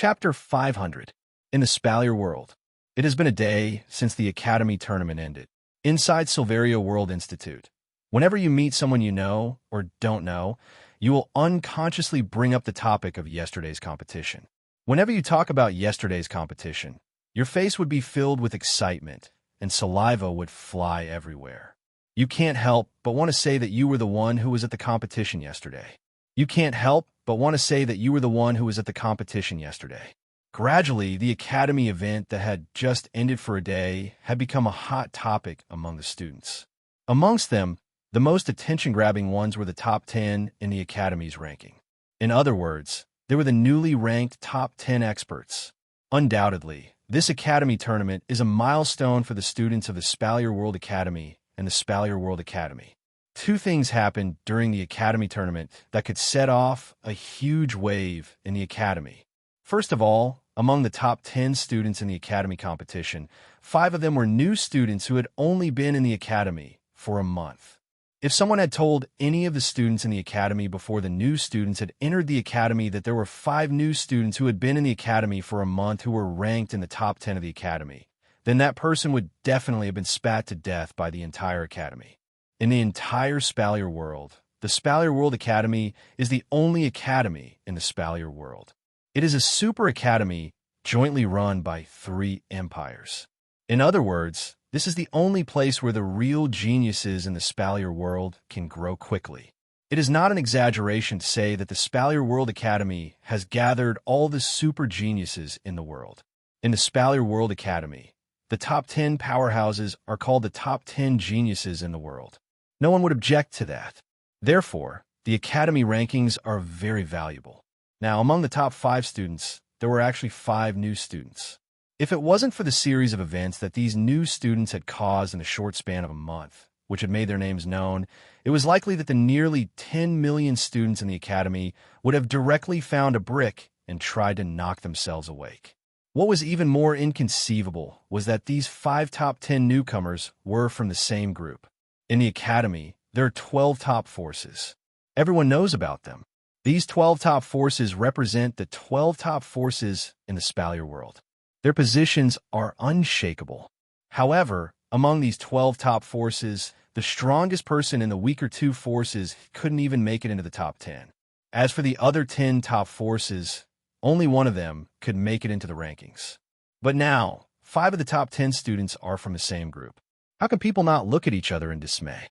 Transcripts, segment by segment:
Chapter 500. In the Spalier World. It has been a day since the Academy tournament ended. Inside Silverio World Institute. Whenever you meet someone you know, or don't know, you will unconsciously bring up the topic of yesterday's competition. Whenever you talk about yesterday's competition, your face would be filled with excitement, and saliva would fly everywhere. You can't help but want to say that you were the one who was at the competition yesterday. You can't help but want to say that you were the one who was at the competition yesterday. Gradually, the Academy event that had just ended for a day had become a hot topic among the students. Amongst them, the most attention-grabbing ones were the top 10 in the Academy's ranking. In other words, they were the newly ranked top 10 experts. Undoubtedly, this Academy tournament is a milestone for the students of the Spalier World Academy and the Spalier World Academy. Two things happened during the Academy tournament that could set off a huge wave in the Academy. First of all, among the top 10 students in the Academy competition, 5 of them were new students who had only been in the Academy for a month. If someone had told any of the students in the Academy before the new students had entered the Academy that there were 5 new students who had been in the Academy for a month who were ranked in the top 10 of the Academy, then that person would definitely have been spat to death by the entire Academy. In the entire Spalier world, the Spalier World Academy is the only academy in the Spalier world. It is a super academy jointly run by 3 empires. In other words, this is the only place where the real geniuses in the Spalier world can grow quickly. It is not an exaggeration to say that the Spalier World Academy has gathered all the super geniuses in the world. In the Spalier World Academy, the top 10 powerhouses are called the top 10 geniuses in the world. No one would object to that. Therefore, the Academy rankings are very valuable. Now, among the top 5 students, there were actually 5 new students. If it wasn't for the series of events that these new students had caused in a short span of a month, which had made their names known, it was likely that the nearly 10 million students in the Academy would have directly found a brick and tried to knock themselves awake. What was even more inconceivable was that these 5 top 10 newcomers were from the same group. In the Academy, there are 12 top forces. Everyone knows about them. These 12 top forces represent the 12 top forces in the Spalier world. Their positions are unshakable. However, among these 12 top forces, the strongest person in the weaker 2 forces couldn't even make it into the top 10. As for the other 10 top forces, only one of them could make it into the rankings. But now, 5 of the top 10 students are from the same group. How can people not look at each other in dismay?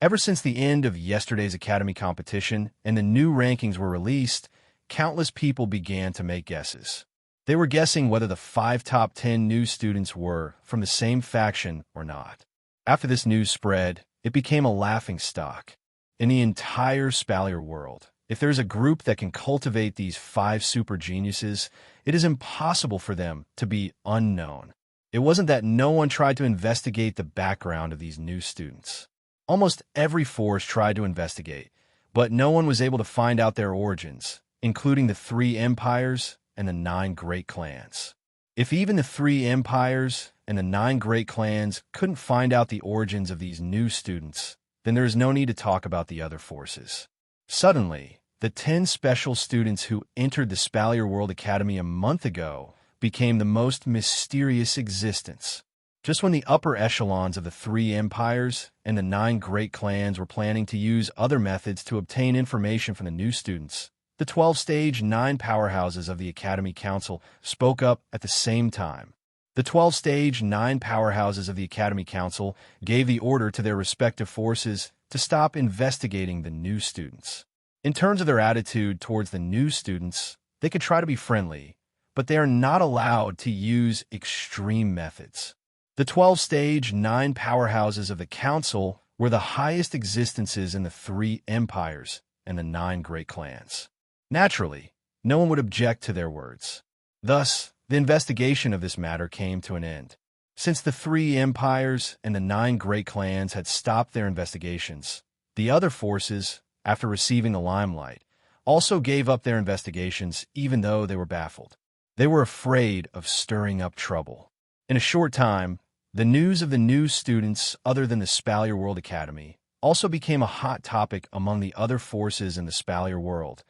Ever since the end of yesterday's Academy competition and the new rankings were released, countless people began to make guesses. They were guessing whether the 5 top 10 new students were from the same faction or not. After this news spread, it became a laughingstock. In the entire Spalier world, if there's a group that can cultivate these 5 super geniuses, it is impossible for them to be unknown. It wasn't that no one tried to investigate the background of these new students. Almost every force tried to investigate, but no one was able to find out their origins, including the 3 empires and the 9 great clans. If even the 3 empires and the 9 great clans couldn't find out the origins of these new students, then there is no need to talk about the other forces. Suddenly, the 10 special students who entered the Spalier World Academy a month ago became the most mysterious existence. Just when the upper echelons of the 3 empires and the 9 great clans were planning to use other methods to obtain information from the new students, the 12-stage 9 powerhouses of the Academy Council spoke up at the same time. The 12-stage 9 powerhouses of the Academy Council gave the order to their respective forces to stop investigating the new students. In terms of their attitude towards the new students, they could try to be friendly, but they are not allowed to use extreme methods. The 12-stage 9 powerhouses of the Council were the highest existences in the 3 empires and the 9 great clans. Naturally, no one would object to their words. Thus, the investigation of this matter came to an end. Since the 3 empires and the 9 great clans had stopped their investigations, the other forces, after receiving the limelight, also gave up their investigations even though they were baffled. They were afraid of stirring up trouble. In a short time, the news of the new students other than the Spalier World Academy also became a hot topic among the other forces in the Spalier world.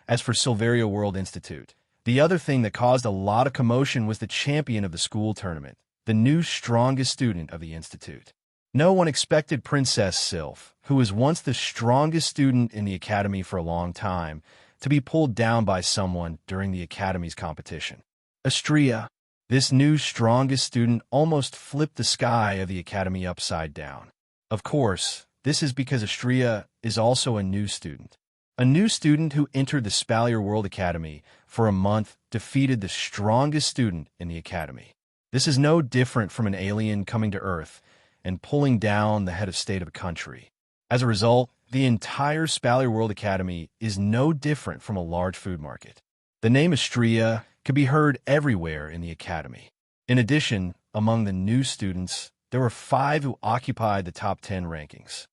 As for Silverio World Institute, The other thing that caused a lot of commotion was the champion of the school tournament, the new strongest student of the institute. No one expected Princess Sylph, who was once the strongest student in the academy for a long time, to be pulled down by someone during the academy's competition. Astrea, this new strongest student, almost flipped the sky of the academy upside down. Of course, this is because Astrea is also a new student. A new student who entered the Spalier World Academy for a month defeated the strongest student in the academy. This is no different from an alien coming to Earth and pulling down the head of state of a country. As a result, the entire Spalier World Academy is no different from a large food market. The name Astrea could be heard everywhere in the academy. In addition, among the new students, there were 5 who occupied the top 10 rankings.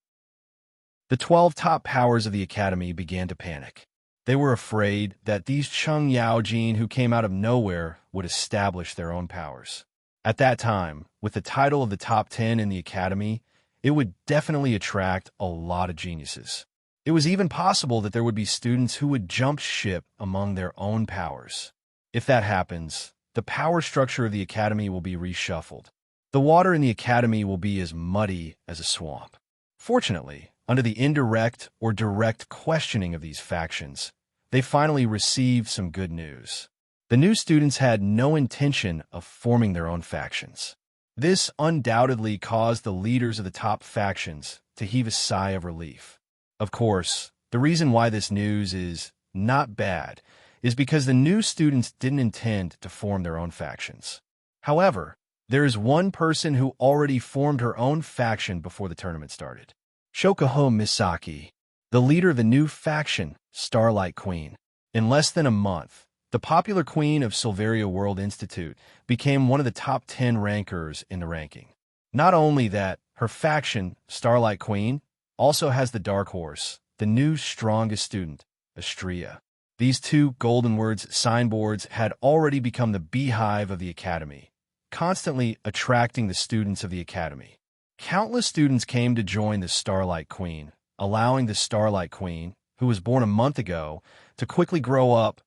The 12 top powers of the academy began to panic. They were afraid that these Chung Yaojin who came out of nowhere would establish their own powers. At that time, with the title of the top 10 in the academy, it would definitely attract a lot of geniuses. It was even possible that there would be students who would jump ship among their own powers. If that happens, the power structure of the academy will be reshuffled. The water in the academy will be as muddy as a swamp. Fortunately, under the indirect or direct questioning of these factions, they finally received some good news. The new students had no intention of forming their own factions. This undoubtedly caused the leaders of the top factions to heave a sigh of relief. Of course, the reason why this news is not bad is because the new students didn't intend to form their own factions. However, there is one person who already formed her own faction before the tournament started. Shokuho Misaki, the leader of the new faction, Starlight Queen. In less than a month, the popular queen of Silveria World Institute became one of the top 10 rankers in the ranking. Not only that, her faction, Starlight Queen, also has the dark horse, the new strongest student, Astrea. These 2 golden words signboards had already become the beehive of the academy, constantly attracting the students of the academy. Countless students came to join the Starlight Queen, allowing the Starlight Queen, who was born a month ago, to quickly grow up.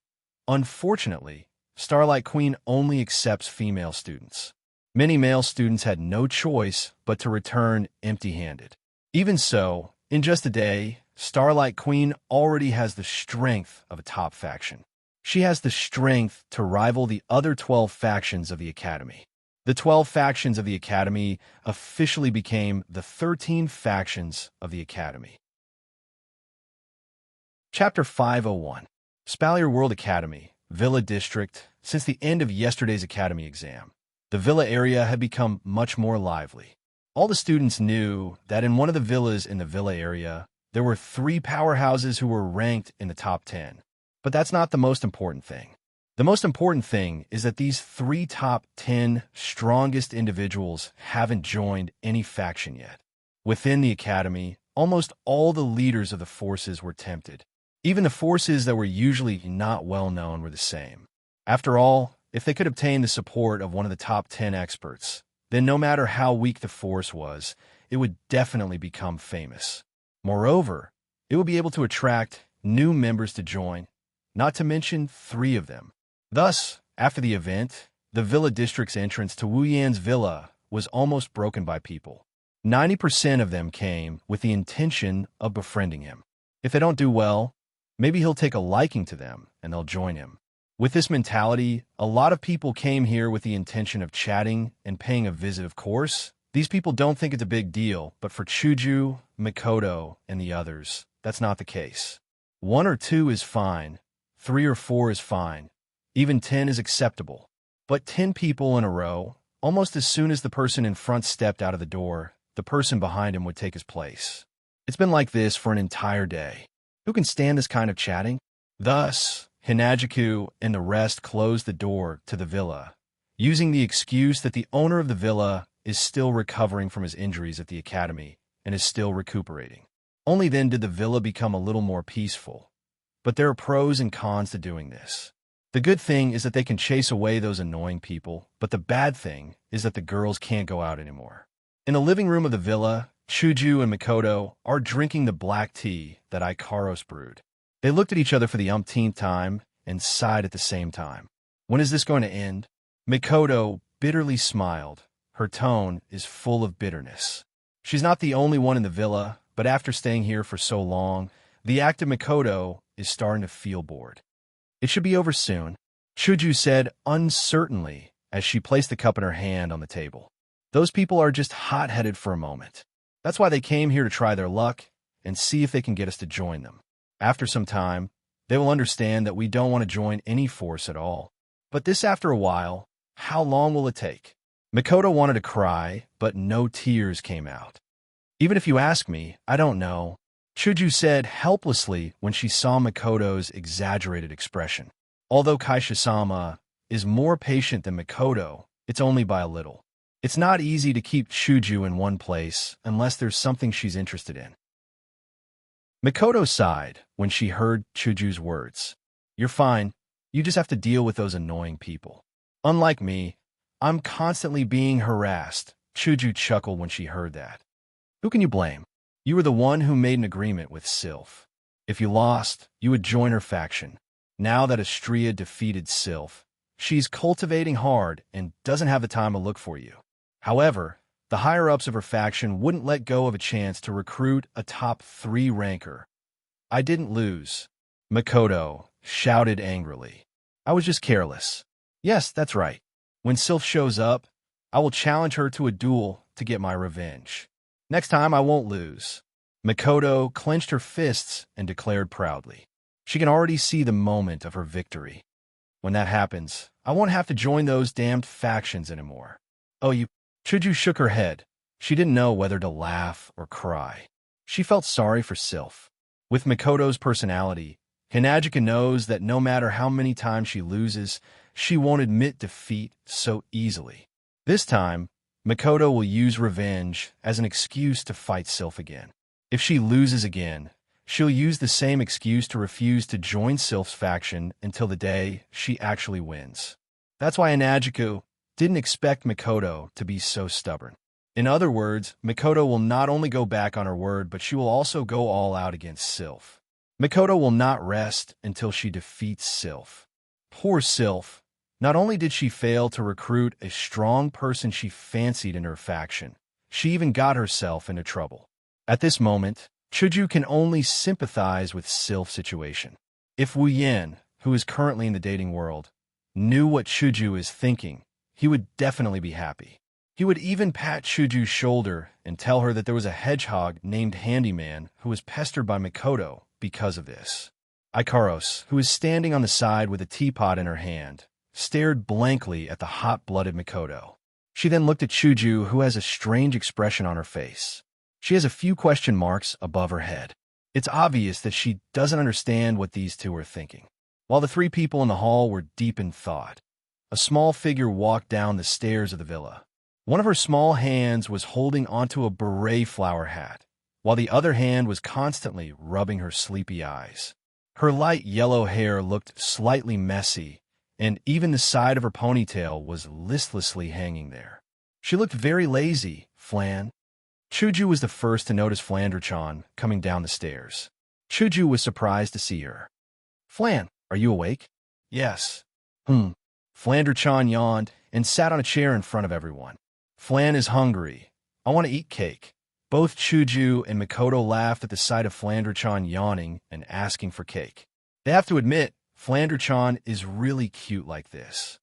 Unfortunately, Starlight Queen only accepts female students. Many male students had no choice but to return empty-handed. Even so, in just a day, Starlight Queen already has the strength of a top faction. She has the strength to rival the other 12 factions of the academy. The 12 factions of the academy officially became the 13 factions of the academy. Chapter 501. Spalier World Academy, Villa District. Since the end of yesterday's academy exam, the villa area had become much more lively. All the students knew that in one of the villas in the villa area, there were 3 powerhouses who were ranked in the top 10. But that's not the most important thing. The most important thing is that these 3 top 10 strongest individuals haven't joined any faction yet. Within the academy, almost all the leaders of the forces were tempted. Even the forces that were usually not well known were the same. After all, if they could obtain the support of one of the top 10 experts, then no matter how weak the force was, it would definitely become famous. Moreover, it would be able to attract new members to join, not to mention 3 of them. Thus, after the event, the Villa District's entrance to Wu Yan's villa was almost broken by people. 90% of them came with the intention of befriending him. If they don't do well, maybe he'll take a liking to them and they'll join him. With this mentality, a lot of people came here with the intention of chatting and paying a visit. Of course, these people don't think it's a big deal, but for Chuju, Mikoto, and the others, that's not the case. 1 or 2 is fine, 3 or 4 is fine. Even 10 is acceptable. But 10 people in a row, almost as soon as the person in front stepped out of the door, the person behind him would take his place. It's been like this for an entire day. Who can stand this kind of chatting? Thus, Hinajiku and the rest closed the door to the villa, using the excuse that the owner of the villa is still recovering from his injuries at the academy and is still recuperating. Only then did the villa become a little more peaceful. But there are pros and cons to doing this. The good thing is that they can chase away those annoying people, but the bad thing is that the girls can't go out anymore. In the living room of the villa, Chuju and Mikoto are drinking the black tea that Ikaros brewed. They looked at each other for the umpteenth time, and sighed at the same time. When is this going to end? Mikoto bitterly smiled. Her tone is full of bitterness. She's not the only one in the villa, but after staying here for so long, the active Mikoto is starting to feel bored. It should be over soon, Chuju said uncertainly as she placed the cup in her hand on the table. Those people are just hot-headed for a moment. That's why they came here to try their luck and see if they can get us to join them. After some time, they will understand that we don't want to join any force at all. But this after a while, how long will it take? Mikoto wanted to cry, but no tears came out. Even if you ask me, I don't know, Chuju said helplessly when she saw Mikoto's exaggerated expression. Although Kaisha-sama is more patient than Mikoto, it's only by a little. It's not easy to keep Chuju in one place unless there's something she's interested in. Mikoto sighed when she heard Chuju's words. You're fine. You just have to deal with those annoying people. Unlike me, I'm constantly being harassed. Chuju chuckled when she heard that. Who can you blame? You were the one who made an agreement with Sylph. If you lost, you would join her faction. Now that Astria defeated Sylph, she's cultivating hard and doesn't have the time to look for you. However, the higher-ups of her faction wouldn't let go of a chance to recruit a top 3 ranker. I didn't lose, Mikoto shouted angrily. I was just careless. Yes, that's right. When Sylph shows up, I will challenge her to a duel to get my revenge. Next time I won't lose. Mikoto clenched her fists and declared proudly. She can already see the moment of her victory. When that happens, I won't have to join those damned factions anymore. Oh, you... Chuju shook her head. She didn't know whether to laugh or cry. She felt sorry for Sylph. With Mikoto's personality, Hinagika knows that no matter how many times she loses, she won't admit defeat so easily. This time, Mikoto will use revenge as an excuse to fight Sylph again. If she loses again, she'll use the same excuse to refuse to join Sylph's faction until the day she actually wins. That's why Hinagika didn't expect Mikoto to be so stubborn. In other words, Mikoto will not only go back on her word, but she will also go all out against Sylph. Mikoto will not rest until she defeats Sylph. Poor Sylph. Not only did she fail to recruit a strong person she fancied in her faction, she even got herself into trouble. At this moment, Chuju can only sympathize with Sylph's situation. If Wu Yan, who is currently in the dating world, knew what Chuju is thinking, he would definitely be happy. He would even pat Chuju's shoulder and tell her that there was a hedgehog named Handyman who was pestered by Mikoto because of this. Ikaros, who is standing on the side with a teapot in her hand, stared blankly at the hot-blooded Mikoto. She then looked at Chuju, who has a strange expression on her face. She has a few question marks above her head. It's obvious that she doesn't understand what these two are thinking. While the 3 people in the hall were deep in thought, a small figure walked down the stairs of the villa. One of her small hands was holding onto a beret flower hat, while the other hand was constantly rubbing her sleepy eyes. Her light yellow hair looked slightly messy, and even the side of her ponytail was listlessly hanging there. She looked very lazy, Flan. Chuju was the first to notice Flandre-chan coming down the stairs. Chuju was surprised to see her. Flan, are you awake? Yes. Flandre-chan yawned and sat on a chair in front of everyone. Flan is hungry. I want to eat cake. Both Chuju and Mikoto laughed at the sight of Flandre-chan yawning and asking for cake. They have to admit, Flandre-chan is really cute like this.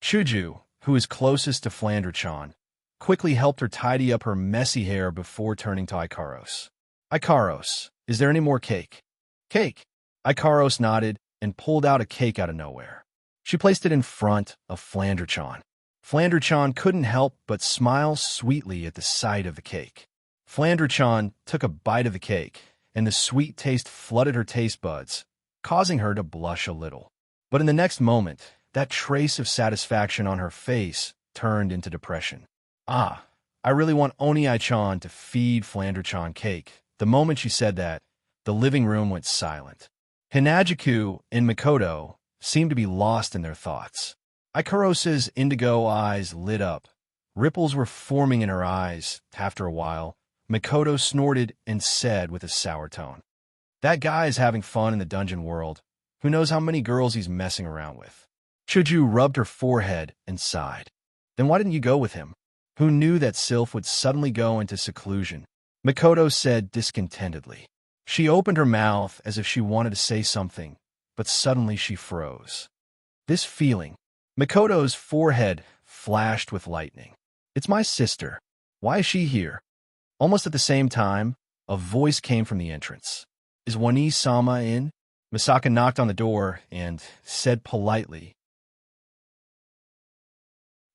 Chuju, who is closest to Flandre-chan, quickly helped her tidy up her messy hair before turning to Ikaros. Ikaros, is there any more cake? Cake? Ikaros nodded and pulled out a cake out of nowhere. She placed it in front of Flandre-chan. Flandre-chan couldn't help but smile sweetly at the sight of the cake. Flandre-chan took a bite of the cake, and the sweet taste flooded her taste buds, causing her to blush a little. But in the next moment, that trace of satisfaction on her face turned into depression. I really want Oni-chan to feed Flandre-chan cake. The moment she said that, the living room went silent. Hinagiku and Mikoto seemed to be lost in their thoughts. Ikaros's indigo eyes lit up. Ripples were forming in her eyes. After a while, Mikoto snorted and said with a sour tone, "That guy is having fun in the dungeon world. Who knows how many girls he's messing around with? Chuju rubbed her forehead and sighed. Then why didn't you go with him? Who knew that Sylph would suddenly go into seclusion? Makoto said discontentedly. She opened her mouth as if she wanted to say something, but suddenly she froze. This feeling. Makoto's forehead flashed with lightning. It's my sister. Why is she here? Almost at the same time, a voice came from the entrance. Is Wani-sama in? Misaka knocked on the door and said politely.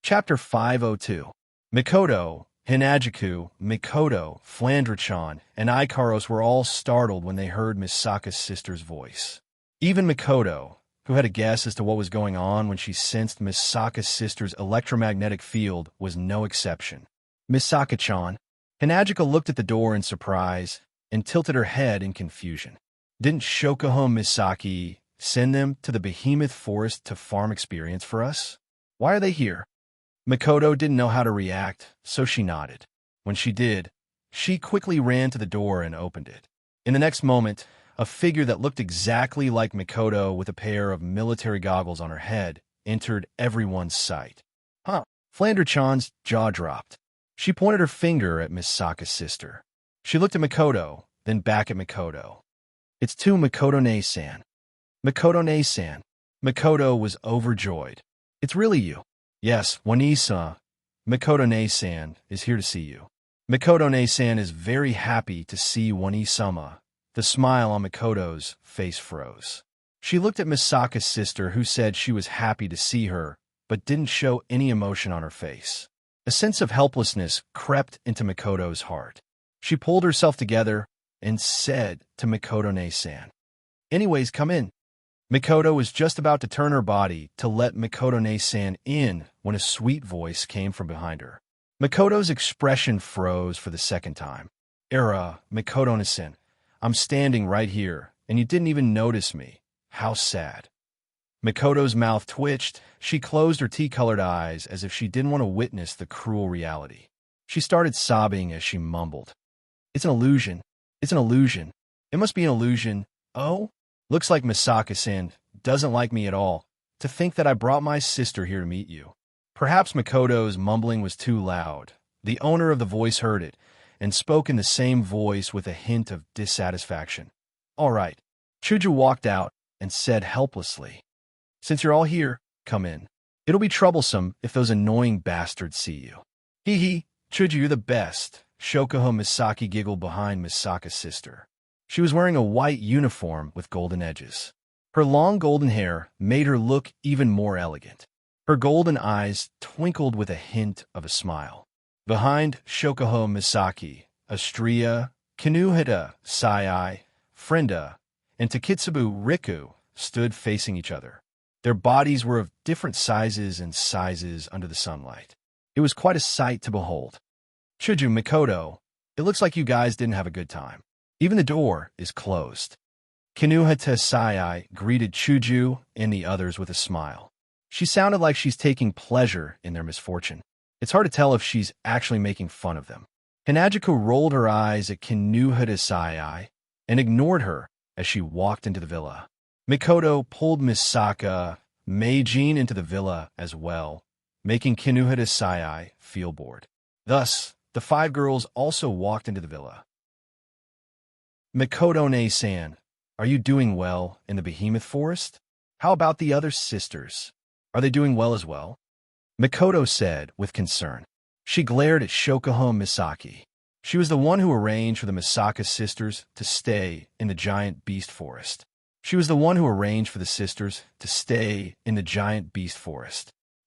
Chapter 502. Mikoto, Hinajiku, Mikoto, Flandre-chan, and Ikaros were all startled when they heard Misaka's sister's voice. Even Mikoto, who had a guess as to what was going on when she sensed Misaka's sister's electromagnetic field, was no exception. Misaka-chan. Hinajika looked at the door in surprise and tilted her head in confusion. Didn't Shokuhon Misaki send them to the behemoth forest to farm experience for us? Why are they here? Mikoto didn't know how to react, so she nodded. When she did, she quickly ran to the door and opened it. In the next moment, a figure that looked exactly like Mikoto with a pair of military goggles on her head entered everyone's sight. Huh. Flandre-chan's jaw dropped. She pointed her finger at Misaka's sister. She looked at Mikoto, then back at Mikoto. It's to Mikoto-ne-san. Mikoto-ne-san. Mikoto was overjoyed. It's really you. Yes, Wanisa. Mikoto-ne-san is here to see you. Mikoto-ne-san is very happy to see Wani-sama. The smile on Mikoto's face froze. She looked at Misaka's sister, who said she was happy to see her, but didn't show any emotion on her face. A sense of helplessness crept into Mikoto's heart. She pulled herself together and said to Mikoto-ne-san, "Anyways, come in." Mikoto was just about to turn her body to let Mikoto-ne-san in when a sweet voice came from behind her. Mikoto's expression froze for the second time. Mikoto-ne-san, I'm standing right here, and you didn't even notice me. How sad." Mikoto's mouth twitched. She closed her tea-colored eyes as if she didn't want to witness the cruel reality. She started sobbing as she mumbled. It's an illusion. It's an illusion. It must be an illusion. Oh? Looks like Misaka-san doesn't like me at all. To think that I brought my sister here to meet you. Perhaps Mikoto's mumbling was too loud. The owner of the voice heard it and spoke in the same voice with a hint of dissatisfaction. All right. Chuju walked out and said helplessly, "Since you're all here, come in. It'll be troublesome if those annoying bastards see you." Hee hee, Chuju, you're the best. Shokuho Misaki giggled behind Misaka's sister. She was wearing a white uniform with golden edges. Her long golden hair made her look even more elegant. Her golden eyes twinkled with a hint of a smile. Behind Shokuho Misaki, Astria, Kinuhita, Sai, Frenda, and Takitsubu Riku stood facing each other. Their bodies were of different sizes and sizes under the sunlight. It was quite a sight to behold. Chuju, Mikoto, it looks like you guys didn't have a good time. Even the door is closed. Kinuhita Sai greeted Chuju and the others with a smile. She sounded like she's taking pleasure in their misfortune. It's hard to tell if she's actually making fun of them. Hinajika rolled her eyes at Kinuhita Sai and ignored her as she walked into the villa. Mikoto pulled Misaka Meijin into the villa as well, making Kinuhita Sai feel bored. Thus, the five girls also walked into the villa. Mikoto-ne-san, are you doing well in the behemoth forest? How about the other sisters? Are they doing well as well? Mikoto said with concern. She glared at Shokuho Misaki. She was the one who arranged for the Misaka sisters to stay in the giant beast forest.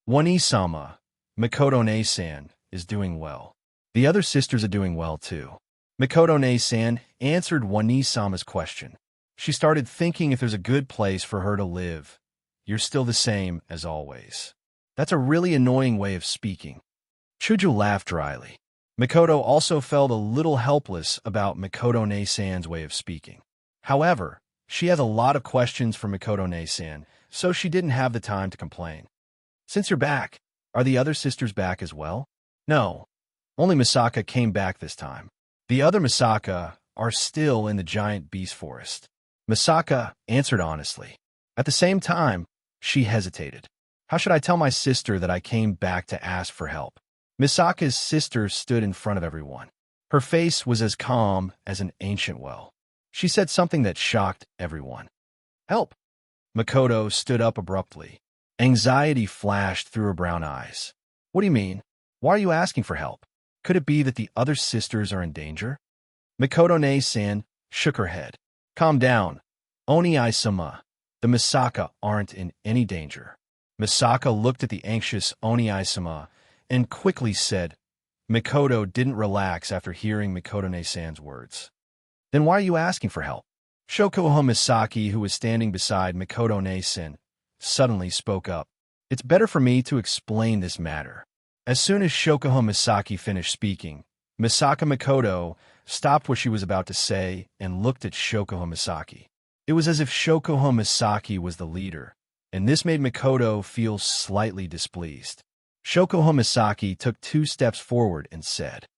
Wani-sama, Mikoto-ne-san, is doing well. The other sisters are doing well too. Mikoto-ne-san answered Wani-sama's question. She started thinking if there's a good place for her to live. You're still the same as always. That's a really annoying way of speaking. Chuju laughed dryly. Mikoto also felt a little helpless about Mikoto-ne-san's way of speaking. However, she has a lot of questions for Mikoto-ne-san, so she didn't have the time to complain. Since you're back, are the other sisters back as well? No. Only Misaka came back this time. The other Misaka are still in the giant beast forest. Misaka answered honestly. At the same time, she hesitated. How should I tell my sister that I came back to ask for help? Misaka's sister stood in front of everyone. Her face was as calm as an ancient well. She said something that shocked everyone. Help! Makoto stood up abruptly. Anxiety flashed through her brown eyes. What do you mean? Why are you asking for help? Could it be that the other sisters are in danger? Makoto-ne-san shook her head. Calm down. Oni-sama. The Misaka aren't in any danger. Misaka looked at the anxious Oni-sama and quickly said, Makoto didn't relax after hearing Makoto-ne-san's words. Then why are you asking for help? Shokuho Misaki, who was standing beside Makoto-ne-san, suddenly spoke up. It's better for me to explain this matter. As soon as Shokuho Misaki finished speaking, Misaka Makoto stopped what she was about to say and looked at Shokuho Misaki. It was as if Shokuho Misaki was the leader, and this made Makoto feel slightly displeased. Shokuho Misaki took 2 steps forward and said,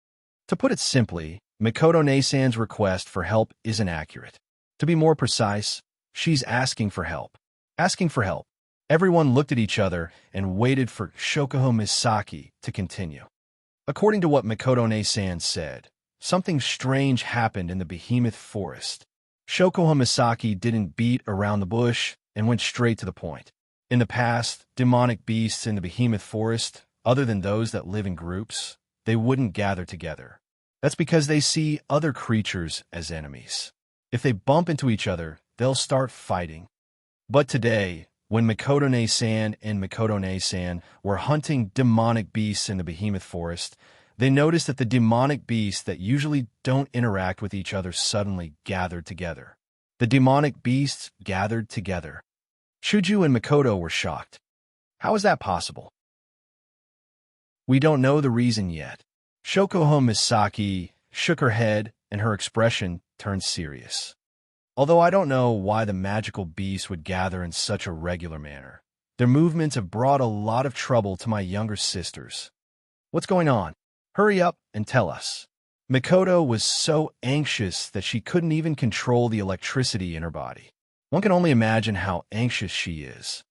To put it simply, Makoto-ne-san's request for help isn't accurate. To be more precise, she's asking for help. Asking for help. Everyone looked at each other and waited for Shokuho Misaki to continue. According to what Makoto-ne-san said, something strange happened in the behemoth forest. Shokuho Misaki didn't beat around the bush and went straight to the point. In the past, demonic beasts in the behemoth forest, other than those that live in groups, they wouldn't gather together. That's because they see other creatures as enemies. If they bump into each other, they'll start fighting. But today, when Makoto-ne-san and Makoto-ne-san were hunting demonic beasts in the behemoth forest, they noticed that the demonic beasts that usually don't interact with each other suddenly gathered together. The demonic beasts gathered together. Chuju and Makoto were shocked. How is that possible? We don't know the reason yet. Shokuho Misaki shook her head and her expression turned serious. Although I don't know why the magical beasts would gather in such a regular manner, their movements have brought a lot of trouble to my younger sisters. What's going on? Hurry up and tell us. Makoto was so anxious that she couldn't even control the electricity in her body. One can only imagine how anxious she is.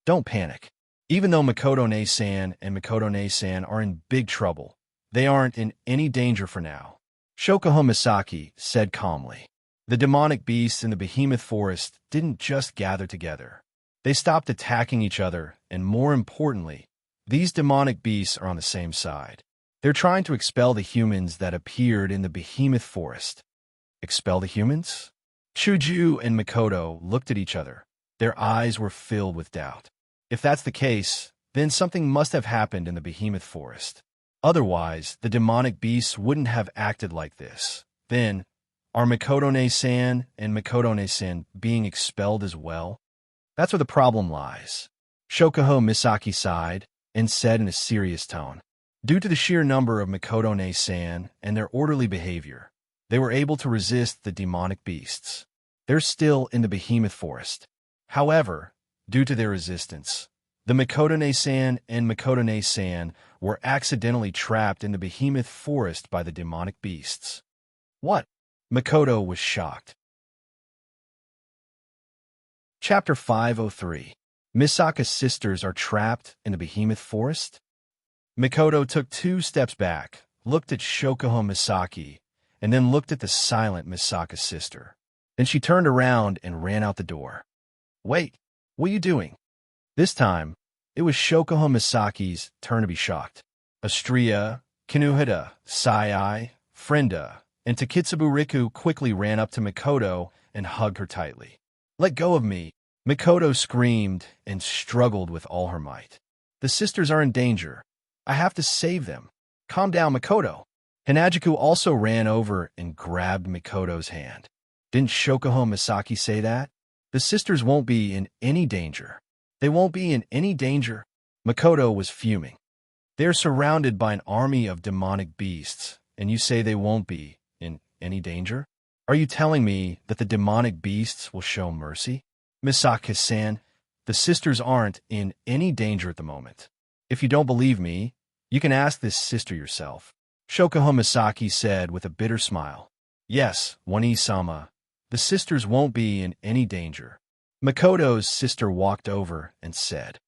Don't panic. Even though Makoto-ne-san and Makoto-ne-san are in big trouble, they aren't in any danger for now. Shokuho Misaki said calmly. The demonic beasts in the behemoth forest didn't just gather together. They stopped attacking each other, and more importantly, these demonic beasts are on the same side. They're trying to expel the humans that appeared in the behemoth forest. Expel the humans? Chuju and Makoto looked at each other. Their eyes were filled with doubt. If that's the case, then something must have happened in the behemoth forest. Otherwise, the demonic beasts wouldn't have acted like this. Then, are Makoto-ne-san and Makoto-ne-san being expelled as well? That's where the problem lies. Shokuho Misaki sighed and said in a serious tone, Due to the sheer number of Makoto-ne-san and their orderly behavior, they were able to resist the demonic beasts. They're still in the behemoth forest. However, due to their resistance, the Makoto-ne-san and Makoto-ne-san were accidentally trapped in the behemoth forest by the demonic beasts. What? Makoto was shocked. Chapter 503. Misaka's sisters are trapped in the behemoth forest? Makoto took 2 steps back, looked at Shokuho Misaki, and then looked at the silent Misaka's sister. Then she turned around and ran out the door. Wait, what are you doing? This time, it was Shokuho Misaki's turn to be shocked. Astria, Kinuhida, Sai, Frenda, and Takitsubu Riku quickly ran up to Makoto and hugged her tightly. Let go of me! Makoto screamed and struggled with all her might. The sisters are in danger. I have to save them. Calm down, Makoto. Hanajuku also ran over and grabbed Makoto's hand. Didn't Shokuho Misaki say that? The sisters won't be in any danger. They won't be in any danger. Makoto was fuming. They're surrounded by an army of demonic beasts, and you say they won't be in any danger? Are you telling me that the demonic beasts will show mercy? Misaki-san, the sisters aren't in any danger at the moment. If you don't believe me, you can ask this sister yourself. Shokuho Misaki said with a bitter smile. Yes, Wani-sama, the sisters won't be in any danger. Makoto's sister walked over and said,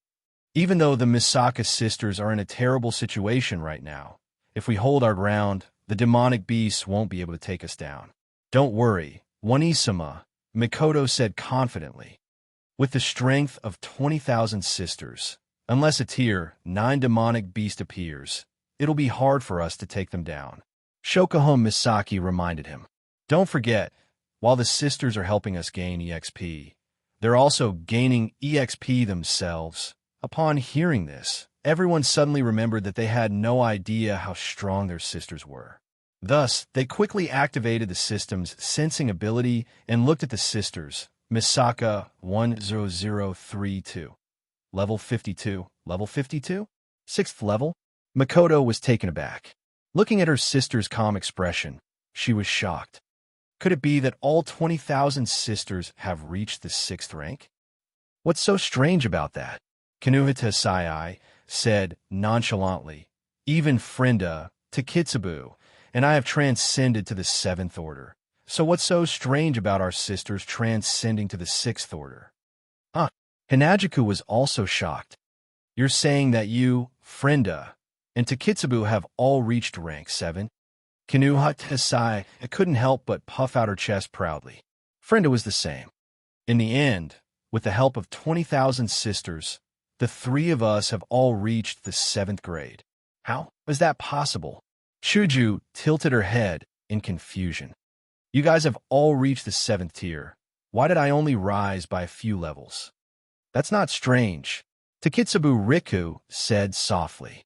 "Even though the Misaka sisters are in a terrible situation right now, if we hold our ground, the demonic beasts won't be able to take us down." "Don't worry, Wanisama," Mikoto said confidently. "With the strength of 20,000 sisters, unless a tier 9 demonic beast appears, it'll be hard for us to take them down." Shokuho Misaki reminded him. "Don't forget, while the sisters are helping us gain EXP, they're also gaining EXP themselves." Upon hearing this, everyone suddenly remembered that they had no idea how strong their sisters were. Thus, they quickly activated the system's sensing ability and looked at the sisters. Misaka 10032. Level 52. Level 52? 6th level? Mikoto was taken aback. Looking at her sister's calm expression, she was shocked. Could it be that all 20,000 sisters have reached the 6th rank? What's so strange about that? Kanuhita Sai said nonchalantly. "Even Frenda, Takitsubu, and I have transcended to the 7th order. So what's so strange about our sisters transcending to the 6th order?" Hinajiku was also shocked. "You're saying that you, Frenda, and Takitsubu have all reached rank 7? Kanuhita Sai couldn't help but puff out her chest proudly. Frenda was the same. "In the end, with the help of 20,000 sisters, the 3 of us have all reached the 7th grade. How is that possible?" Chuju tilted her head in confusion. "You guys have all reached the 7th tier. Why did I only rise by a few levels?" "That's not strange," Takitsubu Riku said softly.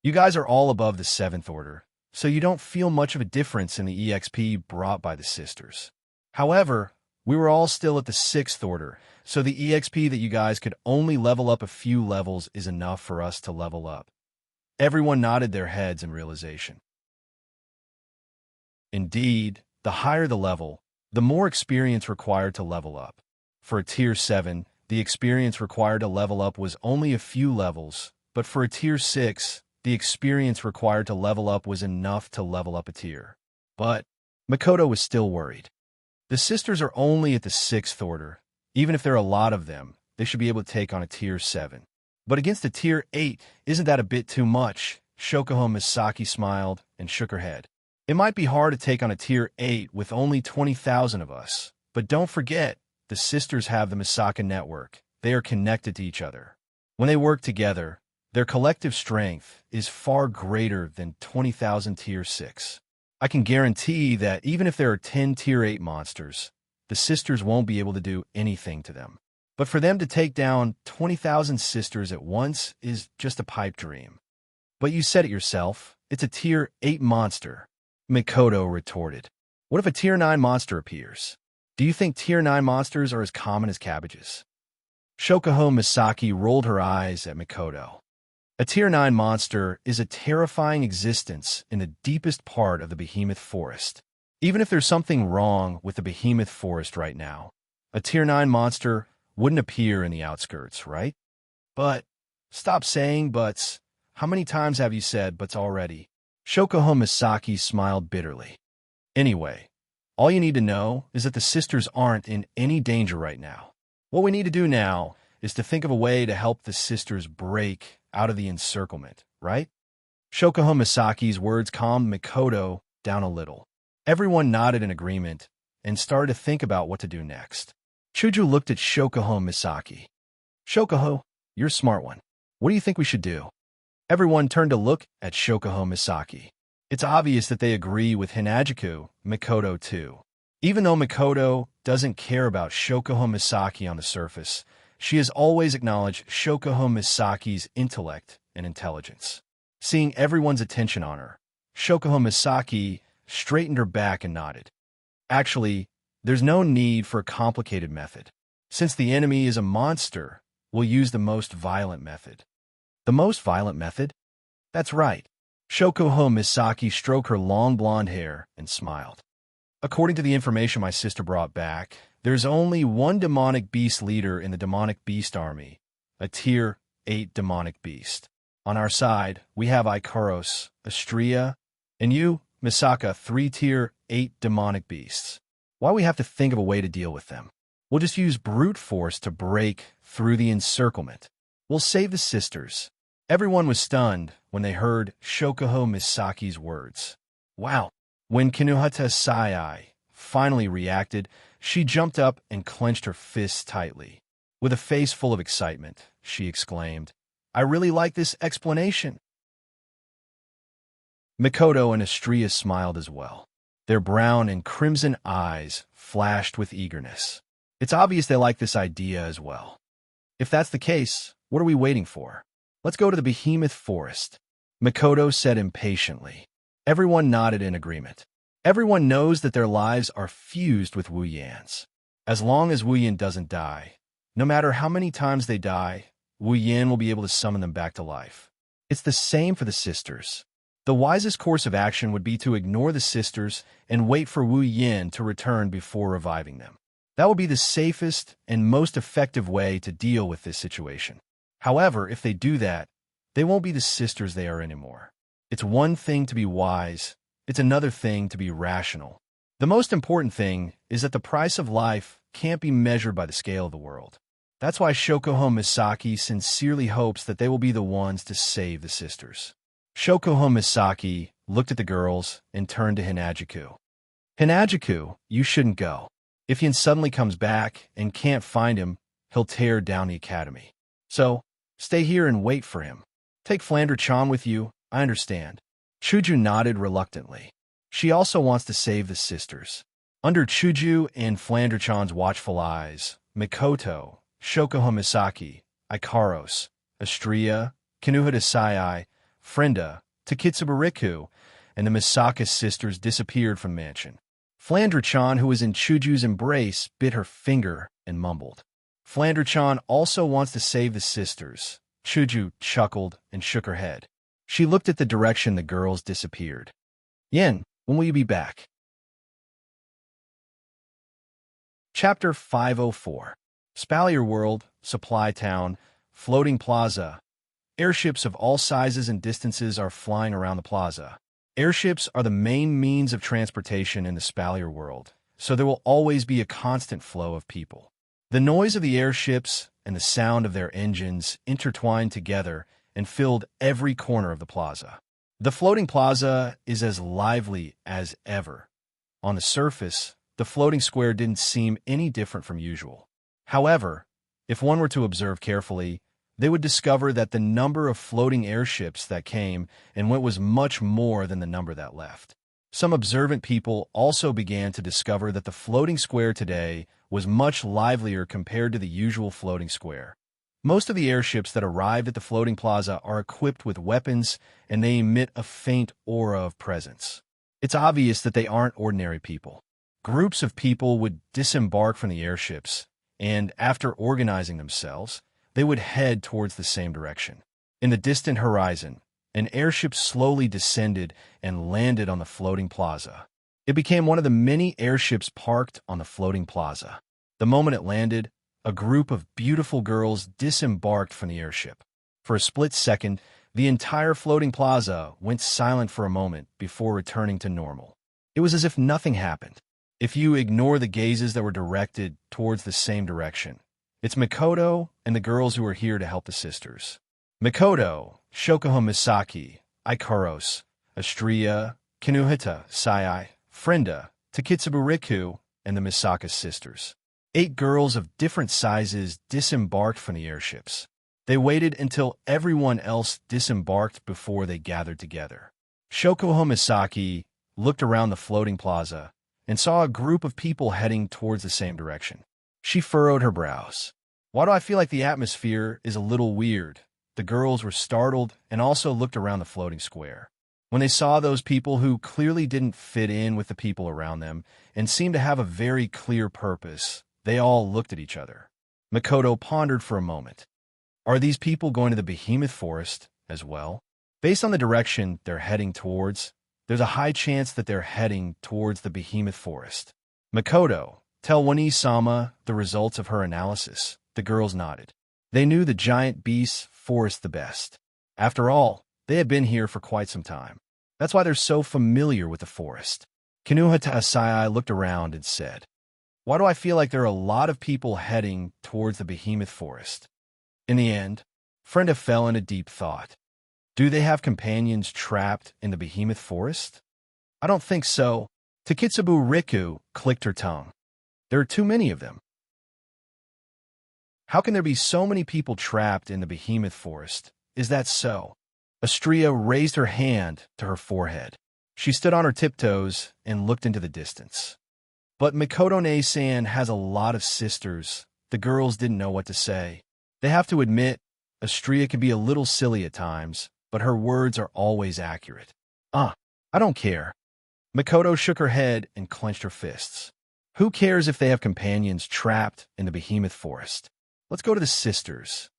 "You guys are all above the 7th order, so you don't feel much of a difference in the EXP brought by the sisters. However, we were all still at the 6th order, so the EXP that you guys could only level up a few levels is enough for us to level up." Everyone nodded their heads in realization. Indeed, the higher the level, the more experience required to level up. For a tier 7, the experience required to level up was only a few levels, but for a tier 6, the experience required to level up was enough to level up a tier. But Mikoto was still worried. The sisters are only at the 6th order. Even if there are a lot of them, they should be able to take on a tier 7. But against a tier 8, isn't that a bit too much? Shokuho Misaki smiled and shook her head. "It might be hard to take on a tier 8 with only 20,000 of us, but don't forget, the sisters have the Misaka network. They are connected to each other. When they work together, their collective strength is far greater than 20,000 tier 6. I can guarantee that even if there are 10 tier 8 monsters, the sisters won't be able to do anything to them. But for them to take down 20,000 sisters at once is just a pipe dream." "But you said it yourself, it's a tier 8 monster," Mikoto retorted. "What if a tier 9 monster appears? Do you think tier 9 monsters are as common as cabbages?" Shokuho Misaki rolled her eyes at Mikoto. "A tier 9 monster is a terrifying existence in the deepest part of the behemoth forest. Even if there's something wrong with the behemoth forest right now, a tier 9 monster wouldn't appear in the outskirts, right?" "But, stop saying buts. How many times have you said buts already?" Shokuho Misaki smiled bitterly. "Anyway, all you need to know is that the sisters aren't in any danger right now. What we need to do now is to think of a way to help the sisters break out of the encirclement, right?" Shokuho Misaki's words calmed Mikoto down a little. Everyone nodded in agreement and started to think about what to do next. Chuju looked at Shokuho Misaki. "Shokuho, you're a smart one. What do you think we should do?" Everyone turned to look at Shokuho Misaki. It's obvious that they agree with Hinajiku, Mikoto too. Even though Mikoto doesn't care about Shokuho Misaki on the surface, she has always acknowledged Shokuho Misaki's intellect and intelligence. Seeing everyone's attention on her, Shokuho Misaki straightened her back and nodded. "Actually, there's no need for a complicated method. Since the enemy is a monster, we'll use the most violent method." "The most violent method?" "That's right." Shokuho Misaki stroked her long blonde hair and smiled. "According to the information my sister brought back, there's only one demonic beast leader in the demonic beast army, a tier 8 demonic beast. On our side, we have Ikaros, Astria, and you, Misaka, 3 tier 8 demonic beasts. Why we have to think of a way to deal with them?" We'll just use brute force to break through the encirclement. We'll save the sisters. Everyone was stunned when they heard Shokuho Misaki's words. Wow. When Kinuhata Sai finally reacted, she jumped up and clenched her fists tightly. With a face full of excitement, she exclaimed, "I really like this explanation." Mikoto and Astria smiled as well. Their brown and crimson eyes flashed with eagerness. It's obvious they like this idea as well. If that's the case, what are we waiting for? Let's go to the behemoth forest, Mikoto said impatiently. Everyone nodded in agreement. Everyone knows that their lives are fused with Wu Yan's. As long as Wu Yan doesn't die, no matter how many times they die, Wu Yan will be able to summon them back to life. It's the same for the sisters. The wisest course of action would be to ignore the sisters and wait for Wu Yan to return before reviving them. That would be the safest and most effective way to deal with this situation. However, if they do that, they won't be the sisters they are anymore. It's one thing to be wise, it's another thing to be rational. The most important thing is that the price of life can't be measured by the scale of the world. That's why Shokuho Misaki sincerely hopes that they will be the ones to save the sisters. Shokuho Misaki looked at the girls and turned to Hinajiku. Hinajiku, you shouldn't go. If Yin suddenly comes back and can't find him, he'll tear down the academy. So, stay here and wait for him. Take Flandre-chan with you, I understand. Chuju nodded reluctantly. She also wants to save the sisters. Under Chuju and Flandre-chan's watchful eyes, Mikoto, Shokuho Misaki, Ikaros, Astria, Kinuhata Sai, Frenda, Takitsubariku, and the Misaka sisters disappeared from the mansion. Flandre-chan, who was in Chuju's embrace, bit her finger and mumbled. Flandre-chan also wants to save the sisters. Chuju chuckled and shook her head. She looked at the direction the girls disappeared. Yen, when will you be back? Chapter 504. Spalier World, Supply Town, Floating Plaza. Airships of all sizes and distances are flying around the plaza. Airships are the main means of transportation in the Spalier world, so there will always be a constant flow of people. The noise of the airships and the sound of their engines intertwined together and filled every corner of the plaza. The floating plaza is as lively as ever. On the surface, the floating square didn't seem any different from usual. However, if one were to observe carefully, they would discover that the number of floating airships that came and went was much more than the number that left. Some observant people also began to discover that the floating square today was much livelier compared to the usual floating square. Most of the airships that arrived at the floating plaza are equipped with weapons, and they emit a faint aura of presence. It's obvious that they aren't ordinary people. Groups of people would disembark from the airships, and after organizing themselves, they would head towards the same direction. In the distant horizon, an airship slowly descended and landed on the floating plaza. It became one of the many airships parked on the floating plaza. The moment it landed, a group of beautiful girls disembarked from the airship. For a split second, the entire floating plaza went silent for a moment before returning to normal. It was as if nothing happened. If you ignore the gazes that were directed towards the same direction, it's Mikoto and the girls who are here to help the sisters. Mikoto, Shokuho Misaki, Ikaros, Astria, Kinuhata Sai, Frenda, Takitsubariku, and the Misaka sisters. 8 girls of different sizes disembarked from the airships. They waited until everyone else disembarked before they gathered together. Shokuho Misaki looked around the floating plaza and saw a group of people heading towards the same direction. She furrowed her brows. Why do I feel like the atmosphere is a little weird? The girls were startled and also looked around the floating square. When they saw those people who clearly didn't fit in with the people around them and seemed to have a very clear purpose, they all looked at each other. Mikoto pondered for a moment. Are these people going to the behemoth forest as well? Based on the direction they're heading towards, there's a high chance that they're heading towards the behemoth forest. Mikoto, tell Wani-sama the results of her analysis. The girls nodded. They knew the giant beast forest the best. After all, they had been here for quite some time. That's why they're so familiar with the forest. Kinuhata Asai looked around and said, Why do I feel like there are a lot of people heading towards the behemoth forest? In the end, Frenda fell into deep thought. Do they have companions trapped in the behemoth forest? I don't think so. Takitsubu Riku clicked her tongue. There are too many of them. How can there be so many people trapped in the behemoth forest? Is that so? Astria raised her hand to her forehead. She stood on her tiptoes and looked into the distance. But Mikoto-ne-san has a lot of sisters. The girls didn't know what to say. They have to admit, Astria can be a little silly at times, but her words are always accurate. I don't care. Mikoto shook her head and clenched her fists. Who cares if they have companions trapped in the behemoth forest? Let's go to the sisters.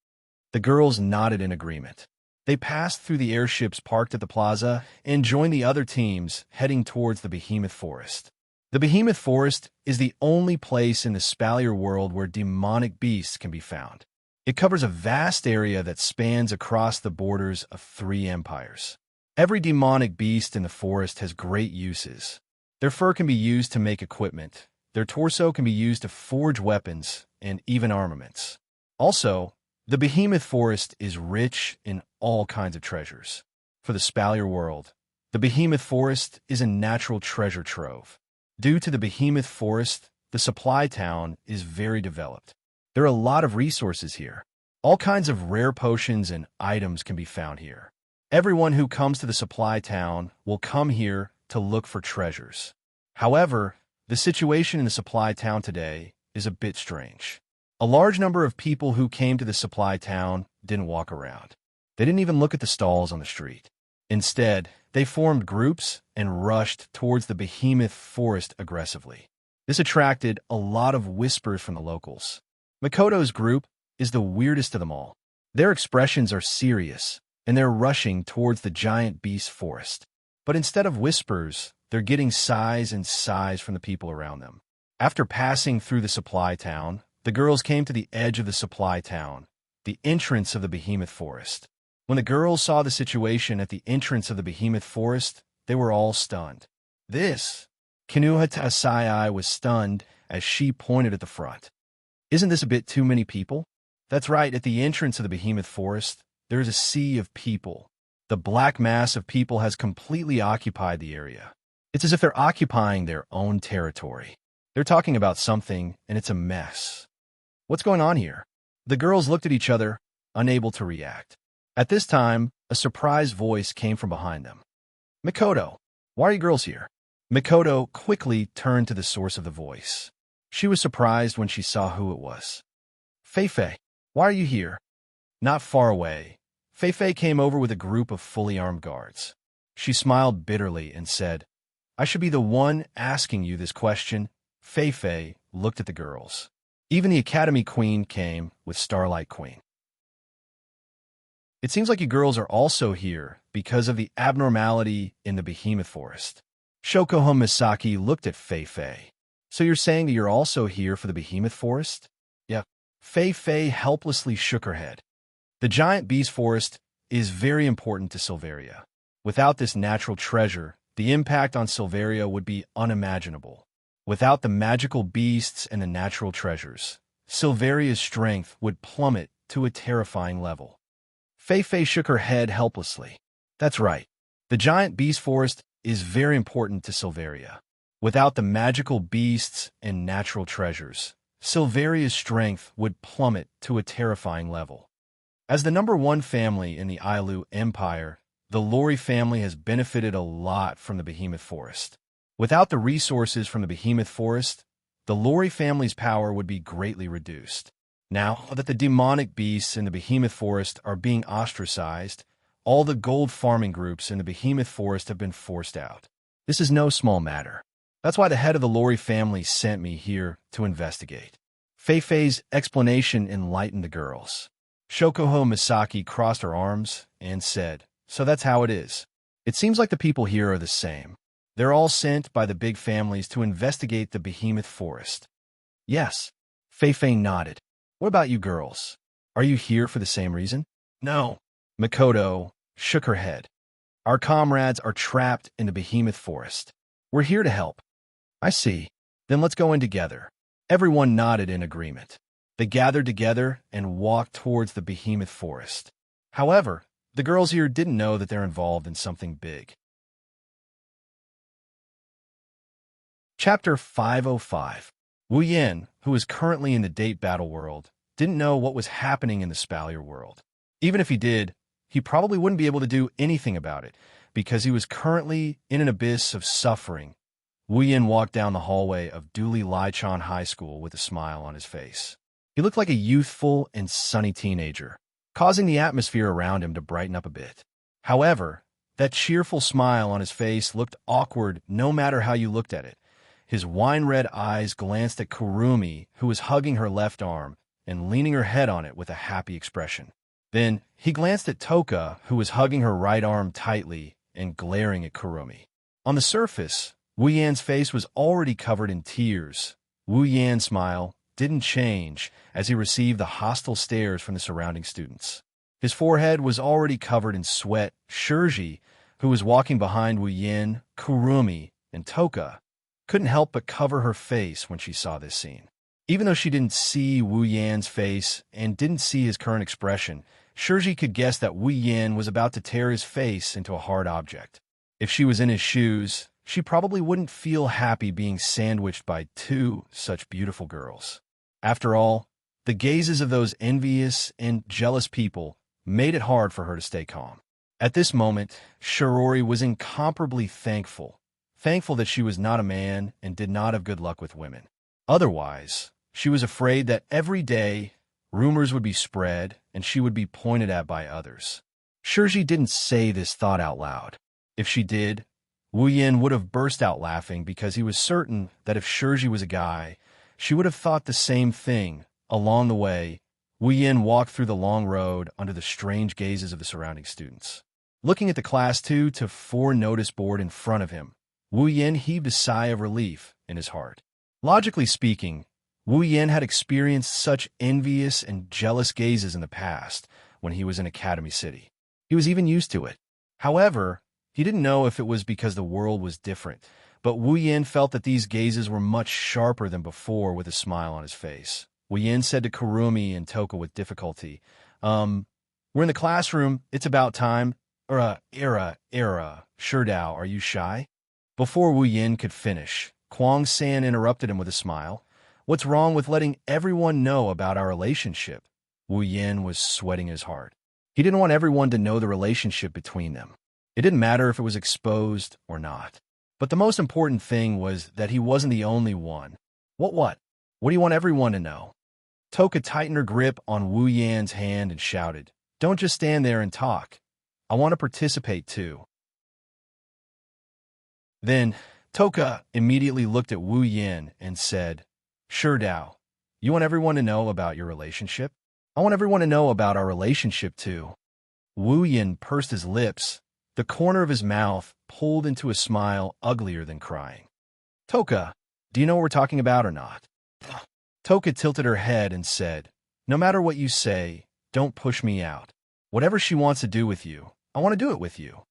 The girls nodded in agreement. They passed through the airships parked at the plaza and joined the other teams heading towards the behemoth forest. The behemoth forest is the only place in the Spalier world where demonic beasts can be found. It covers a vast area that spans across the borders of 3 empires. Every demonic beast in the forest has great uses. Their fur can be used to make equipment. Their torso can be used to forge weapons and even armaments. Also, the behemoth forest is rich in all kinds of treasures. For the Spalier world, the behemoth forest is a natural treasure trove. Due to the behemoth forest, the supply town is very developed. There are a lot of resources here. All kinds of rare potions and items can be found here. Everyone who comes to the supply town will come here to look for treasures. However, the situation in the supply town today is a bit strange. A large number of people who came to the supply town didn't walk around. They didn't even look at the stalls on the street. Instead, they formed groups and rushed towards the behemoth forest aggressively. This attracted a lot of whispers from the locals. Makoto's group is the weirdest of them all. Their expressions are serious, and they're rushing towards the giant beast forest. But instead of whispers, they're getting sighs and sighs from the people around them. After passing through the supply town, the girls came to the edge of the supply town, the entrance of the behemoth forest. When the girls saw the situation at the entrance of the behemoth forest, they were all stunned. Kinuhata Sai was stunned as she pointed at the front. Isn't this a bit too many people? That's right, at the entrance of the behemoth forest, there is a sea of people. The black mass of people has completely occupied the area. It's as if they're occupying their own territory. They're talking about something, and it's a mess. What's going on here? The girls looked at each other, unable to react. At this time, a surprised voice came from behind them. Mikoto, why are you girls here? Mikoto quickly turned to the source of the voice. She was surprised when she saw who it was. Feifei, why are you here? Not far away, Feifei came over with a group of fully armed guards. She smiled bitterly and said, I should be the one asking you this question. Feifei looked at the girls. Even the Academy Queen came with Starlight Queen. It seems like you girls are also here because of the abnormality in the behemoth forest. Shokoho Misaki looked at Feifei. So you're saying that you're also here for the behemoth forest? Yeah. Feifei helplessly shook her head. The giant beast forest is very important to Silveria. Without this natural treasure, the impact on Silveria would be unimaginable. Without the magical beasts and the natural treasures, Silveria's strength would plummet to a terrifying level. Feifei shook her head helplessly. That's right. The giant beast forest is very important to Silveria. Without the magical beasts and natural treasures, Silveria's strength would plummet to a terrifying level. As the #1 family in the Ailu Empire, the Lori family has benefited a lot from the behemoth forest. Without the resources from the behemoth forest, the Lori family's power would be greatly reduced. Now that the demonic beasts in the behemoth forest are being ostracized, all the gold farming groups in the behemoth forest have been forced out. This is no small matter. That's why the head of the Lori family sent me here to investigate. Feifei's explanation enlightened the girls. Shokoho Misaki crossed her arms and said, So that's how it is. It seems like the people here are the same. They're all sent by the big families to investigate the behemoth forest. Yes. Feifei nodded. What about you girls? Are you here for the same reason? No. Mikoto shook her head. Our comrades are trapped in the behemoth forest. We're here to help. I see. Then let's go in together. Everyone nodded in agreement. They gathered together and walked towards the behemoth forest. However, the girls here didn't know that they're involved in something big. Chapter 505. Wu Yin, who is currently in the date battle world, didn't know what was happening in the Spalier world. Even if he did, he probably wouldn't be able to do anything about it, because he was currently in an abyss of suffering. Wu Yin walked down the hallway of Duli Lichon High School with a smile on his face. He looked like a youthful and sunny teenager, causing the atmosphere around him to brighten up a bit. However, that cheerful smile on his face looked awkward no matter how you looked at it. His wine-red eyes glanced at Kurumi, who was hugging her left arm and leaning her head on it with a happy expression. Then he glanced at Toka, who was hugging her right arm tightly and glaring at Kurumi. On the surface, Wu Yan's face was already covered in tears. Wu Yan's smile didn't change as he received the hostile stares from the surrounding students. His forehead was already covered in sweat. Shirji, who was walking behind Wu Yan, Kurumi, and Toka, couldn't help but cover her face when she saw this scene. Even though she didn't see Wu Yan's face and didn't see his current expression, Shirji could guess that Wu Yan was about to tear his face into a hard object. If she was in his shoes, she probably wouldn't feel happy being sandwiched by two such beautiful girls. After all, the gazes of those envious and jealous people made it hard for her to stay calm. At this moment, Shirori was incomparably thankful that she was not a man and did not have good luck with women. Otherwise, she was afraid that every day rumors would be spread and she would be pointed at by others. Shirji didn't say this thought out loud. If she did, Wu Yin would have burst out laughing because he was certain that if Shirji was a guy, she would have thought the same thing. Along the way, Wu Yin walked through the long road under the strange gazes of the surrounding students. Looking at the Class 2 to 4 notice board in front of him, Wu Yin heaved a sigh of relief in his heart. Logically speaking, Wu Yin had experienced such envious and jealous gazes in the past when he was in Academy City. He was even used to it. However, he didn't know if it was because the world was different, but Wu Yin felt that these gazes were much sharper than before with a smile on his face. Wu Yin said to Kurumi and Toka with difficulty, we're in the classroom, it's about time. Sherdao, are you shy? Before Wu Yin could finish, Kwang San interrupted him with a smile. What's wrong with letting everyone know about our relationship? Wu Yin was sweating his heart. He didn't want everyone to know the relationship between them. It didn't matter if it was exposed or not. But the most important thing was that he wasn't the only one. What? What do you want everyone to know? Toka tightened her grip on Wu Yan's hand and shouted, Don't just stand there and talk. I want to participate too. Then, Toka immediately looked at Wu Yin and said, Sherdao, you want everyone to know about your relationship? I want everyone to know about our relationship too. Wu Yin pursed his lips. The corner of his mouth pulled into a smile uglier than crying. Toka, do you know what we're talking about or not? Toka tilted her head and said, No matter what you say, don't push me out. Whatever she wants to do with you, I want to do it with you.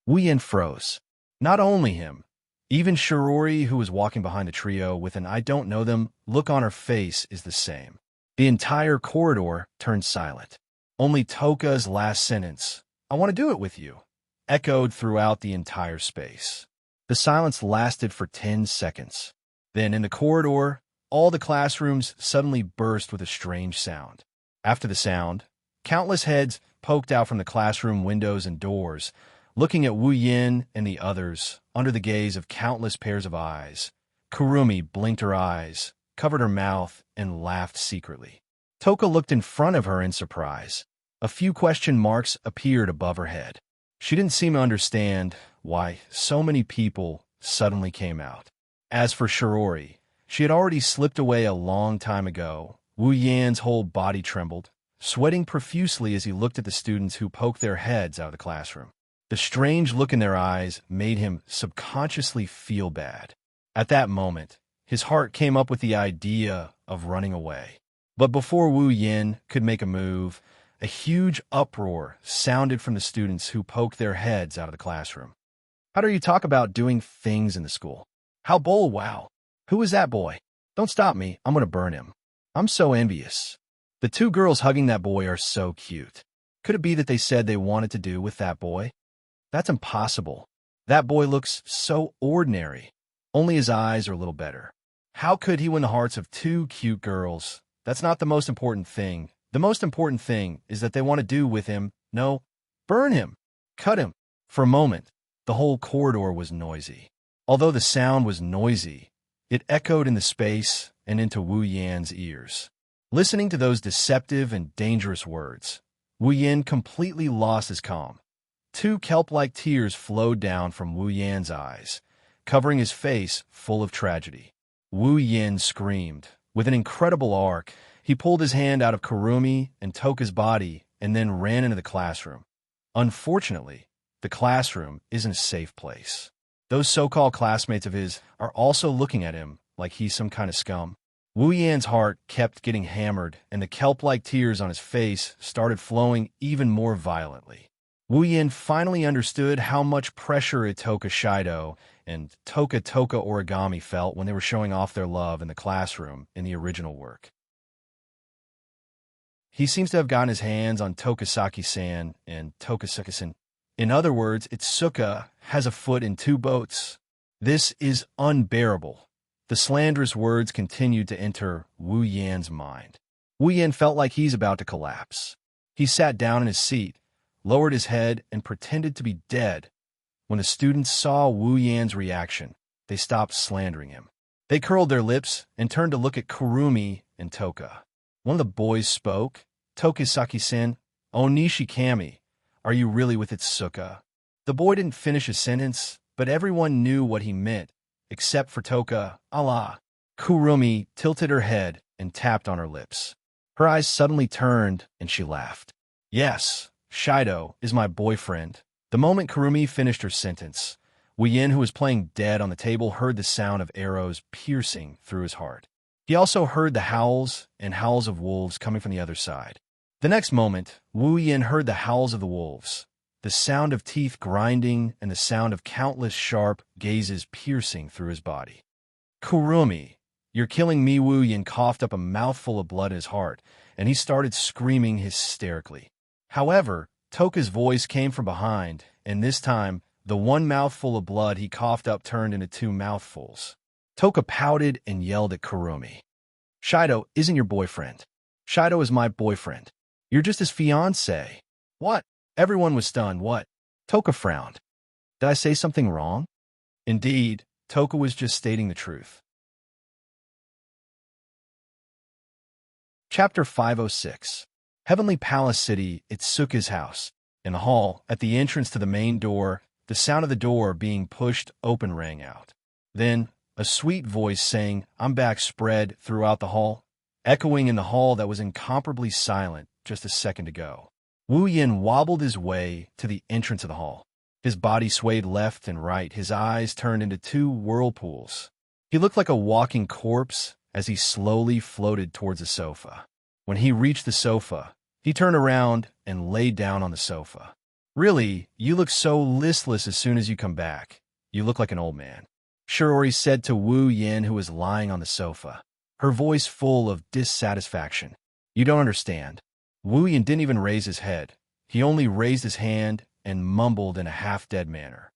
Wu Yin froze. Not only him, even Shirori, who was walking behind the trio with an I don't know them look on her face, is the same. The entire corridor turned silent. Only Toka's last sentence, I want to do it with you, echoed throughout the entire space. The silence lasted for 10 seconds. Then in the corridor, all the classrooms suddenly burst with a strange sound. After the sound, countless heads poked out from the classroom windows and doors, looking at Wu Yin and the others under the gaze of countless pairs of eyes. Kurumi blinked her eyes, covered her mouth, and laughed secretly. Toka looked in front of her in surprise. A few question marks appeared above her head. She didn't seem to understand why so many people suddenly came out. As for Shirori, she had already slipped away a long time ago. Wu Yan's whole body trembled, sweating profusely as he looked at the students who poked their heads out of the classroom. The strange look in their eyes made him subconsciously feel bad. At that moment, his heart came up with the idea of running away. But before Wu Yin could make a move, a huge uproar sounded from the students who poked their heads out of the classroom. How dare you talk about doing things in the school? How bold, wow. Who is that boy? Don't stop me, I'm gonna burn him. I'm so envious. The two girls hugging that boy are so cute. Could it be that they said they wanted to do with that boy? That's impossible. That boy looks so ordinary. Only his eyes are a little better. How could he win the hearts of two cute girls? That's not the most important thing. The most important thing is that they want to do with him. No, burn him. Cut him. For a moment, the whole corridor was noisy. Although the sound was noisy, it echoed in the space and into Wu Yan's ears. Listening to those deceptive and dangerous words, Wu Yan completely lost his calm. Two kelp-like tears flowed down from Wu Yan's eyes, covering his face full of tragedy. Wu Yan screamed. With an incredible arc, he pulled his hand out of Kurumi and Toka's body and then ran into the classroom. Unfortunately, the classroom isn't a safe place. Those so-called classmates of his are also looking at him like he's some kind of scum. Wu Yan's heart kept getting hammered, and the kelp-like tears on his face started flowing even more violently. Wu Yan finally understood how much pressure Itoka Shido and Toka Origami felt when they were showing off their love in the classroom in the original work. He seems to have gotten his hands on Tokasaki-san and Tokasaki-san. In other words, Itsuka has a foot in two boats. This is unbearable. The slanderous words continued to enter Wu Yan's mind. Wu Yan felt like he's about to collapse. He sat down in his seat, lowered his head, and pretended to be dead. When the students saw Wu Yan's reaction, they stopped slandering him. They curled their lips and turned to look at Kurumi and Toka. One of the boys spoke. Tokasaki-san, Onishikami, are you really with Itsuka? The boy didn't finish his sentence, but everyone knew what he meant, except for Toka. Allah. Kurumi tilted her head and tapped on her lips. Her eyes suddenly turned, and she laughed. Yes, Shido is my boyfriend. The moment Kurumi finished her sentence, Wu Yan, who was playing dead on the table, heard the sound of arrows piercing through his heart. He also heard the howls and howls of wolves coming from the other side. The next moment, Wu Yan heard the howls of the wolves, the sound of teeth grinding and the sound of countless sharp gazes piercing through his body. Kurumi, you're killing me. Wu Yan coughed up a mouthful of blood in his heart, and he started screaming hysterically. However, Toka's voice came from behind, and this time, the one mouthful of blood he coughed up turned into two mouthfuls. Toka pouted and yelled at Kurumi. Shido isn't your boyfriend. Shido is my boyfriend. You're just his fiancé. What? Everyone was stunned. What? Toka frowned. Did I say something wrong? Indeed, Toka was just stating the truth. Chapter 506. Heavenly Palace City, Itsuka's house. In the hall, at the entrance to the main door, the sound of the door being pushed open rang out. Then, a sweet voice saying, I'm back, spread throughout the hall, echoing in the hall that was incomparably silent just a second ago. Wu Yan wobbled his way to the entrance of the hall. His body swayed left and right, his eyes turned into two whirlpools. He looked like a walking corpse as he slowly floated towards a sofa. When he reached the sofa, he turned around and laid down on the sofa. Really, you look so listless as soon as you come back. You look like an old man, Shiori said to Wu Yan, who was lying on the sofa, her voice full of dissatisfaction. You don't understand. Wu Yan didn't even raise his head. He only raised his hand and mumbled in a half-dead manner.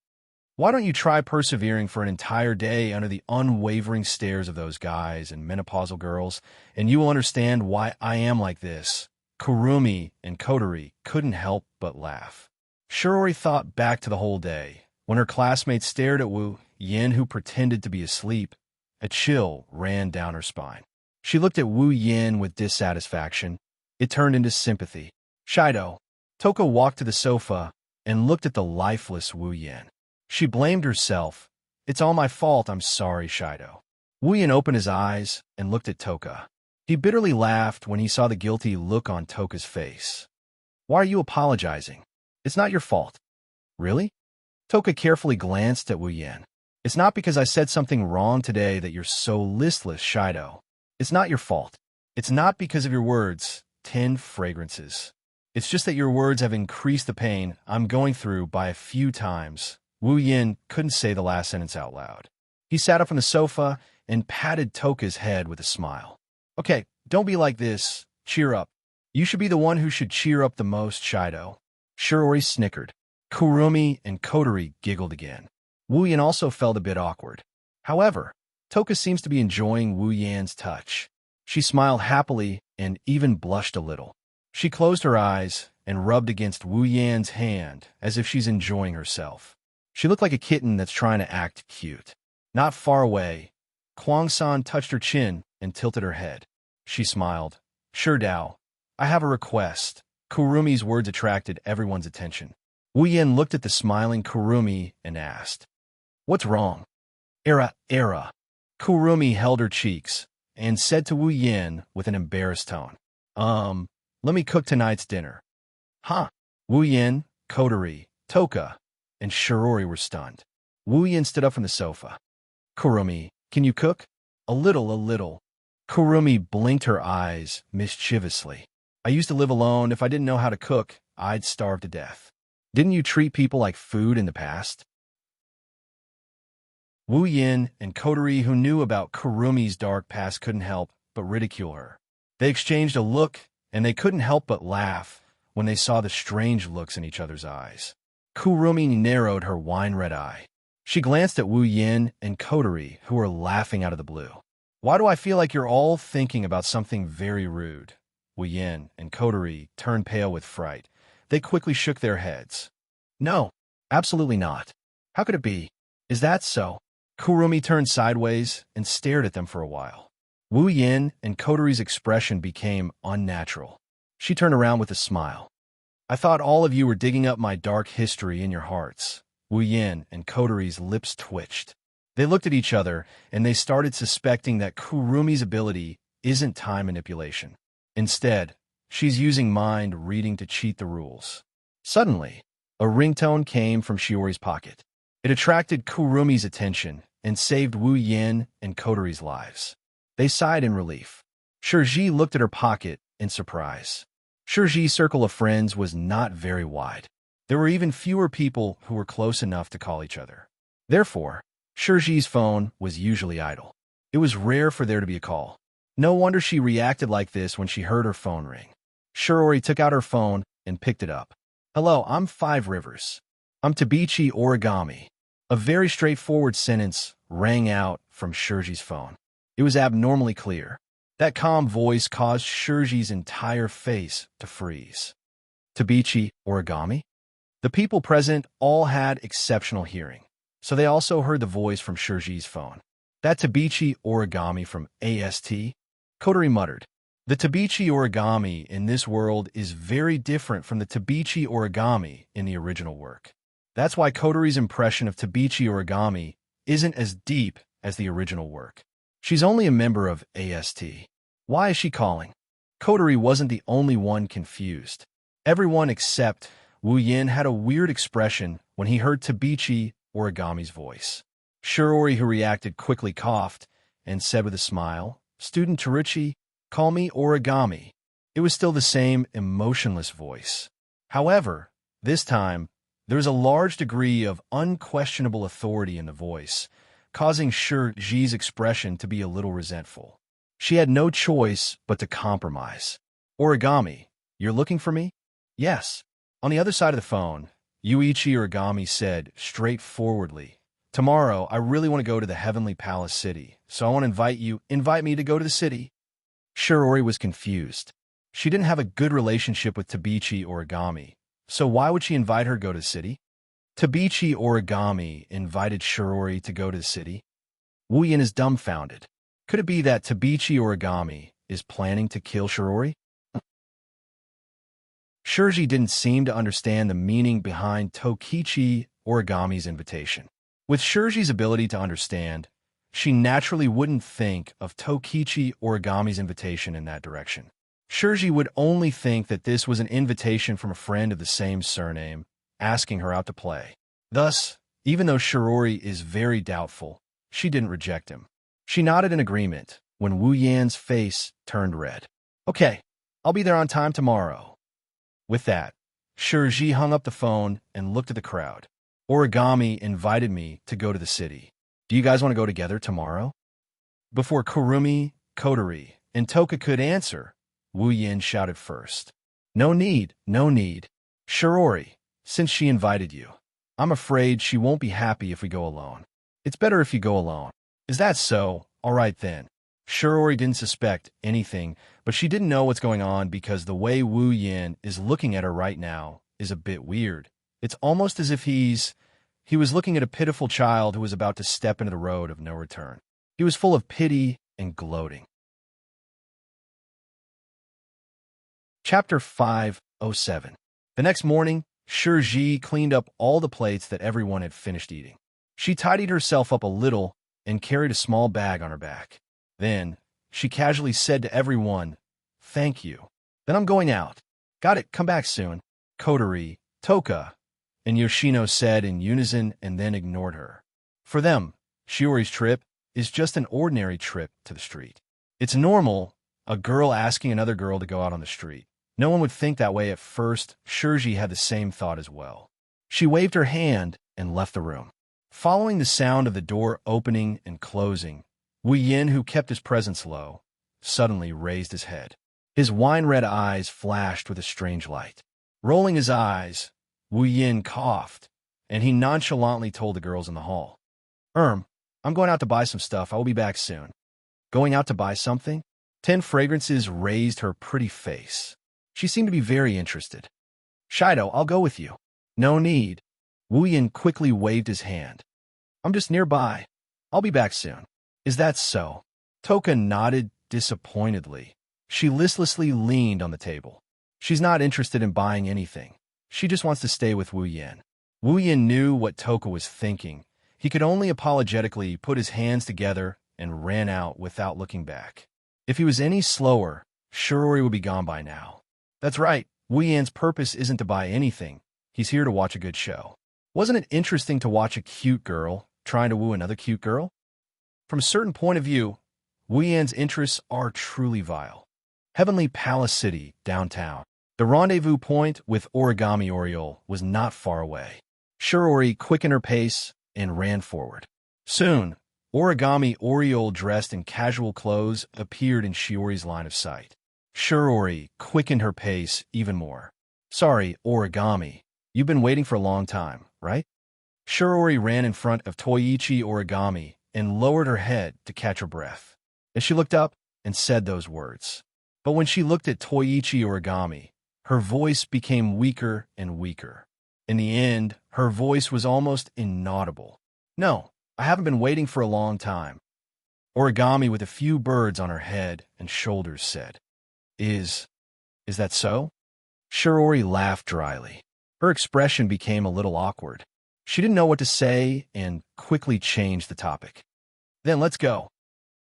Why don't you try persevering for an entire day under the unwavering stares of those guys and menopausal girls, and you will understand why I am like this. Kurumi and Kotori couldn't help but laugh. Shiori thought back to the whole day, when her classmates stared at Wu Yan, who pretended to be asleep. A chill ran down her spine. She looked at Wu Yan with dissatisfaction. It turned into sympathy. Shido. Toka walked to the sofa and looked at the lifeless Wu Yan. She blamed herself. It's all my fault, I'm sorry, Shido. Wu Yan opened his eyes and looked at Toka. He bitterly laughed when he saw the guilty look on Toka's face. Why are you apologizing? It's not your fault. Really? Toka carefully glanced at Wu Yan. It's not because I said something wrong today that you're so listless, Shido. It's not your fault. It's not because of your words, 10 fragrances. It's just that your words have increased the pain I'm going through by a few times. Wu Yan couldn't say the last sentence out loud. He sat up on the sofa and patted Toka's head with a smile. Okay, don't be like this. Cheer up. You should be the one who should cheer up the most, Shido. Shiori snickered. Kurumi and Kotori giggled again. Wu Yan also felt a bit awkward. However, Toka seems to be enjoying Wu Yan's touch. She smiled happily and even blushed a little. She closed her eyes and rubbed against Wu Yan's hand as if she's enjoying herself. She looked like a kitten that's trying to act cute. Not far away, Kwang-san touched her chin and tilted her head. She smiled. Sure, Dao. I have a request. Kurumi's words attracted everyone's attention. Wu Yan looked at the smiling Kurumi and asked, What's wrong? Era. Kurumi held her cheeks and said to Wu Yan with an embarrassed tone, let me cook tonight's dinner. Huh? Wu Yan, Kotori, Toka, and Shiori were stunned. Wu Yan stood up from the sofa. Kurumi, can you cook? A little. Kurumi blinked her eyes mischievously. I used to live alone. If I didn't know how to cook, I'd starve to death. Didn't you treat people like food in the past? Wu Yan and Kotori, who knew about Kurumi's dark past, couldn't help but ridicule her. They exchanged a look, and they couldn't help but laugh when they saw the strange looks in each other's eyes. Kurumi narrowed her wine-red eye. She glanced at Wu Yan and Kotori, who were laughing out of the blue. Why do I feel like you're all thinking about something very rude? Wu Yan and Kotori turned pale with fright. They quickly shook their heads. No, absolutely not. How could it be? Is that so? Kurumi turned sideways and stared at them for a while. Wu Yan and Kotori's expression became unnatural. She turned around with a smile. I thought all of you were digging up my dark history in your hearts. Wu Yan and Kotori's lips twitched. They looked at each other, and they started suspecting that Kurumi's ability isn't time manipulation. Instead, she's using mind reading to cheat the rules. Suddenly, a ringtone came from Shiori's pocket. It attracted Kurumi's attention and saved Wu Yan and Kotori's lives. They sighed in relief. Shirji looked at her pocket in surprise. Shirji's circle of friends was not very wide. There were even fewer people who were close enough to call each other. Therefore, Shirji's phone was usually idle. It was rare for there to be a call. No wonder she reacted like this when she heard her phone ring. Shiori took out her phone and picked it up. Hello, I'm Five Rivers. I'm Tabichi Origami. A very straightforward sentence rang out from Shirji's phone. It was abnormally clear. That calm voice caused Shirji's entire face to freeze. Tabichi Origami? The people present all had exceptional hearing, so they also heard the voice from Shirji's phone. That Tabichi Origami from AST? Kotori muttered. The Tabichi Origami in this world is very different from the Tabichi Origami in the original work. That's why Kotori's impression of Tabichi Origami isn't as deep as the original work. She's only a member of AST. Why is she calling? Kotori wasn't the only one confused. Everyone except Wu Yan had a weird expression when he heard Tabichi Origami's voice. Shiori, who reacted, quickly coughed and said with a smile, Student Taruchi, call me Origami. It was still the same emotionless voice. However, this time, there was a large degree of unquestionable authority in the voice, causing Shirji's expression to be a little resentful. She had no choice but to compromise. Origami, you're looking for me? Yes. On the other side of the phone, Yuichi Origami said straightforwardly, Tomorrow, I really want to go to the Heavenly Palace City, so I want to invite me to go to the city. Shiori was confused. She didn't have a good relationship with Tabichi Origami, so why would she invite her to go to the city? Tabichi Origami invited Shiori to go to the city? Wu Yan is dumbfounded. Could it be that Tabichi Origami is planning to kill Shiori? Shirji didn't seem to understand the meaning behind Tokichi Origami's invitation. With Shirji's ability to understand, she naturally wouldn't think of Tokichi Origami's invitation in that direction. Shirji would only think that this was an invitation from a friend of the same surname, asking her out to play. Thus, even though Shiori is very doubtful, she didn't reject him. She nodded in agreement when Wu Yan's face turned red. Okay, I'll be there on time tomorrow. With that, Shirji hung up the phone and looked at the crowd. Origami invited me to go to the city. Do you guys want to go together tomorrow? Before Kurumi, Kotori, and Toka could answer, Wu Yin shouted first. No need, no need. Shirori, since she invited you, I'm afraid she won't be happy if we go alone. It's better if you go alone. Is that so? All right then. Shirori didn't suspect anything, but she didn't know what's going on because the way Wu Yin is looking at her right now is a bit weird. It's almost as if he was looking at a pitiful child who was about to step into the road of no return. He was full of pity and gloating. Chapter 507. The next morning, Shirji cleaned up all the plates that everyone had finished eating. She tidied herself up a little and carried a small bag on her back. Then, she casually said to everyone, "Thank you. Then I'm going out. Got it, come back soon." Kotori, Toka, and Yoshino said in unison and then ignored her. For them, Shiori's trip is just an ordinary trip to the street. It's normal, a girl asking another girl to go out on the street. No one would think that way at first. Shirji had the same thought as well. She waved her hand and left the room. Following the sound of the door opening and closing, Wu Yin, who kept his presence low, suddenly raised his head. His wine-red eyes flashed with a strange light. Rolling his eyes, Wu Yin coughed, and he nonchalantly told the girls in the hall, I'm going out to buy some stuff. I will be back soon." Going out to buy something? 10 fragrances raised her pretty face. She seemed to be very interested. "Shido, I'll go with you." "No need." Wu Yin quickly waved his hand. "I'm just nearby. I'll be back soon." "Is that so?" Toka nodded disappointedly. She listlessly leaned on the table. She's not interested in buying anything. She just wants to stay with Wu Yin. Wu Yin knew what Toka was thinking. He could only apologetically put his hands together and ran out without looking back. If he was any slower, Shirori would be gone by now. That's right, Wu Yin's purpose isn't to buy anything. He's here to watch a good show. Wasn't it interesting to watch a cute girl trying to woo another cute girl? From a certain point of view, Wu Yin's interests are truly vile. Heavenly Palace City, downtown. The rendezvous point with Origami Oriole was not far away. Shirori quickened her pace and ran forward. Soon, Origami Oriole dressed in casual clothes appeared in Shiori's line of sight. Shirori quickened her pace even more. "Sorry, Origami. You've been waiting for a long time, right?" Shirori ran in front of Toichi Origami and lowered her head to catch her breath as she looked up and said those words. But when she looked at Toichi Origami, her voice became weaker and weaker. In the end, her voice was almost inaudible. "No, I haven't been waiting for a long time." Origami, with a few birds on her head and shoulders, said, Is that so?" Shirori laughed dryly. Her expression became a little awkward. She didn't know what to say and quickly changed the topic. "Then let's go."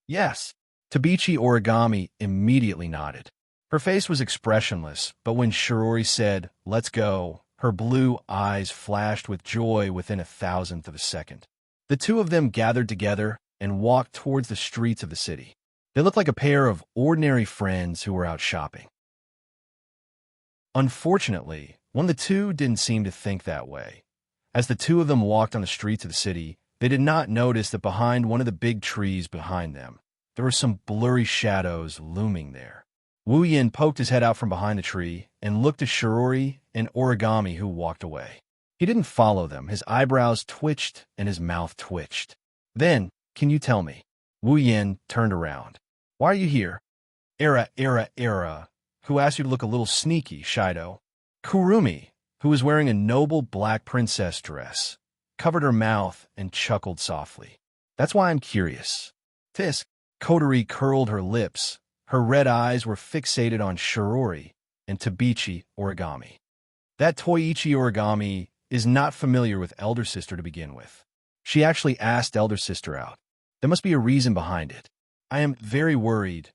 "Yes." Tabichi Origami immediately nodded. Her face was expressionless, but when Shirori said, "Let's go," her blue eyes flashed with joy within 1,000th of a second. The two of them gathered together and walked towards the streets of the city. They looked like a pair of ordinary friends who were out shopping. Unfortunately, one of the two didn't seem to think that way. As the two of them walked on the streets of the city, they did not notice that behind one of the big trees behind them, there were some blurry shadows looming there. Wu Yin poked his head out from behind the tree and looked at Shirori and Origami, who walked away. He didn't follow them. His eyebrows twitched and his mouth twitched. "Then, can you tell me?" Wu Yin turned around. "Why are you here?" Era. Who asked you to look a little sneaky, Shido?" Kurumi, who was wearing a noble black princess dress, covered her mouth and chuckled softly. "That's why I'm curious." Tisk. Kotori curled her lips. Her red eyes were fixated on Shirori and Tabichi Origami. That Toichi Origami is not familiar with Elder Sister to begin with. She actually asked Elder Sister out. There must be a reason behind it. I am very worried.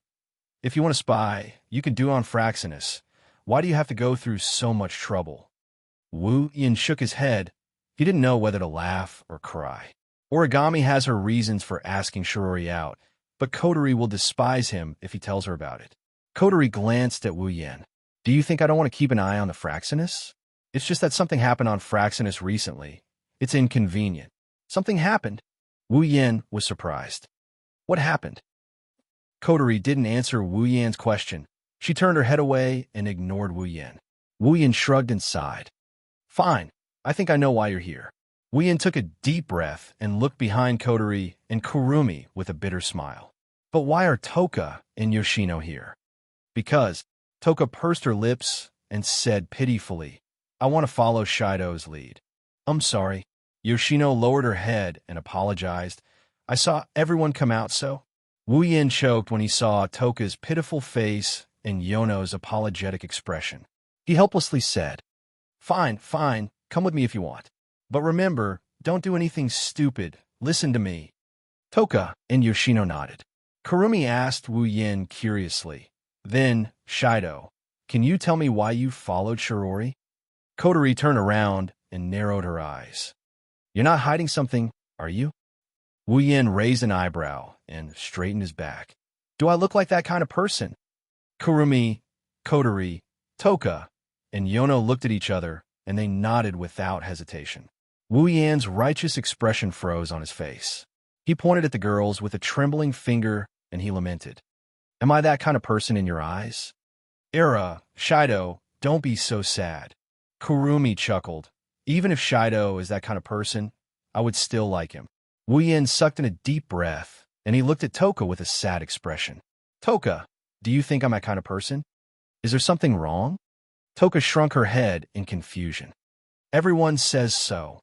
If you want to spy, you can do it on Fraxinus. Why do you have to go through so much trouble? Wu Yin shook his head. He didn't know whether to laugh or cry. Origami has her reasons for asking Shirori out, but Kotori will despise him if he tells her about it. Kotori glanced at Wu Yin. "Do you think I don't want to keep an eye on the Fraxinus? It's just that something happened on Fraxinus recently. It's inconvenient." "Something happened?" Wu Yan was surprised. What happened? Kotori didn't answer Wu Yan's question. She turned her head away and ignored Wu Yan. Wu Yan shrugged and sighed. Fine, I think I know why you're here. Wu Yan took a deep breath and looked behind Kotori and Kurumi with a bitter smile. But why are Toka and Yoshino here? Because Toka pursed her lips and said pitifully, I want to follow Shido's lead. I'm sorry. Yoshino lowered her head and apologized. I saw everyone come out, so. Wu Yan choked when he saw Toka's pitiful face and Yono's apologetic expression. He helplessly said, Fine, come with me if you want. But remember, don't do anything stupid. Listen to me. Toka and Yoshino nodded. Kurumi asked Wu Yan curiously. Then, Shido, can you tell me why you followed Shirori? Kotori turned around and narrowed her eyes. You're not hiding something, are you? Wu Yan raised an eyebrow and straightened his back. Do I look like that kind of person? Kurumi, Kotori, Toka, and Yono looked at each other, and they nodded without hesitation. Wu Yan's righteous expression froze on his face. He pointed at the girls with a trembling finger, and he lamented. Am I that kind of person in your eyes? Shido, don't be so sad. Kurumi chuckled. Even if Shido is that kind of person, I would still like him. Wu Yan sucked in a deep breath, and he looked at Toka with a sad expression. Toka, do you think I'm that kind of person? Is there something wrong? Toka shrunk her head in confusion. Everyone says so.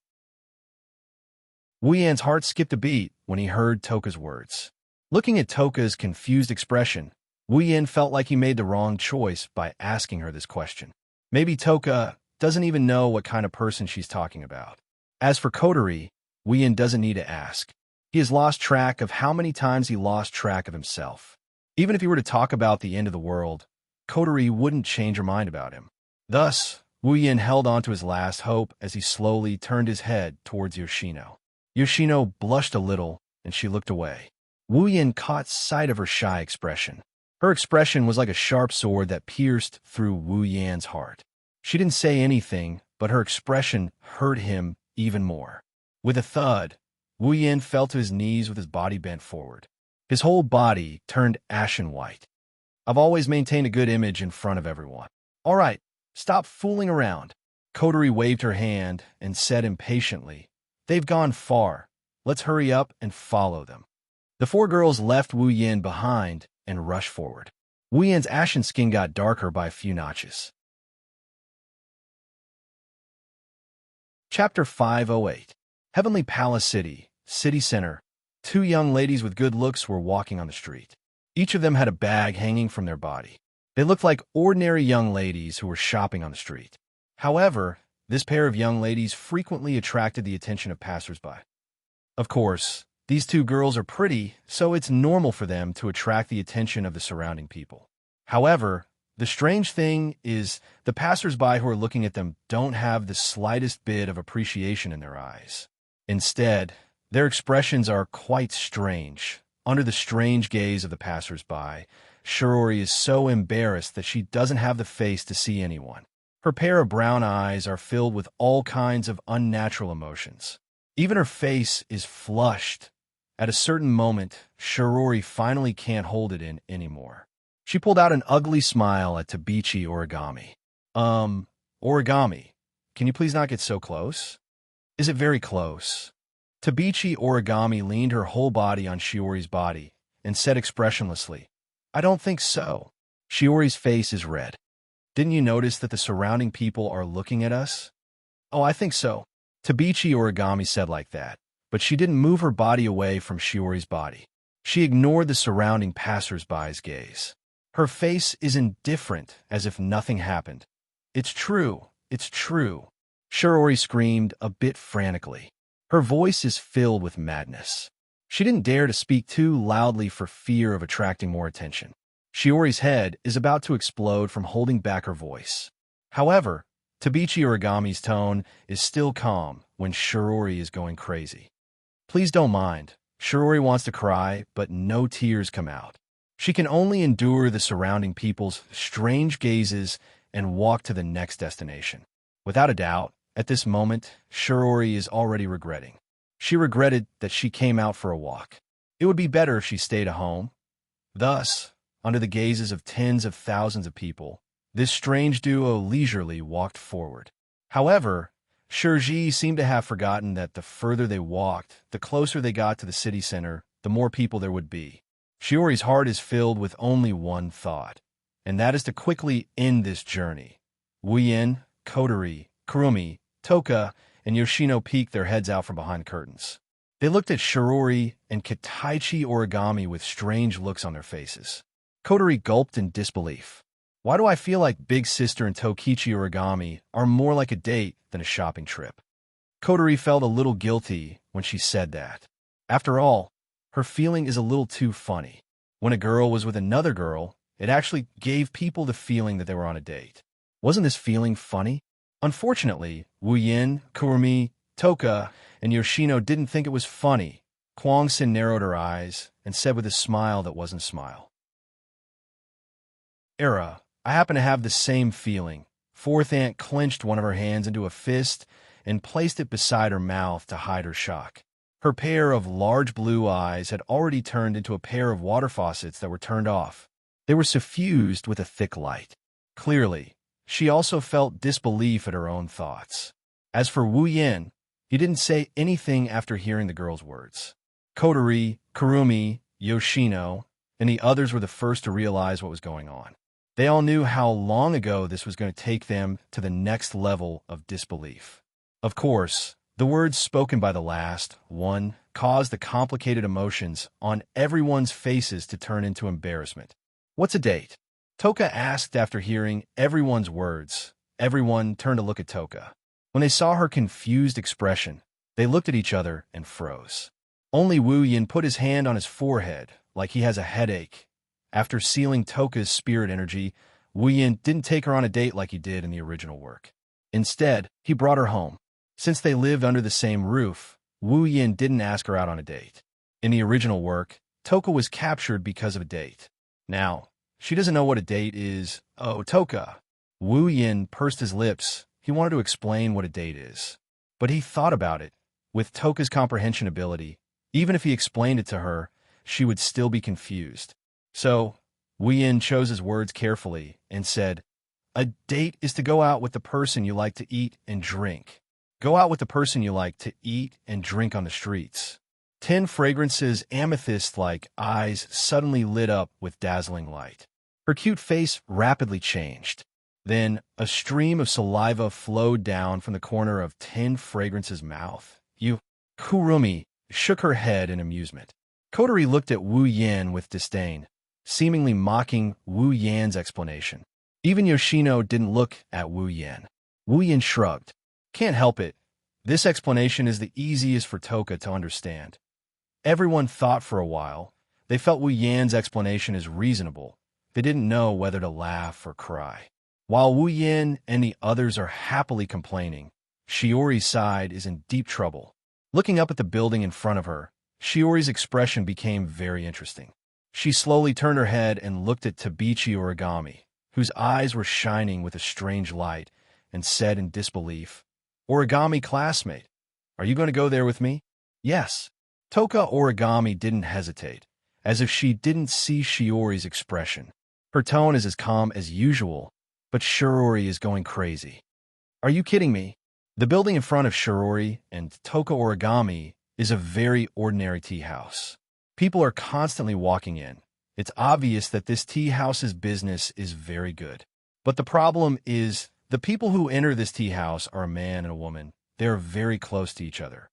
Wu Yan's heart skipped a beat when he heard Toka's words. Looking at Toka's confused expression, Wu Yan felt like he made the wrong choice by asking her this question. Maybe Toka doesn't even know what kind of person she's talking about. As for Kotori, Wu Yan doesn't need to ask. He has lost track of how many times he lost track of himself. Even if he were to talk about the end of the world, Kotori wouldn't change her mind about him. Thus, Wu Yan held on to his last hope as he slowly turned his head towards Yoshino. Yoshino blushed a little, and she looked away. Wu Yan caught sight of her shy expression. Her expression was like a sharp sword that pierced through Wu Yan's heart. She didn't say anything, but her expression hurt him even more. With a thud, Wu Yan fell to his knees with his body bent forward. His whole body turned ashen white. I've always maintained a good image in front of everyone. All right, stop fooling around. Kotori waved her hand and said impatiently, They've gone far. Let's hurry up and follow them. The four girls left Wu Yan behind and rushed forward. Wu Yan's ashen skin got darker by a few notches. Chapter 508. Heavenly Palace City, City Center. Two young ladies with good looks were walking on the street. Each of them had a bag hanging from their body. They looked like ordinary young ladies who were shopping on the street. However, this pair of young ladies frequently attracted the attention of passersby. Of course, these two girls are pretty, so it's normal for them to attract the attention of the surrounding people. However, the strange thing is the passersby who are looking at them don't have the slightest bit of appreciation in their eyes. Instead, their expressions are quite strange. Under the strange gaze of the passersby, Shirori is so embarrassed that she doesn't have the face to see anyone. Her pair of brown eyes are filled with all kinds of unnatural emotions. Even her face is flushed. At a certain moment, Shirori finally can't hold it in anymore. She pulled out an ugly smile at Tabichi Origami. Origami, can you please not get so close? Is it very close? Tabichi Origami leaned her whole body on Shiori's body and said expressionlessly, I don't think so. Shiori's face is red. Didn't you notice that the surrounding people are looking at us? Oh, I think so. Tabichi Origami said like that, but she didn't move her body away from Shiori's body. She ignored the surrounding passersby's gaze. Her face is indifferent, as if nothing happened. It's true. It's true. Shiori screamed a bit frantically. Her voice is filled with madness. She didn't dare to speak too loudly for fear of attracting more attention. Shiori's head is about to explode from holding back her voice. However, Tabichi Origami's tone is still calm when Shirori is going crazy. Please don't mind. Shirori wants to cry, but no tears come out. She can only endure the surrounding people's strange gazes and walk to the next destination. Without a doubt, at this moment, Shirori is already regretting. She regretted that she came out for a walk. It would be better if she stayed at home. Thus, under the gazes of tens of thousands of people, this strange duo leisurely walked forward. However, Shirji seemed to have forgotten that the further they walked, the closer they got to the city center, the more people there would be. Shiori's heart is filled with only one thought, and that is to quickly end this journey. Wuyin, Kotori, Kurumi, Toka, and Yoshino peeked their heads out from behind curtains. They looked at Shirori and Kitaichi Origami with strange looks on their faces. Kotori gulped in disbelief. Why do I feel like Big Sister and Tokichi Origami are more like a date than a shopping trip? Kotori felt a little guilty when she said that. After all, her feeling is a little too funny. When a girl was with another girl, it actually gave people the feeling that they were on a date. Wasn't this feeling funny? Unfortunately, Wuyin, Kurumi, Toka, and Yoshino didn't think it was funny. Kwang-sin narrowed her eyes and said with a smile that wasn't a smile. Era, I happen to have the same feeling. Fourth Aunt clenched one of her hands into a fist and placed it beside her mouth to hide her shock. Her pair of large blue eyes had already turned into a pair of water faucets that were turned off. They were suffused with a thick light. Clearly, she also felt disbelief at her own thoughts. As for Wu Yin, he didn't say anything after hearing the girl's words. Kotori, Kurumi, Yoshino, and the others were the first to realize what was going on. They all knew how long ago this was going to take them to the next level of disbelief. Of course, the words spoken by the last one caused the complicated emotions on everyone's faces to turn into embarrassment. What's a date? Toka asked after hearing everyone's words. Everyone turned to look at Toka. When they saw her confused expression, they looked at each other and froze. Only Wu Yin put his hand on his forehead like he has a headache. After sealing Toka's spirit energy, Wu Yin didn't take her on a date like he did in the original work. Instead, he brought her home. Since they lived under the same roof, Wu Yin didn't ask her out on a date. In the original work, Toka was captured because of a date. Now, she doesn't know what a date is. Oh, Toka. Wu Yin pursed his lips. He wanted to explain what a date is. But he thought about it. With Toka's comprehension ability, even if he explained it to her, she would still be confused. So, Wu Yin chose his words carefully and said, "A date is to go out with the person you like to eat and drink. Go out with the person you like to eat and drink on the streets." 10 fragrances, amethyst-like eyes suddenly lit up with dazzling light. Her cute face rapidly changed. Then, a stream of saliva flowed down from the corner of 10 fragrances' mouth. Kurumi shook her head in amusement. Kotori looked at Wu Yin with disdain, seemingly mocking Wu Yan's explanation. Even Yoshino didn't look at Wu Yin. Wu Yin shrugged. Can't help it. This explanation is the easiest for Toka to understand. Everyone thought for a while. They felt Wu Yan's explanation is reasonable. They didn't know whether to laugh or cry. While Wu Yin and the others are happily complaining, Shiori's side is in deep trouble. Looking up at the building in front of her, Shiori's expression became very interesting. She slowly turned her head and looked at Tabichi Origami, whose eyes were shining with a strange light, and said in disbelief, "Origami classmate, are you going to go there with me?" "Yes." Toka Origami didn't hesitate, as if she didn't see Shiori's expression. Her tone is as calm as usual, but Shiori is going crazy. "Are you kidding me?" The building in front of Shiori and Toka Origami is a very ordinary tea house. People are constantly walking in. It's obvious that this tea house's business is very good. But the problem is, the people who enter this tea house are a man and a woman. They are very close to each other.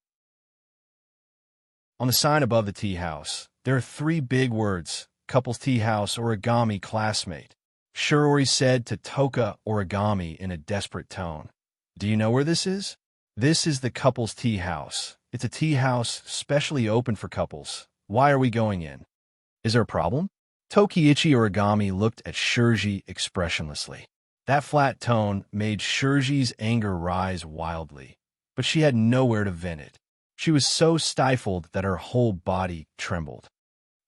On the sign above the tea house, there are 3 big words: Couples Tea House Origami Classmate. Shiori said to Toka Origami in a desperate tone, "Do you know where this is?" "This is the couples tea house. It's a tea house specially open for couples. Why are we going in? Is there a problem?" Tokiichi Origami looked at Shirji expressionlessly. That flat tone made Shirji's anger rise wildly, but she had nowhere to vent it. She was so stifled that her whole body trembled.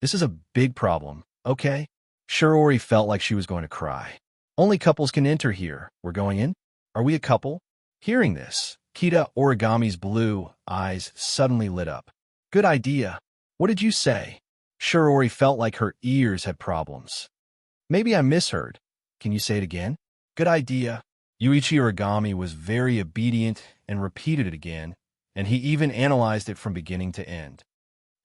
"This is a big problem, okay?" Shiori felt like she was going to cry. "Only couples can enter here. We're going in? Are we a couple?" Hearing this, Kita Origami's blue eyes suddenly lit up. Good idea. What did you say? Shiori felt like her ears had problems. Maybe I misheard. Can you say it again? Good idea. Yuichi Origami was very obedient and repeated it again, and he even analyzed it from beginning to end.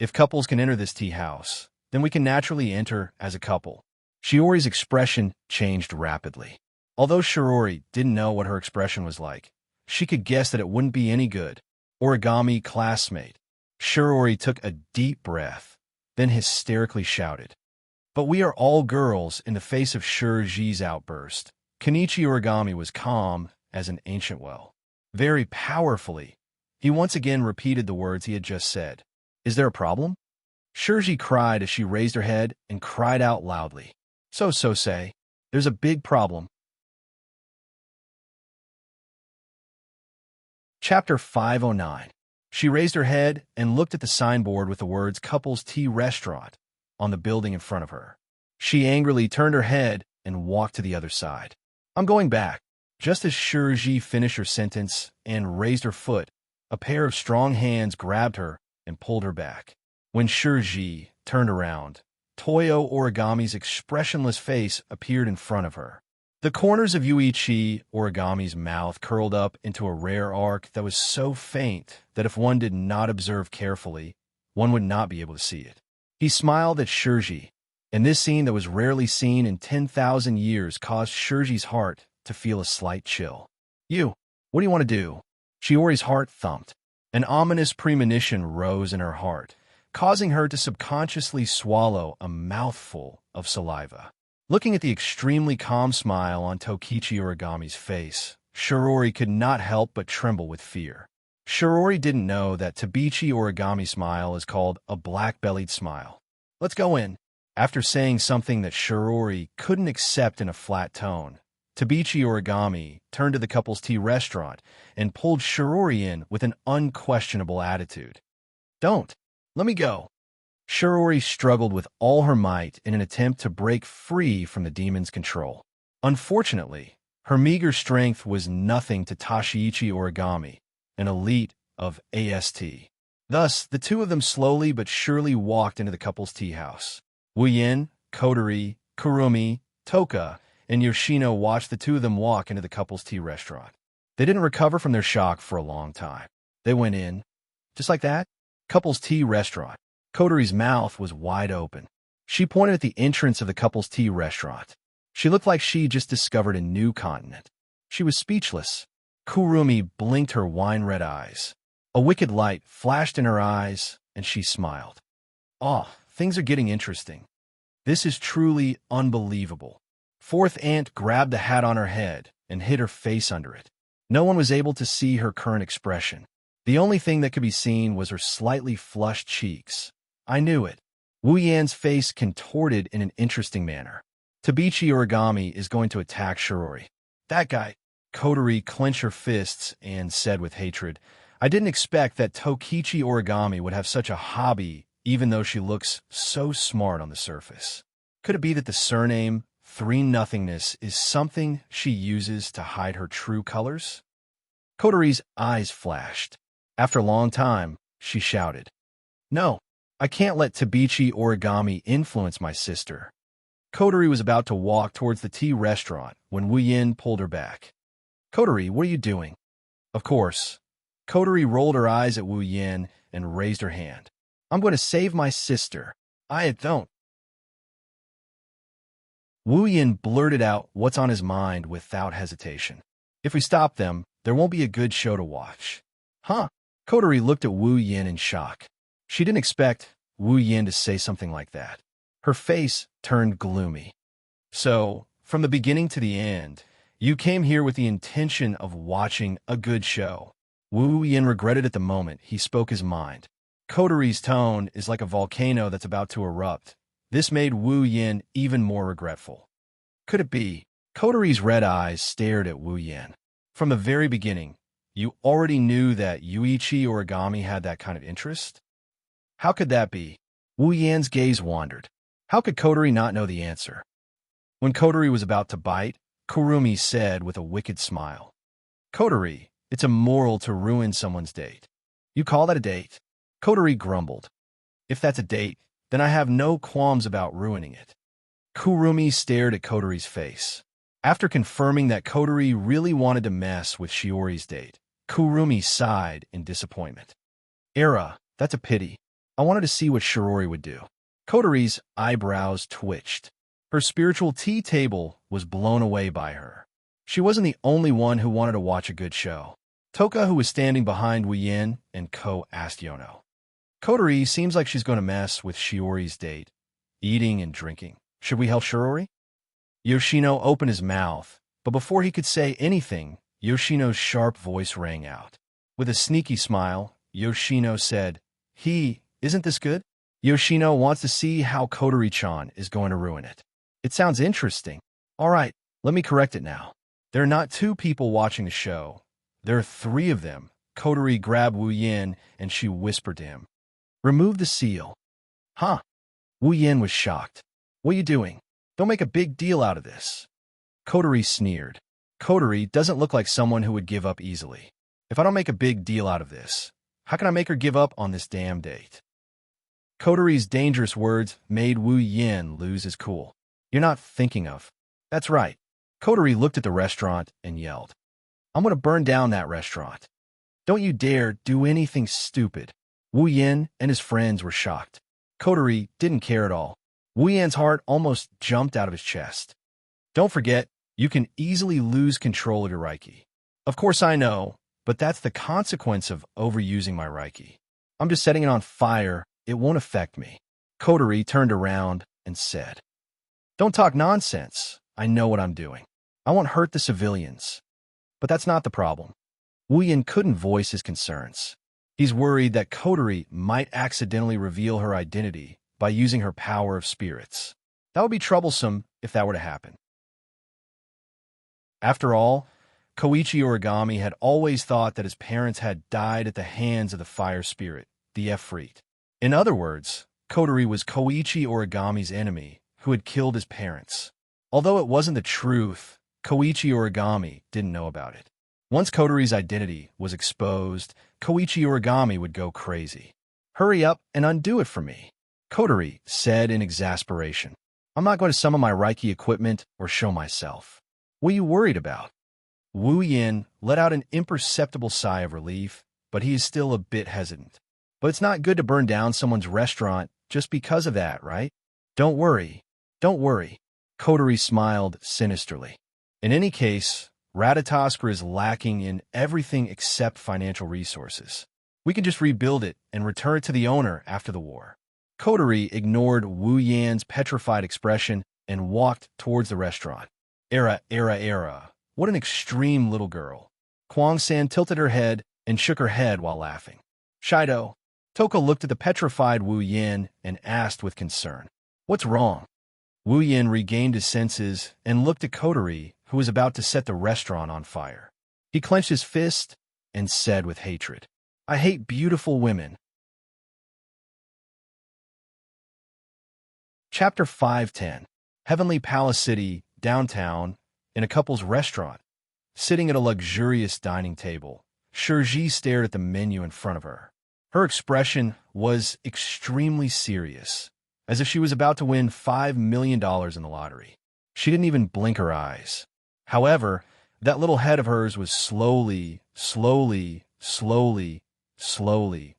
If couples can enter this tea house, then we can naturally enter as a couple. Shiori's expression changed rapidly. Although Shiori didn't know what her expression was like, she could guess that it wouldn't be any good. Origami classmate. Shiori took a deep breath, then hysterically shouted. But we are all girls in the face of Shiori's outburst. Kenichi Origami was calm as an ancient well. Very powerfully, he once again repeated the words he had just said. Is there a problem? Shiori cried as she raised her head and cried out loudly. So say, there's a big problem. Chapter 509. She raised her head and looked at the signboard with the words Couples Tea Restaurant on the building in front of her. She angrily turned her head and walked to the other side. I'm going back. Just as Shiori finished her sentence and raised her foot, a pair of strong hands grabbed her and pulled her back. When Shiori turned around, Toyo Origami's expressionless face appeared in front of her. The corners of Yuichi Origami's mouth curled up into a rare arc that was so faint that if one did not observe carefully, one would not be able to see it. He smiled at Shiori, and this scene that was rarely seen in 10,000 years caused Shiori's heart to feel a slight chill. What do you want to do? Shiori's heart thumped. An ominous premonition rose in her heart, causing her to subconsciously swallow a mouthful of saliva. Looking at the extremely calm smile on Tokichi Origami's face, Shiori could not help but tremble with fear. Shiori didn't know that Tabichi Origami's smile is called a black-bellied smile. Let's go in. After saying something that Shiori couldn't accept in a flat tone, Tabichi Origami turned to the couple's tea restaurant and pulled Shiori in with an unquestionable attitude. Don't. Let me go. Shiori struggled with all her might in an attempt to break free from the demon's control. Unfortunately, her meager strength was nothing to Tashiichi Origami, an elite of AST. Thus, the two of them slowly but surely walked into the couple's tea house. Wuyin, Kotori, Kurumi, Toka, and Yoshino watched the two of them walk into the couple's tea restaurant. They didn't recover from their shock for a long time. They went in. Just like that, couple's tea restaurant. Kotori's mouth was wide open. She pointed at the entrance of the couple's tea restaurant. She looked like she just discovered a new continent. She was speechless. Kurumi blinked her wine-red eyes. A wicked light flashed in her eyes, and she smiled. Oh, things are getting interesting. This is truly unbelievable. Fourth Aunt grabbed the hat on her head and hid her face under it. No one was able to see her current expression. The only thing that could be seen was her slightly flushed cheeks. I knew it. Wu Yan's face contorted in an interesting manner. Tabichi Origami is going to attack Shiori. That guy. Kotori clenched her fists and said with hatred, I didn't expect that Tokichi Origami would have such a hobby, even though she looks so smart on the surface. Could it be that the surname Three Nothingness is something she uses to hide her true colors? Kotori's eyes flashed. After a long time, she shouted, No, I can't let Tabichi Origami influence my sister. Kotori was about to walk towards the tea restaurant when Wu Yin pulled her back. Kotori, what are you doing? Of course. Kotori rolled her eyes at Wu Yin and raised her hand. I'm going to save my sister. I don't. Wu Yin blurted out what's on his mind without hesitation. If we stop them, there won't be a good show to watch. Huh? Kotori looked at Wu Yin in shock. She didn't expect Wu Yin to say something like that. Her face turned gloomy. So, from the beginning to the end, you came here with the intention of watching a good show. Wu Yin regretted at the moment he spoke his mind. Kotori's tone is like a volcano that's about to erupt. This made Wu Yin even more regretful. Could it be? Kotori's red eyes stared at Wu Yin. From the very beginning, you already knew that Yuichi Origami had that kind of interest? How could that be? Wu Yan's gaze wandered. How could Kotori not know the answer? When Kotori was about to bite, Kurumi said with a wicked smile, Kotori, It's immoral to ruin someone's date. You call that a date? Kotori grumbled. If that's a date, then I have no qualms about ruining it. Kurumi stared at Kotori's face. After confirming that Kotori really wanted to mess with Shiori's date, Kurumi sighed in disappointment. Era, that's a pity. I wanted to see what Shiori would do. Kotori's eyebrows twitched. Her spiritual tea table was blown away by her. She wasn't the only one who wanted to watch a good show. Toka, who was standing behind Wu Yin, and Ko asked Yono. Kotori seems like she's going to mess with Shiori's date, eating and drinking. Should we help Shiori? Yoshino opened his mouth, but before he could say anything, Yoshino's sharp voice rang out. With a sneaky smile, Yoshino said, Isn't this good? Yoshino wants to see how Kotori-chan is going to ruin it. It sounds interesting. All right, let me correct it now. There are not 2 people watching the show. There are 3 of them. Kotori grabbed Wu Yin and she whispered to him. Remove the seal. Huh? Wu Yin was shocked. What are you doing? Don't make a big deal out of this. Kotori sneered. Kotori doesn't look like someone who would give up easily. If I don't make a big deal out of this, how can I make her give up on this damn date? Kotori's dangerous words made Wu Yin lose his cool. You're not thinking of. That's right. Kotori looked at the restaurant and yelled. I'm going to burn down that restaurant. Don't you dare do anything stupid. Wu Yin and his friends were shocked. Kotori didn't care at all. Wu Yin's heart almost jumped out of his chest. Don't forget, you can easily lose control of your Reiki. Of course I know, but that's the consequence of overusing my Reiki. I'm just setting it on fire. It won't affect me. Kotori turned around and said, Don't talk nonsense. I know what I'm doing. I won't hurt the civilians. But that's not the problem. Wu Yin couldn't voice his concerns. He's worried that Kotori might accidentally reveal her identity by using her power of spirits. That would be troublesome if that were to happen. After all, Koichi Origami had always thought that his parents had died at the hands of the fire spirit, the Efreet. In other words, Kotori was Koichi Origami's enemy who had killed his parents. Although it wasn't the truth, Koichi Origami didn't know about it. Once Kotori's identity was exposed, Koichi Origami would go crazy. Hurry up and undo it for me, Kotori said in exasperation. I'm not going to summon my Reiki equipment or show myself. What are you worried about? Wu Yin let out an imperceptible sigh of relief, but he is still a bit hesitant. But it's not good to burn down someone's restaurant just because of that, right? Don't worry. Don't worry. Kotori smiled sinisterly. In any case, Ratatoskra is lacking in everything except financial resources. We can just rebuild it and return it to the owner after the war. Kotori ignored Wu Yan's petrified expression and walked towards the restaurant. Era. What an extreme little girl. Kwang-san tilted her head and shook her head while laughing. Shido. Toka looked at the petrified Wu Yan and asked with concern. What's wrong? Wu Yan regained his senses and looked at Kotori, who was about to set the restaurant on fire. He clenched his fist and said with hatred, I hate beautiful women. Chapter 510. Heavenly Palace City, downtown, in a couple's restaurant. Sitting at a luxurious dining table, Shirji stared at the menu in front of her. Her expression was extremely serious, as if she was about to win $5 million in the lottery. She didn't even blink her eyes. However, that little head of hers was slowly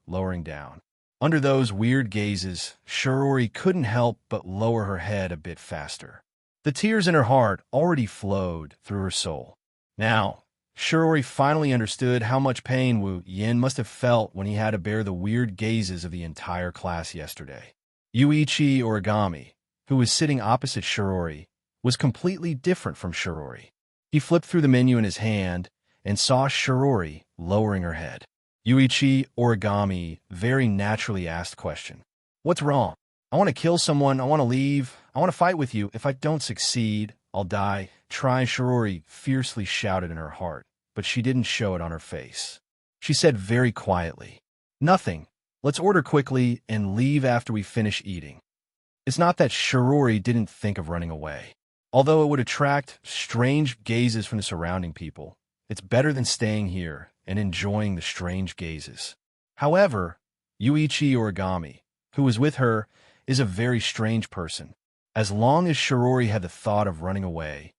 lowering down. Under those weird gazes, Shiori couldn't help but lower her head a bit faster. The tears in her heart already flowed through her soul. Now, Shiori finally understood how much pain Wu Yin must have felt when he had to bear the weird gazes of the entire class yesterday. Yuichi Origami, who was sitting opposite Shiori, was completely different from Shiori. He flipped through the menu in his hand and saw Shiori lowering her head. Yuichi Origami very naturally asked the question, What's wrong? I want to kill someone, I want to leave, I want to fight with you. If I don't succeed, I'll die. Try, Shiori fiercely shouted in her heart, but she didn't show it on her face. She said very quietly, Nothing. Let's order quickly and leave after we finish eating. It's not that Shiori didn't think of running away. Although it would attract strange gazes from the surrounding people, it's better than staying here and enjoying the strange gazes. However, Yuichi Origami, who was with her, is a very strange person. As long as Shirori had the thought of running away,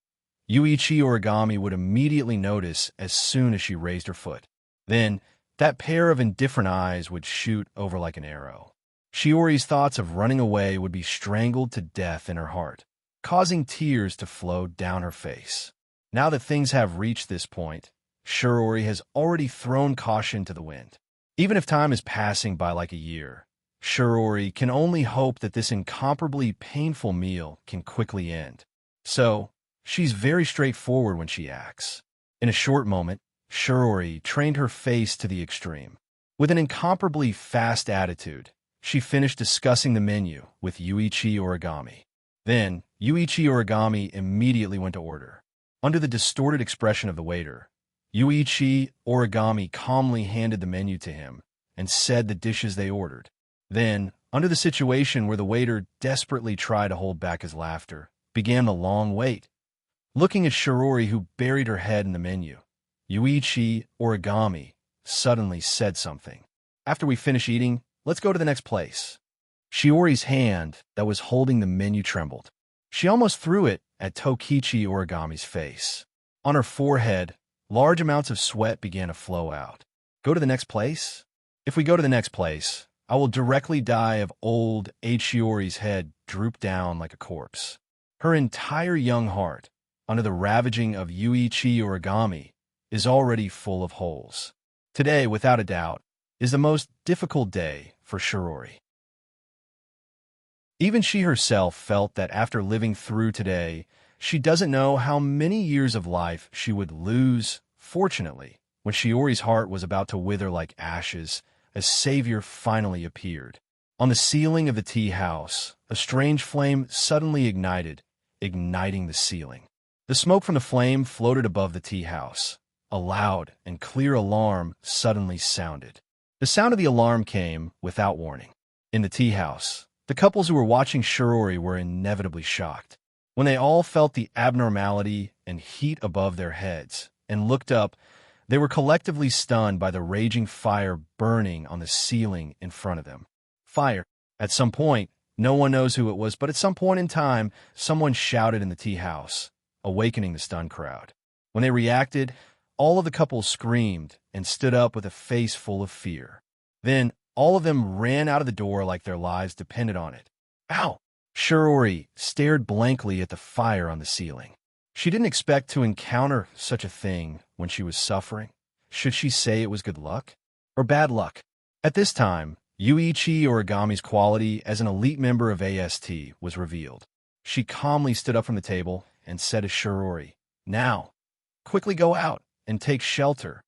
Yuichi Origami would immediately notice as soon as she raised her foot. Then, that pair of indifferent eyes would shoot over like an arrow. Shiori's thoughts of running away would be strangled to death in her heart, causing tears to flow down her face. Now that things have reached this point, Shirori has already thrown caution to the wind. Even if time is passing by like a year, Shirori can only hope that this incomparably painful meal can quickly end. So, she's very straightforward when she acts. In a short moment, Shirori trained her face to the extreme. With an incomparably fast attitude, she finished discussing the menu with Yuichi Origami. Then, Yuichi Origami immediately went to order. Under the distorted expression of the waiter, Yuichi Origami calmly handed the menu to him and said the dishes they ordered. Then, under the situation where the waiter desperately tried to hold back his laughter, began the long wait. Looking at Shirori, who buried her head in the menu, Yuichi Origami suddenly said something. "After we finish eating, let's go to the next place." Shiori's hand that was holding the menu trembled. She almost threw it at Tokichi Origami's face. On her forehead, large amounts of sweat began to flow out. "Go to the next place? If we go to the next place, I will directly die of old age." Shiori's head drooped down like a corpse. Her entire young heart, under the ravaging of Yuichi Origami, is already full of holes. Today, without a doubt, is the most difficult day for Shirori. Even she herself felt that after living through today, she doesn't know how many years of life she would lose. Fortunately, when Shiori's heart was about to wither like ashes, a savior finally appeared. On the ceiling of the tea house, a strange flame suddenly ignited, igniting the ceiling. The smoke from the flame floated above the tea house. A loud and clear alarm suddenly sounded. The sound of the alarm came without warning. In the tea house, the couples who were watching Shirori were inevitably shocked. When they all felt the abnormality and heat above their heads and looked up, they were collectively stunned by the raging fire burning on the ceiling in front of them. Fire. At some point, no one knows who it was, but at some point in time, someone shouted in the tea house, awakening the stunned crowd. When they reacted, all of the couples screamed and stood up with a face full of fear. Then, all of them ran out of the door like their lives depended on it. Ow! Shirori stared blankly at the fire on the ceiling. She didn't expect to encounter such a thing when she was suffering. Should she say it was good luck? Or bad luck? At this time, Yuichi Origami's quality as an elite member of AST was revealed. She calmly stood up from the table and said to Shirori, "Now, quickly go out and take shelter."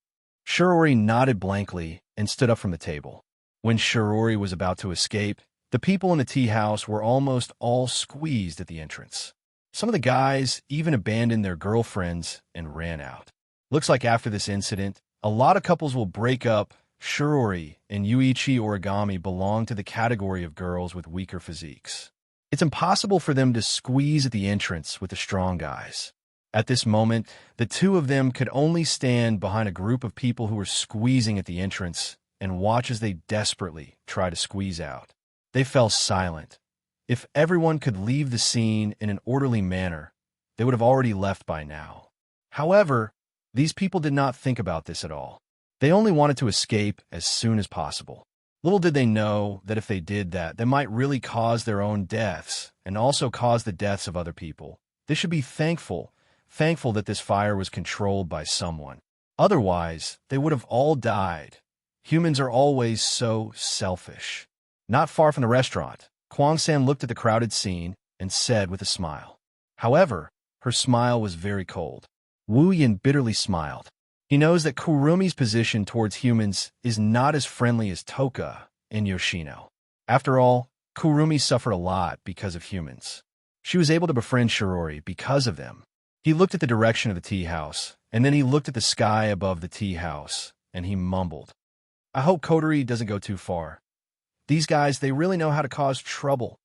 Shirori nodded blankly and stood up from the table. When Shirori was about to escape, the people in the tea house were almost all squeezed at the entrance. Some of the guys even abandoned their girlfriends and ran out. Looks like after this incident, a lot of couples will break up. Shirori and Yuichi Origami belong to the category of girls with weaker physiques. It's impossible for them to squeeze at the entrance with the strong guys. At this moment, the two of them could only stand behind a group of people who were squeezing at the entrance and watch as they desperately try to squeeze out. They fell silent. If everyone could leave the scene in an orderly manner, they would have already left by now. However, these people did not think about this at all. They only wanted to escape as soon as possible. Little did they know that if they did that, they might really cause their own deaths and also cause the deaths of other people. They should be thankful that this fire was controlled by someone. Otherwise, they would have all died. Humans are always so selfish. Not far from the restaurant, Kwang-san looked at the crowded scene and said with a smile. However, her smile was very cold. Wu Yin bitterly smiled. He knows that Kurumi's position towards humans is not as friendly as Toka and Yoshino. After all, Kurumi suffered a lot because of humans. She was able to befriend Shirori because of them. He looked at the direction of the tea house, and then he looked at the sky above the tea house, and he mumbled, "I hope Kotori doesn't go too far. These guys, they really know how to cause trouble."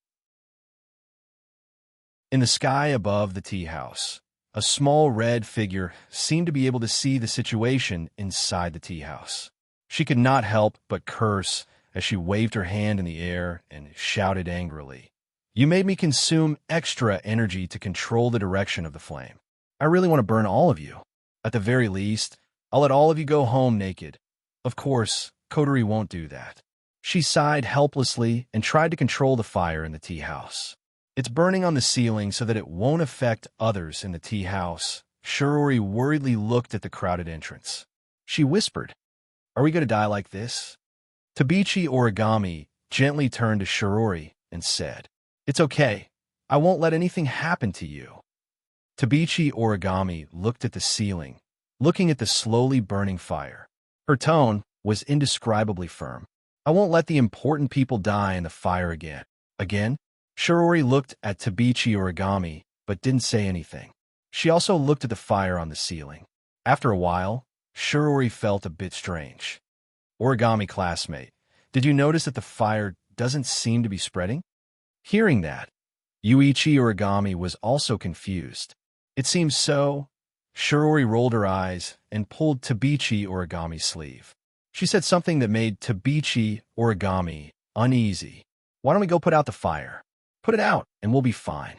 In the sky above the tea house, A small red figure seemed to be able to see the situation inside the tea house. She could not help but curse as she waved her hand in the air and shouted angrily, "You made me consume extra energy to control the direction of the flame. I really want to burn all of you. At the very least, I'll let all of you go home naked." Of course, Coterie won't do that. She sighed helplessly and tried to control the fire in the tea house. It's burning on the ceiling so that it won't affect others in the tea house. Shirori worriedly looked at the crowded entrance. She whispered, "Are we going to die like this?" Tabichi Origami gently turned to Shirori and said, "It's okay. I won't let anything happen to you." Tabichi Origami looked at the ceiling, looking at the slowly burning fire. Her tone was indescribably firm. "I won't let the important people die in the fire again." Again? Shirori looked at Tabichi Origami, but didn't say anything. She also looked at the fire on the ceiling. After a while, Shirori felt a bit strange. "Origami classmate, did you notice that the fire doesn't seem to be spreading?" Hearing that, Yuichi Origami was also confused. "It seems so." Shirori rolled her eyes and pulled Tabichi Origami's sleeve. She said something that made Tabichi Origami uneasy. "Why don't we go put out the fire? Put it out, and we'll be fine."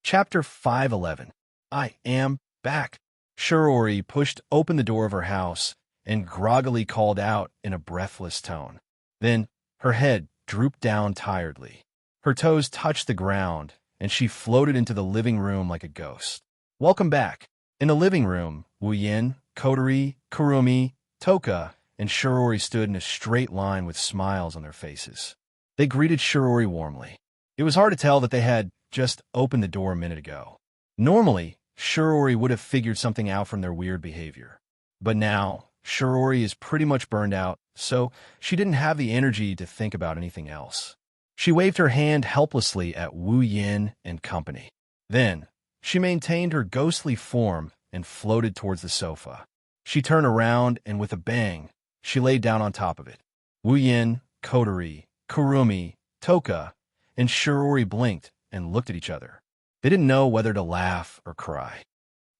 Chapter 511. I am back. Shirori pushed open the door of her house and groggily called out in a breathless tone. Then her head drooped down tiredly. Her toes touched the ground, and she floated into the living room like a ghost. "Welcome back." In the living room, Wu Yin, Kotori, Kurumi, Toka, and Shirori stood in a straight line with smiles on their faces. They greeted Shirori warmly. It was hard to tell that they had just opened the door a minute ago. Normally, Shirori would have figured something out from their weird behavior. But now, Shirori is pretty much burned out, so she didn't have the energy to think about anything else. She waved her hand helplessly at Wu Yin and company. Then, she maintained her ghostly form and floated towards the sofa. She turned around, and with a bang, she laid down on top of it. Wu Yin, Kotori, Kurumi, Toka, and Shirori blinked and looked at each other. They didn't know whether to laugh or cry.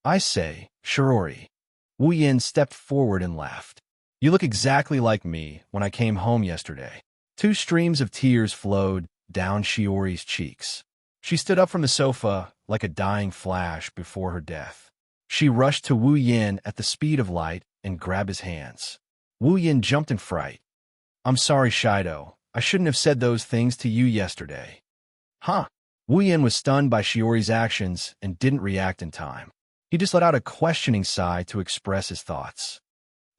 "I say, Shirori." Wu Yin stepped forward and laughed. "You look exactly like me when I came home yesterday." Two streams of tears flowed down Shiori's cheeks. She stood up from the sofa like a dying flash before her death. She rushed to Wu Yin at the speed of light and grabbed his hands. Wu Yin jumped in fright. "I'm sorry, Shido. I shouldn't have said those things to you yesterday." "Huh?" Wu Yin was stunned by Shiori's actions and didn't react in time. He just let out a questioning sigh to express his thoughts.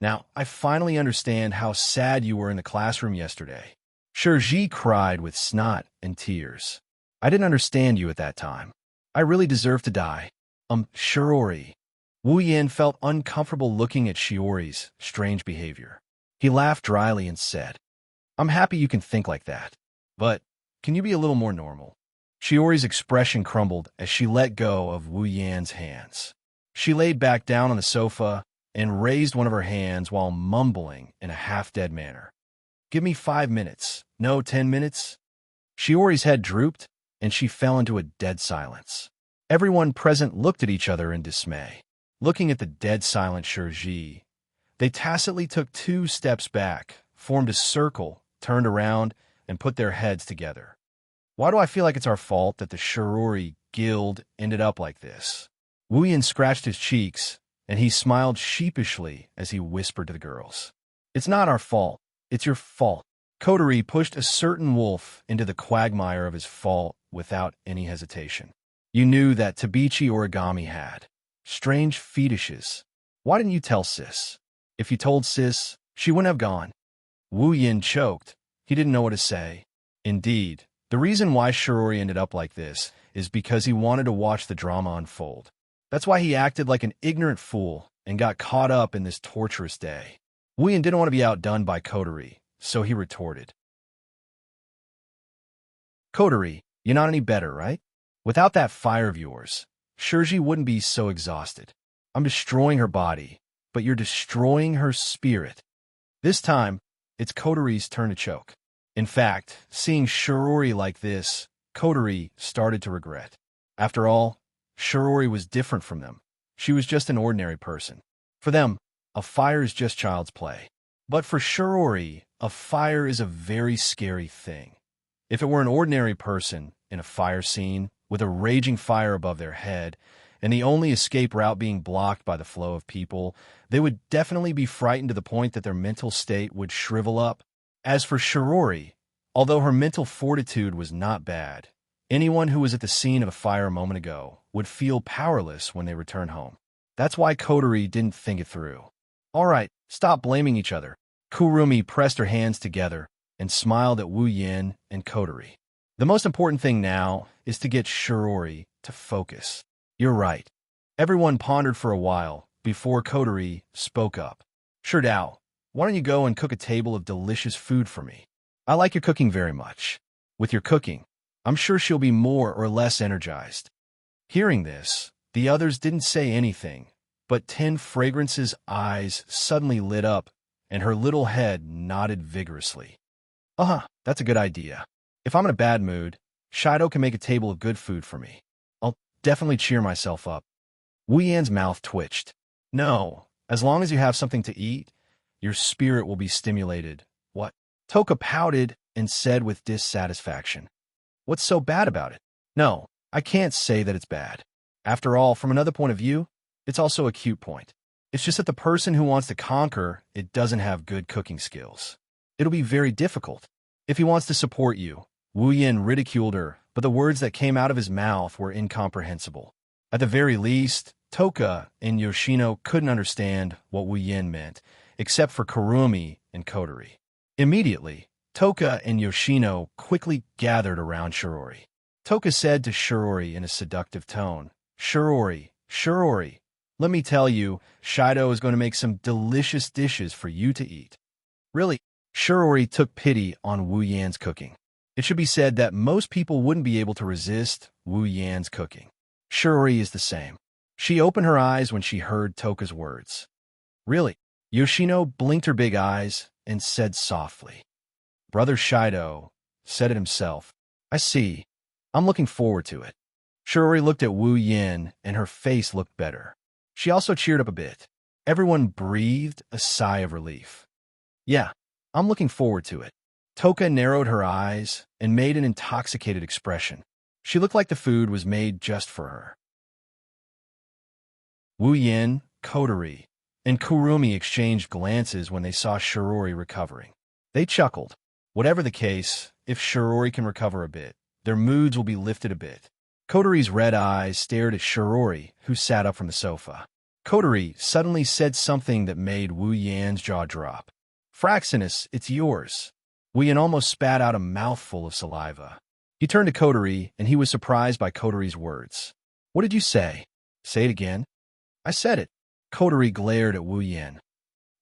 "Now, I finally understand how sad you were in the classroom yesterday." Shirji cried with snot and tears. "I didn't understand you at that time. I really deserve to die." Shirori." Wu Yin felt uncomfortable looking at Shiori's strange behavior. He laughed dryly and said, "I'm happy you can think like that. But can you be a little more normal?" Shiori's expression crumbled as she let go of Wu Yan's hands. She laid back down on the sofa and raised one of her hands while mumbling in a half-dead manner. "Give me 5 minutes. No, 10 minutes." Shiori's head drooped, and she fell into a dead silence. Everyone present looked at each other in dismay. Looking at the dead silent Shirji, they tacitly took 2 steps back, formed a circle, turned around, and put their heads together. "Why do I feel like it's our fault that the Shirori guild ended up like this?" Wu Yin scratched his cheeks, and he smiled sheepishly as he whispered to the girls. "It's not our fault. It's your fault." Kotori pushed a certain wolf into the quagmire of his fault without any hesitation. "You knew that Tabichi Origami had strange fetishes. Why didn't you tell Sis? If you told Sis, she wouldn't have gone." Wu Yin choked. He didn't know what to say. Indeed, the reason why Shirori ended up like this is because he wanted to watch the drama unfold. That's why he acted like an ignorant fool and got caught up in this torturous day. Wu Yin didn't want to be outdone by Kotori, so he retorted. "Kotori, you're not any better, right? Without that fire of yours, Shirji wouldn't be so exhausted. I'm destroying her body, but you're destroying her spirit." This time, it's Kotori's turn to choke. In fact, seeing Shirori like this Kotori started to regret. After all, Shirori was different from them. She was just an ordinary person. For them, a fire is just child's play. But for Shirori, a fire is a very scary thing. If it were an ordinary person in a fire scene with a raging fire above their head and the only escape route being blocked by the flow of people, they would definitely be frightened to the point that their mental state would shrivel up. As for Shirori, although her mental fortitude was not bad, anyone who was at the scene of a fire a moment ago would feel powerless when they returned home. That's why Kotori didn't think it through. All right, stop blaming each other. Kurumi pressed her hands together and smiled at Wu Yin and Kotori. The most important thing now is to get Shirori to focus. You're right. Everyone pondered for a while before Kotori spoke up. Sure, Dao, why don't you go and cook a table of delicious food for me? I like your cooking very much. With your cooking, I'm sure she'll be more or less energized. Hearing this, the others didn't say anything, but Ten Fragrance's eyes suddenly lit up and her little head nodded vigorously. That's a good idea. If I'm in a bad mood, Shido can make a table of good food for me. I'll definitely cheer myself up. Wu Yan's mouth twitched. No, as long as you have something to eat, your spirit will be stimulated. What? Toka pouted and said with dissatisfaction. What's so bad about it? No, I can't say that it's bad. After all, from another point of view, it's also a cute point. It's just that the person who wants to conquer it doesn't have good cooking skills. It'll be very difficult. If he wants to support you, Wu Yin ridiculed her, but the words that came out of his mouth were incomprehensible. At the very least, Toka and Yoshino couldn't understand what Wu Yin meant, except for Kurumi and Kotori. Immediately, Toka and Yoshino quickly gathered around Shirori. Toka said to Shirori in a seductive tone, Shirori, let me tell you, Shido is going to make some delicious dishes for you to eat. Really? Shirori took pity on Wu Yan's cooking. It should be said that most people wouldn't be able to resist Wu Yan's cooking. Shirori is the same. She opened her eyes when she heard Toka's words. Really? Yoshino blinked her big eyes and said softly. Brother Shido said it himself. I see. I'm looking forward to it. Shirori looked at Wu Yin and her face looked better. She also cheered up a bit. Everyone breathed a sigh of relief. Yeah, I'm looking forward to it. Toka narrowed her eyes and made an intoxicated expression. She looked like the food was made just for her. Wu Yin, Kotori, and Kurumi exchanged glances when they saw Shirori recovering. They chuckled. Whatever the case, if Shirori can recover a bit, their moods will be lifted a bit. Kotori's red eyes stared at Shirori, who sat up from the sofa. Kotori suddenly said something that made Wu Yan's jaw drop. Fraxinus, it's yours. Wu Yan almost spat out a mouthful of saliva. He turned to Kotori, and he was surprised by Kotori's words. What did you say? Say it again. I said it. Kotori glared at Wu Yan.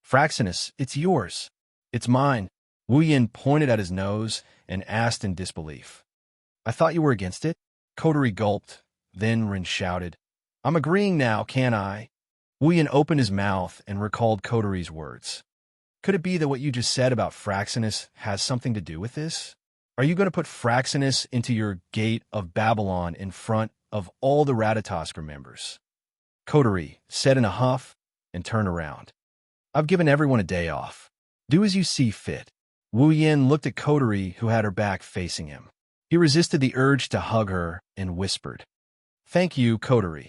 Fraxinus, it's yours. It's mine. Wu Yan pointed at his nose and asked in disbelief. I thought you were against it? Kotori gulped. Then Rin shouted. I'm agreeing now, can't I? Wu Yan opened his mouth and recalled Kotori's words. Could it be that what you just said about Fraxinus has something to do with this? Are you going to put Fraxinus into your gate of Babylon in front of all the Ratatosker members? Kotori said in a huff and turned around. I've given everyone a day off. Do as you see fit. Wu Yan looked at Kotori, who had her back facing him. He resisted the urge to hug her and whispered, Thank you, Kotori.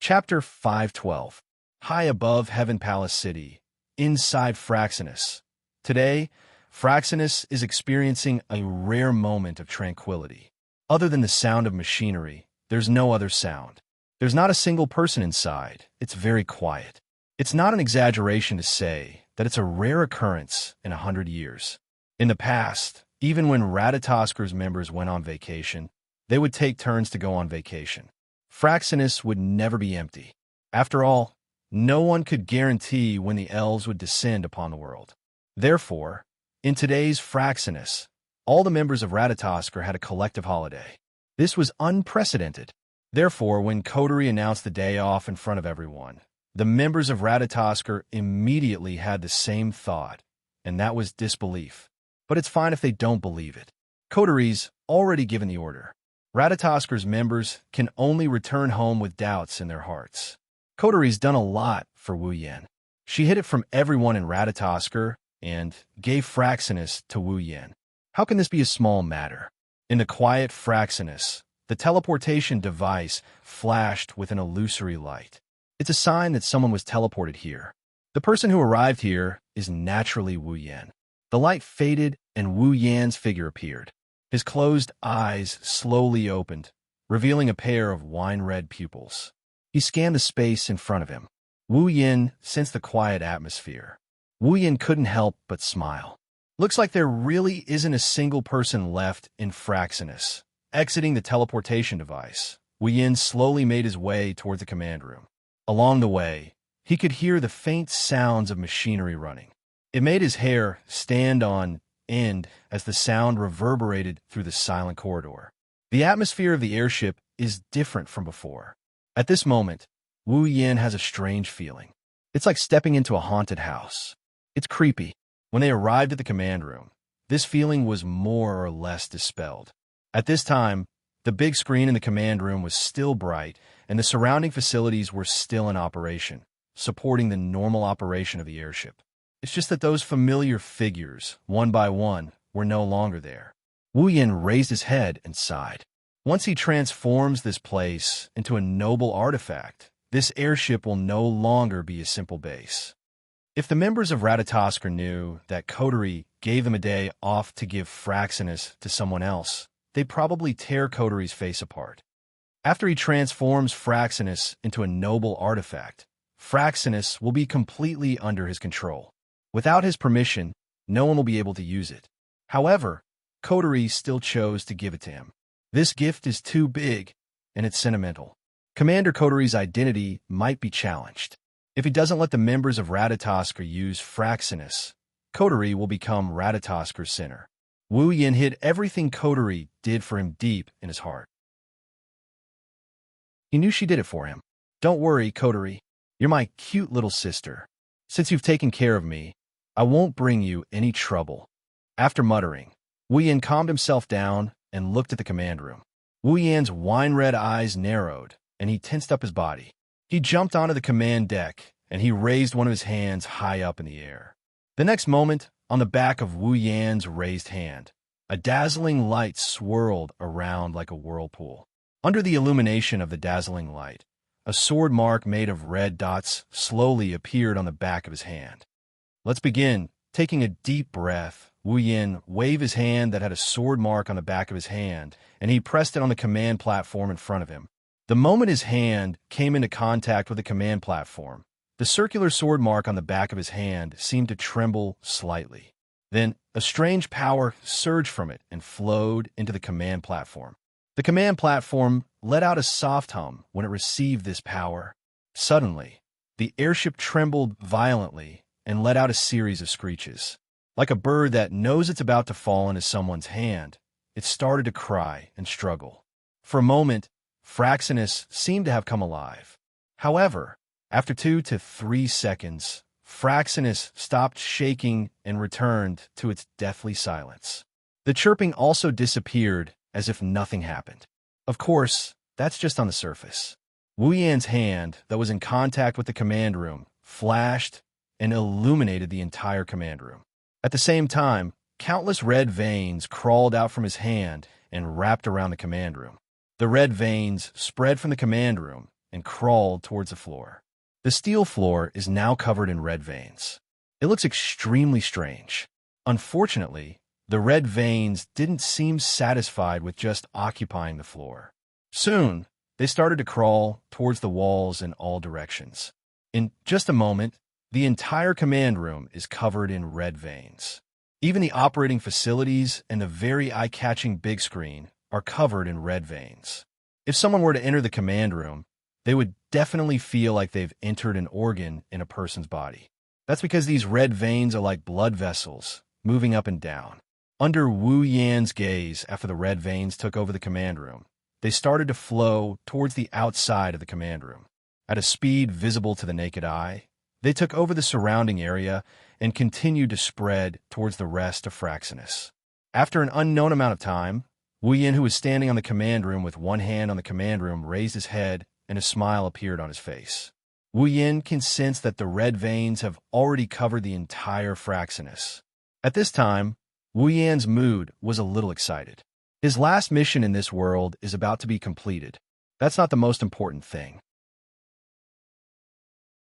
Chapter 512. High above Heaven Palace City, inside Fraxinus. Today, Fraxinus is experiencing a rare moment of tranquility. Other than the sound of machinery, there's no other sound. There's not a single person inside. It's very quiet. It's not an exaggeration to say that it's a rare occurrence in 100 years. In the past, even when Ratatoskers members went on vacation, they would take turns to go on vacation. Fraxinus would never be empty. After all, no one could guarantee when the elves would descend upon the world. Therefore, in today's Fraxinus, all the members of Ratatosker had a collective holiday. This was unprecedented. Therefore, when Kotori announced the day off in front of everyone, the members of Ratatosker immediately had the same thought, and that was disbelief. but it's fine if they don't believe it. Coteries already given the order. Ratatasker's members can only return home with doubts in their hearts. Coteries done a lot for Wu Yan. She hid it from everyone in Ratatasker and gave Fraxinus to Wu Yan. How can this be a small matter? In the quiet Fraxinus, the teleportation device flashed with an illusory light. It's a sign that someone was teleported here. The person who arrived here is naturally Wu Yan. The light faded and Wu Yan's figure appeared. His closed eyes slowly opened, revealing a pair of wine-red pupils. He scanned the space in front of him. Wu Yan sensed the quiet atmosphere. Wu Yan couldn't help but smile. Looks like there really isn't a single person left in Fraxinus. Exiting the teleportation device, Wu Yan slowly made his way toward the command room. Along the way, he could hear the faint sounds of machinery running. It made his hair stand on end as the sound reverberated through the silent corridor. The atmosphere of the airship is different from before. At this moment, Wu Yan has a strange feeling. It's like stepping into a haunted house. It's creepy. When they arrived at the command room, this feeling was more or less dispelled. At this time, the big screen in the command room was still bright, and the surrounding facilities were still in operation, supporting the normal operation of the airship. It's just that those familiar figures, one by one, were no longer there. Wu Yan raised his head and sighed. Once he transforms this place into a noble artifact, this airship will no longer be a simple base. If the members of Ratatasker knew that Coterie gave them a day off to give Fraxinus to someone else, they'd probably tear Coterie's face apart. After he transforms Fraxinus into a noble artifact, Fraxinus will be completely under his control. Without his permission, no one will be able to use it. However, Coterie still chose to give it to him. This gift is too big, and it's sentimental. Commander Coterie's identity might be challenged. If he doesn't let the members of Ratatasker use Fraxinus, Coterie will become Ratatasker's sinner. Wu Yan hid everything Coterie did for him deep in his heart. He knew she did it for him. Don't worry, Coterie. You're my cute little sister. Since you've taken care of me, I won't bring you any trouble. After muttering, Wu Yan calmed himself down and looked at the command room. Wu Yan's wine-red eyes narrowed, and he tensed up his body. He jumped onto the command deck, and he raised one of his hands high up in the air. The next moment, on the back of Wu Yan's raised hand, a dazzling light swirled around like a whirlpool. Under the illumination of the dazzling light, a sword mark made of red dots slowly appeared on the back of his hand. Let's begin. Taking a deep breath, Wu Yan waved his hand that had a sword mark on the back of his hand, and he pressed it on the command platform in front of him. The moment his hand came into contact with the command platform, the circular sword mark on the back of his hand seemed to tremble slightly. Then, a strange power surged from it and flowed into the command platform. The command platform let out a soft hum when it received this power. Suddenly, the airship trembled violently and let out a series of screeches. Like a bird that knows it's about to fall into someone's hand, it started to cry and struggle. For a moment, Fraxinus seemed to have come alive. However, after 2 to 3 seconds, Fraxinus stopped shaking and returned to its deathly silence. The chirping also disappeared as if nothing happened. Of course, that's just on the surface. Wu Yan's hand that was in contact with the command room flashed and illuminated the entire command room. At the same time, countless red veins crawled out from his hand and wrapped around the command room. The red veins spread from the command room and crawled towards the floor. The steel floor is now covered in red veins. It looks extremely strange. Unfortunately, the red veins didn't seem satisfied with just occupying the floor. Soon, they started to crawl towards the walls in all directions. In just a moment, the entire command room is covered in red veins. Even the operating facilities and the very eye-catching big screen are covered in red veins. If someone were to enter the command room, they would definitely feel like they've entered an organ in a person's body. That's because these red veins are like blood vessels, moving up and down. Under Wu Yan's gaze, after the red veins took over the command room, they started to flow towards the outside of the command room. At a speed visible to the naked eye, They took over the surrounding area and continued to spread towards the rest of Fraxinus. After an unknown amount of time, Wu Yin, who was standing on the command room with one hand on the command room, raised his head and a smile appeared on his face. Wu Yin can sense that the red veins have already covered the entire Fraxinus. At this time, Wu Yan's mood was a little excited. His last mission in this world is about to be completed. That's not the most important thing.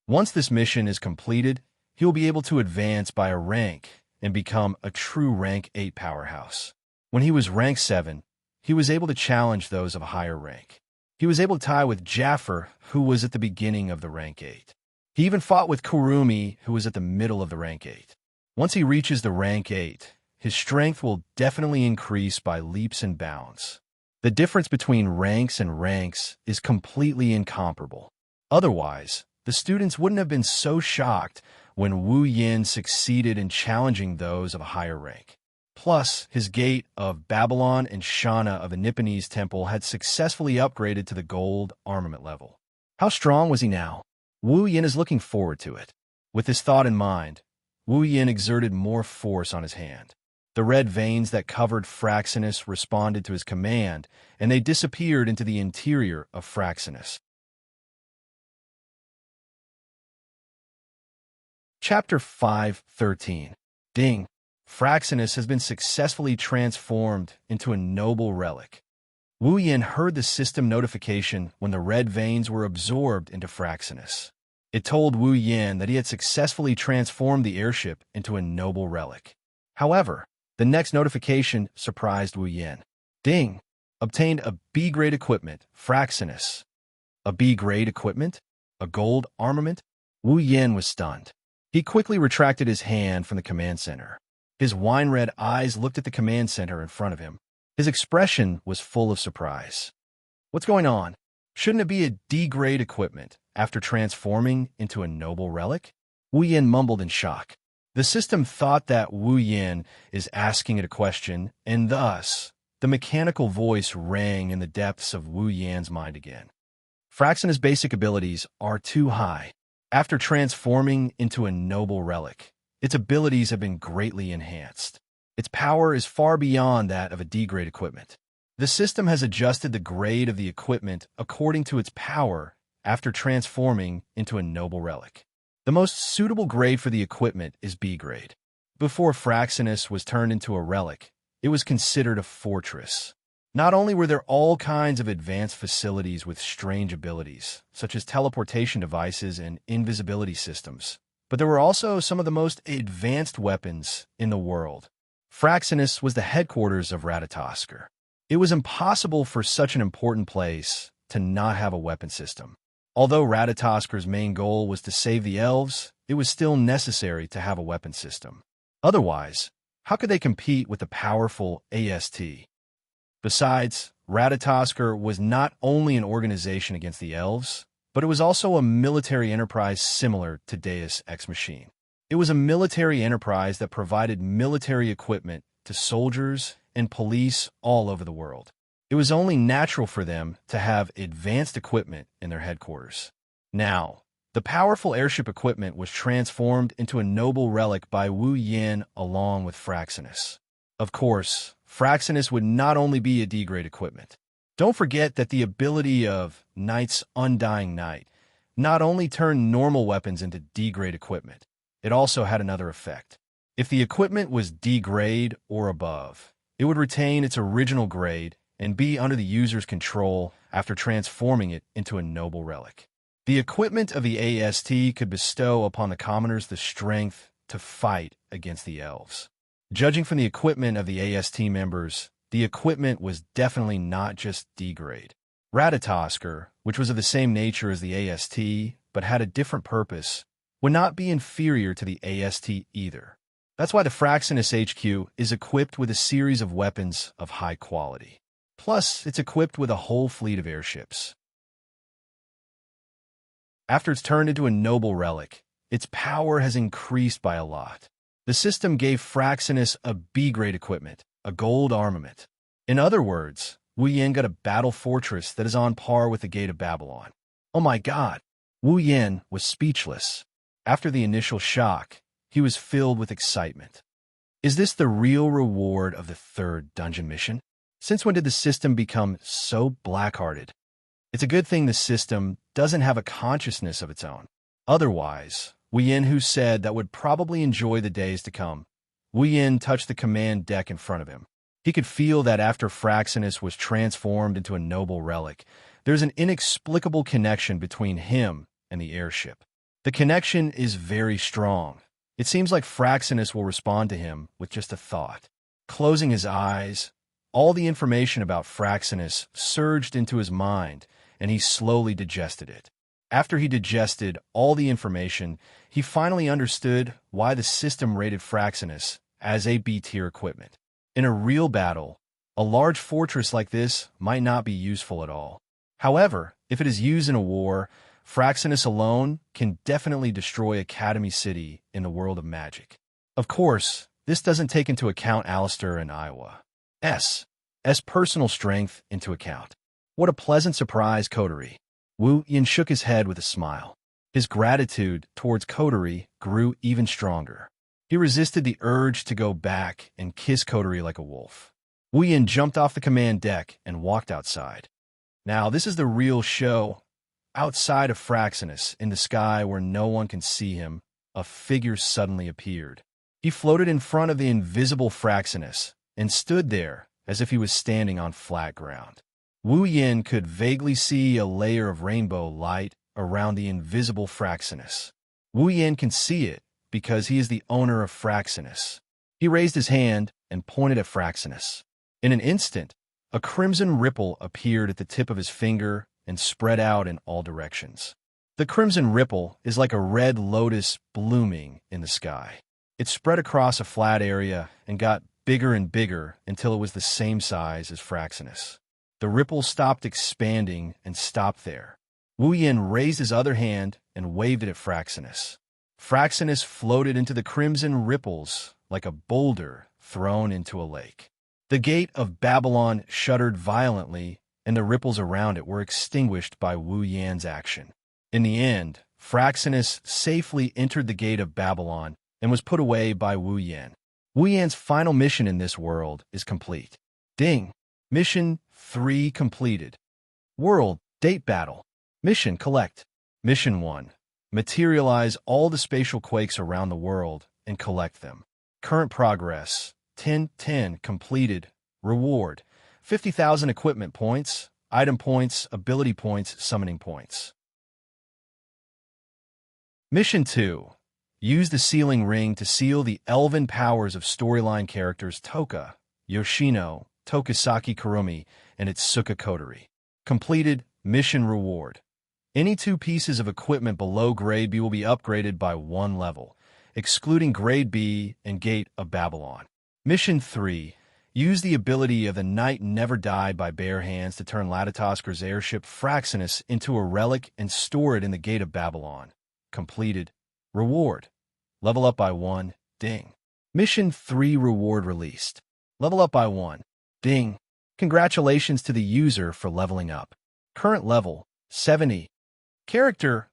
Once this mission is completed, he will be able to advance by a rank and become a true rank 8 powerhouse. When he was rank 7, he was able to challenge those of a higher rank. He was able to tie with Jaffer, who was at the beginning of the rank 8. He even fought with Kurumi, who was at the middle of the rank 8. Once he reaches the rank 8, his strength will definitely increase by leaps and bounds. The difference between ranks and ranks is completely incomparable. Otherwise, the students wouldn't have been so shocked when Wu Yin succeeded in challenging those of a higher rank. Plus, his gate of Babylon and Shana of the Nipponese temple had successfully upgraded to the gold armament level. How strong was he now? Wu Yin is looking forward to it. With this thought in mind, Wu Yin exerted more force on his hand. The red veins that covered Fraxinus responded to his command, and they disappeared into the interior of Fraxinus. Chapter 5:13. Ding! Fraxinus has been successfully transformed into a noble relic. Wu Yin heard the system notification when the red veins were absorbed into Fraxinus. It told Wu Yin that he had successfully transformed the airship into a noble relic. However, the next notification surprised Wu Yin. Ding! Obtained a B-grade equipment, Fraxinus. A B-grade equipment? A gold armament? Wu Yin was stunned. He quickly retracted his hand from the command center. His wine-red eyes looked at the command center in front of him. His expression was full of surprise. What's going on? Shouldn't it be a D-grade equipment after transforming into a noble relic? Wu Yin mumbled in shock. The system thought that Wu Yin is asking it a question, and thus, the mechanical voice rang in the depths of Wu Yan's mind again. Fraxinus' basic abilities are too high. After transforming into a noble relic, its abilities have been greatly enhanced. Its power is far beyond that of a D-grade equipment. The system has adjusted the grade of the equipment according to its power after transforming into a noble relic. The most suitable grade for the equipment is B-grade. Before Fraxinus was turned into a relic, it was considered a fortress. Not only were there all kinds of advanced facilities with strange abilities, such as teleportation devices and invisibility systems, but there were also some of the most advanced weapons in the world. Fraxinus was the headquarters of Ratatoskr. It was impossible for such an important place to not have a weapon system. Although Ratatoskr's main goal was to save the elves, it was still necessary to have a weapon system. Otherwise, how could they compete with the powerful AST? Besides, Ratatoskr was not only an organization against the elves, but it was also a military enterprise similar to Deus Ex Machina. It was a military enterprise that provided military equipment to soldiers and police all over the world. It was only natural for them to have advanced equipment in their headquarters. Now, the powerful airship equipment was transformed into a noble relic by Wu Yin along with Fraxinus. Of course, Fraxinus would not only be a D-grade equipment. Don't forget that the ability of Knight's Undying Knight not only turned normal weapons into D-grade equipment, it also had another effect. If the equipment was D-grade or above, it would retain its original grade and be under the user's control after transforming it into a noble relic. The equipment of the AST could bestow upon the commoners the strength to fight against the elves. Judging from the equipment of the AST members, the equipment was definitely not just D-grade. Ratatoskr, which was of the same nature as the AST but had a different purpose, would not be inferior to the AST either. That's why the Fraxinus HQ is equipped with a series of weapons of high quality. Plus, it's equipped with a whole fleet of airships. After it's turned into a noble relic, its power has increased by a lot. The system gave Fraxinus a B-grade equipment, a gold armament. In other words, Wu Yin got a battle fortress that is on par with the Gate of Babylon. Oh my God! Wu Yin was speechless. After the initial shock, he was filled with excitement. Is this the real reward of the third dungeon mission? Since when did the system become so black-hearted? It's a good thing the system doesn't have a consciousness of its own. Otherwise, Wu Yin, who said that would probably enjoy the days to come. Wu Yin touched the command deck in front of him. He could feel that after Fraxinus was transformed into a noble relic, there's an inexplicable connection between him and the airship. The connection is very strong. It seems like Fraxinus will respond to him with just a thought. Closing his eyes, all the information about Fraxinus surged into his mind, and he slowly digested it. After he digested all the information, he finally understood why the system rated Fraxinus as a B-tier equipment. In a real battle, a large fortress like this might not be useful at all. However, if it is used in a war, Fraxinus alone can definitely destroy Academy City in the world of magic. Of course, this doesn't take into account Alistair and Iowa's personal strength into account. What a pleasant surprise, Coterie. Wu Yin shook his head with a smile. His gratitude towards Coterie grew even stronger. He resisted the urge to go back and kiss Coterie like a wolf. Wu Yin jumped off the command deck and walked outside. Now, this is the real show. Outside of Fraxinus, in the sky where no one can see him, a figure suddenly appeared. He floated in front of the invisible Fraxinus and stood there as if he was standing on flat ground. Wu Yin could vaguely see a layer of rainbow light around the invisible Fraxinus. Wu Yin can see it because he is the owner of Fraxinus. He raised his hand and pointed at Fraxinus. In an instant, a crimson ripple appeared at the tip of his finger and spread out in all directions. The crimson ripple is like a red lotus blooming in the sky. It spread across a flat area and got bigger and bigger until it was the same size as Fraxinus. The ripple stopped expanding and stopped there. Wu Yin raised his other hand and waved it at Fraxinus. Fraxinus floated into the crimson ripples like a boulder thrown into a lake. The gate of Babylon shuddered violently, and the ripples around it were extinguished by Wu Yan's action. In the end, Fraxinus safely entered the gate of Babylon and was put away by Wu Yan. Wu Yan's final mission in this world is complete. Ding! Mission 3 completed. World Date Battle. Mission Collect. Mission 1. Materialize all the spatial quakes around the world and collect them. Current progress. 10 completed. Reward. 50,000 equipment points, item points, ability points, summoning points. Mission 2. Use the sealing ring to seal the elven powers of storyline characters Toka, Yoshino, Tokisaki Kurumi, and Itsuka Kotori. Completed. Mission reward. Any 2 pieces of equipment below Grade B will be upgraded by 1 level, excluding Grade B and Gate of Babylon. Mission 3. Use the ability of the Knight Never Die by bare hands to turn Latitasker's airship Fraxinus into a relic and store it in the Gate of Babylon. Completed. Reward. Level up by 1. Ding. Mission 3 reward released. Level up by 1. Ding. Congratulations to the user for leveling up. Current level, 70. Character,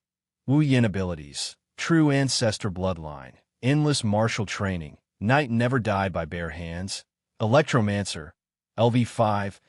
Wu Yin abilities, True Ancestor Bloodline, Endless Martial Training, Knight Never Die by bare hands, Electromancer, LV5,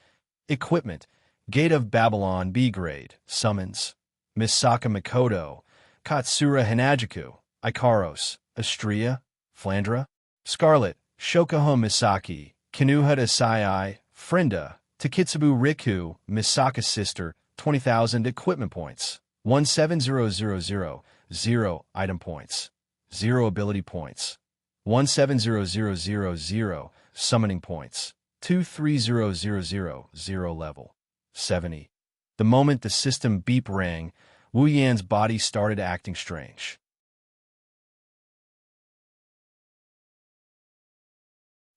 Equipment, Gate of Babylon B grade, Summons, Misaka Mikoto, Katsura Hanajiku, Ikaros, Astria, Flandra, Scarlet, Shokuho Misaki, Kinuhata Sai, Frenda, Takitsubu Riku, Misaka's sister, 20,000 equipment points, 170,000, 0 item points, 0 ability points, 170,000, summoning points, 230,000, 0 level, 70. The moment the system beep rang, Wu Yan's body started acting strange.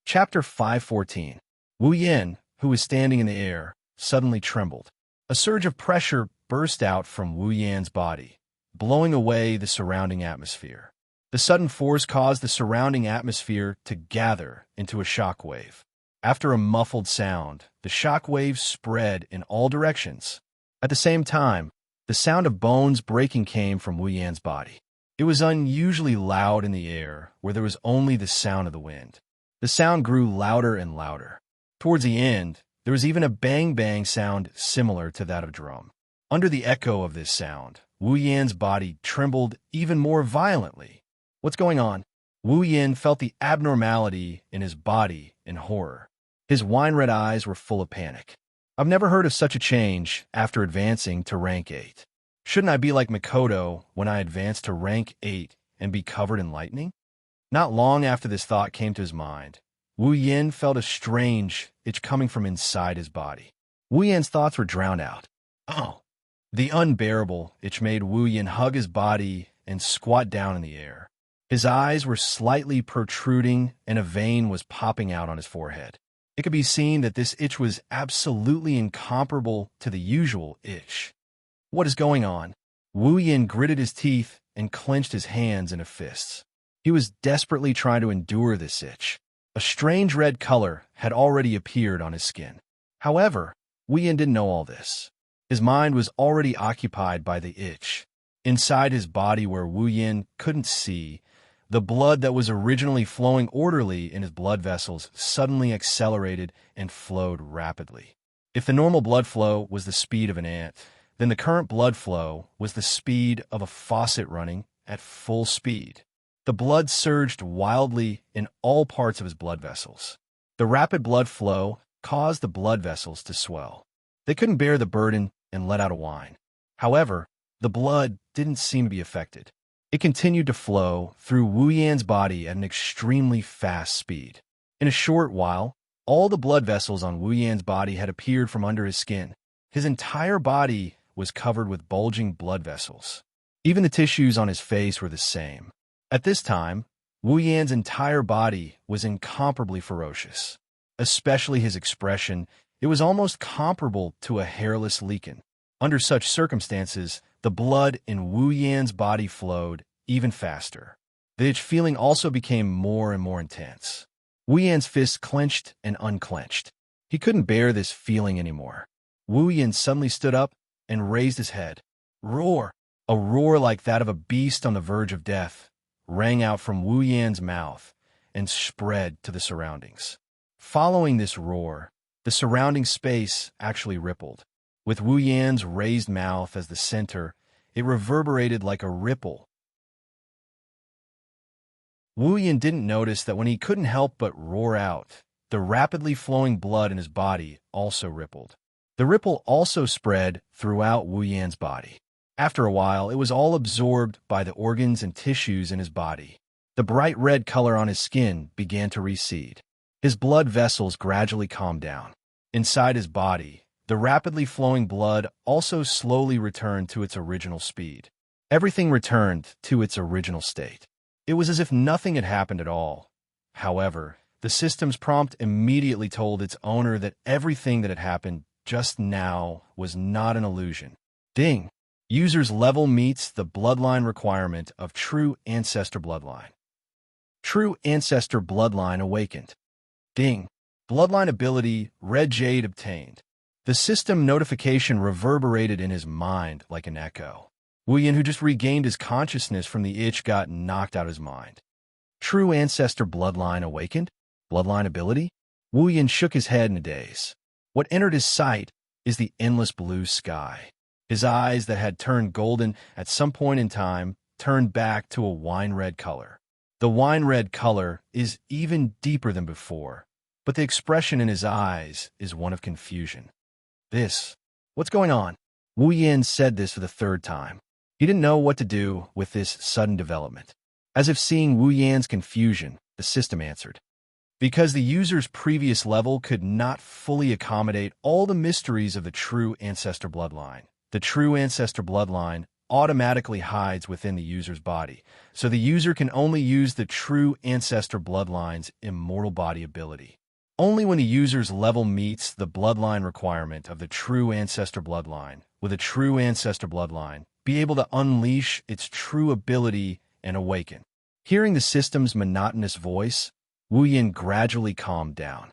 Chapter 514. Wu Yan, who was standing in the air, suddenly trembled. A surge of pressure burst out from Wu Yan's body, blowing away the surrounding atmosphere. The sudden force caused the surrounding atmosphere to gather into a shockwave. After a muffled sound, the shockwave spread in all directions. At the same time, the sound of bones breaking came from Wu Yan's body. It was unusually loud in the air, where there was only the sound of the wind. The sound grew louder and louder. Towards the end, there was even a bang-bang sound similar to that of a drum. Under the echo of this sound, Wu Yan's body trembled even more violently. What's going on? Wu Yan felt the abnormality in his body in horror. His wine-red eyes were full of panic. I've never heard of such a change after advancing to rank 8. Shouldn't I be like Mikoto when I advanced to rank 8 and be covered in lightning? Not long after this thought came to his mind, Wu Yan felt a strange itch coming from inside his body. Wu Yan's thoughts were drowned out. Oh! The unbearable itch made Wu Yan hug his body and squat down in the air. His eyes were slightly protruding and a vein was popping out on his forehead. It could be seen that this itch was absolutely incomparable to the usual itch. What is going on? Wu Yan gritted his teeth and clenched his hands into fists. He was desperately trying to endure this itch. A strange red color had already appeared on his skin. However, Wu Yan didn't know all this. His mind was already occupied by the itch. Inside his body where Wu Yan couldn't see, the blood that was originally flowing orderly in his blood vessels suddenly accelerated and flowed rapidly. If the normal blood flow was the speed of an ant, then the current blood flow was the speed of a faucet running at full speed. The blood surged wildly in all parts of his blood vessels. The rapid blood flow caused the blood vessels to swell. They couldn't bear the burden and let out a whine. However, the blood didn't seem to be affected. It continued to flow through Wu Yan's body at an extremely fast speed. In a short while, all the blood vessels on Wu Yan's body had appeared from under his skin. His entire body was covered with bulging blood vessels. Even the tissues on his face were the same. At this time, Wu Yan's entire body was incomparably ferocious. Especially his expression, it was almost comparable to a hairless lichen. Under such circumstances, the blood in Wu Yan's body flowed even faster. The itch feeling also became more and more intense. Wu Yan's fists clenched and unclenched. He couldn't bear this feeling anymore. Wu Yan suddenly stood up and raised his head. Roar! A roar like that of a beast on the verge of death rang out from Wu Yan's mouth and spread to the surroundings. Following this roar, the surrounding space actually rippled. With Wu Yan's raised mouth as the center, it reverberated like a ripple. Wu Yan didn't notice that when he couldn't help but roar out, the rapidly flowing blood in his body also rippled. The ripple also spread throughout Wu Yan's body. After a while, it was all absorbed by the organs and tissues in his body. The bright red color on his skin began to recede. His blood vessels gradually calmed down. Inside his body, the rapidly flowing blood also slowly returned to its original speed. Everything returned to its original state. It was as if nothing had happened at all. However, the system's prompt immediately told its owner that everything that had happened just now was not an illusion. Ding! User's level meets the bloodline requirement of True Ancestor Bloodline. True Ancestor Bloodline awakened. Ding! Bloodline ability Red Jade obtained. The system notification reverberated in his mind like an echo. Wu Yan, who just regained his consciousness from the itch, got knocked out of his mind. True Ancestor Bloodline awakened? Bloodline ability? Wu Yan shook his head in a daze. What entered his sight is the endless blue sky. His eyes that had turned golden at some point in time turned back to a wine-red color. The wine-red color is even deeper than before, but the expression in his eyes is one of confusion. What's going on? Wu Yan said this for the third time. He didn't know what to do with this sudden development. As if seeing Wu Yan's confusion, the system answered. Because the user's previous level could not fully accommodate all the mysteries of the True Ancestor Bloodline. The True Ancestor Bloodline automatically hides within the user's body, so the user can only use the True Ancestor Bloodline's immortal body ability. Only when the user's level meets the bloodline requirement of the True Ancestor Bloodline will the True Ancestor Bloodline be able to unleash its true ability and awaken. Hearing the system's monotonous voice, Wu Yan gradually calmed down.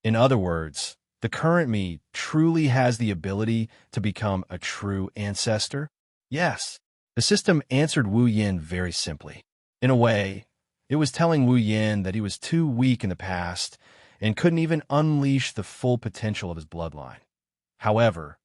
In other words, the current me truly has the ability to become a true ancestor? Yes. The system answered Wu Yin very simply. In a way, it was telling Wu Yin that he was too weak in the past and couldn't even unleash the full potential of his bloodline. However,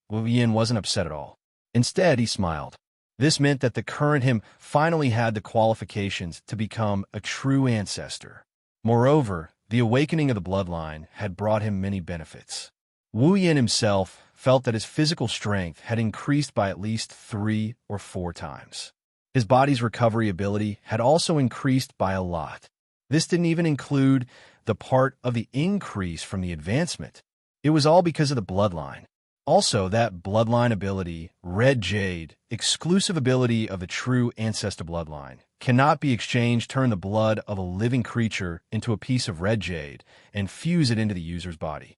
Wu Yin wasn't upset at all. Instead, he smiled. This meant that the current him finally had the qualifications to become a true ancestor. Moreover, the awakening of the bloodline had brought him many benefits. Wu Yin himself felt that his physical strength had increased by at least 3 or 4 times. His body's recovery ability had also increased by a lot. This didn't even include the part of the increase from the advancement. It was all because of the bloodline. Also, that bloodline ability, Red Jade, exclusive ability of the true ancestor bloodline, cannot be exchanged. Turn the blood of a living creature into a piece of Red Jade and fuse it into the user's body.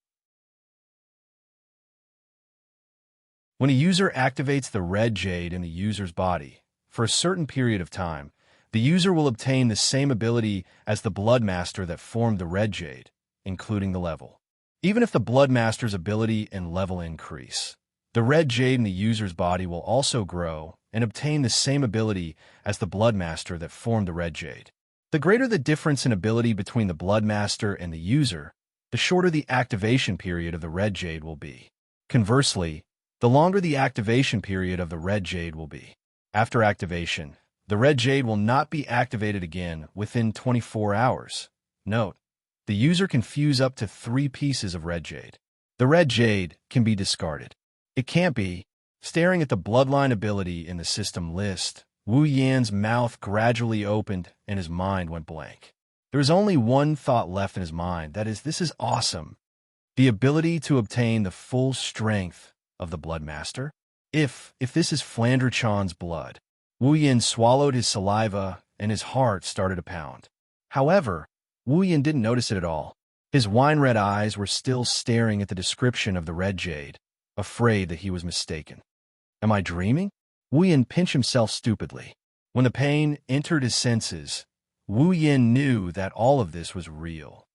When a user activates the Red Jade in the user's body, for a certain period of time, the user will obtain the same ability as the Blood Master that formed the Red Jade, including the level. Even if the Blood Master's ability and level increase, the Red Jade in the user's body will also grow and obtain the same ability as the Blood Master that formed the Red Jade. The greater the difference in ability between the Blood Master and the user, the shorter the activation period of the Red Jade will be. Conversely, the longer the activation period of the Red Jade will be. After activation, the Red Jade will not be activated again within 24 hours. Note, the user can fuse up to 3 pieces of Red Jade. The Red Jade can be discarded. It can't be. Staring at the bloodline ability in the system list, Wu Yan's mouth gradually opened and his mind went blank. There was only one thought left in his mind, that is, this is awesome. The ability to obtain the full strength of the Blood Master. If this is Flandre-chan's blood. Wu Yin swallowed his saliva and his heart started to pound. However, Wu Yin didn't notice it at all. His wine-red eyes were still staring at the description of the Red Jade, afraid that he was mistaken. Am I dreaming? Wu Yin pinched himself stupidly. When the pain entered his senses, Wu Yin knew that all of this was real.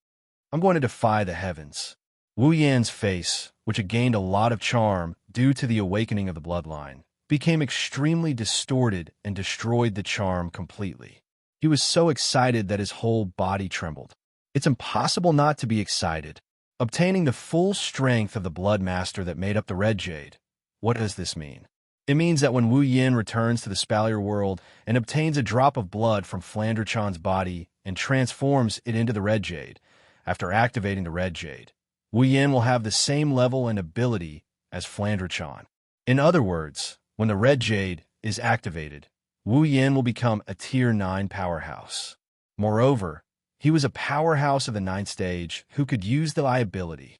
I'm going to defy the heavens. Wu Yan's face, which had gained a lot of charm due to the awakening of the bloodline, became extremely distorted and destroyed the charm completely. He was so excited that his whole body trembled. It's impossible not to be excited. Obtaining the full strength of the Blood Master that made up the Red Jade. What does this mean? It means that when Wu Yin returns to the Spalier world and obtains a drop of blood from Flandre-chan's body and transforms it into the Red Jade, after activating the Red Jade, Wu Yin will have the same level and ability as Flandre-chan. In other words, when the Red Jade is activated, Wu Yin will become a Tier 9 powerhouse. Moreover, he was a powerhouse of the 9th stage who could use the ability.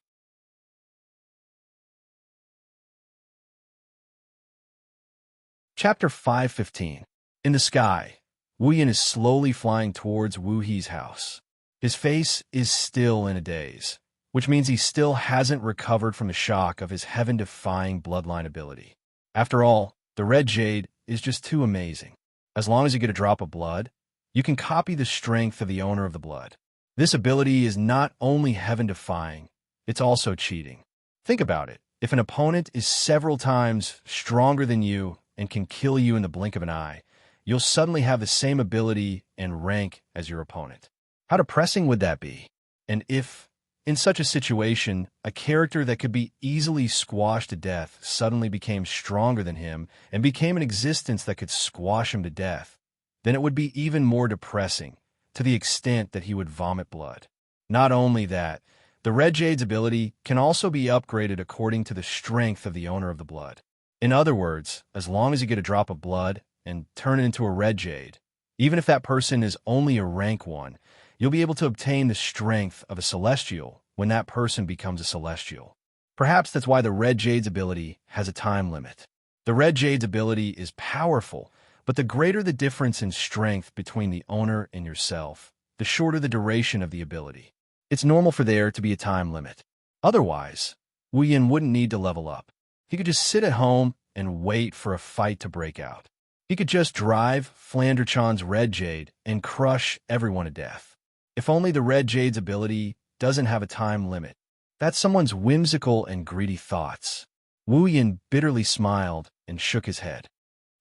Chapter 5:15. In the sky, Wu Yin is slowly flying towards Wu He's house. His face is still in a daze, which means he still hasn't recovered from the shock of his heaven-defying bloodline ability. After all, the Red Jade is just too amazing. As long as you get a drop of blood, you can copy the strength of the owner of the blood. This ability is not only heaven-defying, it's also cheating. Think about it. If an opponent is several times stronger than you and can kill you in the blink of an eye, you'll suddenly have the same ability and rank as your opponent. How depressing would that be? And if, in such a situation, a character that could be easily squashed to death suddenly became stronger than him and became an existence that could squash him to death, then it would be even more depressing, to the extent that he would vomit blood. Not only that, the Red Jade's ability can also be upgraded according to the strength of the owner of the blood. In other words, as long as you get a drop of blood and turn it into a Red Jade, even if that person is only a rank 1, you'll be able to obtain the strength of a Celestial when that person becomes a Celestial. Perhaps that's why the Red Jade's ability has a time limit. The Red Jade's ability is powerful, but the greater the difference in strength between the owner and yourself, the shorter the duration of the ability. It's normal for there to be a time limit. Otherwise, Wu Yin wouldn't need to level up. He could just sit at home and wait for a fight to break out. He could just drive Flandre-chan's Red Jade and crush everyone to death. If only the Red Jade's ability doesn't have a time limit. That's someone's whimsical and greedy thoughts. Wu Yin bitterly smiled and shook his head.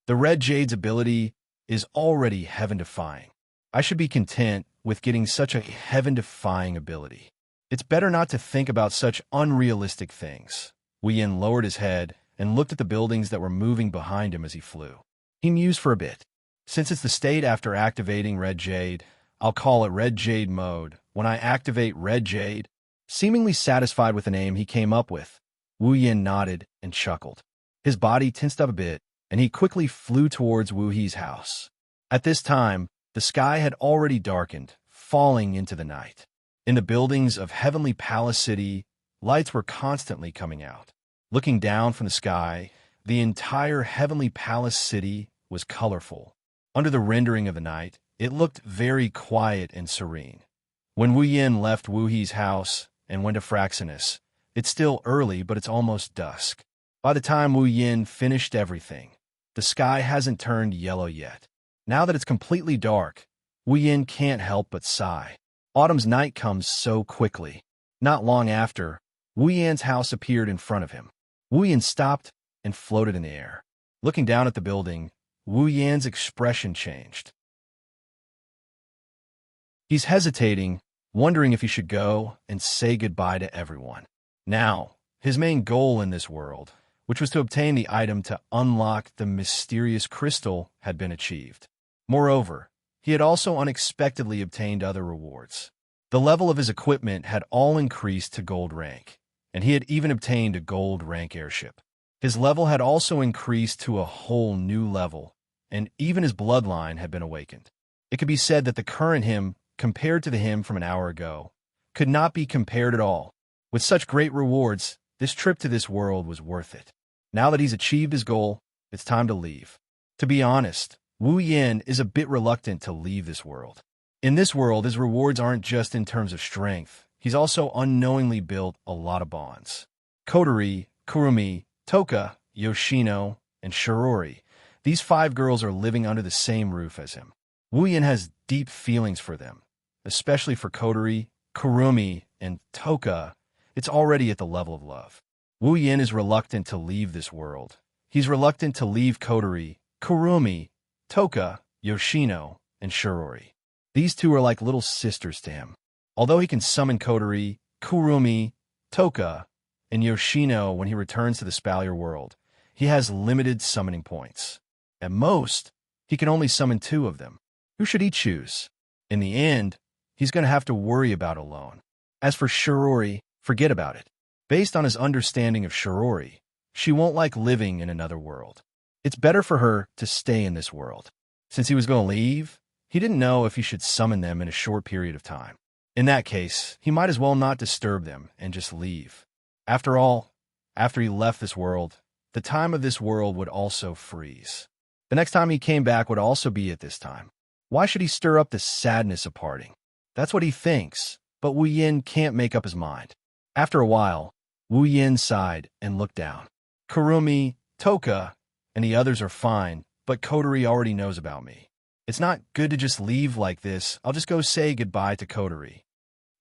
The Red Jade's ability is already heaven-defying. I should be content with getting such a heaven-defying ability. It's better not to think about such unrealistic things. Wu Yin lowered his head and looked at the buildings that were moving behind him as he flew. He mused for a bit. Since it's the state after activating Red Jade, I'll call it Red Jade mode. When I activate Red Jade, seemingly satisfied with the name he came up with, Wu Yin nodded and chuckled. His body tensed up a bit, and he quickly flew towards Wu He's house. At this time, the sky had already darkened, falling into the night. In the buildings of Heavenly Palace City, lights were constantly coming out. Looking down from the sky, the entire Heavenly Palace City was colorful. Under the rendering of the night, it looked very quiet and serene. When Wu Yin left Wu He's house and went to Fraxinus, it's still early, but it's almost dusk. By the time Wu Yin finished everything, the sky hasn't turned yellow yet. Now that it's completely dark, Wu Yin can't help but sigh. Autumn's night comes so quickly. Not long after, Wu Yan's house appeared in front of him. Wu Yin stopped and floated in the air. Looking down at the building, Wu Yan's expression changed. He's hesitating, wondering if he should go and say goodbye to everyone. Now, his main goal in this world, which was to obtain the item to unlock the mysterious crystal, had been achieved. Moreover, he had also unexpectedly obtained other rewards. The level of his equipment had all increased to gold rank, and he had even obtained a gold rank airship. His level had also increased to a whole new level, and even his bloodline had been awakened. It could be said that the current him, compared to the him from an hour ago, could not be compared at all. With such great rewards, this trip to this world was worth it. Now that he's achieved his goal, it's time to leave. To be honest, Wu Yin is a bit reluctant to leave this world. In this world, his rewards aren't just in terms of strength. He's also unknowingly built a lot of bonds. Kotori, Kurumi, Toka, Yoshino, and Shirori. These 5 girls are living under the same roof as him. Wu Yin has deep feelings for them, especially for Kotori, Kurumi, and Toka. It's already at the level of love. Wu Yin is reluctant to leave this world. He's reluctant to leave Kotori, Kurumi, Toka, Yoshino, and Shirori. These 2 are like little sisters to him. Although he can summon Kotori, Kurumi, Toka, and Yoshino when he returns to the Spalier world, he has limited summoning points. At most, he can only summon 2 of them. Who should he choose? In the end, he's going to have to worry about alone. As for Shirori, forget about it. Based on his understanding of Shirori, she won't like living in another world. It's better for her to stay in this world. Since he was going to leave, he didn't know if he should summon them in a short period of time. In that case, he might as well not disturb them and just leave. After all, after he left this world, the time of this world would also freeze. The next time he came back would also be at this time. Why should he stir up the sadness of parting? That's what he thinks, but Wu Yin can't make up his mind. After a while, Wu Yin sighed and looked down. Kurumi, Toka, and the others are fine, but Kotori already knows about me. It's not good to just leave like this. I'll just go say goodbye to Kotori.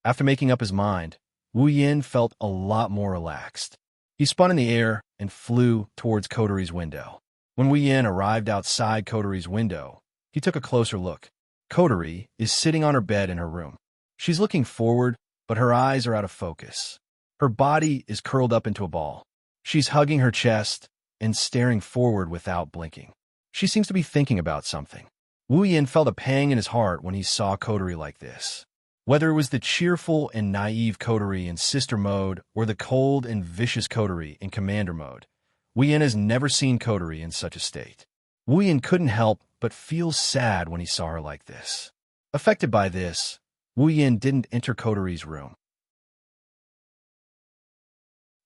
After making up his mind, Wu Yin felt a lot more relaxed. He spun in the air and flew towards Kotori's window. When Wu Yin arrived outside Kotori's window, he took a closer look. Kotori is sitting on her bed in her room. She's looking forward, but her eyes are out of focus. Her body is curled up into a ball. She's hugging her chest and staring forward without blinking. She seems to be thinking about something. Wu Yin felt a pang in his heart when he saw Kotori like this. Whether it was the cheerful and naive Kotori in sister mode or the cold and vicious Kotori in commander mode, Wu Yin has never seen Kotori in such a state. Wu Yin couldn't help but feel sad when he saw her like this. Affected by this, Wu Yin didn't enter Kotori's room.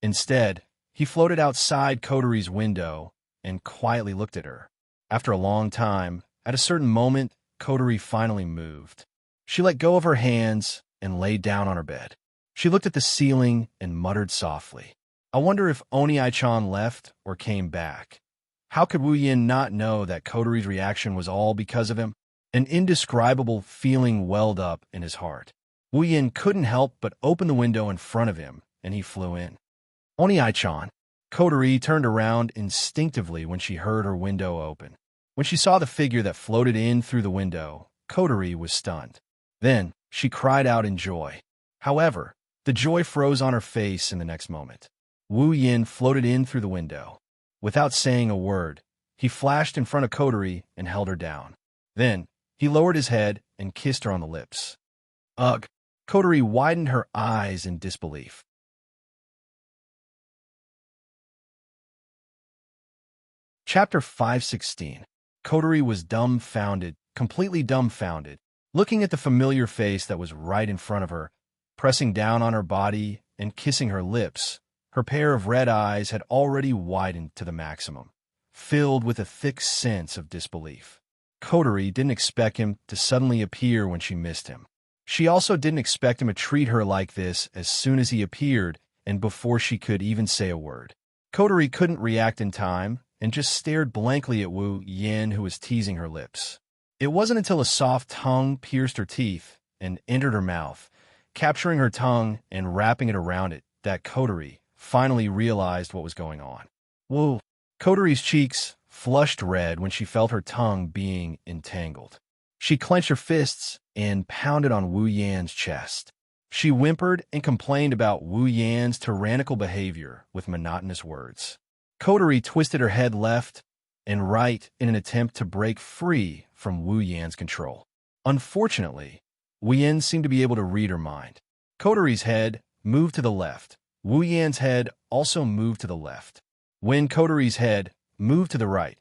Instead, he floated outside Kotori's window and quietly looked at her. After a long time, at a certain moment, Kotori finally moved. She let go of her hands and lay down on her bed. She looked at the ceiling and muttered softly. I wonder if Oni-chan left or came back. How could Wu Yin not know that Kotori's reaction was all because of him? An indescribable feeling welled up in his heart. Wu Yin couldn't help but open the window in front of him, and he flew in. Oni-chan. Kotori turned around instinctively when she heard her window open. When she saw the figure that floated in through the window, Coterie was stunned. Then, she cried out in joy. However, the joy froze on her face in the next moment. Wu Yin floated in through the window. Without saying a word, he flashed in front of Coterie and held her down. Then, he lowered his head and kissed her on the lips. Ugh! Coterie widened her eyes in disbelief. Chapter 516. Coterie was dumbfounded, completely dumbfounded, looking at the familiar face that was right in front of her, pressing down on her body and kissing her lips. Her pair of red eyes had already widened to the maximum, filled with a thick sense of disbelief. Coterie didn't expect him to suddenly appear when she missed him. She also didn't expect him to treat her like this as soon as he appeared and before she could even say a word. Coterie couldn't react in time and just stared blankly at Wu Yin, who was teasing her lips. It wasn't until a soft tongue pierced her teeth and entered her mouth, capturing her tongue and wrapping it around it, that Coterie finally realized what was going on. Wu! Coterie's cheeks flushed red when she felt her tongue being entangled. She clenched her fists and pounded on Wu Yan's chest. She whimpered and complained about Wu Yan's tyrannical behavior with monotonous words. Coterie twisted her head left and right in an attempt to break free from Wu Yan's control. Unfortunately, Wu Yan seemed to be able to read her mind. Coterie's head moved to the left. Wu Yan's head also moved to the left. When Coterie's head moved to the right,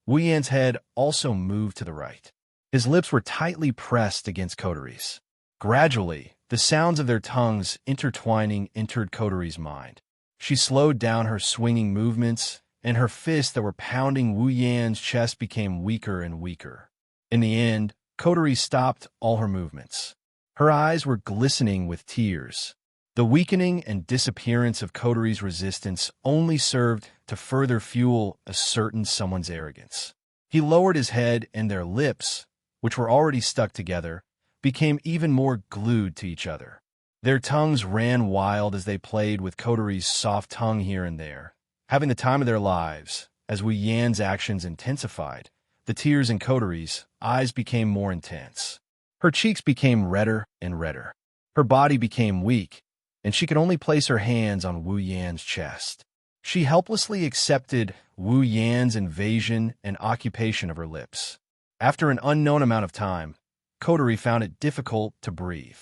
Wu Yan's head also moved to the right. His lips were tightly pressed against Coterie's. Gradually, the sounds of their tongues intertwining entered Coterie's mind. She slowed down her swinging movements, and her fists that were pounding Wu Yan's chest became weaker and weaker. In the end, Coterie stopped all her movements. Her eyes were glistening with tears. The weakening and disappearance of Coterie's resistance only served to further fuel a certain someone's arrogance. He lowered his head, and their lips, which were already stuck together, became even more glued to each other. Their tongues ran wild as they played with Coterie's soft tongue here and there, having the time of their lives. As Wu Yan's actions intensified, the tears in Coterie's eyes became more intense. Her cheeks became redder and redder. Her body became weak, and she could only place her hands on Wu Yan's chest. She helplessly accepted Wu Yan's invasion and occupation of her lips. After an unknown amount of time, Coterie found it difficult to breathe.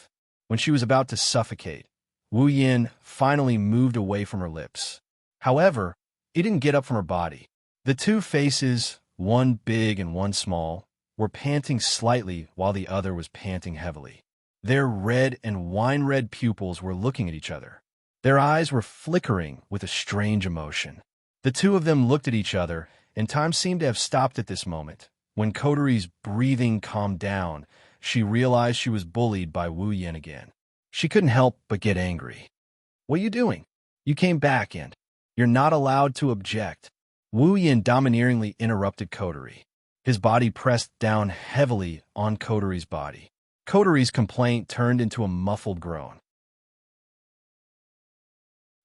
When she was about to suffocate, Wu Yan finally moved away from her lips. However, he didn't get up from her body. The two faces, one big and one small, were panting slightly while the other was panting heavily. Their red and wine-red pupils were looking at each other. Their eyes were flickering with a strange emotion. The two of them looked at each other, and time seemed to have stopped at this moment. When Coterie's breathing calmed down, she realized she was bullied by Wu Yan again. She couldn't help but get angry. "What are you doing? You came back and you're not allowed to object." Wu Yan domineeringly interrupted Coterie. His body pressed down heavily on Coterie's body. Coterie's complaint turned into a muffled groan.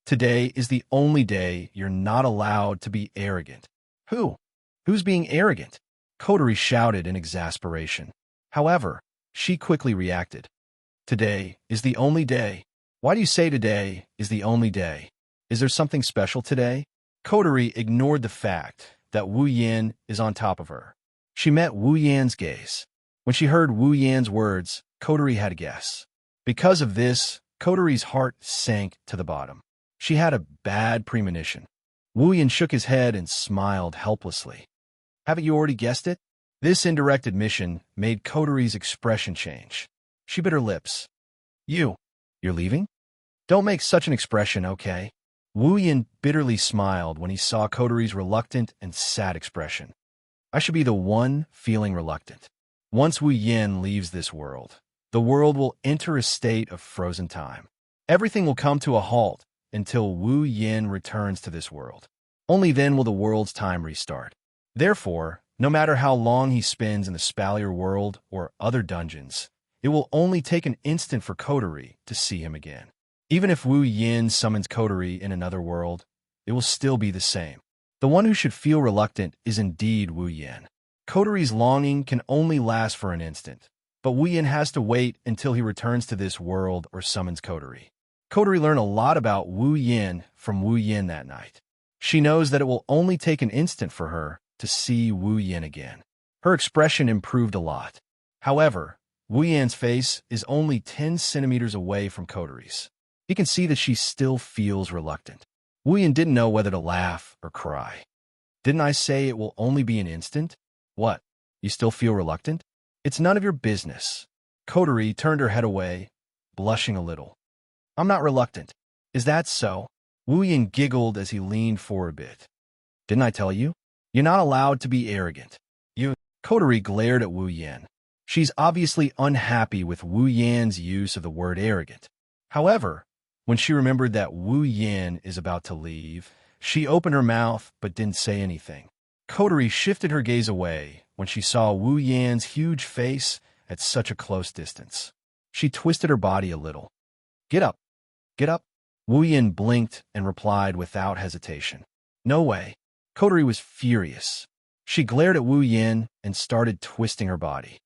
"Today is the only day you're not allowed to be arrogant." "Who? Who's being arrogant?" Coterie shouted in exasperation. However, she quickly reacted. "Today is the only day. Why do you say today is the only day? Is there something special today?" Coterie ignored the fact that Wu Yan is on top of her. She met Wu Yan's gaze. When she heard Wu Yan's words, Coterie had a guess. Because of this, Coterie's heart sank to the bottom. She had a bad premonition. Wu Yan shook his head and smiled helplessly. "Haven't you already guessed it?" This indirect admission made Coterie's expression change. She bit her lips. You're leaving? Don't make such an expression, okay?" Wu Yan bitterly smiled when he saw Coterie's reluctant and sad expression. "I should be the one feeling reluctant. Once Wu Yan leaves this world, the world will enter a state of frozen time. Everything will come to a halt until Wu Yan returns to this world. Only then will the world's time restart. Therefore, no matter how long he spends in the Spalier world or other dungeons, it will only take an instant for Coterie to see him again. Even if Wu Yan summons Coterie in another world, it will still be the same. The one who should feel reluctant is indeed Wu Yan. Kotori's longing can only last for an instant, but Wu Yin has to wait until he returns to this world or summons Kotori. Kotori learned a lot about Wu Yin from Wu Yin that night. She knows that it will only take an instant for her to see Wu Yin again. Her expression improved a lot. However, Wu Yan's face is only 10 centimeters away from Kotori's. He can see that she still feels reluctant. Wu Yin didn't know whether to laugh or cry. Didn't I say it will only be an instant? What? You still feel reluctant? It's none of your business. Kotori turned her head away, blushing a little. I'm not reluctant. Is that so? Wu Yin giggled as he leaned forward a bit. Didn't I tell you? You're not allowed to be arrogant. Kotori glared at Wu Yin. She's obviously unhappy with Wu Yan's use of the word arrogant. However, when she remembered that Wu Yin is about to leave, she opened her mouth but didn't say anything. Kotori shifted her gaze away when she saw Wu Yan's huge face at such a close distance. She twisted her body a little. Get up. Get up. Wu Yin blinked and replied without hesitation. No way. Kotori was furious. She glared at Wu Yin and started twisting her body.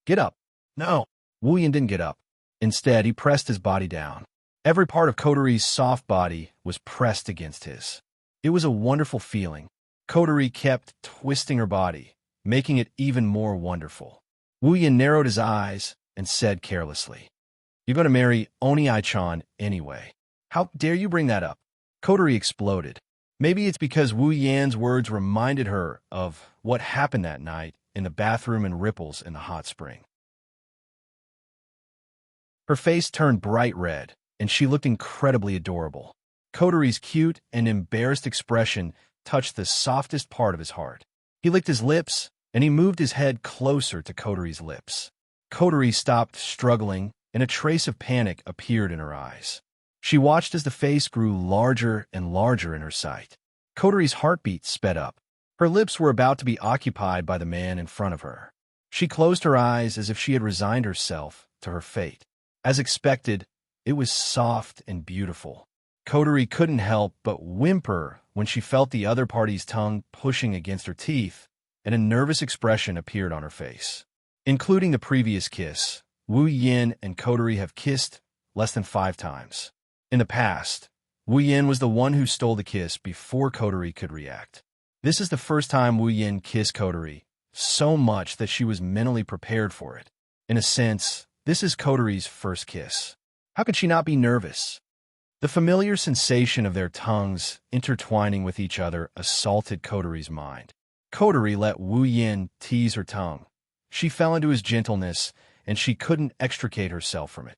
Get up. No. Wu Yin didn't get up. Instead, he pressed his body down. Every part of Kotori's soft body was pressed against his. It was a wonderful feeling. Kotori kept twisting her body, making it even more wonderful. Wu Yin narrowed his eyes and said carelessly, You're going to marry Oni-chan anyway. How dare you bring that up? Kotori exploded. Maybe it's because Wu Yan's words reminded her of what happened that night in the bathroom and ripples in the hot spring. Her face turned bright red, and she looked incredibly adorable. Kotori's cute and embarrassed expression touched the softest part of his heart. He licked his lips, and he moved his head closer to Kotori's lips. Kotori stopped struggling, and a trace of panic appeared in her eyes. She watched as the face grew larger and larger in her sight. Kotori's heartbeat sped up. Her lips were about to be occupied by the man in front of her. She closed her eyes as if she had resigned herself to her fate. As expected, it was soft and beautiful. Kotori couldn't help but whimper when she felt the other party's tongue pushing against her teeth, and a nervous expression appeared on her face. Including the previous kiss, Wu Yin and Kotori have kissed less than 5 times. In the past, Wu Yin was the one who stole the kiss before Kotori could react. This is the first time Wu Yin kissed Kotori, so much that she was mentally prepared for it. In a sense, this is Kotori's first kiss. How could she not be nervous? The familiar sensation of their tongues intertwining with each other assaulted Kotori's mind. Kotori let Wu Yin tease her tongue. She fell into his gentleness, and she couldn't extricate herself from it.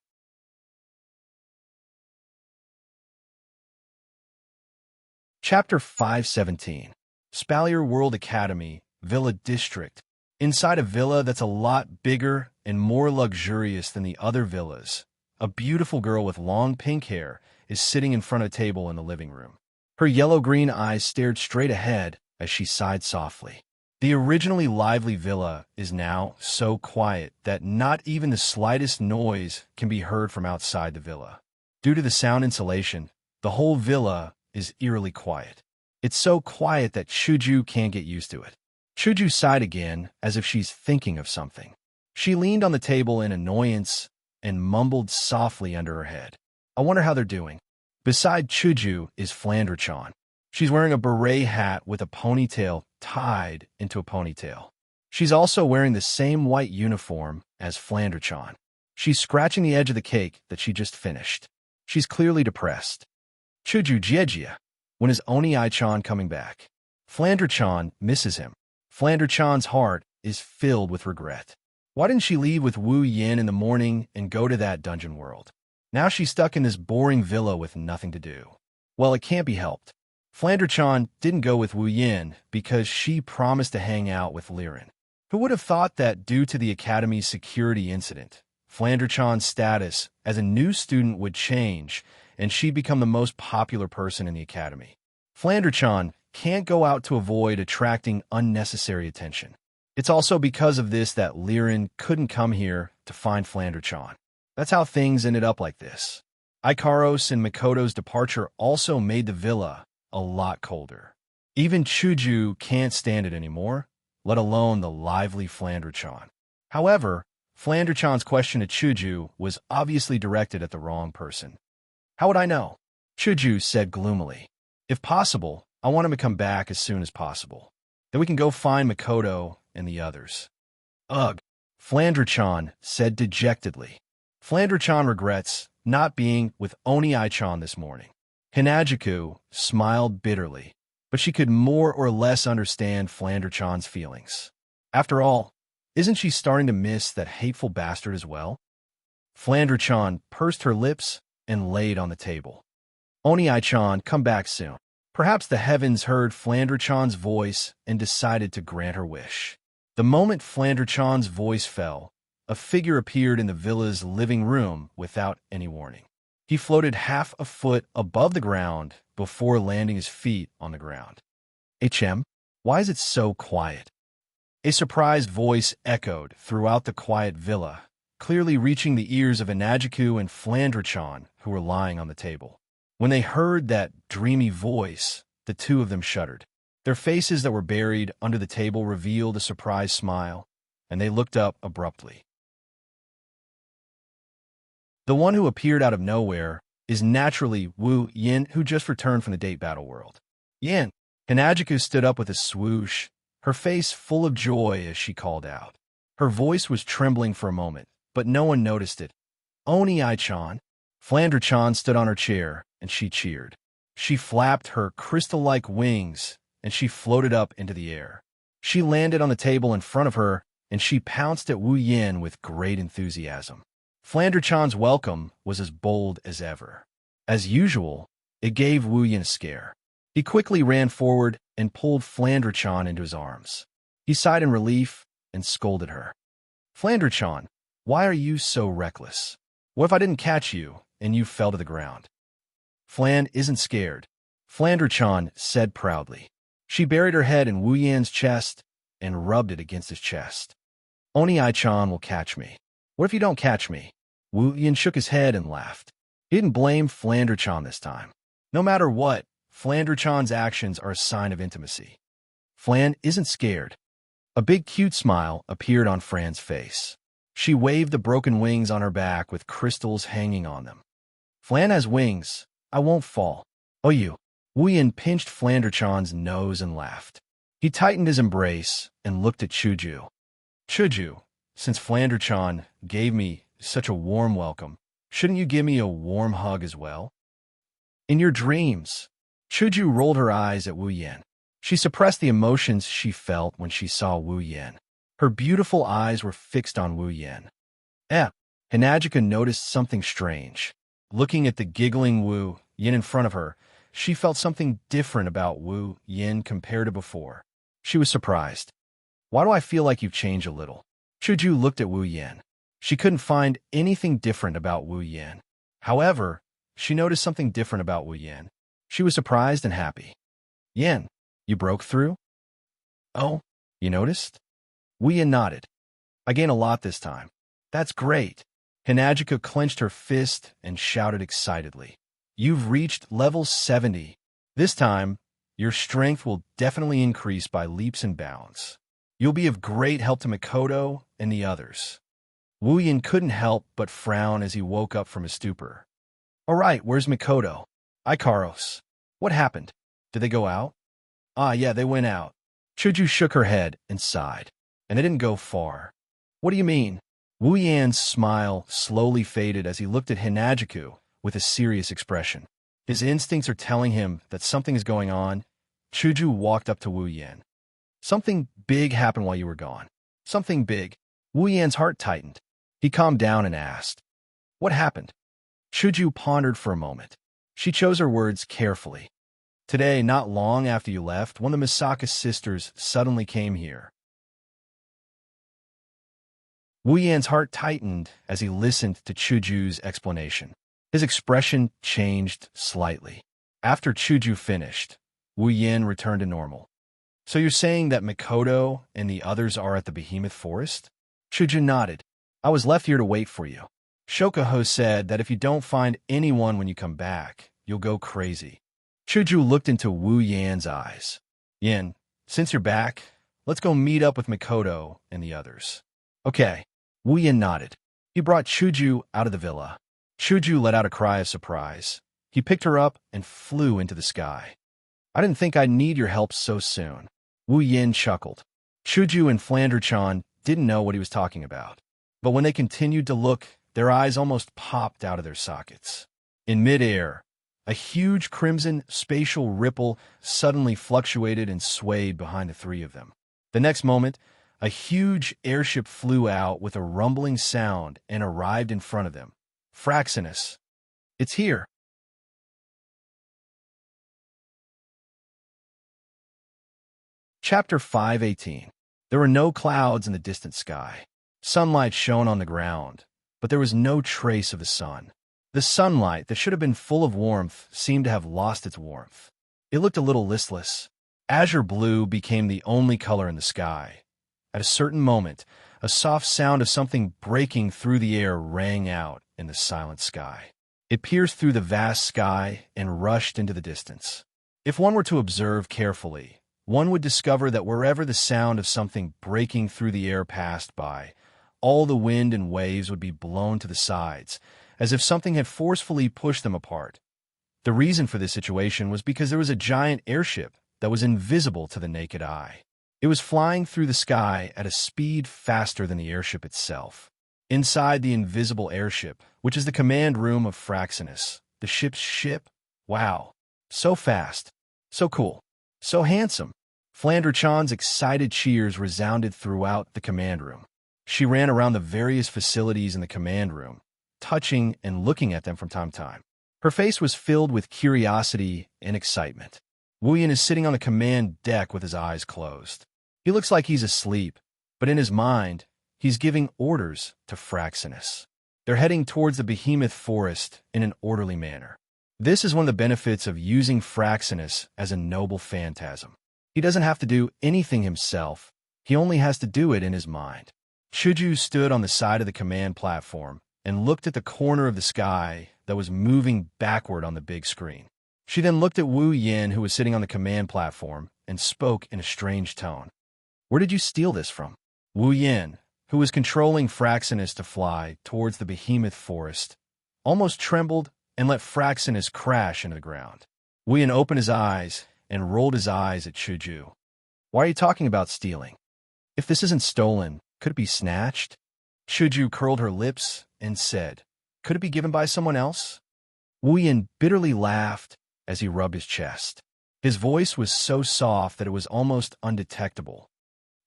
Chapter 517. Spalier World Academy, Villa District. Inside a villa that's a lot bigger and more luxurious than the other villas, a beautiful girl with long pink hair is sitting in front of a table in the living room. Her yellow-green eyes stared straight ahead as she sighed softly. The originally lively villa is now so quiet that not even the slightest noise can be heard from outside the villa. Due to the sound insulation, the whole villa is eerily quiet. It's so quiet that Chuju can't get used to it. Chuju sighed again as if she's thinking of something. She leaned on the table in annoyance and mumbled softly under her head. I wonder how they're doing. Beside Chuju is Flandre-chan. She's wearing a beret hat with a ponytail tied into a ponytail. She's also wearing the same white uniform as Flandre-chan. She's scratching the edge of the cake that she just finished. She's clearly depressed. Chuju Jiejia. When is Oni-chan coming back? Flandre-chan misses him. Flandre-chan's heart is filled with regret. Why didn't she leave with Wu Yin in the morning and go to that dungeon world? Now she's stuck in this boring villa with nothing to do. Well, it can't be helped. Flandre-chan didn't go with Wu Yin because she promised to hang out with Liren. Who would have thought that due to the Academy's security incident, Flandre-chan's status as a new student would change and she'd become the most popular person in the Academy? Flandre-chan can't go out to avoid attracting unnecessary attention. It's also because of this that Liren couldn't come here to find Flandre-chan. That's how things ended up like this. Ikaros and Mikoto's departure also made the villa a lot colder. Even Chuju can't stand it anymore. let alone the lively Flandre-chan. However, Flandre-chan's question to Chuju was obviously directed at the wrong person. How would I know? Chuju said gloomily. If possible, I want him to come back as soon as possible. Then we can go find Makoto and the others. Ugh, Flandre-chan said dejectedly. Flandre-chan regrets not being with Oni-chan this morning. Hinajuku smiled bitterly, but she could more or less understand Flandre-chan's feelings. After all, isn't she starting to miss that hateful bastard as well? Flandre-chan pursed her lips and laid on the table. Oni-chan, come back soon. Perhaps the heavens heard Flandre-chan's voice and decided to grant her wish. The moment Flandre-chan's voice fell, a figure appeared in the villa's living room without any warning. He floated half a foot above the ground before landing his feet on the ground. HM, why is it so quiet? A surprised voice echoed throughout the quiet villa, clearly reaching the ears of Hinajuku and Flandre-chan, who were lying on the table. When they heard that dreamy voice, the two of them shuddered. Their faces that were buried under the table revealed a surprised smile, and they looked up abruptly. The one who appeared out of nowhere is naturally Wu Yin, who just returned from the date battle world. Yin. Hinajuku stood up with a swoosh, her face full of joy as she called out. Her voice was trembling for a moment, but no one noticed it. Oni-chan. Flandre-chan stood on her chair, and she cheered. She flapped her crystal-like wings, and she floated up into the air. She landed on the table in front of her, and she pounced at Wu Yin with great enthusiasm. Flandre-chan's welcome was as bold as ever. As usual, it gave Wu Yin a scare. He quickly ran forward and pulled Flandre-chan into his arms. He sighed in relief and scolded her. Flandre-chan, why are you so reckless? What if I didn't catch you and you fell to the ground? Flan isn't scared, Flandre-chan said proudly. She buried her head in Wu Yin's chest and rubbed it against his chest. Oni-chan will catch me. What if you don't catch me? Wu Yin shook his head and laughed. He didn't blame Flandre-chan this time. No matter what, Flandre-chan's actions are a sign of intimacy. Flan isn't scared. A big cute smile appeared on Fran's face. She waved the broken wings on her back with crystals hanging on them. Flan has wings. I won't fall. Oh, you. Wu Yin pinched Flandre-chan's nose and laughed. He tightened his embrace and looked at Chuju. Chuju, since Flandre-chan gave me such a warm welcome, shouldn't you give me a warm hug as well? In your dreams. Chuju rolled her eyes at Wu Yin. She suppressed the emotions she felt when she saw Wu Yin. Her beautiful eyes were fixed on Wu Yin. Hinajuku noticed something strange. Looking at the giggling Wu Yin in front of her, she felt something different about Wu Yin compared to before. She was surprised. Why do I feel like you've changed a little? Chuju looked at Wu Yin. She couldn't find anything different about Wu Yin. However, she noticed something different about Wu Yin. She was surprised and happy. Yin, you broke through? Oh, you noticed? Wu Yin nodded. I gained a lot this time. That's great. Hinajuku clenched her fist and shouted excitedly. You've reached level 70. This time, your strength will definitely increase by leaps and bounds. You'll be of great help to Makoto and the others. Wu Yin couldn't help but frown as he woke up from his stupor. All right, where's Makoto? Ikaros. What happened? Did they go out? Yeah, they went out. Chuju shook her head and sighed. And they didn't go far. What do you mean? Wu Yan's smile slowly faded as he looked at Hinajuku with a serious expression. His instincts are telling him that something is going on. Chuju walked up to Wu Yan. Something big happened while you were gone. Something big. Wu Yan's heart tightened. He calmed down and asked, what happened? Chuju pondered for a moment. She chose her words carefully. Today, not long after you left, one of the Misaka sisters suddenly came here. Wu Yan's heart tightened as he listened to Chuju's explanation. His expression changed slightly. After Chuju finished, Wu Yan returned to normal. So you're saying that Makoto and the others are at the Behemoth Forest? Chuju nodded. I was left here to wait for you. Shokuho said that if you don't find anyone when you come back, you'll go crazy. Chuju looked into Wu Yan's eyes. Yin, since you're back, Let's go meet up with Mikoto and the others. Okay. Wu Yin nodded. He brought Chuju out of the villa. Chuju let out a cry of surprise. He picked her up and flew into the sky. I didn't think I'd need your help so soon. Wu Yin chuckled. Chuju and Flander-chan didn't know what he was talking about. But when they continued to look, their eyes almost popped out of their sockets. In midair, a huge crimson spatial ripple suddenly fluctuated and swayed behind the three of them. The next moment, a huge airship flew out with a rumbling sound and arrived in front of them. Fraxinus. It's here. Chapter 518. There were no clouds in the distant sky. Sunlight shone on the ground, but there was no trace of the sun. The sunlight that should have been full of warmth seemed to have lost its warmth. It looked a little listless. Azure blue became the only color in the sky. At a certain moment, a soft sound of something breaking through the air rang out in the silent sky. It pierced through the vast sky and rushed into the distance. If one were to observe carefully, one would discover that wherever the sound of something breaking through the air passed by, all the wind and waves would be blown to the sides, as if something had forcefully pushed them apart. The reason for this situation was because there was a giant airship that was invisible to the naked eye. It was flying through the sky at a speed faster than the airship itself. Inside the invisible airship, which is the command room of Fraxinus, the ship's ship, wow, so fast, so cool, so handsome. Flander-chan's excited cheers resounded throughout the command room. She ran around the various facilities in the command room, touching and looking at them from time to time. Her face was filled with curiosity and excitement. Wu Yin is sitting on the command deck with his eyes closed. He looks like he's asleep, but in his mind, he's giving orders to Fraxinus. They're heading towards the behemoth forest in an orderly manner. This is one of the benefits of using Fraxinus as a noble phantasm. He doesn't have to do anything himself. He only has to do it in his mind. Chuju stood on the side of the command platform and looked at the corner of the sky that was moving backward on the big screen. She then looked at Wu Yin, who was sitting on the command platform, and spoke in a strange tone. Where did you steal this from? Wu Yin, who was controlling Fraxinus to fly towards the behemoth forest, almost trembled and let Fraxinus crash into the ground. Wu Yin opened his eyes and rolled his eyes at Chuju. Why are you talking about stealing? If this isn't stolen, could it be snatched? Chuju curled her lips and said, could it be given by someone else? Wu Yin bitterly laughed as he rubbed his chest. His voice was so soft that it was almost undetectable.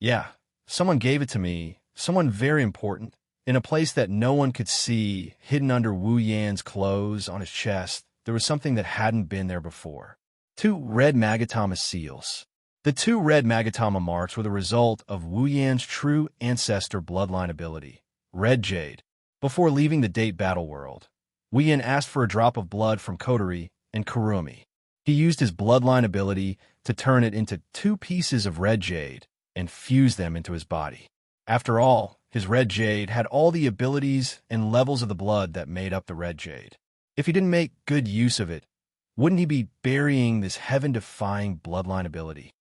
Yeah, someone gave it to me, someone very important, in a place that no one could see, hidden under Wu Yan's clothes on his chest. There was something that hadn't been there before. 2 red Magatama seals. The 2 red Magatama marks were the result of Wu Yan's true ancestor bloodline ability, Red Jade. Before leaving the date battle world, Wu Yan asked for a drop of blood from Kotori and Kurumi. He used his bloodline ability to turn it into 2 pieces of red jade and fuse them into his body. After all, his red jade had all the abilities and levels of the blood that made up the red jade. If he didn't make good use of it, wouldn't he be burying this heaven-defying bloodline ability?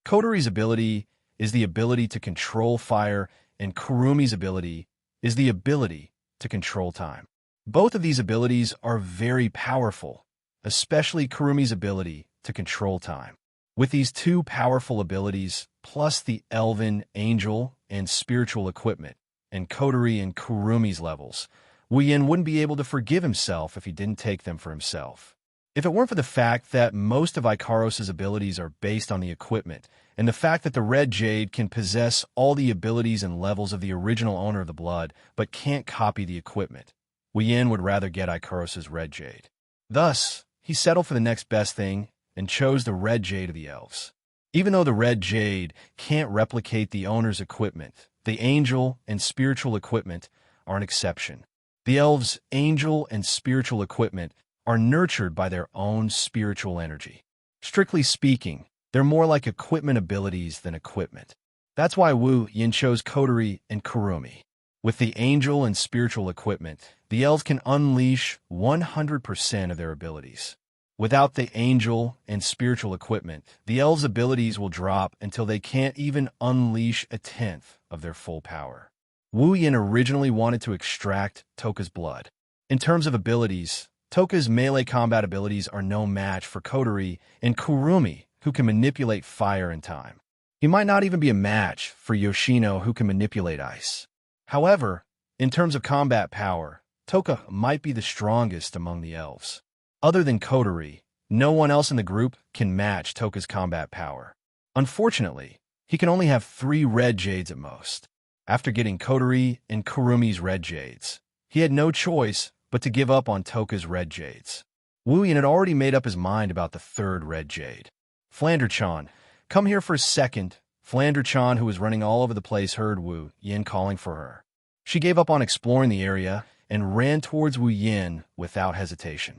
Kotori's ability is the ability to control fire, and Kurumi's ability is the ability to control time. Both of these abilities are very powerful, especially Kurumi's ability to control time. With these 2 powerful abilities, plus the elven, angel, and spiritual equipment, and Kotori and Kurumi's levels, Wu Yin wouldn't be able to forgive himself if he didn't take them for himself. If it weren't for the fact that most of Ikaros' abilities are based on the equipment, and the fact that the Red Jade can possess all the abilities and levels of the original owner of the blood, but can't copy the equipment, Wu Yin would rather get Ikaros' Red Jade. Thus, he settled for the next best thing and chose the Red Jade of the elves. Even though the Red Jade can't replicate the owner's equipment, the angel and spiritual equipment are an exception. The elves' angel and spiritual equipment are nurtured by their own spiritual energy. Strictly speaking, they're more like equipment abilities than equipment. That's why Wu Yin chose Kotori and Kurumi. With the angel and spiritual equipment, the elves can unleash 100% of their abilities. Without the angel and spiritual equipment, the elves' abilities will drop until they can't even unleash a tenth of their full power. Wu Yin originally wanted to extract Toka's blood. In terms of abilities, Toka's melee combat abilities are no match for Kotori and Kurumi, who can manipulate fire and time. He might not even be a match for Yoshino, who can manipulate ice. However, in terms of combat power, Toka might be the strongest among the elves. Other than Kotori, no one else in the group can match Toka's combat power. Unfortunately, he can only have 3 red jades at most. After getting Kotori and Kurumi's red jades, he had no choice but to give up on Toka's red jades. Wu Yin had already made up his mind about the 3rd red jade. Flander-chan, come here for a second. Flander-chan, who was running all over the place, heard Wu Yin calling for her. She gave up on exploring the area and ran towards Wu Yin without hesitation.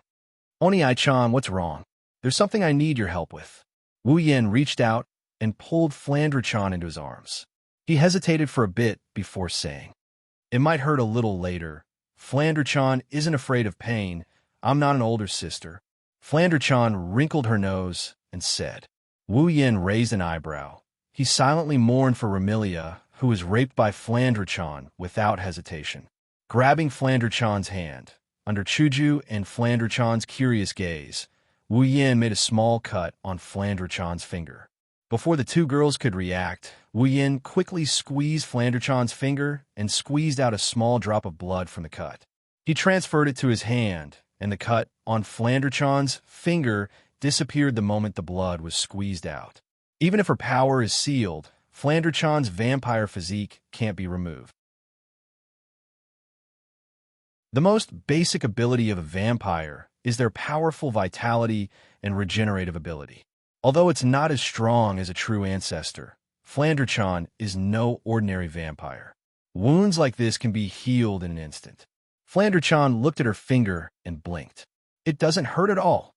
Oni-chan, what's wrong? There's something I need your help with. Wu Yin reached out and pulled Flander-chan into his arms. He hesitated for a bit before saying, "It might hurt a little later. Flander-chan isn't afraid of pain. I'm not an older sister." Flander-chan wrinkled her nose and said. Wu Yin raised an eyebrow. He silently mourned for Ramilia, who was raped by Flander-chan without hesitation. Grabbing Flander-chan's hand, under Chuju and Flander-chan's curious gaze, Wu Yin made a small cut on Flander-chan's finger. Before the 2 girls could react, Wu Yin quickly squeezed Flander-chan's finger and squeezed out a small drop of blood from the cut. He transferred it to his hand, and the cut on Flander-chan's finger disappeared the moment the blood was squeezed out. Even if her power is sealed, Flander-chan's vampire physique can't be removed. The most basic ability of a vampire is their powerful vitality and regenerative ability. Although it's not as strong as a true ancestor, Flander-chan is no ordinary vampire. Wounds like this can be healed in an instant. Flander-chan looked at her finger and blinked. It doesn't hurt at all.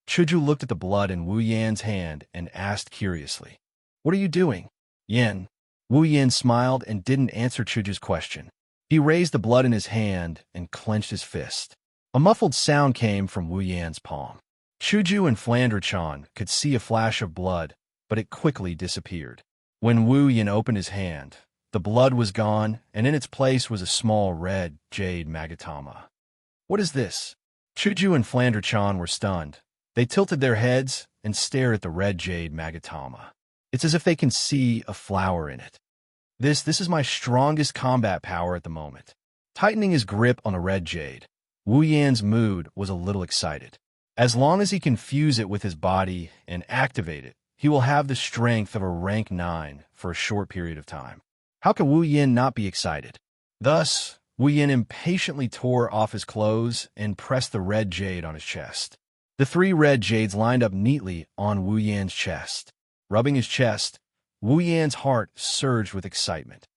Chuju looked at the blood in Wu Yin's hand and asked curiously, "What are you doing?" "Yin." Wu Yin smiled and didn't answer Chuju's question. He raised the blood in his hand and clenched his fist. A muffled sound came from Wu Yan's palm. Chuju and Flander-chan could see a flash of blood, but it quickly disappeared. When Wu Yin opened his hand, the blood was gone, and in its place was a small red jade magatama. "What is this?" Chuju and Flander-chan were stunned. They tilted their heads and stared at the red jade magatama. It's as if they can see a flower in it. This is my strongest combat power at the moment." Tightening his grip on the red jade, Wu Yan's mood was a little excited. As long as he can fuse it with his body and activate it, he will have the strength of a rank 9 for a short period of time. How can Wu Yin not be excited? Thus, Wu Yin impatiently tore off his clothes and pressed the red jade on his chest. The 3 red jades lined up neatly on Wu Yan's chest. Rubbing his chest, Wu Yan's heart surged with excitement.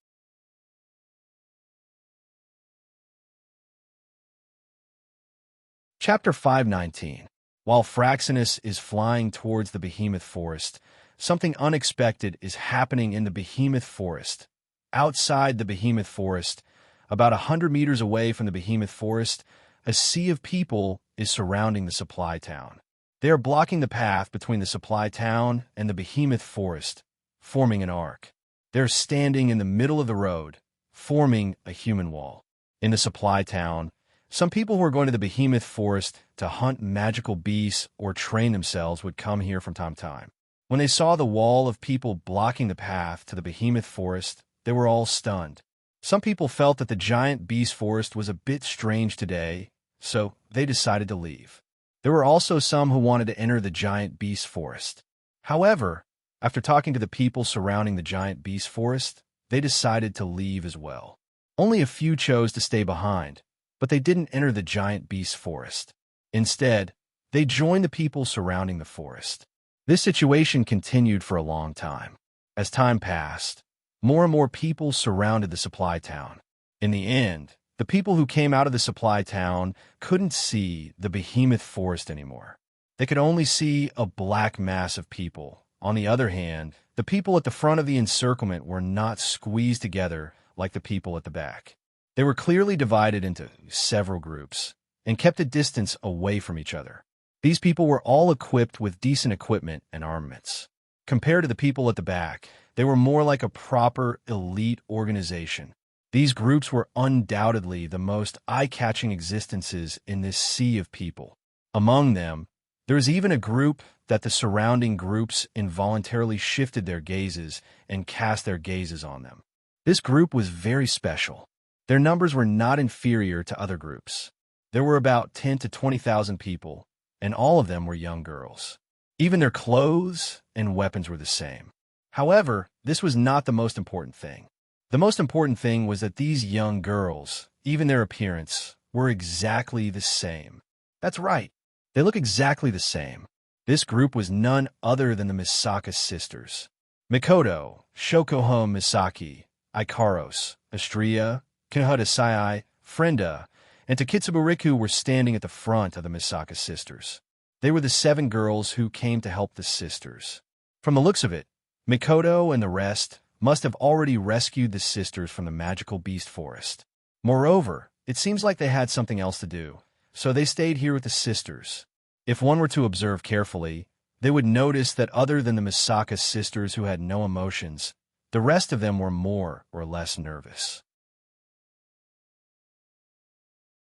Chapter 519. While Fraxinus is flying towards the Behemoth Forest, something unexpected is happening in the Behemoth Forest. Outside the Behemoth Forest, about 100 meters away from the Behemoth Forest, a sea of people is surrounding the supply town. They are blocking the path between the supply town and the Behemoth Forest, forming an arc. They're standing in the middle of the road, forming a human wall. In the supply town, some people who are going to the Behemoth Forest to hunt magical beasts or train themselves would come here from time to time. When they saw the wall of people blocking the path to the Behemoth Forest, they were all stunned. Some people felt that the giant beast forest was a bit strange today, so they decided to leave. There were also some who wanted to enter the giant beast forest. However, after talking to the people surrounding the giant beast forest, they decided to leave as well. Only a few chose to stay behind, but they didn't enter the giant beast forest. Instead, they joined the people surrounding the forest. This situation continued for a long time. As time passed, more and more people surrounded the supply town. In the end, the people who came out of the supply town couldn't see the Behemoth Forest anymore. They could only see a black mass of people. On the other hand, the people at the front of the encirclement were not squeezed together like the people at the back. They were clearly divided into several groups and kept a distance away from each other. These people were all equipped with decent equipment and armaments. Compared to the people at the back, they were more like a proper elite organization. These groups were undoubtedly the most eye-catching existences in this sea of people. Among them, there was even a group that the surrounding groups involuntarily shifted their gazes and cast their gazes on them. This group was very special. Their numbers were not inferior to other groups. There were about 10 to 20,000 people, and all of them were young girls. Even their clothes and weapons were the same. However, this was not the most important thing. The most important thing was that these young girls, even their appearance, were exactly the same. That's right. They look exactly the same. This group was none other than the Misaka sisters. Mikoto, Shokoho Misaki, Ikaros, Astria, Kinohata Sai, Frenda, and Takitsubariku were standing at the front of the Misaka sisters. They were the 7 girls who came to help the sisters. From the looks of it, Mikoto and the rest must have already rescued the sisters from the magical beast forest. Moreover, it seems like they had something else to do, so they stayed here with the sisters. If one were to observe carefully, they would notice that other than the Misaka sisters who had no emotions, the rest of them were more or less nervous.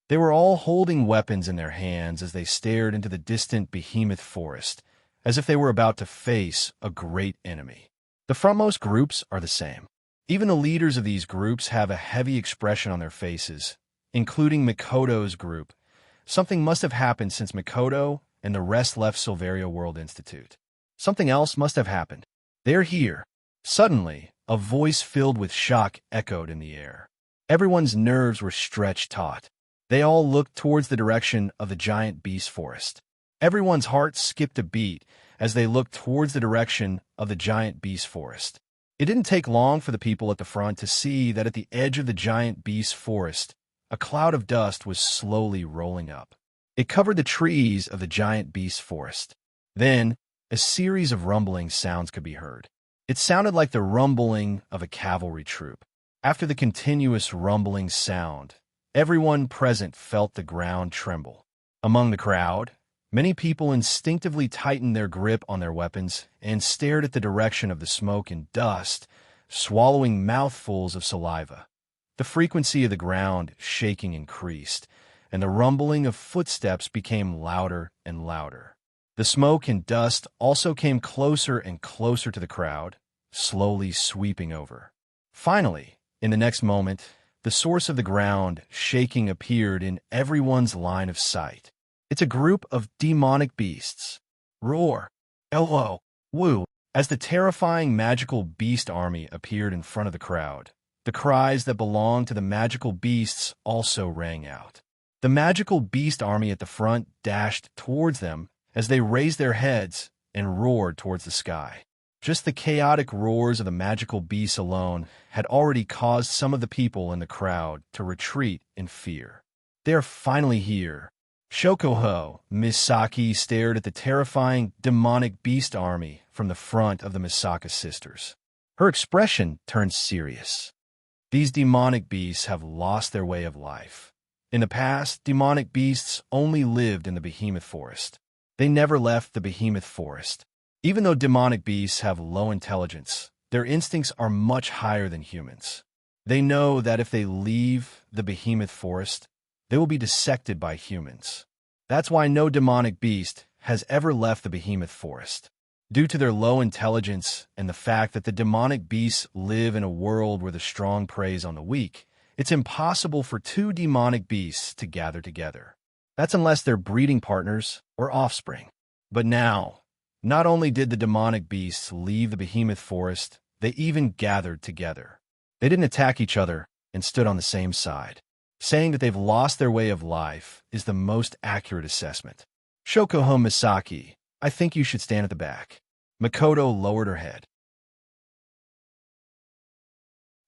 They were all holding weapons in their hands as they stared into the distant behemoth forest, as if they were about to face a great enemy. The frontmost groups are the same. Even the leaders of these groups have a heavy expression on their faces, including Mikoto's group. Something must have happened since Mikoto and the rest left Silverio World Institute. Something else must have happened. They're here. Suddenly, a voice filled with shock echoed in the air. Everyone's nerves were stretched taut. They all looked towards the direction of the giant beast forest. Everyone's heart skipped a beat as they looked towards the direction of the giant beast forest. It didn't take long for the people at the front to see that at the edge of the giant beast forest, a cloud of dust was slowly rolling up. It covered the trees of the giant beast forest. Then, a series of rumbling sounds could be heard. It sounded like the rumbling of a cavalry troop. After the continuous rumbling sound, everyone present felt the ground tremble. Among the crowd, many people instinctively tightened their grip on their weapons and stared at the direction of the smoke and dust, swallowing mouthfuls of saliva. The frequency of the ground shaking increased, and the rumbling of footsteps became louder and louder. The smoke and dust also came closer and closer to the crowd, slowly sweeping over. Finally, in the next moment, the source of the ground shaking appeared in everyone's line of sight. It's a group of demonic beasts. Roar, Elo, Woo. As the terrifying magical beast army appeared in front of the crowd, the cries that belonged to the magical beasts also rang out. The magical beast army at the front dashed towards them as they raised their heads and roared towards the sky. Just the chaotic roars of the magical beasts alone had already caused some of the people in the crowd to retreat in fear. They are finally here. Shokoho Misaki stared at the terrifying demonic beast army from the front of the Misaka sisters. Her expression turned serious. These demonic beasts have lost their way of life. In the past, demonic beasts only lived in the behemoth forest. They never left the behemoth forest. Even though demonic beasts have low intelligence, their instincts are much higher than humans. They know that if they leave the behemoth forest, they will be dissected by humans. That's why no demonic beast has ever left the behemoth forest. Due to their low intelligence and the fact that the demonic beasts live in a world where the strong preys on the weak, it's impossible for 2 demonic beasts to gather together. That's unless they're breeding partners or offspring. But now, not only did the demonic beasts leave the behemoth forest, they even gathered together. They didn't attack each other and stood on the same side. Saying that they've lost their way of life is the most accurate assessment. Shokoho Misaki, I think you should stand at the back. Mikoto lowered her head.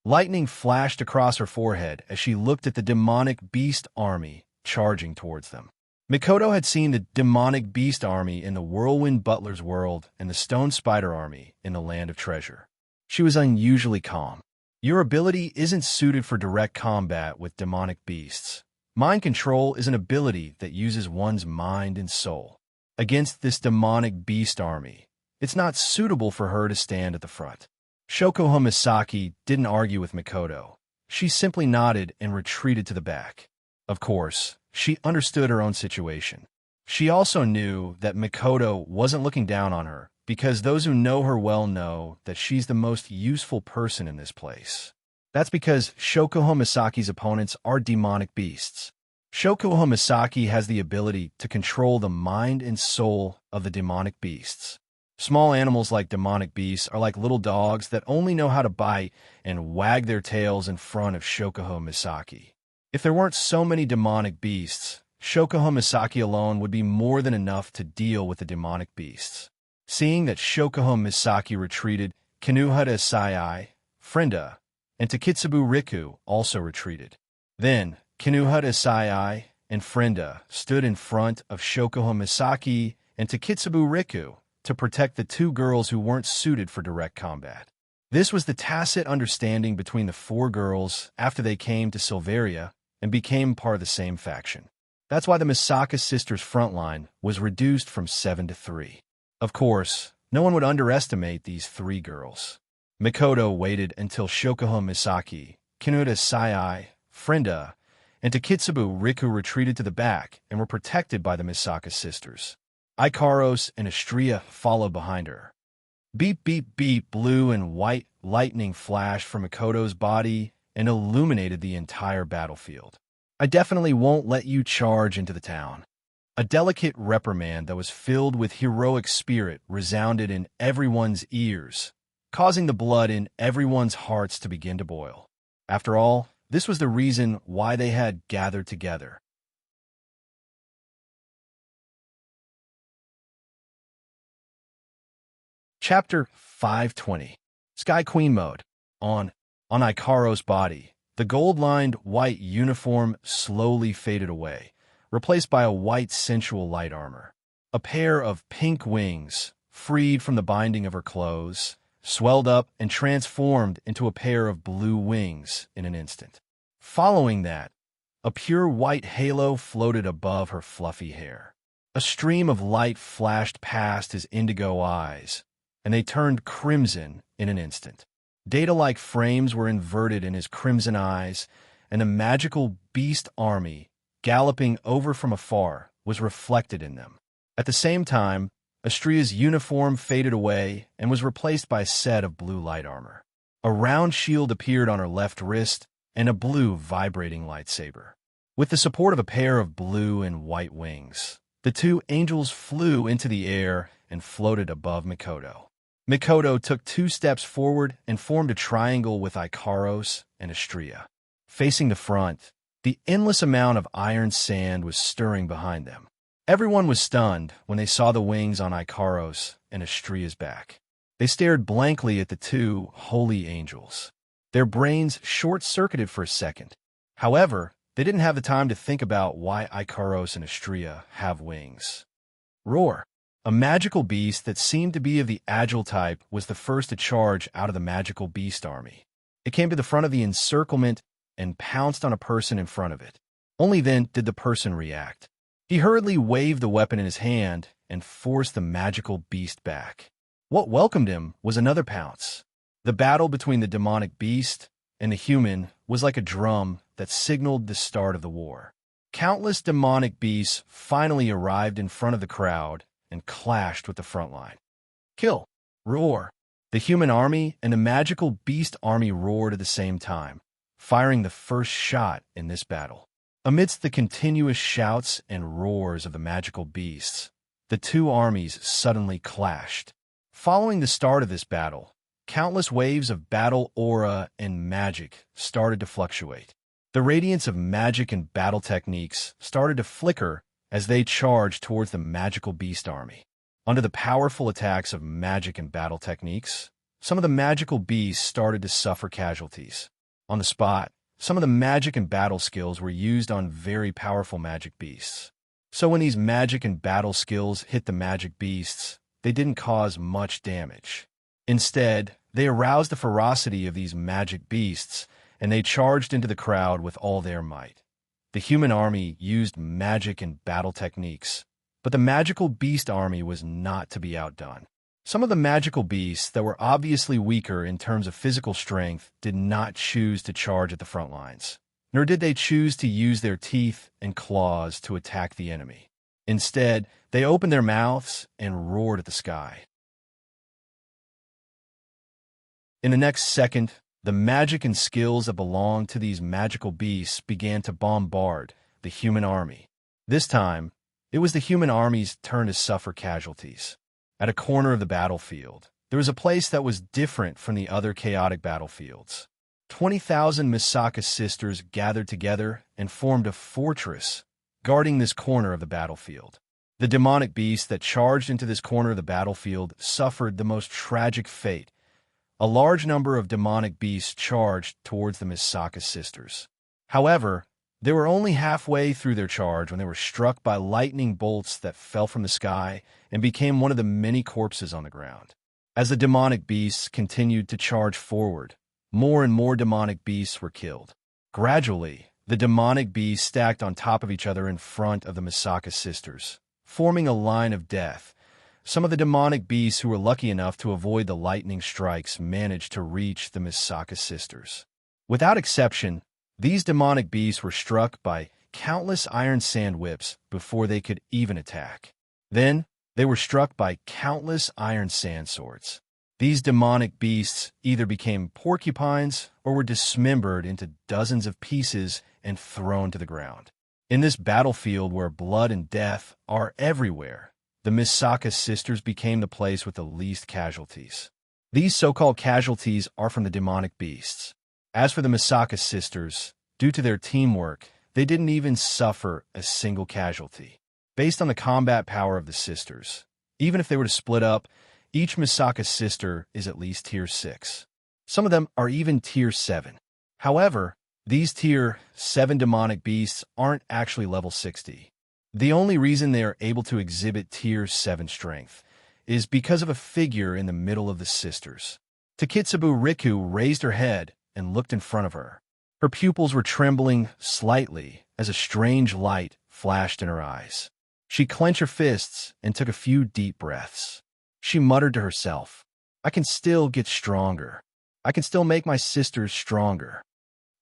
Lightning flashed across her forehead as she looked at the demonic beast army charging towards them. Mikoto had seen the demonic beast army in the Whirlwind Butler's world and the Stone Spider army in the Land of Treasure. She was unusually calm. Your ability isn't suited for direct combat with demonic beasts. Mind control is an ability that uses one's mind and soul. Against this demonic beast army, it's not suitable for her to stand at the front. Shoko Misaki didn't argue with Mikoto. She simply nodded and retreated to the back. Of course, she understood her own situation. She also knew that Mikoto wasn't looking down on her, because those who know her well know that she's the most useful person in this place. That's because Shoko Misaki's opponents are demonic beasts. Shoko Misaki has the ability to control the mind and soul of the demonic beasts. Small animals like demonic beasts are like little dogs that only know how to bite and wag their tails in front of Shoko Misaki. If there weren't so many demonic beasts, Shoko Misaki alone would be more than enough to deal with the demonic beasts. Seeing that Shoko Misaki retreated, Kinuhata Sai, Frenda, and Takitsubu Riku also retreated. Then, Kinuhata Sai and Frenda stood in front of Shoko Misaki and Takitsubu Riku to protect the two girls who weren't suited for direct combat. This was the tacit understanding between the four girls after they came to Silveria and became part of the same faction. That's why the Misaka sisters' front line was reduced from 7 to 3. Of course, no one would underestimate these three girls. Mikoto waited until Shoko Misaki, Kinuhata Sai, Frenda, and Takitsubu Riku retreated to the back and were protected by the Misaka sisters. Ikaros and Astria followed behind her. Beep, beep, beep, blue and white lightning flashed from Mikoto's body and illuminated the entire battlefield. I definitely won't let you charge into the town. A delicate reprimand that was filled with heroic spirit resounded in everyone's ears, causing the blood in everyone's hearts to begin to boil. After all, this was the reason why they had gathered together. Chapter 520. Sky Queen Mode. On Ikaro's body, the gold-lined white uniform slowly faded away, replaced by a white sensual light armor. A pair of pink wings, freed from the binding of her clothes, swelled up and transformed into a pair of blue wings in an instant. Following that, a pure white halo floated above her fluffy hair. A stream of light flashed past his indigo eyes, and they turned crimson in an instant. Data-like frames were inverted in his crimson eyes, and a magical beast army, galloping over from afar, was reflected in them. At the same time, Astria's uniform faded away and was replaced by a set of blue light armor. A round shield appeared on her left wrist, and a blue vibrating lightsaber. With the support of a pair of blue and white wings, the two angels flew into the air and floated above Mikoto. Mikoto took 2 steps forward and formed a triangle with Ikaros and Astria. Facing the front, the endless amount of iron sand was stirring behind them. Everyone was stunned when they saw the wings on Ikaros and Astria's back. They stared blankly at the two holy angels. Their brains short-circuited for a second. However, they didn't have the time to think about why Ikaros and Astria have wings. Roar. A magical beast that seemed to be of the agile type was the first to charge out of the magical beast army. It came to the front of the encirclement and pounced on a person in front of it. Only then did the person react. He hurriedly waved the weapon in his hand and forced the magical beast back. What welcomed him was another pounce. The battle between the demonic beast and the human was like a drum that signaled the start of the war. Countless demonic beasts finally arrived in front of the crowd and clashed with the front line. Kill! Roar! The human army and the magical beast army roared at the same time, firing the first shot in this battle. Amidst the continuous shouts and roars of the magical beasts, the two armies suddenly clashed. Following the start of this battle, countless waves of battle aura and magic started to fluctuate. The radiance of magic and battle techniques started to flicker as they charged towards the magical beast army. Under the powerful attacks of magic and battle techniques, some of the magical beasts started to suffer casualties. On the spot, some of the magic and battle skills were used on very powerful magic beasts. So when these magic and battle skills hit the magic beasts, they didn't cause much damage. Instead, they aroused the ferocity of these magic beasts, and they charged into the crowd with all their might. The human army used magic and battle techniques, But the magical beast army was not to be outdone. Some of the magical beasts that were obviously weaker in terms of physical strength did not choose to charge at the front lines, nor did they choose to use their teeth and claws to attack the enemy. Instead, they opened their mouths and roared at the sky. In the next second, the magic and skills that belonged to these magical beasts began to bombard the human army. This time, it was the human army's turn to suffer casualties. At a corner of the battlefield, there was a place that was different from the other chaotic battlefields. 20,000 Misaka sisters gathered together and formed a fortress guarding this corner of the battlefield. The demonic beasts that charged into this corner of the battlefield suffered the most tragic fate. A large number of demonic beasts charged towards the Misaka sisters. However, they were only halfway through their charge when they were struck by lightning bolts that fell from the sky and became one of the many corpses on the ground. As the demonic beasts continued to charge forward, more and more demonic beasts were killed. Gradually, the demonic beasts stacked on top of each other in front of the Misaka sisters, forming a line of death. Some of the demonic beasts who were lucky enough to avoid the lightning strikes managed to reach the Misaka sisters. Without exception, these demonic beasts were struck by countless iron sand whips before they could even attack. Then, they were struck by countless iron sand swords. These demonic beasts either became porcupines or were dismembered into dozens of pieces and thrown to the ground. In this battlefield where blood and death are everywhere, the Misaka sisters became the place with the least casualties. These so-called casualties are from the demonic beasts. As for the Misaka sisters, due to their teamwork, they didn't even suffer a single casualty. Based on the combat power of the sisters, even if they were to split up, each Misaka sister is at least tier 6. Some of them are even tier 7. However, these tier 7 demonic beasts aren't actually level 60. The only reason they are able to exhibit tier 7 strength is because of a figure in the middle of the sisters. Takitsubu Riku raised her head and looked in front of her. Her pupils were trembling slightly as a strange light flashed in her eyes. She clenched her fists and took a few deep breaths. She muttered to herself, "I can still get stronger. I can still make my sisters stronger."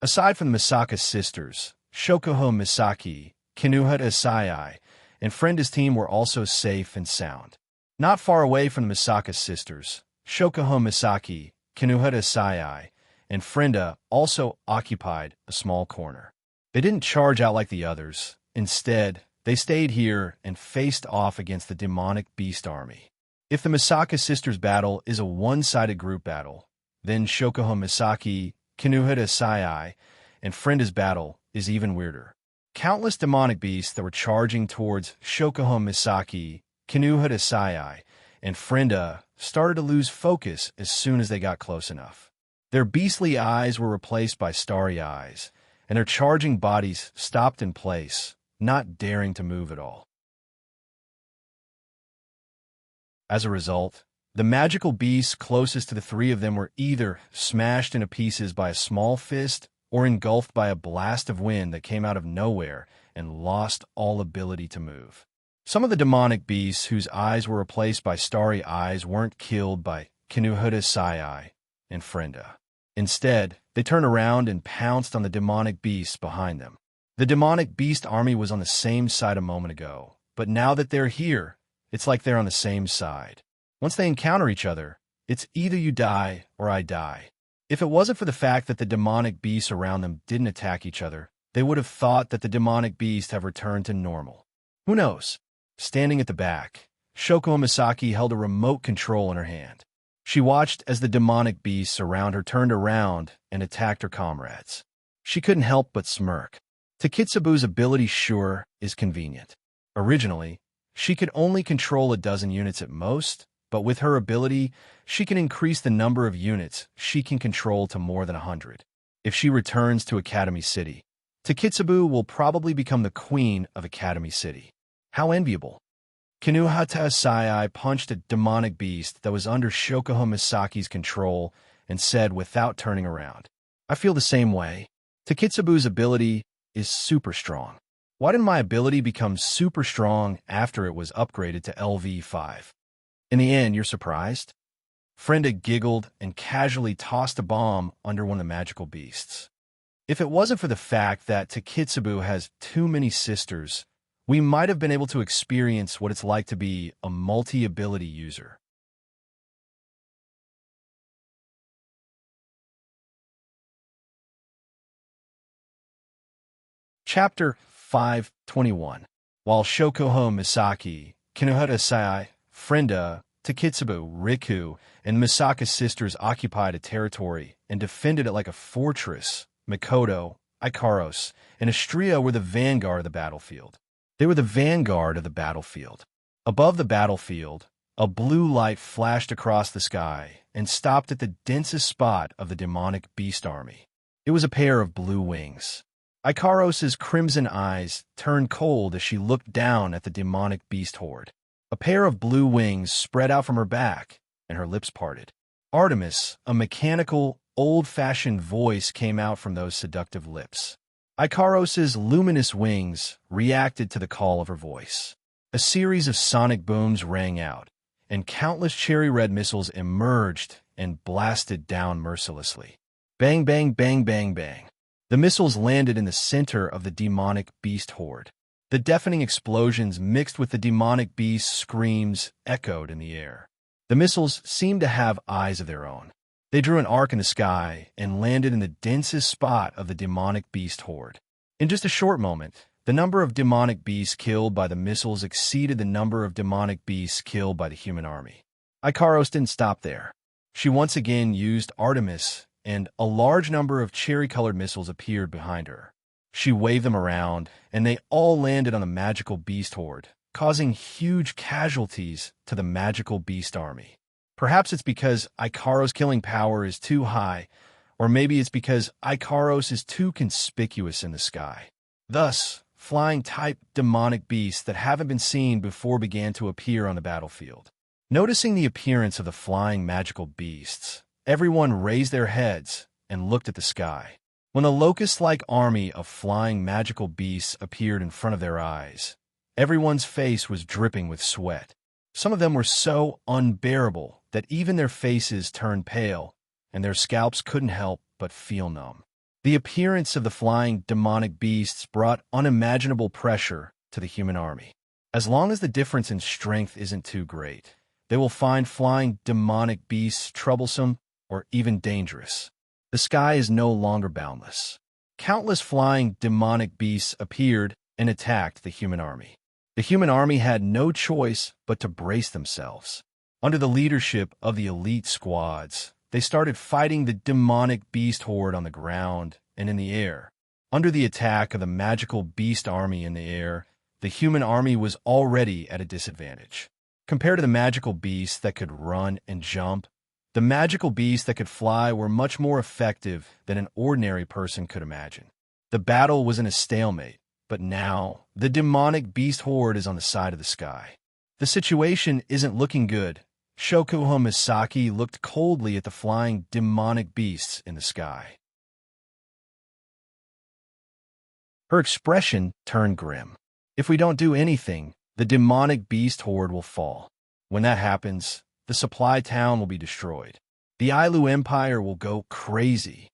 Aside from the Misaka sisters, Shokuho Misaki, Kinuhata Asai, and Frenda's team were also safe and sound. Not far away from the Misaka sisters, Shokuho Misaki, Kinuhata Asai, and Frenda also occupied a small corner. They didn't charge out like the others. Instead, they stayed here and faced off against the demonic beast army. If the Misaka sisters' battle is a one-sided group battle, then Shokuho Misaki, Kinuhata Asai, and Frenda's battle is even weirder. Countless demonic beasts that were charging towards Shokuho Misaki, Kinuhata Asai, and Frenda started to lose focus as soon as they got close enough. Their beastly eyes were replaced by starry eyes, and their charging bodies stopped in place, not daring to move at all. As a result, the magical beasts closest to the three of them were either smashed into pieces by a small fist or engulfed by a blast of wind that came out of nowhere and lost all ability to move. Some of the demonic beasts whose eyes were replaced by starry eyes weren't killed by Kinuhata Asai and Frenda. Instead, they turned around and pounced on the demonic beasts behind them. The demonic beast army was on the same side a moment ago, but now that they're here, it's like they're on the same side. Once they encounter each other, it's either you die or I die. If it wasn't for the fact that the demonic beasts around them didn't attack each other, they would have thought that the demonic beasts have returned to normal. Who knows? Standing at the back, Shoko Misaki held a remote control in her hand. She watched as the demonic beasts around her turned around and attacked her comrades. She couldn't help but smirk. Takitsubu's ability sure is convenient. Originally, she could only control a dozen units at most, but with her ability, she can increase the number of units she can control to more than 100. If she returns to Academy City, Takitsubu will probably become the queen of Academy City. How enviable. Kinuhata Asai punched a demonic beast that was under Shokuho Misaki's control and said without turning around, "I feel the same way. Takitsubu's ability is super strong." Why didn't my ability become super strong after it was upgraded to LV5? In the end, you're surprised? Frenda giggled and casually tossed a bomb under one of the magical beasts. If it wasn't for the fact that Takitsubu has too many sisters, we might have been able to experience what it's like to be a multi-ability user. Chapter 521. While Shokoho Misaki, Kinohara Sai, Frenda, Takitsubu, Riku, and Misaka's sisters occupied a territory and defended it like a fortress, Mikoto, Ikaros, and Astria were the vanguard of the battlefield. They were the vanguard of the battlefield. Above the battlefield, a blue light flashed across the sky and stopped at the densest spot of the demonic beast army. It was a pair of blue wings. Ikaros's crimson eyes turned cold as she looked down at the demonic beast horde. A pair of blue wings spread out from her back, and her lips parted. Artemis, a mechanical, old-fashioned voice came out from those seductive lips. Ikaros's luminous wings reacted to the call of her voice. A series of sonic booms rang out, and countless cherry-red missiles emerged and blasted down mercilessly. Bang, bang, bang, bang, bang. The missiles landed in the center of the demonic beast horde. The deafening explosions mixed with the demonic beast's screams echoed in the air. The missiles seemed to have eyes of their own. They drew an arc in the sky and landed in the densest spot of the demonic beast horde. In just a short moment, the number of demonic beasts killed by the missiles exceeded the number of demonic beasts killed by the human army. Ikaros didn't stop there. She once again used Artemis, and a large number of cherry-colored missiles appeared behind her. She waved them around, and they all landed on the magical beast horde, causing huge casualties to the magical beast army. Perhaps it's because Ikaros' killing power is too high, or maybe it's because Ikaros is too conspicuous in the sky. Thus, flying-type demonic beasts that haven't been seen before began to appear on the battlefield. Noticing the appearance of the flying magical beasts, everyone raised their heads and looked at the sky. When the locust-like army of flying magical beasts appeared in front of their eyes, everyone's face was dripping with sweat. Some of them were so unbearable that even their faces turned pale, and their scalps couldn't help but feel numb. The appearance of the flying demonic beasts brought unimaginable pressure to the human army. As long as the difference in strength isn't too great, they will find flying demonic beasts troublesome or even dangerous. The sky is no longer boundless. Countless flying demonic beasts appeared and attacked the human army. The human army had no choice but to brace themselves. Under the leadership of the elite squads, they started fighting the demonic beast horde on the ground and in the air. Under the attack of the magical beast army in the air, the human army was already at a disadvantage. Compared to the magical beasts that could run and jump, the magical beasts that could fly were much more effective than an ordinary person could imagine. The battle was in a stalemate, but now the demonic beast horde is on the side of the sky. The situation isn't looking good. Shokuho Misaki looked coldly at the flying demonic beasts in the sky. Her expression turned grim. If we don't do anything, the demonic beast horde will fall. When that happens, the supply town will be destroyed. The Ailu Empire will go crazy.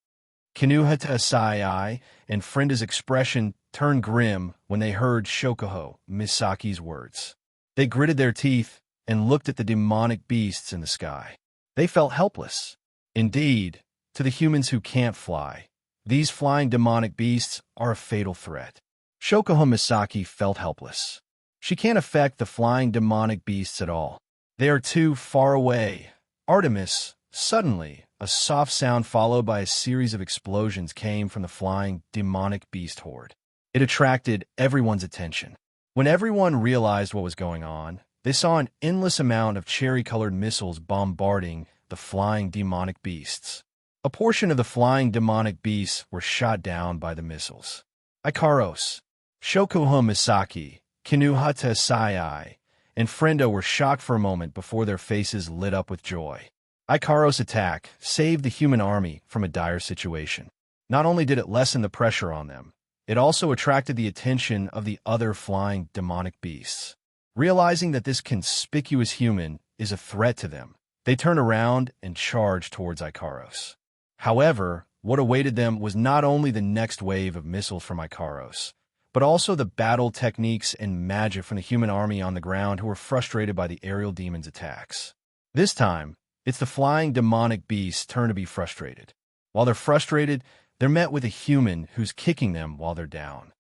Kinuhata Sai and Frenda's expression turned grim when they heard Shokuho Misaki's words. They gritted their teeth and looked at the demonic beasts in the sky. They felt helpless. Indeed, to the humans who can't fly, these flying demonic beasts are a fatal threat. Shokuho Misaki felt helpless. She can't affect the flying demonic beasts at all. They are too far away. Artemis, suddenly, a soft sound followed by a series of explosions came from the flying demonic beast horde. It attracted everyone's attention. When everyone realized what was going on, they saw an endless amount of cherry-colored missiles bombarding the flying demonic beasts. A portion of the flying demonic beasts were shot down by the missiles. Ikaros, Shokuho Misaki, Kinuhata Sai, and Frenda were shocked for a moment before their faces lit up with joy. Ikaros' attack saved the human army from a dire situation. Not only did it lessen the pressure on them, It also attracted the attention of the other flying demonic beasts. Realizing that this conspicuous human is a threat to them, they turn around and charge towards Ikaros. However, what awaited them was not only the next wave of missiles from Ikaros, but also the battle techniques and magic from the human army on the ground who were frustrated by the aerial demons' attacks. This time, it's the flying demonic beasts' turn to be frustrated. While they're frustrated, they're met with a human who's kicking them while they're down.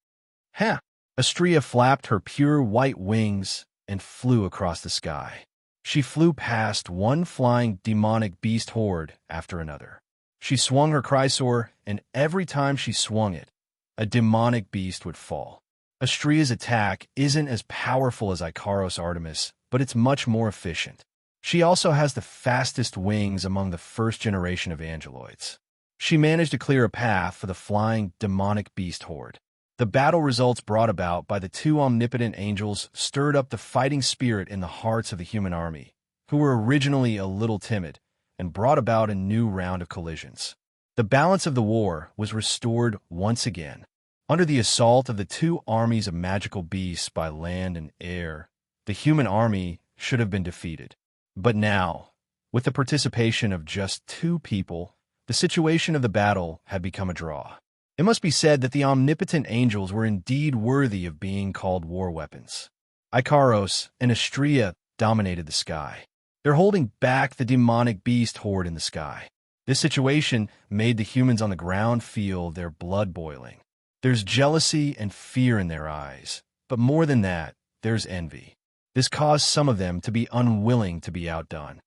Ha! Astrea flapped her pure white wings and flew across the sky. She flew past one flying demonic beast horde after another. She swung her Chrysor, and every time she swung it, a demonic beast would fall. Astrea's attack isn't as powerful as Ikaros Artemis, but it's much more efficient. She also has the fastest wings among the first generation of angeloids. She managed to clear a path for the flying demonic beast horde. The battle results brought about by the two omnipotent angels stirred up the fighting spirit in the hearts of the human army, who were originally a little timid, and brought about a new round of collisions. The balance of the war was restored once again. Under the assault of the two armies of magical beasts by land and air, the human army should have been defeated. But now, with the participation of just two people, the situation of the battle had become a draw. It must be said that the omnipotent angels were indeed worthy of being called war weapons. Ikaros and Astrea dominated the sky. They're holding back the demonic beast horde in the sky. This situation made the humans on the ground feel their blood boiling. There's jealousy and fear in their eyes, but more than that, there's envy. This caused some of them to be unwilling to be outdone.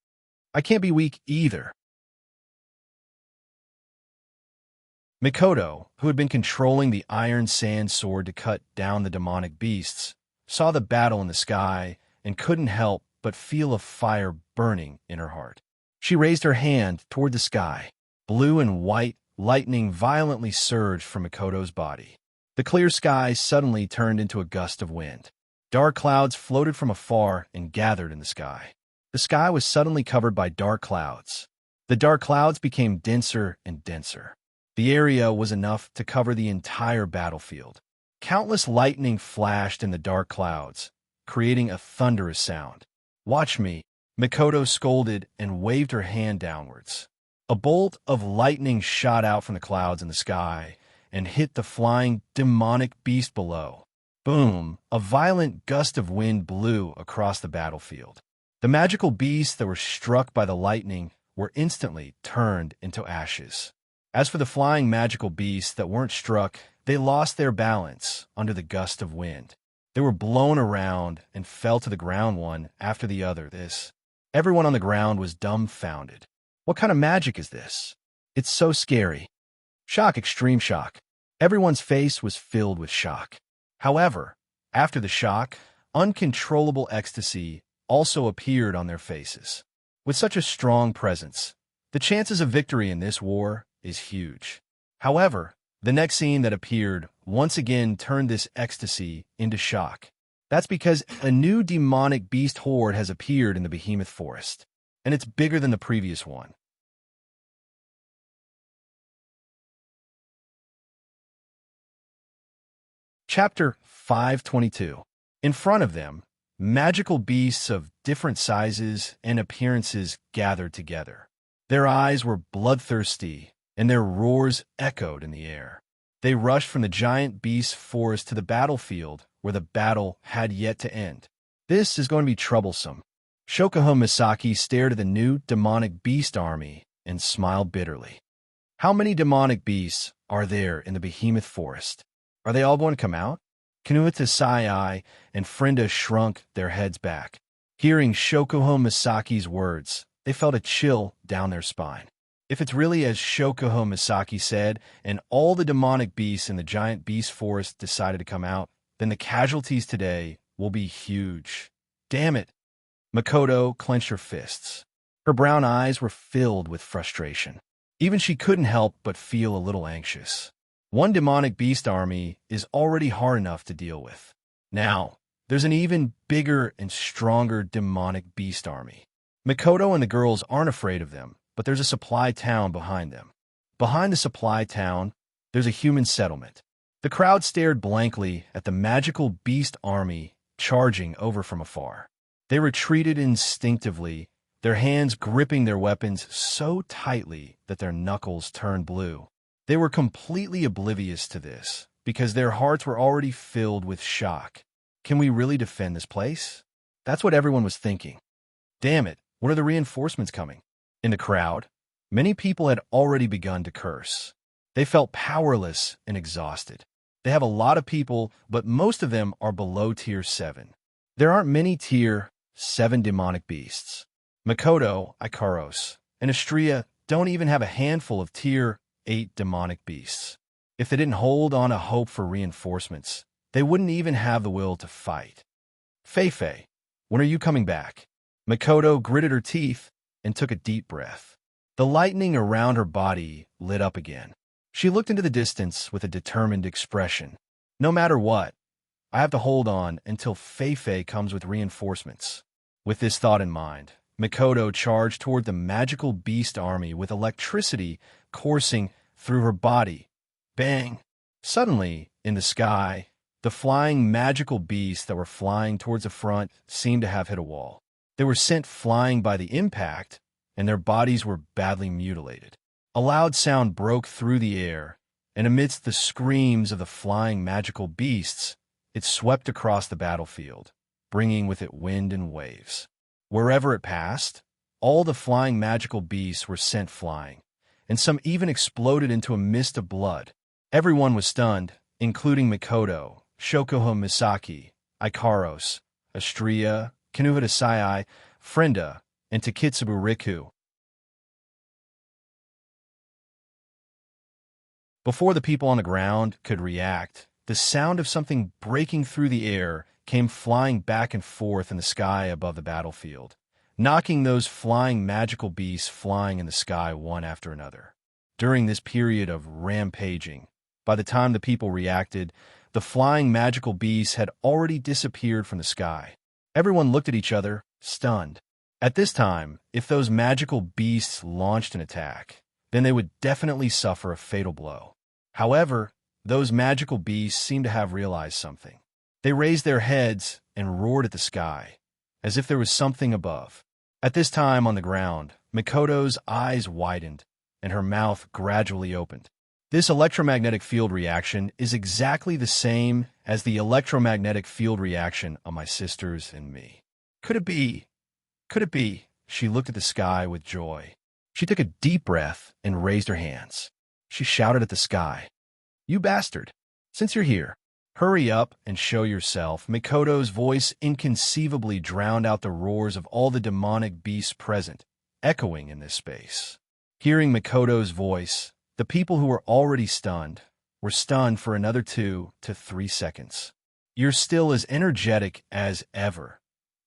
I can't be weak either. Mikoto, who had been controlling the iron sand sword to cut down the demonic beasts, saw the battle in the sky and couldn't help but feel a fire burning in her heart. She raised her hand toward the sky. Blue and white lightning violently surged from Mikoto's body. The clear sky suddenly turned into a gust of wind. Dark clouds floated from afar and gathered in the sky. The sky was suddenly covered by dark clouds. The dark clouds became denser and denser. The area was enough to cover the entire battlefield. Countless lightning flashed in the dark clouds, creating a thunderous sound. "Watch me," Mikoto scolded and waved her hand downwards. A bolt of lightning shot out from the clouds in the sky and hit the flying demonic beast below. Boom! A violent gust of wind blew across the battlefield. The magical beasts that were struck by the lightning were instantly turned into ashes. As for the flying magical beasts that weren't struck, they lost their balance under the gust of wind. They were blown around and fell to the ground one after the other. Everyone on the ground was dumbfounded. What kind of magic is this? It's so scary. Shock, extreme shock. Everyone's face was filled with shock. However, after the shock, uncontrollable ecstasy also appeared on their faces. With such a strong presence, the chances of victory in this war is huge. However, the next scene that appeared once again turned this ecstasy into shock. That's because a new demonic beast horde has appeared in the Behemoth Forest, and it's bigger than the previous one. Chapter 522. In front of them, magical beasts of different sizes and appearances gathered together. Their eyes were bloodthirsty, and their roars echoed in the air. They rushed from the giant beast forest to the battlefield, where the battle had yet to end. This is going to be troublesome. Shokuho Misaki stared at the new demonic beast army and smiled bitterly. How many demonic beasts are there in the Behemoth Forest? Are they all going to come out? Kanuta Sai and Frenda shrunk their heads back. Hearing Shokuho Misaki's words, they felt a chill down their spine. If it's really as Shokuho Misaki said, and all the demonic beasts in the giant beast forest decided to come out, then the casualties today will be huge. Damn it! Makoto clenched her fists. Her brown eyes were filled with frustration. Even she couldn't help but feel a little anxious. One demonic beast army is already hard enough to deal with. Now, there's an even bigger and stronger demonic beast army. Makoto and the girls aren't afraid of them, but there's a supply town behind them. Behind the supply town, there's a human settlement. The crowd stared blankly at the magical beast army charging over from afar. They retreated instinctively, their hands gripping their weapons so tightly that their knuckles turned blue. They were completely oblivious to this, because their hearts were already filled with shock. Can we really defend this place? That's what everyone was thinking. Damn it, when are the reinforcements coming? In the crowd, many people had already begun to curse. They felt powerless and exhausted. They have a lot of people, but most of them are below Tier 7. There aren't many Tier 7 demonic beasts. Makoto, Ikaros, and Astria don't even have a handful of Tier 8 demonic beasts. If they didn't hold on a hope for reinforcements, they wouldn't even have the will to fight. Feifei, when are you coming back? Makoto gritted her teeth and took a deep breath. The lightning around her body lit up again. She looked into the distance with a determined expression. No matter what, I have to hold on until Feifei comes with reinforcements. With this thought in mind, Makoto charged toward the magical beast army with electricity coursing through her body. Bang! Suddenly, in the sky, the flying magical beasts that were flying towards the front seemed to have hit a wall. They were sent flying by the impact, and their bodies were badly mutilated. A loud sound broke through the air, and amidst the screams of the flying magical beasts, it swept across the battlefield, bringing with it wind and waves. Wherever it passed, all the flying magical beasts were sent flying, and some even exploded into a mist of blood. Everyone was stunned, including Makoto, Shokuho Misaki, Ikaros, Astria, Kanuhita Sai, Frenda, and Takitsubu Riku. Before the people on the ground could react, the sound of something breaking through the air came flying back and forth in the sky above the battlefield, knocking those flying magical beasts flying in the sky one after another. During this period of rampaging, by the time the people reacted, the flying magical beasts had already disappeared from the sky. Everyone looked at each other, stunned. At this time, if those magical beasts launched an attack, then they would definitely suffer a fatal blow. However, those magical beasts seemed to have realized something. They raised their heads and roared at the sky, as if there was something above. At this time on the ground, Makoto's eyes widened, and her mouth gradually opened. This electromagnetic field reaction is exactly the same as the electromagnetic field reaction on my sisters and me. Could it be? Could it be? She looked at the sky with joy. She took a deep breath and raised her hands. She shouted at the sky, "You bastard! Since you're here, hurry up and show yourself." Makoto's voice inconceivably drowned out the roars of all the demonic beasts present, echoing in this space. Hearing Makoto's voice, the people who were already stunned were stunned for another 2 to 3 seconds. "You're still as energetic as ever."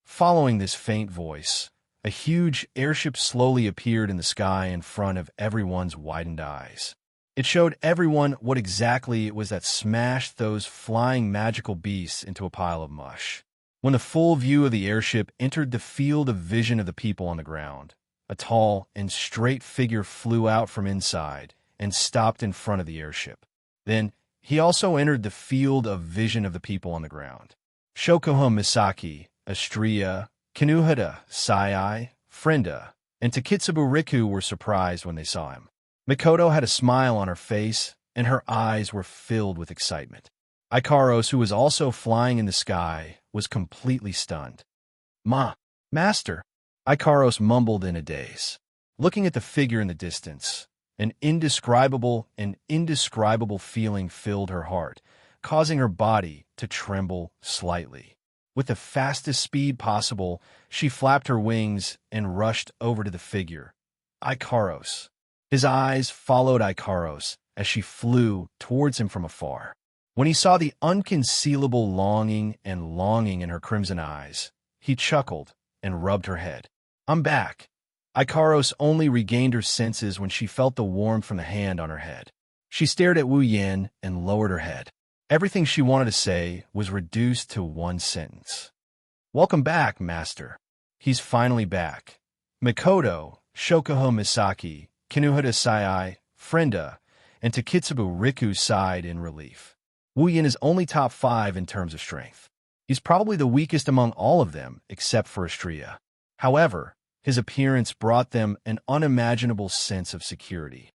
Following this faint voice, a huge airship slowly appeared in the sky in front of everyone's widened eyes. It showed everyone what exactly it was that smashed those flying magical beasts into a pile of mush. When the full view of the airship entered the field of vision of the people on the ground, a tall and straight figure flew out from inside and stopped in front of the airship. Then, he also entered the field of vision of the people on the ground. Shokuho Misaki, Astria, Kanuhita Sai, Frenda, and Takitsubu Riku were surprised when they saw him. Makoto had a smile on her face, and her eyes were filled with excitement. Ikaros, who was also flying in the sky, was completely stunned. Master," Ikaros mumbled in a daze. Looking at the figure in the distance, an indescribable feeling filled her heart, causing her body to tremble slightly. With the fastest speed possible, she flapped her wings and rushed over to the figure. Ikaros. His eyes followed Ikaros as she flew towards him from afar. When he saw the unconcealable longing in her crimson eyes, he chuckled and rubbed her head. "I'm back." Ikaros only regained her senses when she felt the warmth from the hand on her head. She stared at Wu Yin and lowered her head. Everything she wanted to say was reduced to one sentence. "Welcome back, Master." He's finally back. Makoto, Shokuho Misaki, Kanuhita Sai, Frenda, and Takitsubu Riku sighed in relief. Wu Yin is only top 5 in terms of strength. He's probably the weakest among all of them, except for Astrea. However, his appearance brought them an unimaginable sense of security.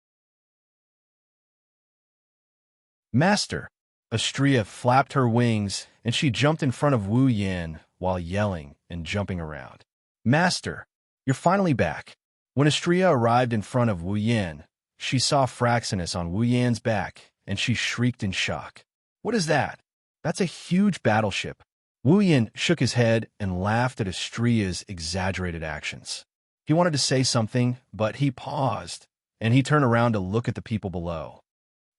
Master! Astrea flapped her wings, and she jumped in front of Wu Yin while yelling and jumping around. Master! You're finally back. When Astrea arrived in front of Wu Yin, she saw Fraxinus on Wu Yin's back, and she shrieked in shock. What is that? That's a huge battleship. Wu Yin shook his head and laughed at Astrea's exaggerated actions. He wanted to say something, but he paused, and he turned around to look at the people below.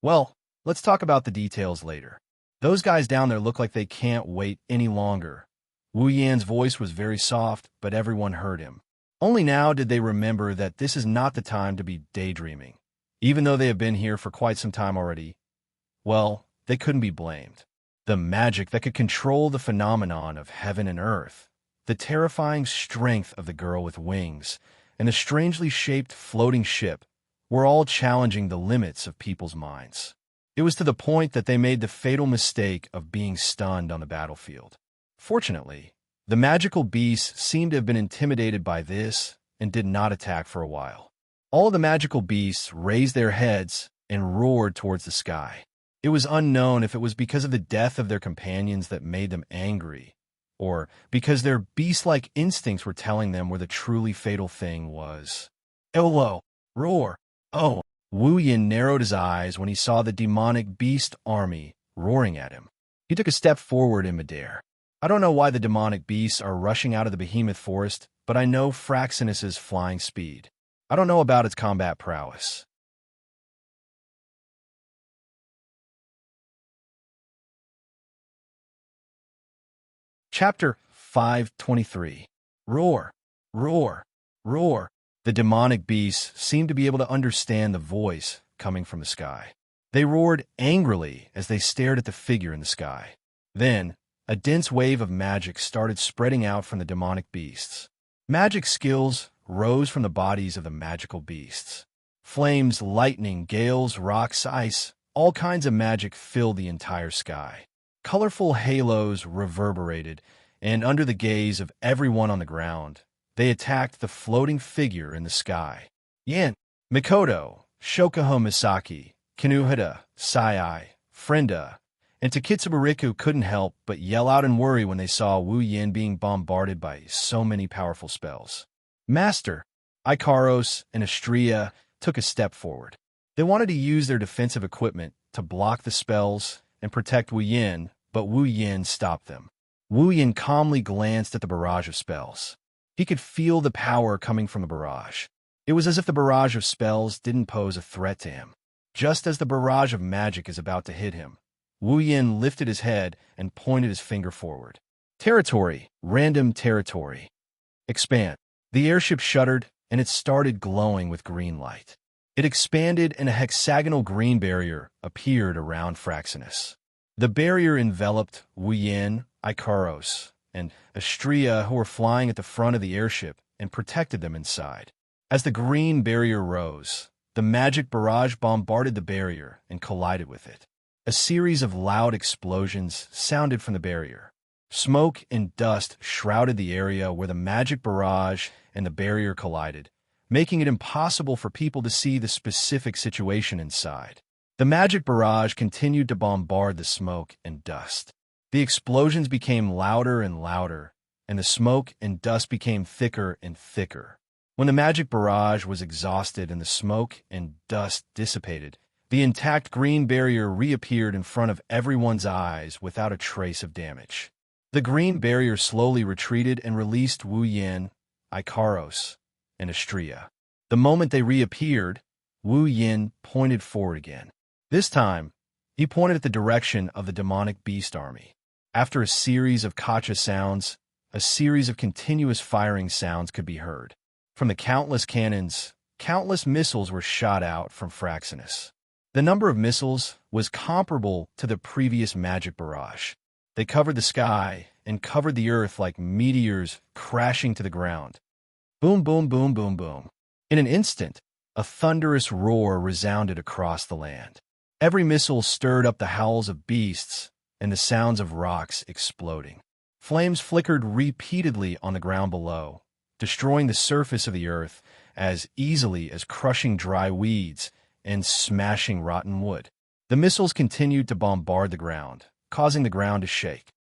Well, let's talk about the details later. Those guys down there look like they can't wait any longer. Wu Yan's voice was very soft, but everyone heard him. Only now did they remember that this is not the time to be daydreaming. Even though they have been here for quite some time already, well, they couldn't be blamed. The magic that could control the phenomenon of heaven and earth, the terrifying strength of the girl with wings, and the strangely shaped floating ship were all challenging the limits of people's minds. It was to the point that they made the fatal mistake of being stunned on the battlefield. Fortunately, the magical beasts seemed to have been intimidated by this and did not attack for a while. All of the magical beasts raised their heads and roared towards the sky. It was unknown if it was because of the death of their companions that made them angry, or because their beast-like instincts were telling them where the truly fatal thing was. Elo! Roar! Oh! Wu Yin narrowed his eyes when he saw the demonic beast army roaring at him. He took a step forward in midair. I don't know why the demonic beasts are rushing out of the behemoth forest, but I know Fraxinus's flying speed. I don't know about its combat prowess. Chapter 523. Roar! Roar! Roar! The demonic beasts seemed to be able to understand the voice coming from the sky. They roared angrily as they stared at the figure in the sky. Then, a dense wave of magic started spreading out from the demonic beasts. Magic skills rose from the bodies of the magical beasts. Flames, lightning, gales, rocks, ice, all kinds of magic filled the entire sky. Colorful halos reverberated, and under the gaze of everyone on the ground, they attacked the floating figure in the sky. Yin, Mikoto, Shokuho Misaki, Kinuhida, Sai, Frenda, and Takitsubariku couldn't help but yell out in worry when they saw Wu Yin being bombarded by so many powerful spells. Master, Ikaros, and Astrea took a step forward. They wanted to use their defensive equipment to block the spells and protect Wu Yin, but Wu Yin stopped them. Wu Yin calmly glanced at the barrage of spells. He could feel the power coming from the barrage. It was as if the barrage of spells didn't pose a threat to him. Just as the barrage of magic is about to hit him, Wu Yin lifted his head and pointed his finger forward. Territory, random territory. Expand. The airship shuddered, and it started glowing with green light. It expanded, and a hexagonal green barrier appeared around Fraxinus. The barrier enveloped Wu Yin, Ikaros, and Astrea, who were flying at the front of the airship, and protected them inside. As the green barrier rose, the magic barrage bombarded the barrier and collided with it. A series of loud explosions sounded from the barrier. Smoke and dust shrouded the area where the magic barrage and the barrier collided, making it impossible for people to see the specific situation inside. The magic barrage continued to bombard the smoke and dust. The explosions became louder and louder, and the smoke and dust became thicker and thicker. When the magic barrage was exhausted and the smoke and dust dissipated, the intact green barrier reappeared in front of everyone's eyes without a trace of damage. The green barrier slowly retreated and released Wu Yin, Ikaros, and Astrea. The moment they reappeared, Wu Yin pointed forward again. This time, he pointed at the direction of the demonic beast army. After a series of kacha sounds, a series of continuous firing sounds could be heard. From the countless cannons, countless missiles were shot out from Fraxinus. The number of missiles was comparable to the previous magic barrage. They covered the sky and covered the earth like meteors crashing to the ground. Boom, boom, boom, boom, boom. In an instant, a thunderous roar resounded across the land. Every missile stirred up the howls of beasts and the sounds of rocks exploding. Flames flickered repeatedly on the ground below, destroying the surface of the earth as easily as crushing dry weeds and smashing rotten wood. The missiles continued to bombard the ground, causing the ground to shake.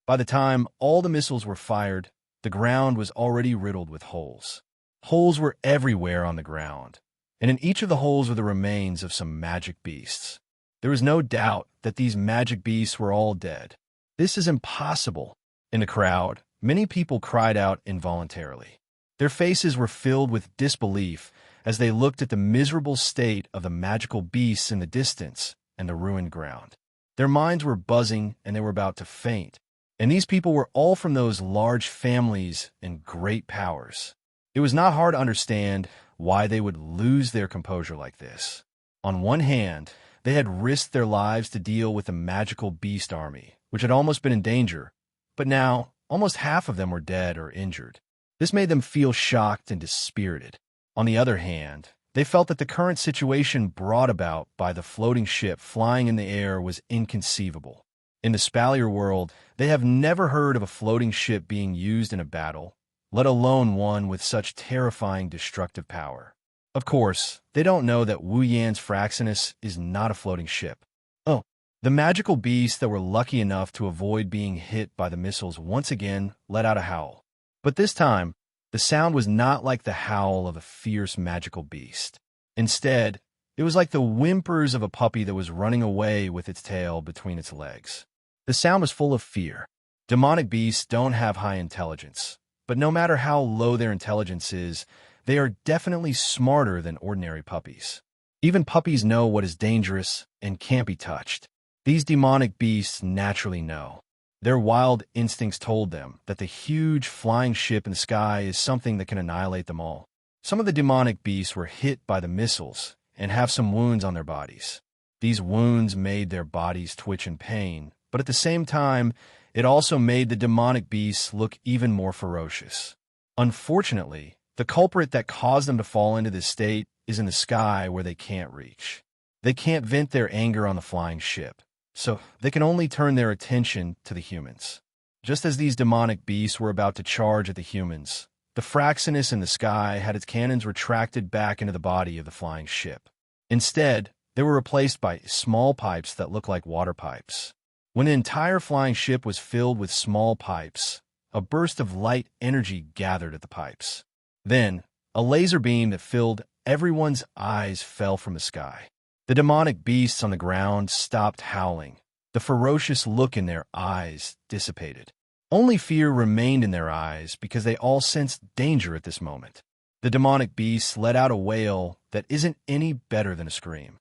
By the time all the missiles were fired, the ground was already riddled with holes. Holes were everywhere on the ground, and in each of the holes were the remains of some magic beasts. There was no doubt that these magic beasts were all dead. This is impossible. In the crowd, many people cried out involuntarily. Their faces were filled with disbelief as they looked at the miserable state of the magical beasts in the distance and the ruined ground. Their minds were buzzing and they were about to faint. And these people were all from those large families and great powers. It was not hard to understand why they would lose their composure like this. On one hand, they had risked their lives to deal with a magical beast army, which had almost been in danger, but now almost half of them were dead or injured. This made them feel shocked and dispirited. On the other hand, they felt that the current situation brought about by the floating ship flying in the air was inconceivable. In the Spalier world, they have never heard of a floating ship being used in a battle, let alone one with such terrifying destructive power. Of course, they don't know that Wu Yan's Fraxinus is not a floating ship. Oh, the magical beasts that were lucky enough to avoid being hit by the missiles once again let out a howl. But this time, the sound was not like the howl of a fierce magical beast. Instead, it was like the whimpers of a puppy that was running away with its tail between its legs. The sound was full of fear. Demonic beasts don't have high intelligence, but no matter how low their intelligence is, they are definitely smarter than ordinary puppies. Even puppies know what is dangerous and can't be touched. These demonic beasts naturally know. Their wild instincts told them that the huge flying ship in the sky is something that can annihilate them all. Some of the demonic beasts were hit by the missiles and have some wounds on their bodies. These wounds made their bodies twitch in pain, but at the same time, it also made the demonic beasts look even more ferocious. Unfortunately, the culprit that caused them to fall into this state is in the sky where they can't reach. They can't vent their anger on the flying ship, so they can only turn their attention to the humans. Just as these demonic beasts were about to charge at the humans, the Fraxinus in the sky had its cannons retracted back into the body of the flying ship. Instead, they were replaced by small pipes that looked like water pipes. When the entire flying ship was filled with small pipes, a burst of light energy gathered at the pipes. Then, a laser beam that filled everyone's eyes fell from the sky. The demonic beasts on the ground stopped howling. The ferocious look in their eyes dissipated. Only fear remained in their eyes because they all sensed danger at this moment. The demonic beasts let out a wail that isn't any better than a scream.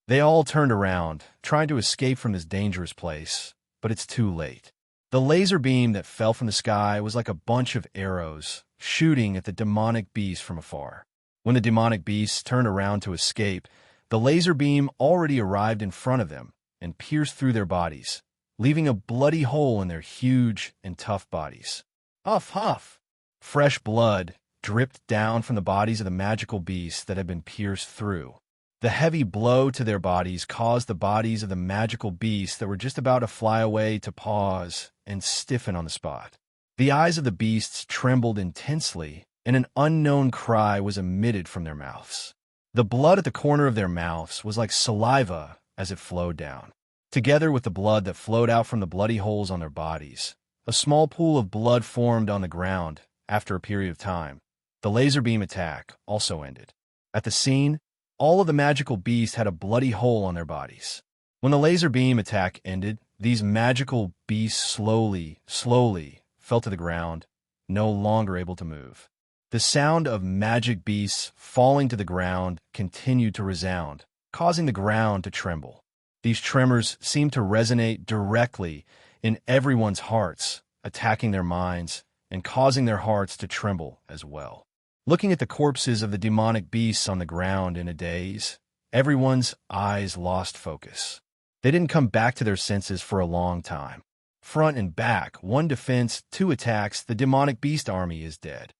They all turned around, trying to escape from this dangerous place, but it's too late. The laser beam that fell from the sky was like a bunch of arrows, shooting at the demonic beast from afar. When the demonic beasts turned around to escape, the laser beam already arrived in front of them and pierced through their bodies, leaving a bloody hole in their huge and tough bodies. Huff, huff! Fresh blood dripped down from the bodies of the magical beasts that had been pierced through. The heavy blow to their bodies caused the bodies of the magical beasts that were just about to fly away to pause and stiffen on the spot. The eyes of the beasts trembled intensely, and an unknown cry was emitted from their mouths. The blood at the corner of their mouths was like saliva as it flowed down. Together with the blood that flowed out from the bloody holes on their bodies, a small pool of blood formed on the ground after a period of time. The laser beam attack also ended. At the scene, all of the magical beasts had a bloody hole on their bodies. When the laser beam attack ended, these magical beasts slowly fell to the ground, no longer able to move. The sound of magic beasts falling to the ground continued to resound, causing the ground to tremble. These tremors seemed to resonate directly in everyone's hearts, attacking their minds and causing their hearts to tremble as well. Looking at the corpses of the demonic beasts on the ground in a daze, everyone's eyes lost focus. They didn't come back to their senses for a long time. Front and back, 1 defense, 2 attacks, the demonic beast army is dead.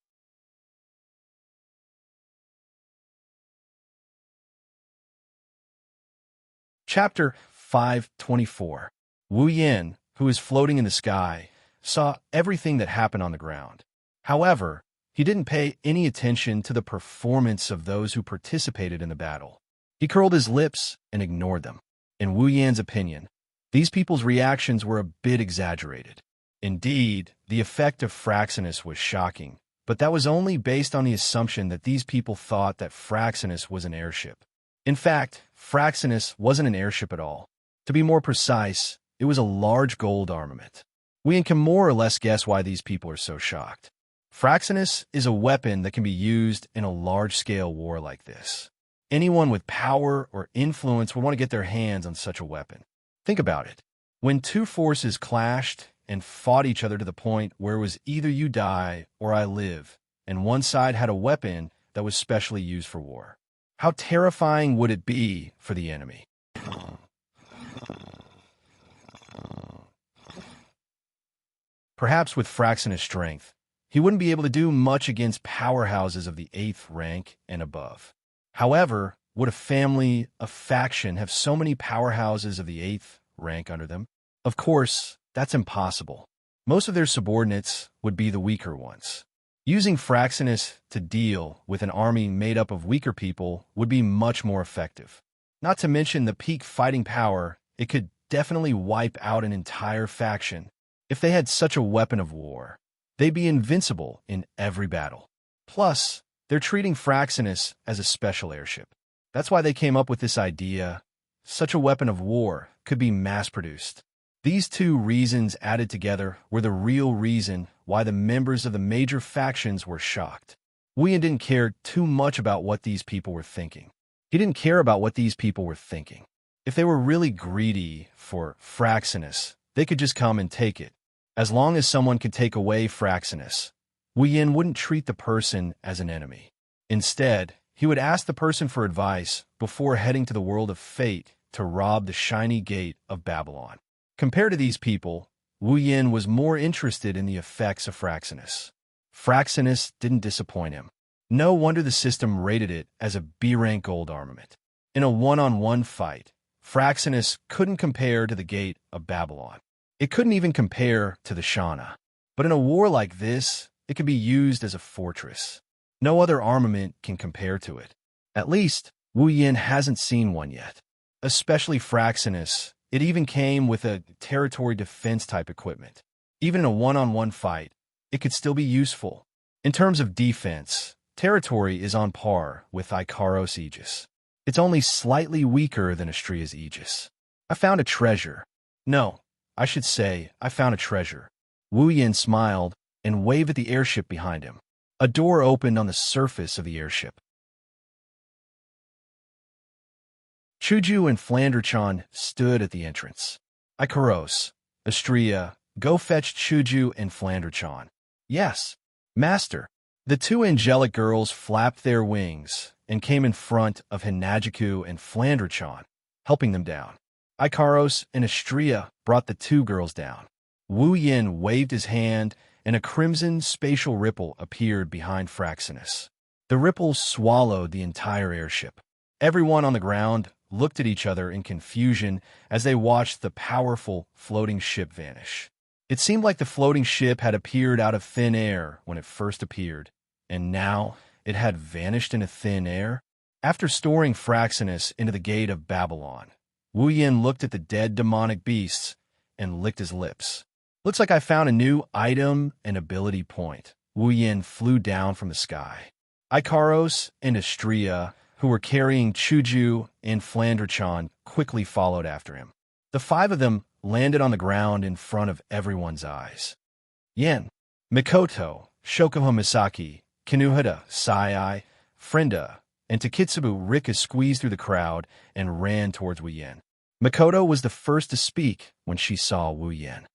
Chapter 524. Wu Yin, who is floating in the sky, saw everything that happened on the ground. However, he didn't pay any attention to the performance of those who participated in the battle. He curled his lips and ignored them. In Wu Yan's opinion, these people's reactions were a bit exaggerated. Indeed, the effect of Fraxinus was shocking, but that was only based on the assumption that these people thought that Fraxinus was an airship. In fact, Fraxinus wasn't an airship at all. To be more precise, it was a large gold armament. We can more or less guess why these people are so shocked. Fraxinus is a weapon that can be used in a large-scale war like this. Anyone with power or influence would want to get their hands on such a weapon. Think about it. When two forces clashed and fought each other to the point where it was either you die or I live, and one side had a weapon that was specially used for war, how terrifying would it be for the enemy? Perhaps with Fraxinus' strength, he wouldn't be able to do much against powerhouses of the 8th rank and above. However, would a family, a faction, have so many powerhouses of the 8th rank under them? Of course, that's impossible. Most of their subordinates would be the weaker ones. Using Fraxinus to deal with an army made up of weaker people would be much more effective. Not to mention the peak fighting power, it could definitely wipe out an entire faction. If they had such a weapon of war, they'd be invincible in every battle. Plus, they're treating Fraxinus as a special airship. That's why they came up with this idea. Such a weapon of war could be mass-produced. These two reasons added together were the real reason why the members of the major factions were shocked. Wu Yan didn't care too much about what these people were thinking. He didn't care about what these people were thinking. If they were really greedy for Fraxinus, they could just come and take it. As long as someone could take away Fraxinus, Wu Yan wouldn't treat the person as an enemy. Instead, he would ask the person for advice before heading to the world of fate to rob the shiny gate of Babylon. Compared to these people, Wu Yan was more interested in the effects of Fraxinus. Fraxinus didn't disappoint him. No wonder the system rated it as a B-rank gold armament. In a one-on-one fight, Fraxinus couldn't compare to the gate of Babylon. It couldn't even compare to the Shana. But in a war like this, it could be used as a fortress. No other armament can compare to it. At least, Wu Yan hasn't seen one yet. Especially Fraxinus, it even came with a territory defense type equipment. Even in a one-on-one fight, it could still be useful. In terms of defense, territory is on par with Icaros Aegis. It's only slightly weaker than Astria's Aegis. I found a treasure. No, I should say, I found a treasure. Wu Yan smiled and waved at the airship behind him. A door opened on the surface of the airship. Chuju and Flanderchan stood at the entrance. Icaros, Astria, go fetch Chuju and Flanderchan. Yes, master. The two angelic girls flapped their wings and came in front of Hinajiku and Flanderchan, helping them down. Icaros and Astria brought the two girls down. Wu Yan waved his hand, and a crimson spatial ripple appeared behind Fraxinus. The ripple swallowed the entire airship. Everyone on the ground looked at each other in confusion as they watched the powerful floating ship vanish. It seemed like the floating ship had appeared out of thin air when it first appeared, and now it had vanished into thin air. After storing Fraxinus into the gate of Babylon, Wu Yan looked at the dead demonic beasts and licked his lips. Looks like I found a new item and ability point. Wu Yan flew down from the sky. Icaros and Astria, who were carrying Chuju and Flanderchan, quickly followed after him. The five of them landed on the ground in front of everyone's eyes. Yen, Mikoto, Shokuho Misaki, Kinuhida, Sai, Frenda, and Takitsubu Rika squeezed through the crowd and ran towards Wu Yan. Mikoto was the first to speak when she saw Wu Yan.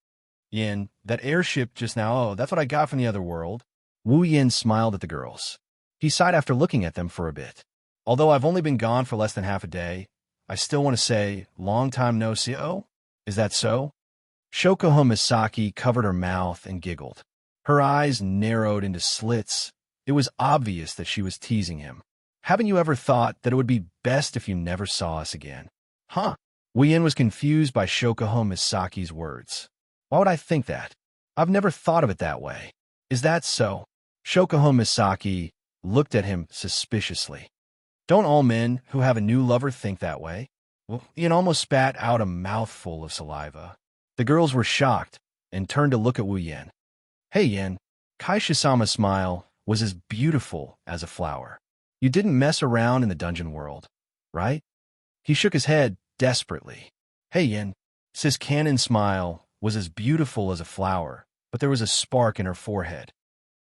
Yen, that airship just now, oh, that's what I got from the other world. Wu Yan smiled at the girls. He sighed after looking at them for a bit. Although I've only been gone for less than half a day, I still want to say, long time no see. Oh, is that so? Shokuho Misaki covered her mouth and giggled. Her eyes narrowed into slits. It was obvious that she was teasing him. Haven't you ever thought that it would be best if you never saw us again? Huh? Wu Yin was confused by Shokuho Misaki's words. Why would I think that? I've never thought of it that way. Is that so? Shokuho Misaki looked at him suspiciously. Don't all men who have a new lover think that way? Wu Yin almost spat out a mouthful of saliva. The girls were shocked and turned to look at Wu Yin. Hey Yin, Kaishisama's smile was as beautiful as a flower. You didn't mess around in the dungeon world, right? He shook his head desperately. Hey Yin, Sis Cannon's smile was as beautiful as a flower, but there was a spark in her forehead.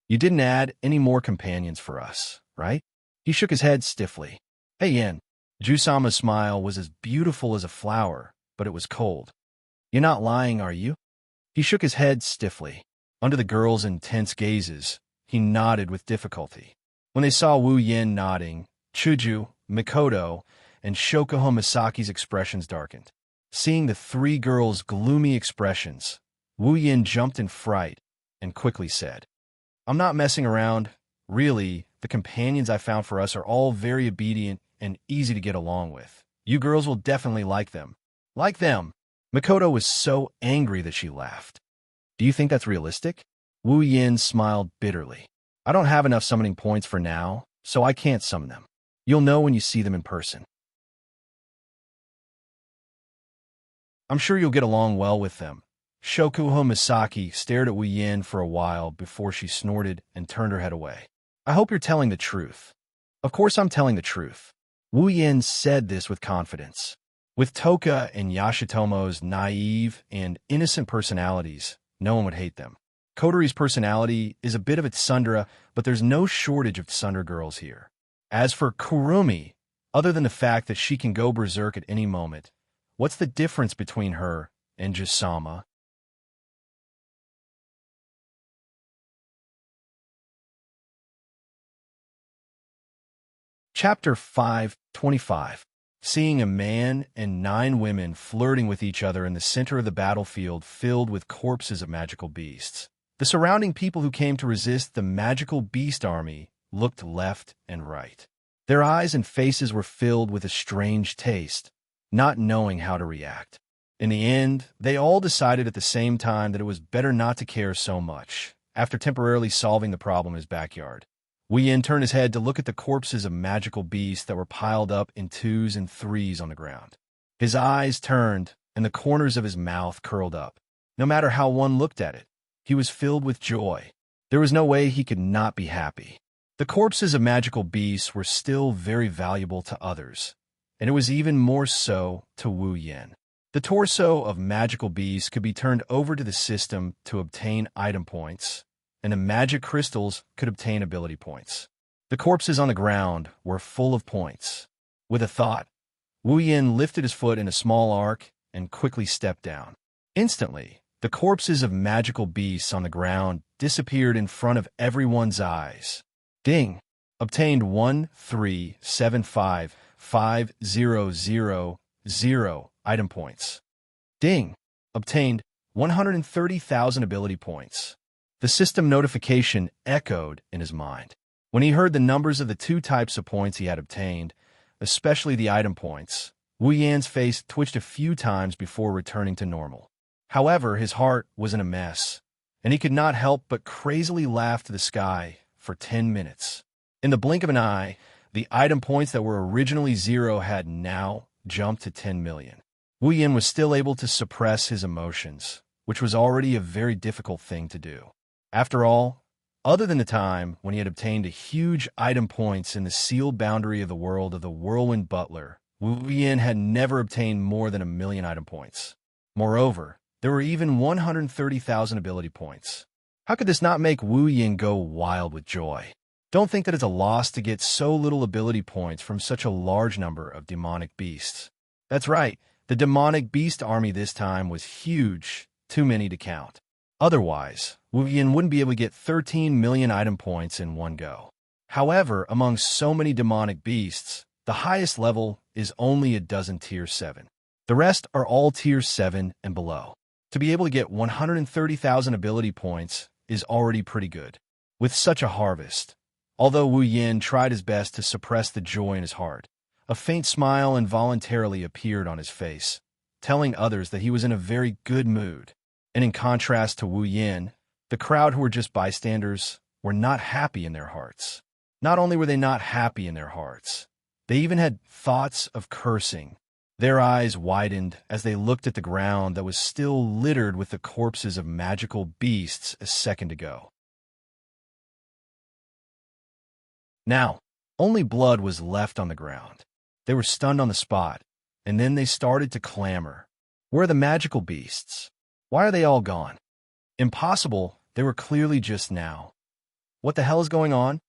You didn't add any more companions for us, right? He shook his head stiffly. Hey Yin, Jusama's smile was as beautiful as a flower, but it was cold. You're not lying, are you? He shook his head stiffly. Under the girls' intense gazes, he nodded with difficulty. When they saw Wu Yin nodding, Chuju, Mikoto, and Shokuho Misaki's expressions darkened. Seeing the three girls' gloomy expressions, Wu Yin jumped in fright and quickly said, I'm not messing around. Really, the companions I found for us are all very obedient and easy to get along with. You girls will definitely like them. Like them. Mikoto was so angry that she laughed. Do you think that's realistic? Wu Yin smiled bitterly. I don't have enough summoning points for now, so I can't summon them. You'll know when you see them in person. I'm sure you'll get along well with them. Shokuho Misaki stared at Wu Yin for a while before she snorted and turned her head away. I hope you're telling the truth. Of course I'm telling the truth. Wu Yin said this with confidence. With Toka and Yashitomo's naive and innocent personalities, no one would hate them. Kotori's personality is a bit of a tsundere, but there's no shortage of tsundere girls here. As for Kurumi, other than the fact that she can go berserk at any moment, what's the difference between her and Jusama? Chapter 5:25. Seeing a man and 9 women flirting with each other in the center of the battlefield filled with corpses of magical beasts. The surrounding people who came to resist the magical beast army looked left and right. Their eyes and faces were filled with a strange taste, not knowing how to react. In the end, they all decided at the same time that it was better not to care so much, after temporarily solving the problem in his backyard. Wu Yin turned his head to look at the corpses of magical beasts that were piled up in 2s and 3s on the ground. His eyes turned, and the corners of his mouth curled up. No matter how one looked at it, he was filled with joy. There was no way he could not be happy. The corpses of magical beasts were still very valuable to others, and it was even more so to Wu Yin. The torso of magical beasts could be turned over to the system to obtain item points, and the magic crystals could obtain ability points. The corpses on the ground were full of points. With a thought, Wu Yin lifted his foot in a small arc and quickly stepped down. Instantly, the corpses of magical beasts on the ground disappeared in front of everyone's eyes. Ding! Obtained 1375500 item points. Ding! Obtained 130,000 ability points. The system notification echoed in his mind. When he heard the numbers of the 2 types of points he had obtained, especially the item points, Wu Yan's face twitched a few times before returning to normal. However, his heart was in a mess, and he could not help but crazily laugh to the sky for 10 minutes. In the blink of an eye, the item points that were originally 0 had now jumped to 10 million. Wu Yin was still able to suppress his emotions, which was already a very difficult thing to do. After all, other than the time when he had obtained a huge item points in the sealed boundary of the world of the Whirlwind Butler, Wu Yin had never obtained more than 1 million item points. Moreover, there were even 130,000 ability points. How could this not make Wu Yin go wild with joy? Don't think that it's a loss to get so little ability points from such a large number of demonic beasts. That's right, the demonic beast army this time was huge, too many to count. Otherwise, Wu Yin wouldn't be able to get 13 million item points in one go. However, among so many demonic beasts, the highest level is only a dozen tier 7. The rest are all tier 7 and below. To be able to get 130,000 ability points is already pretty good. With such a harvest, although Wu Yin tried his best to suppress the joy in his heart, a faint smile involuntarily appeared on his face, telling others that he was in a very good mood. And in contrast to Wu Yin, the crowd who were just bystanders were not happy in their hearts. Not only were they not happy in their hearts, they even had thoughts of cursing. Their eyes widened as they looked at the ground that was still littered with the corpses of magical beasts a second ago. Now, only blood was left on the ground. They were stunned on the spot, and then they started to clamor. Where are the magical beasts? Why are they all gone? Impossible, they were clearly just now. What the hell is going on?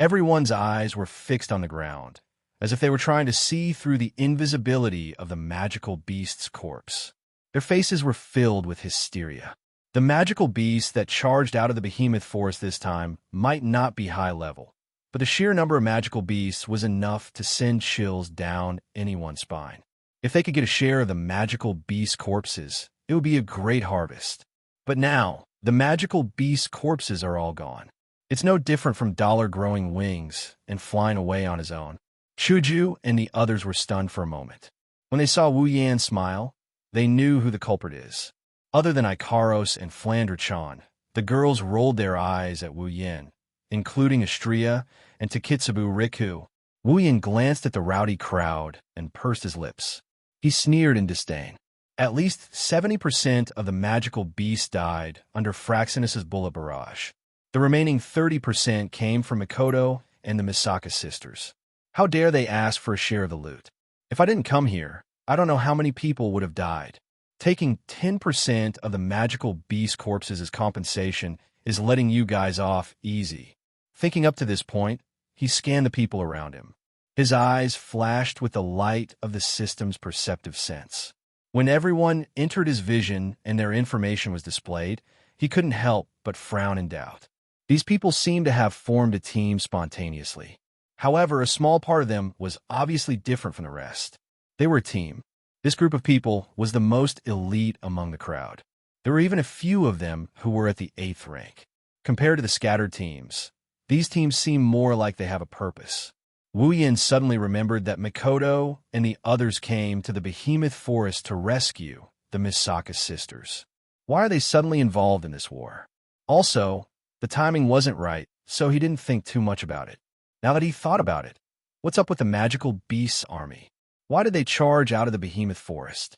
Everyone's eyes were fixed on the ground, as if they were trying to see through the invisibility of the magical beast's corpse. Their faces were filled with hysteria. The magical beast that charged out of the behemoth forest this time might not be high level, but the sheer number of magical beasts was enough to send chills down anyone's spine. If they could get a share of the magical beast corpses, it would be a great harvest. But now, the magical beast corpses are all gone. It's no different from Dollar growing wings and flying away on his own. Chuju and the others were stunned for a moment. When they saw Wu Yan smile, they knew who the culprit is. Other than Ikaros and Flandre-chan, the girls rolled their eyes at Wu Yin, including Astria and Takitsubu Riku. Wu Yin glanced at the rowdy crowd and pursed his lips. He sneered in disdain. At least 70% of the magical beasts died under Fraxinus's bullet barrage. The remaining 30% came from Mikoto and the Misaka sisters. How dare they ask for a share of the loot? If I didn't come here, I don't know how many people would have died. Taking 10% of the magical beast corpses as compensation is letting you guys off easy. Thinking up to this point, he scanned the people around him. His eyes flashed with the light of the system's perceptive sense. When everyone entered his vision and their information was displayed, he couldn't help but frown in doubt. These people seemed to have formed a team spontaneously. However, a small part of them was obviously different from the rest. They were a team. This group of people was the most elite among the crowd. There were even a few of them who were at the 8th rank. Compared to the scattered teams, these teams seem more like they have a purpose. Wu Yin suddenly remembered that Mikoto and the others came to the Behemoth Forest to rescue the Misaka sisters. Why are they suddenly involved in this war? Also, the timing wasn't right, so he didn't think too much about it. Now that he thought about it, what's up with the magical beasts army? Why did they charge out of the Behemoth Forest?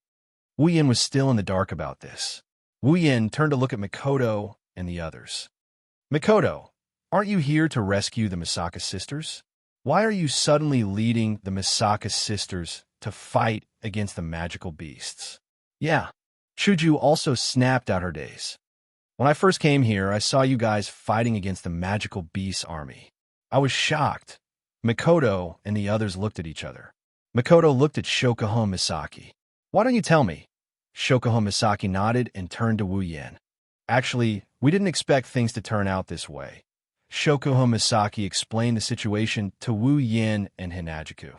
Wu Yin was still in the dark about this. Wu Yin turned to look at Mikoto and the others. Mikoto, aren't you here to rescue the Misaka sisters? Why are you suddenly leading the Misaka sisters to fight against the magical beasts? Yeah, Chuju also snapped out her days. When I first came here, I saw you guys fighting against the magical beasts army. I was shocked. Mikoto and the others looked at each other. Mikoto looked at Shokuho Misaki. Why don't you tell me? Shokuho Misaki nodded and turned to Wu Yin. Actually, we didn't expect things to turn out this way. Shokuho Misaki explained the situation to Wu Yin and Hinajuku.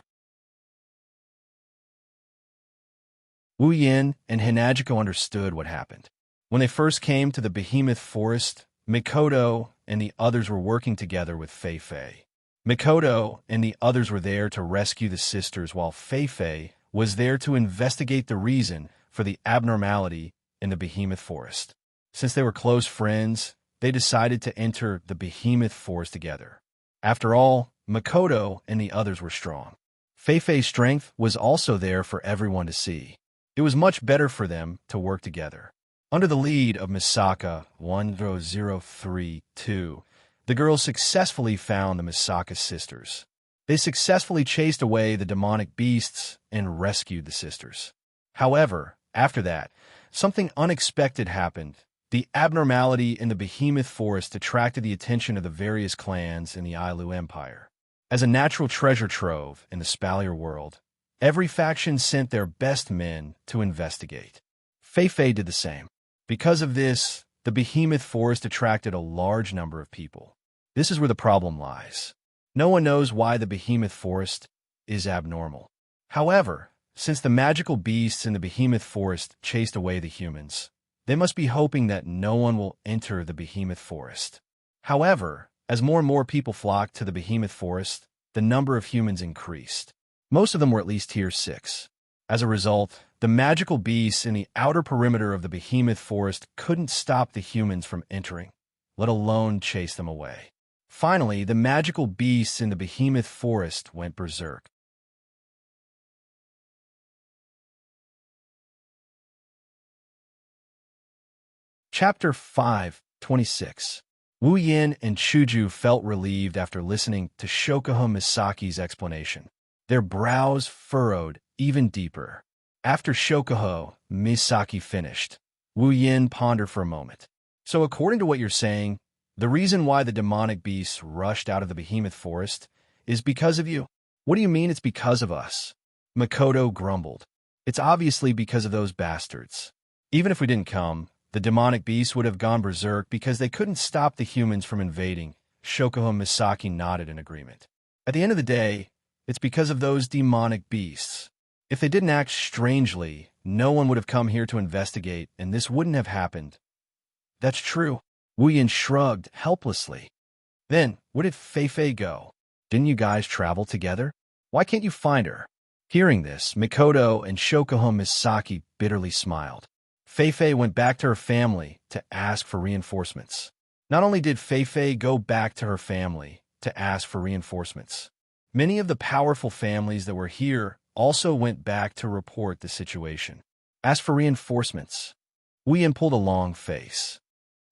Wu Yin and Hinajuku understood what happened. When they first came to the Behemoth Forest, Mikoto and the others were working together with Fei Fei. Mikoto and the others were there to rescue the sisters, while Fei Fei was there to investigate the reason for the abnormality in the Behemoth Forest. Since they were close friends, they decided to enter the Behemoth Forest together. After all, Mikoto and the others were strong. Fei Fei's strength was also there for everyone to see. It was much better for them to work together. Under the lead of Misaka 1032, the girls successfully found the Misaka sisters. They successfully chased away the demonic beasts and rescued the sisters. However, after that, something unexpected happened. The abnormality in the Behemoth Forest attracted the attention of the various clans in the Ailu Empire. As a natural treasure trove in the Spalier world, every faction sent their best men to investigate. Fei Fei did the same. Because of this, the Behemoth Forest attracted a large number of people. This is where the problem lies. No one knows why the Behemoth Forest is abnormal. However, since the magical beasts in the Behemoth Forest chased away the humans, they must be hoping that no one will enter the Behemoth Forest. However, as more and more people flocked to the Behemoth Forest, the number of humans increased. Most of them were at least tier 6. As a result, the magical beasts in the outer perimeter of the behemoth forest couldn't stop the humans from entering, let alone chase them away. Finally, the magical beasts in the behemoth forest went berserk. Chapter 5:26. Wu Yin and Chuju felt relieved after listening to Shokuho Misaki's explanation. Their brows furrowed even deeper. After Shokuho Misaki finished, Wu Yin pondered for a moment. So according to what you're saying, the reason why the demonic beasts rushed out of the behemoth forest is because of you? What do you mean it's because of us? Makoto grumbled. It's obviously because of those bastards. Even if we didn't come, the demonic beasts would have gone berserk because they couldn't stop the humans from invading. Shokuho Misaki nodded in agreement. At the end of the day, it's because of those demonic beasts. If they didn't act strangely, no one would have come here to investigate, and this wouldn't have happened. That's true. Wu Yin shrugged helplessly. Then, where did Fei go? Didn't you guys travel together? Why can't you find her? Hearing this, Makoto and Shokuho Misaki bitterly smiled. Fei went back to her family to ask for reinforcements. Not only did Fei go back to her family to ask for reinforcements, many of the powerful families that were here also went back to report the situation. Ask for reinforcements. Wu Yin pulled a long face.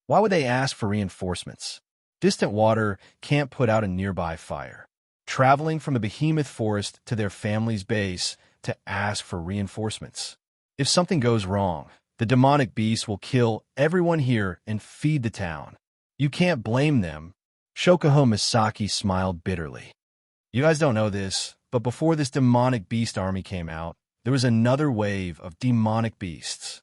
Why would they ask for reinforcements? Distant water can't put out a nearby fire. Traveling from the behemoth forest to their family's base to ask for reinforcements. If something goes wrong, the demonic beast will kill everyone here and feed the town. You can't blame them. Shokuho Misaki smiled bitterly. You guys don't know this, but before this demonic beast army came out, there was another wave of demonic beasts.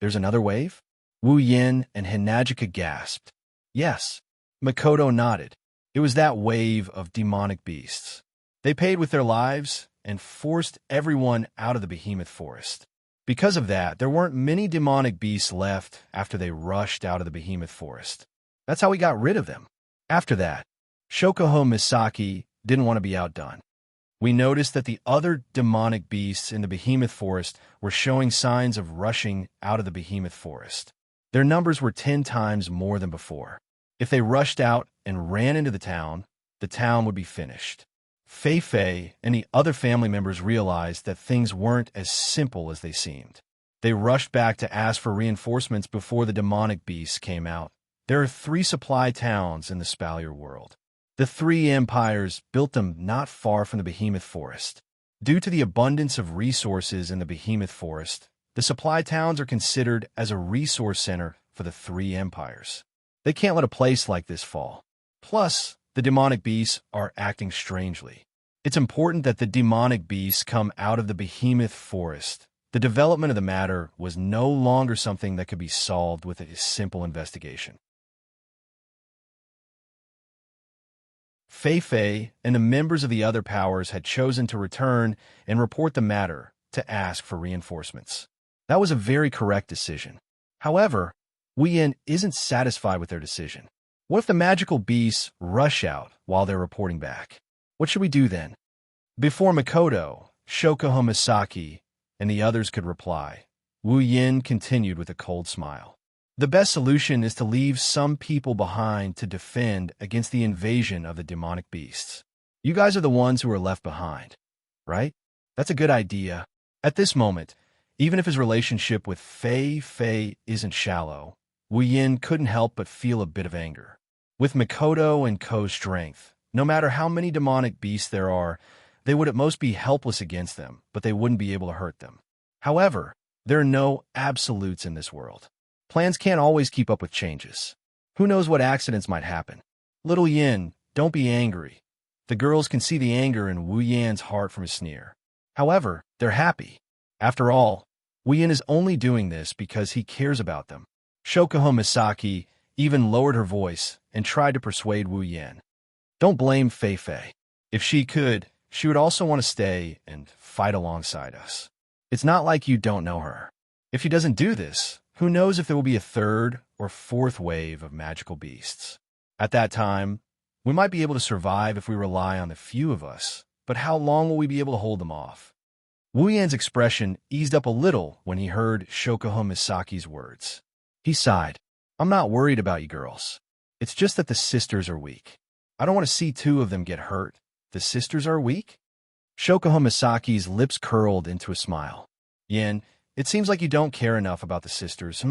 There's another wave? Wu Yin and Hinajika gasped. Yes. Makoto nodded. It was that wave of demonic beasts. They paid with their lives and forced everyone out of the behemoth forest. Because of that, there weren't many demonic beasts left after they rushed out of the behemoth forest. That's how we got rid of them. After that, Shokuho Misaki didn't want to be outdone. We noticed that the other demonic beasts in the behemoth forest were showing signs of rushing out of the behemoth forest. Their numbers were 10 times more than before. If they rushed out and ran into the town would be finished. Fei and the other family members realized that things weren't as simple as they seemed. They rushed back to ask for reinforcements before the demonic beasts came out. There are 3 supply towns in the Spalier world. The 3 empires built them not far from the behemoth forest. Due to the abundance of resources in the behemoth forest, the supply towns are considered as a resource center for the 3 empires. They can't let a place like this fall. Plus, the demonic beasts are acting strangely. It's important that the demonic beasts come out of the behemoth forest. The development of the matter was no longer something that could be solved with a simple investigation. Fei and the members of the other powers had chosen to return and report the matter to ask for reinforcements. That was a very correct decision. However, Wu Yin isn't satisfied with their decision. What if the magical beasts rush out while they're reporting back? What should we do then? Before Makoto, Shokuho Misaki, and the others could reply, Wu Yin continued with a cold smile. The best solution is to leave some people behind to defend against the invasion of the demonic beasts. You guys are the ones who are left behind, right? That's a good idea. At this moment, even if his relationship with Fei isn't shallow, Wu Yin couldn't help but feel a bit of anger. With Makoto and Ko's strength, no matter how many demonic beasts there are, they would at most be helpless against them, but they wouldn't be able to hurt them. However, there are no absolutes in this world. Plans can't always keep up with changes. Who knows what accidents might happen? Little Yin, don't be angry. The girls can see the anger in Wu Yan's heart from his sneer. However, they're happy. After all, Wu Yin is only doing this because he cares about them. Shokuho Misaki even lowered her voice and tried to persuade Wu Yin. Don't blame Fei. If she could, she would also want to stay and fight alongside us. It's not like you don't know her. If she doesn't do this, who knows if there will be a 3rd or 4th wave of magical beasts. At that time, we might be able to survive if we rely on the few of us, but how long will we be able to hold them off? Wu Yan's expression eased up a little when he heard Shokuho Misaki's words. He sighed. I'm not worried about you girls. It's just that the sisters are weak. I don't want to see two of them get hurt. The sisters are weak? Shokuho Misaki's lips curled into a smile. Yin, it seems like you don't care enough about the sisters,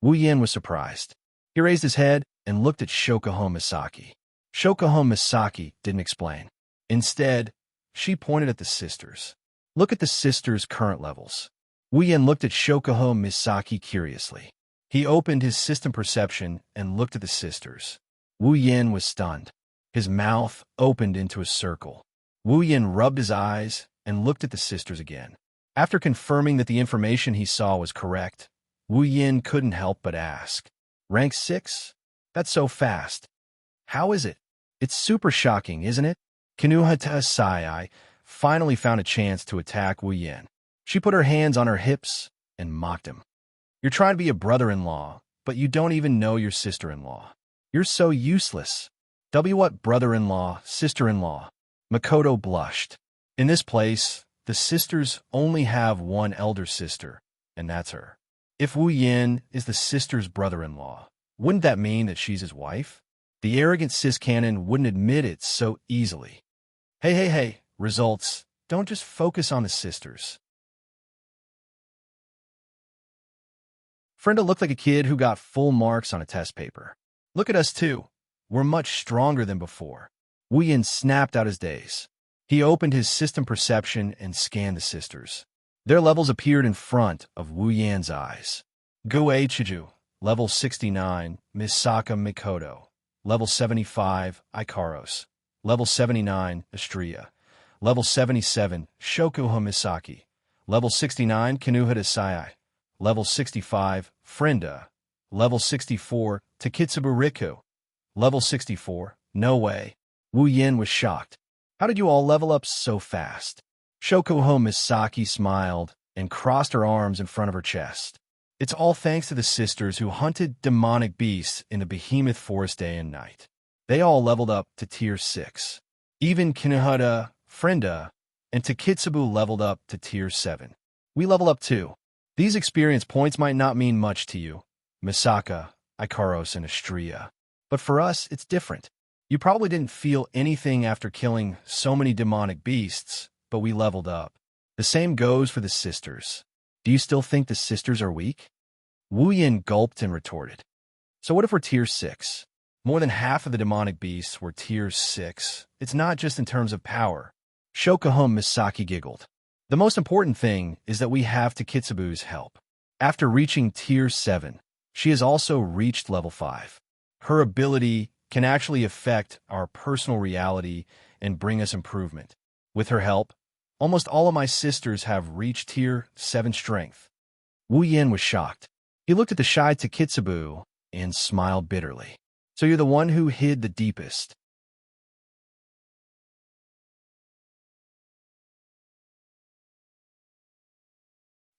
Wu Yin was surprised. He raised his head and looked at Shokuho Misaki. Shokuho Misaki didn't explain. Instead, she pointed at the sisters. Look at the sisters' current levels. Wu Yin looked at Shokuho Misaki curiously. He opened his system perception and looked at the sisters. Wu Yin was stunned. His mouth opened into a circle. Wu Yin rubbed his eyes and looked at the sisters again. After confirming that the information he saw was correct, Wu Yin couldn't help but ask, Rank 6? That's so fast. How is it? It's super shocking, isn't it? Kinuhata Sai finally found a chance to attack Wu Yin. She put her hands on her hips and mocked him. You're trying to be a brother-in-law, but you don't even know your sister-in-law. You're so useless. What brother-in-law, sister-in-law? Makoto blushed. In this place, the sisters only have one elder sister, and that's her. If Wu Yin is the sister's brother-in-law, wouldn't that mean that she's his wife? The arrogant cis-canon wouldn't admit it so easily. Hey, results. Don't just focus on the sisters. Frenda looked like a kid who got full marks on a test paper. Look at us too. We're much stronger than before. Wu Yin snapped out his days. He opened his system perception and scanned the sisters. Their levels appeared in front of Wu Yan's eyes. Guei Chiju, level 69, Misaka Mikoto. Level 75, Ikaros. Level 79, Estrella. Level 77, Shokuho Misaki. Level 69, Kinuhata Sai. Level 65, Frenda. Level 64, Takitsubu Riku. Level 64, no way. Wu Yin was shocked. How did you all level up so fast? Shokuho Misaki smiled and crossed her arms in front of her chest. It's all thanks to the sisters who hunted demonic beasts in the behemoth forest day and night. They all leveled up to tier 6. Even Kinuhata, Frenda, and Takitsubu leveled up to tier 7. We level up too. These experience points might not mean much to you, Misaka, Ikaros, and Estrella. But for us, it's different. You probably didn't feel anything after killing so many demonic beasts, but we leveled up. The same goes for the sisters. Do you still think the sisters are weak? Wu Yin gulped and retorted. So what if we're tier 6? More than half of the demonic beasts were tier 6. It's not just in terms of power. Shokuho Misaki giggled. The most important thing is that we have Takitsubu's help. After reaching tier 7, she has also reached level 5. Her ability can actually affect our personal reality and bring us improvement. With her help, almost all of my sisters have reached tier 7 strength. Wu Yin was shocked. He looked at the shy Takitsubu and smiled bitterly. So you're the one who hid the deepest.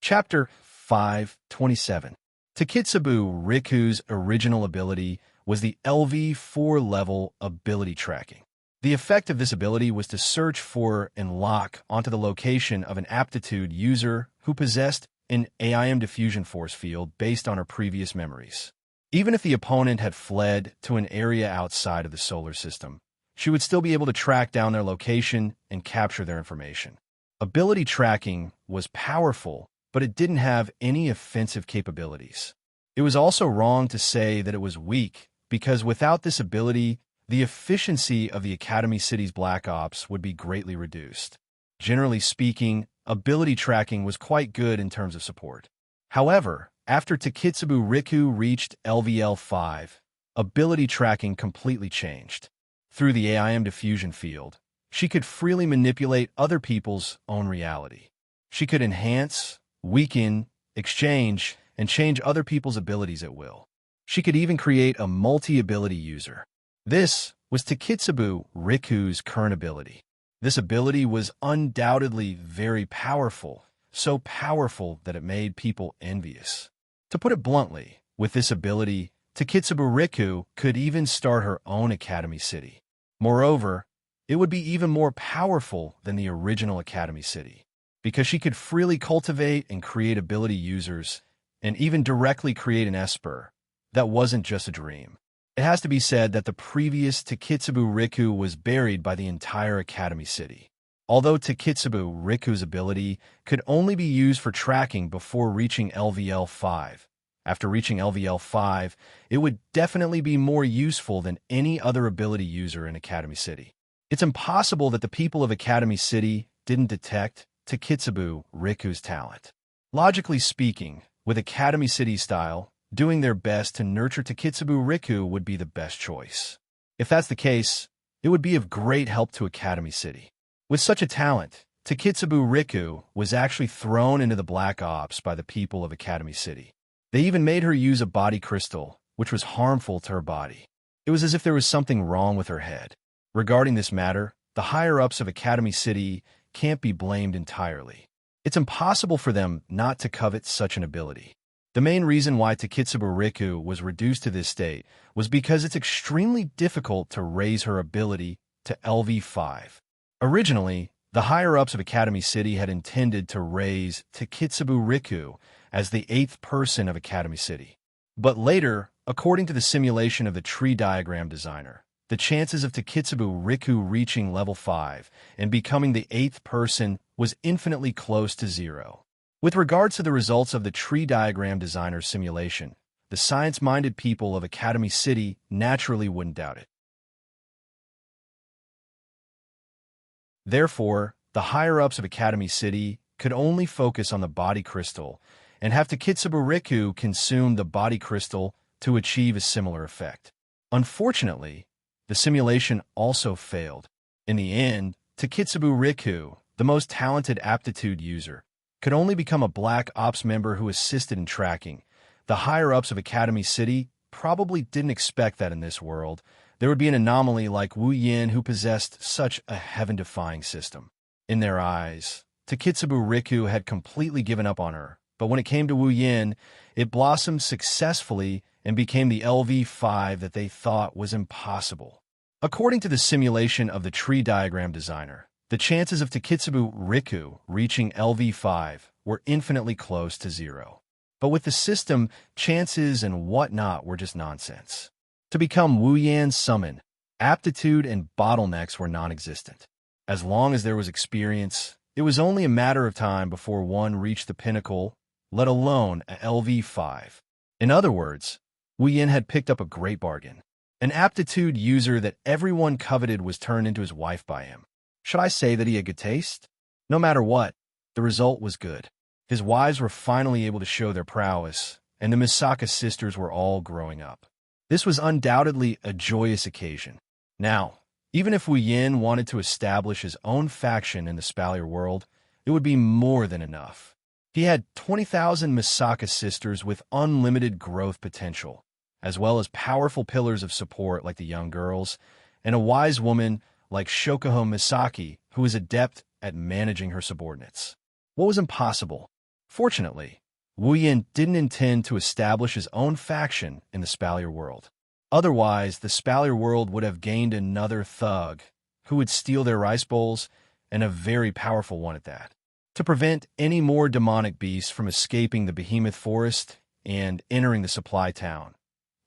Chapter 527. Takitsubu Riku's original ability was the LV4 level ability tracking. The effect of this ability was to search for and lock onto the location of an aptitude user who possessed an AIM diffusion force field based on her previous memories. Even if the opponent had fled to an area outside of the solar system, she would still be able to track down their location and capture their information. Ability tracking was powerful, but it didn't have any offensive capabilities. It was also wrong to say that it was weak, because without this ability, the efficiency of the Academy City's Black Ops would be greatly reduced. Generally speaking, ability tracking was quite good in terms of support. However, after Takitsubu Riku reached LVL 5, ability tracking completely changed. Through the AIM diffusion field, she could freely manipulate other people's own reality. She could enhance, weaken, exchange, and change other people's abilities at will. She could even create a multi-ability user. This was Takitsubu Riku's current ability. This ability was undoubtedly very powerful, so powerful that it made people envious. To put it bluntly, with this ability, Takitsubu Riku could even start her own Academy City. Moreover, it would be even more powerful than the original Academy City, because she could freely cultivate and create ability users, and even directly create an esper. That wasn't just a dream. It has to be said that the previous Takitsubu Riku was buried by the entire Academy City. Although Takitsubu Riku's ability could only be used for tracking before reaching LVL 5, after reaching LVL 5, it would definitely be more useful than any other ability user in Academy City. It's impossible that the people of Academy City didn't detect Takitsubu Riku's talent. Logically speaking, with Academy City style, doing their best to nurture Takitsubu Riku would be the best choice. If that's the case, it would be of great help to Academy City. With such a talent, Takitsubu Riku was actually thrown into the Black Ops by the people of Academy City. They even made her use a body crystal, which was harmful to her body. It was as if there was something wrong with her head. Regarding this matter, the higher-ups of Academy City can't be blamed entirely. It's impossible for them not to covet such an ability. The main reason why Takitsubu Riku was reduced to this state was because it's extremely difficult to raise her ability to LV5. Originally, the higher-ups of Academy City had intended to raise Takitsubu Riku as the 8th person of Academy City. But later, according to the simulation of the tree diagram designer, the chances of Takitsubu Riku reaching level 5 and becoming the 8th person was infinitely close to 0. With regards to the results of the tree diagram designer's simulation, the science-minded people of Academy City naturally wouldn't doubt it. Therefore, the higher-ups of Academy City could only focus on the body crystal and have Takitsubu Riku consume the body crystal to achieve a similar effect. Unfortunately, the simulation also failed. In the end, Takitsubu Riku, the most talented aptitude user, could only become a Black Ops member who assisted in tracking. The higher-ups of Academy City probably didn't expect that in this world there would be an anomaly like Wu Yin who possessed such a heaven-defying system. In their eyes, Takitsubu Riku had completely given up on her, but when it came to Wu Yin, it blossomed successfully and became the LV5 that they thought was impossible. According to the simulation of the tree diagram designer, the chances of Takitsubu Riku reaching LV5 were infinitely close to 0. But with the system, chances and whatnot were just nonsense. To become Wu Yan's summon, aptitude and bottlenecks were non-existent. As long as there was experience, it was only a matter of time before one reached the pinnacle, let alone a LV5. In other words, Wu Yan had picked up a great bargain. An aptitude user that everyone coveted was turned into his wife by him. Should I say that he had good taste? No matter what, the result was good. His wives were finally able to show their prowess, and the Misaka sisters were all growing up. This was undoubtedly a joyous occasion. Now, even if Wu Yin wanted to establish his own faction in the Spalier world, it would be more than enough. He had 20,000 Misaka sisters with unlimited growth potential, as well as powerful pillars of support like the young girls, and a wise woman like Shokuho Misaki, who was adept at managing her subordinates. What was impossible? Fortunately, Wu Yin didn't intend to establish his own faction in the Spalier world. Otherwise, the Spalier world would have gained another thug who would steal their rice bowls, and a very powerful one at that. To prevent any more demonic beasts from escaping the Behemoth Forest and entering the supply town,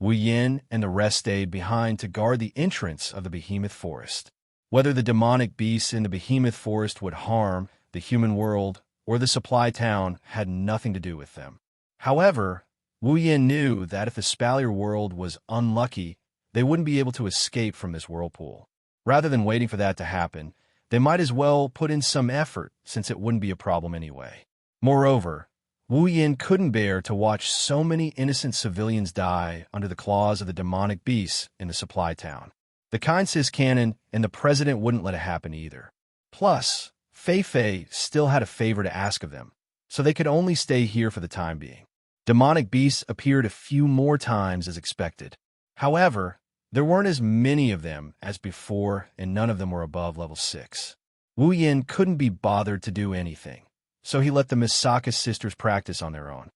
Wu Yin and the rest stayed behind to guard the entrance of the Behemoth Forest. Whether the demonic beasts in the Behemoth Forest would harm the human world or the supply town had nothing to do with them. However, Wu Yin knew that if the Spalier world was unlucky, they wouldn't be able to escape from this whirlpool. Rather than waiting for that to happen, they might as well put in some effort since it wouldn't be a problem anyway. Moreover, Wu Yin couldn't bear to watch so many innocent civilians die under the claws of the demonic beasts in the supply town. The kind cis canon and the president wouldn't let it happen either. Plus, Fei Fei still had a favor to ask of them, so they could only stay here for the time being. Demonic beasts appeared a few more times as expected. However, there weren't as many of them as before, and none of them were above level 6. Wu Yin couldn't be bothered to do anything, so he let the Misaka sisters practice on their own.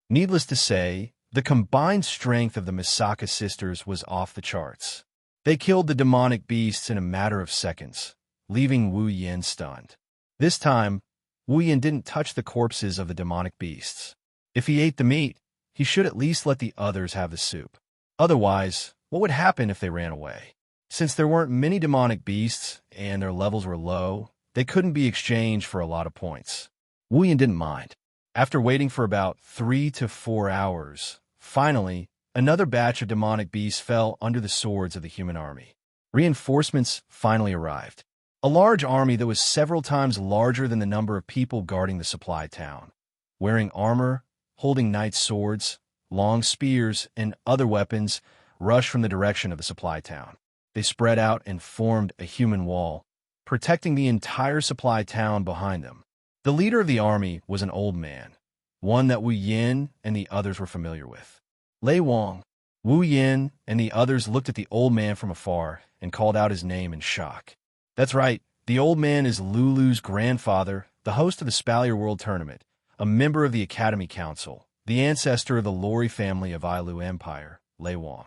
Needless to say, the combined strength of the Misaka sisters was off the charts. They killed the demonic beasts in a matter of seconds, leaving Wu Yin stunned. This time, Wu Yin didn't touch the corpses of the demonic beasts. If he ate the meat, he should at least let the others have the soup. Otherwise, what would happen if they ran away? Since there weren't many demonic beasts and their levels were low, they couldn't be exchanged for a lot of points. Wu Yin didn't mind. After waiting for about 3 to 4 hours, finally, another batch of demonic beasts fell under the swords of the human army. Reinforcements finally arrived. A large army that was several times larger than the number of people guarding the supply town. Wearing armor, holding knight's swords, long spears, and other weapons, rushed from the direction of the supply town. They spread out and formed a human wall, protecting the entire supply town behind them. The leader of the army was an old man, one that Wu Yin and the others were familiar with. Lei Wang. Wu Yin and the others looked at the old man from afar and called out his name in shock. That's right, the old man is Lulu's grandfather, the host of the Spalier World Tournament, a member of the Academy Council, the ancestor of the Lori family of Ailu Empire, Lei Wang.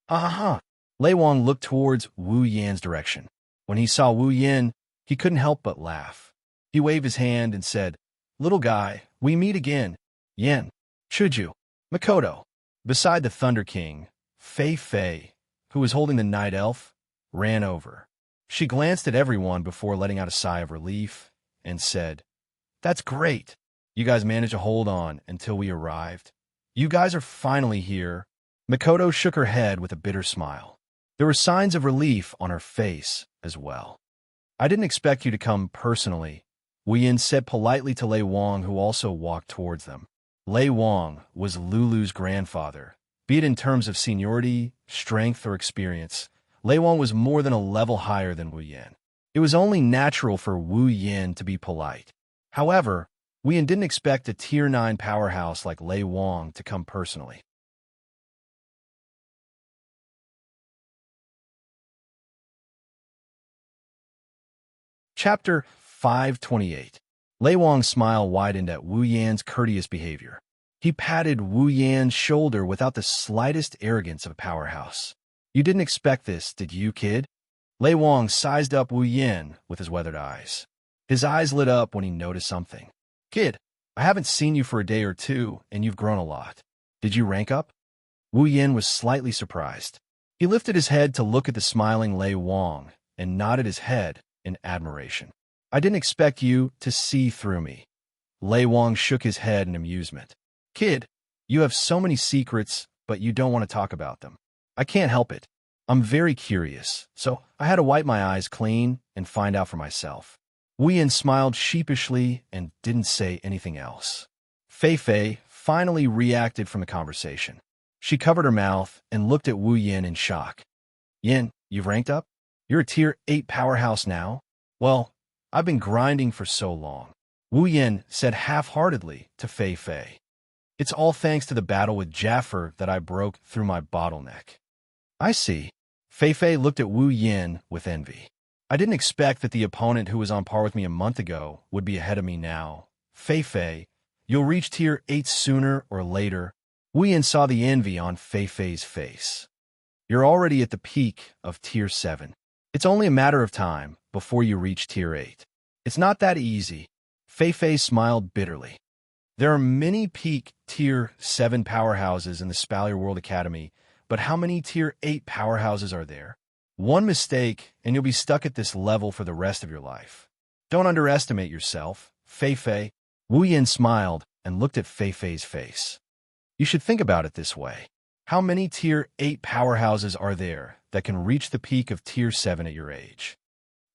Aha! Lei Wang looked towards Wu Yan's direction. When he saw Wu Yin, he couldn't help but laugh. He waved his hand and said, "Little guy, we meet again. Yin, Chuju, Makoto." Beside the Thunder King, Fei Fei, who was holding the Night Elf, ran over. She glanced at everyone before letting out a sigh of relief and said, "That's great. You guys managed to hold on until we arrived. You guys are finally here." Makoto shook her head with a bitter smile. There were signs of relief on her face as well. "I didn't expect you to come personally," Wu Yin said politely to Lei Wang, who also walked towards them. Lei Wang was Lulu's grandfather. Be it in terms of seniority, strength, or experience, Lei Wang was more than a level higher than Wu Yin. It was only natural for Wu Yin to be polite. However, Wu Yin didn't expect a Tier 9 powerhouse like Lei Wang to come personally. Chapter 528. Lei Wang's smile widened at Wu Yan's courteous behavior. He patted Wu Yan's shoulder without the slightest arrogance of a powerhouse. "You didn't expect this, did you, kid?" Lei Wang sized up Wu Yan with his weathered eyes. His eyes lit up when he noticed something. "Kid, I haven't seen you for a day or two, and you've grown a lot. Did you rank up?" Wu Yan was slightly surprised. He lifted his head to look at the smiling Lei Wang and nodded his head in admiration. "I didn't expect you to see through me." Lei Wang shook his head in amusement. "Kid, you have so many secrets, but you don't want to talk about them. I can't help it. I'm very curious, so I had to wipe my eyes clean and find out for myself." Wu Yan smiled sheepishly and didn't say anything else. Fei Fei finally reacted from the conversation. She covered her mouth and looked at Wu Yan in shock. "Yin, you've ranked up? You're a Tier 8 powerhouse now?" "Well, I've been grinding for so long," Wu Yan said half-heartedly to Fei Fei. "It's all thanks to the battle with Jaffer that I broke through my bottleneck." "I see." Fei Fei looked at Wu Yan with envy. "I didn't expect that the opponent who was on par with me a month ago would be ahead of me now. Fei Fei, you'll reach Tier 8 sooner or later." Wu Yan saw the envy on Fei Fei's face. "You're already at the peak of Tier 7. It's only a matter of time before you reach Tier 8. It's not that easy." Fei Fei smiled bitterly. "There are many peak Tier 7 powerhouses in the Spalier World Academy, but how many Tier 8 powerhouses are there? One mistake, and you'll be stuck at this level for the rest of your life. Don't underestimate yourself, Fei Fei." Wu Yan smiled and looked at Fei Fei's face. "You should think about it this way. How many Tier 8 powerhouses are there that can reach the peak of Tier 7 at your age?"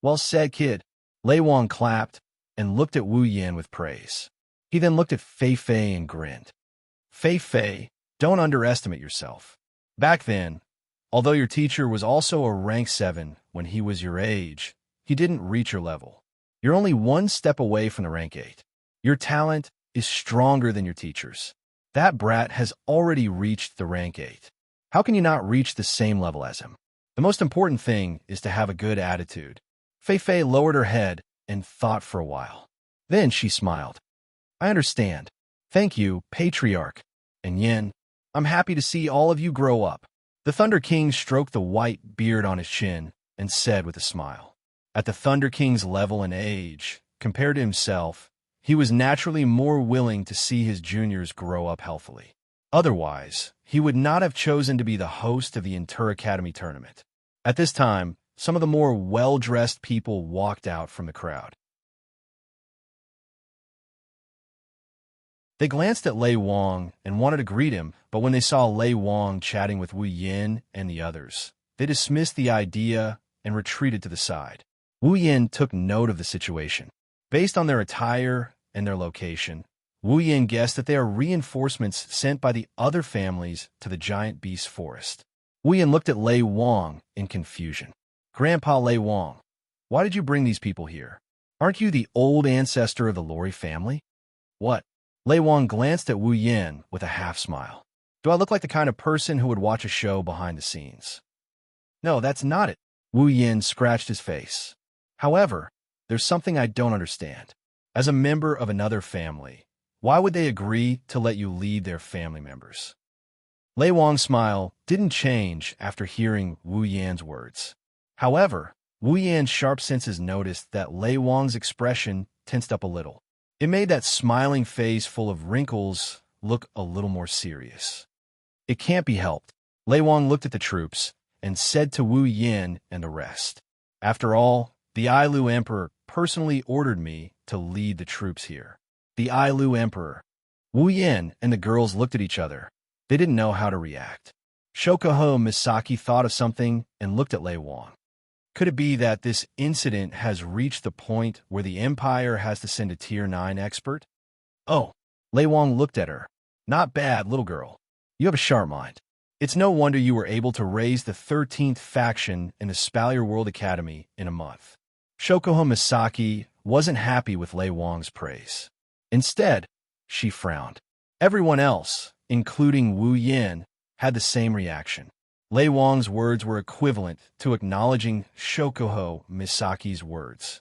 "Well said, kid." Lei Wang clapped and looked at Wu Yan with praise. He then looked at Fei Fei and grinned. "Fei Fei, don't underestimate yourself. Back then, although your teacher was also a rank 7 when he was your age, he didn't reach your level. You're only one step away from the rank 8. Your talent is stronger than your teacher's. That brat has already reached the rank 8. How can you not reach the same level as him? The most important thing is to have a good attitude." Fei Fei lowered her head and thought for a while. Then she smiled. "I understand. Thank you, Patriarch. And Yin, I'm happy to see all of you grow up." The Thunder King stroked the white beard on his chin and said with a smile, At the Thunder King's level and age, compared to himself, he was naturally more willing to see his juniors grow up healthily. Otherwise, he would not have chosen to be the host of the Inter-Academy tournament. At this time, some of the more well-dressed people walked out from the crowd. They glanced at Lei Wang and wanted to greet him, but when they saw Lei Wang chatting with Wu Yin and the others, they dismissed the idea and retreated to the side. Wu Yin took note of the situation. Based on their attire and their location, Wu Yin guessed that they are reinforcements sent by the other families to the giant beast forest. Wu Yin looked at Lei Wang in confusion. "Grandpa Lei Wang, why did you bring these people here? Aren't you the old ancestor of the Lori family?" "What?" Lei Wang glanced at Wu Yin with a half-smile. "Do I look like the kind of person who would watch a show behind the scenes?" "No, that's not it." Wu Yin scratched his face. "However, there's something I don't understand. As a member of another family, why would they agree to let you lead their family members?" Lei Wang's smile didn't change after hearing Wu Yan's words. However, Wu Yan's sharp senses noticed that Lei Wang's expression tensed up a little. It made that smiling face full of wrinkles look a little more serious. "It can't be helped." Lei Wang looked at the troops and said to Wu Yin and the rest, "After all, the Ailu Emperor personally ordered me to lead the troops here." The Ailu Emperor. Wu Yin and the girls looked at each other. They didn't know how to react. Shokuho Misaki thought of something and looked at Lei Wang. Could it be that this incident has reached the point where the Empire has to send a Tier 9 expert? "Oh." Lei Wang looked at her. "Not bad, little girl. You have a sharp mind. It's no wonder you were able to raise the 13th faction in the Spalier World Academy in a month." Shokuho Misaki wasn't happy with Lei Wang's praise. Instead, she frowned. Everyone else, including Wu Yin, had the same reaction. Lei Wang's words were equivalent to acknowledging Shokuho Misaki's words.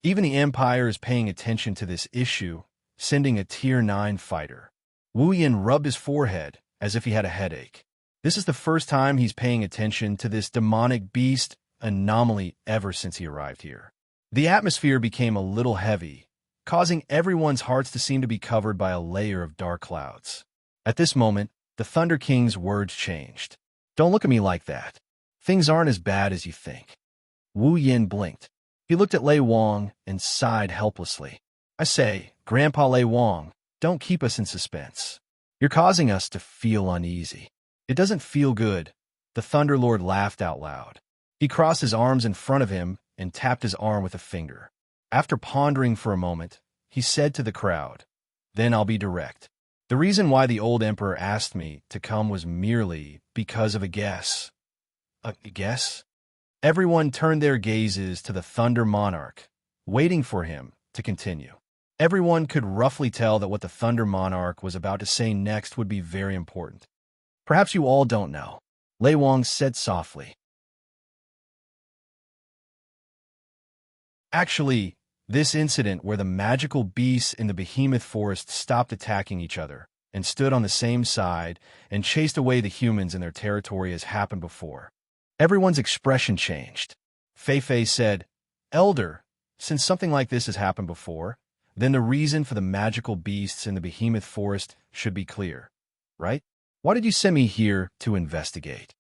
Even the Empire is paying attention to this issue, sending a Tier 9 fighter. Wu Yin rubbed his forehead as if he had a headache. This is the first time he's paying attention to this demonic beast anomaly ever since he arrived here. The atmosphere became a little heavy, causing everyone's hearts to seem to be covered by a layer of dark clouds. At this moment, the Thunder King's words changed. "Don't look at me like that. Things aren't as bad as you think." Wu Yin blinked. He looked at Lei Wang and sighed helplessly. "I say, Grandpa Lei Wang, don't keep us in suspense. You're causing us to feel uneasy." "It doesn't feel good." The Thunder Lord laughed out loud. He crossed his arms in front of him and tapped his arm with a finger. After pondering for a moment, he said to the crowd, "Then I'll be direct. The reason why the old emperor asked me to come was merely because of a guess." "A guess?" Everyone turned their gazes to the Thunder Monarch, waiting for him to continue. Everyone could roughly tell that what the Thunder Monarch was about to say next would be very important. "Perhaps you all don't know," Lei Wang said softly. "Actually, this incident where the magical beasts in the behemoth forest stopped attacking each other and stood on the same side and chased away the humans in their territory has happened before." Everyone's expression changed. Fei Fei said, "Elder, since something like this has happened before, then the reason for the magical beasts in the behemoth forest should be clear, right? Why did you send me here to investigate?"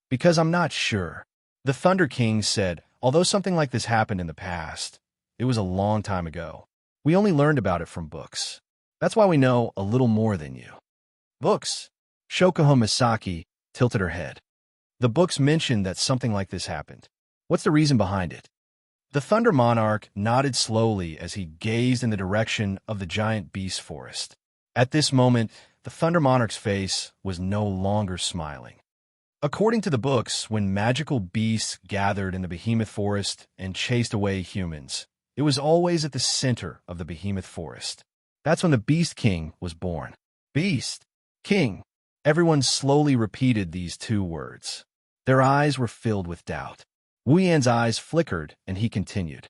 "Because I'm not sure." The Thunder King said, "Although something like this happened in the past, it was a long time ago. We only learned about it from books. That's why we know a little more than you." "Books?" Shokuho Misaki tilted her head. "The books mentioned that something like this happened. What's the reason behind it?" The Thunder Monarch nodded slowly as he gazed in the direction of the giant beast forest. At this moment, the Thunder Monarch's face was no longer smiling. According to the books, when magical beasts gathered in the behemoth forest and chased away humans, it was always at the center of the behemoth forest. That's when the Beast King was born. Beast King. Everyone slowly repeated these two words. Their eyes were filled with doubt. Wu Yan's eyes flickered, and he continued.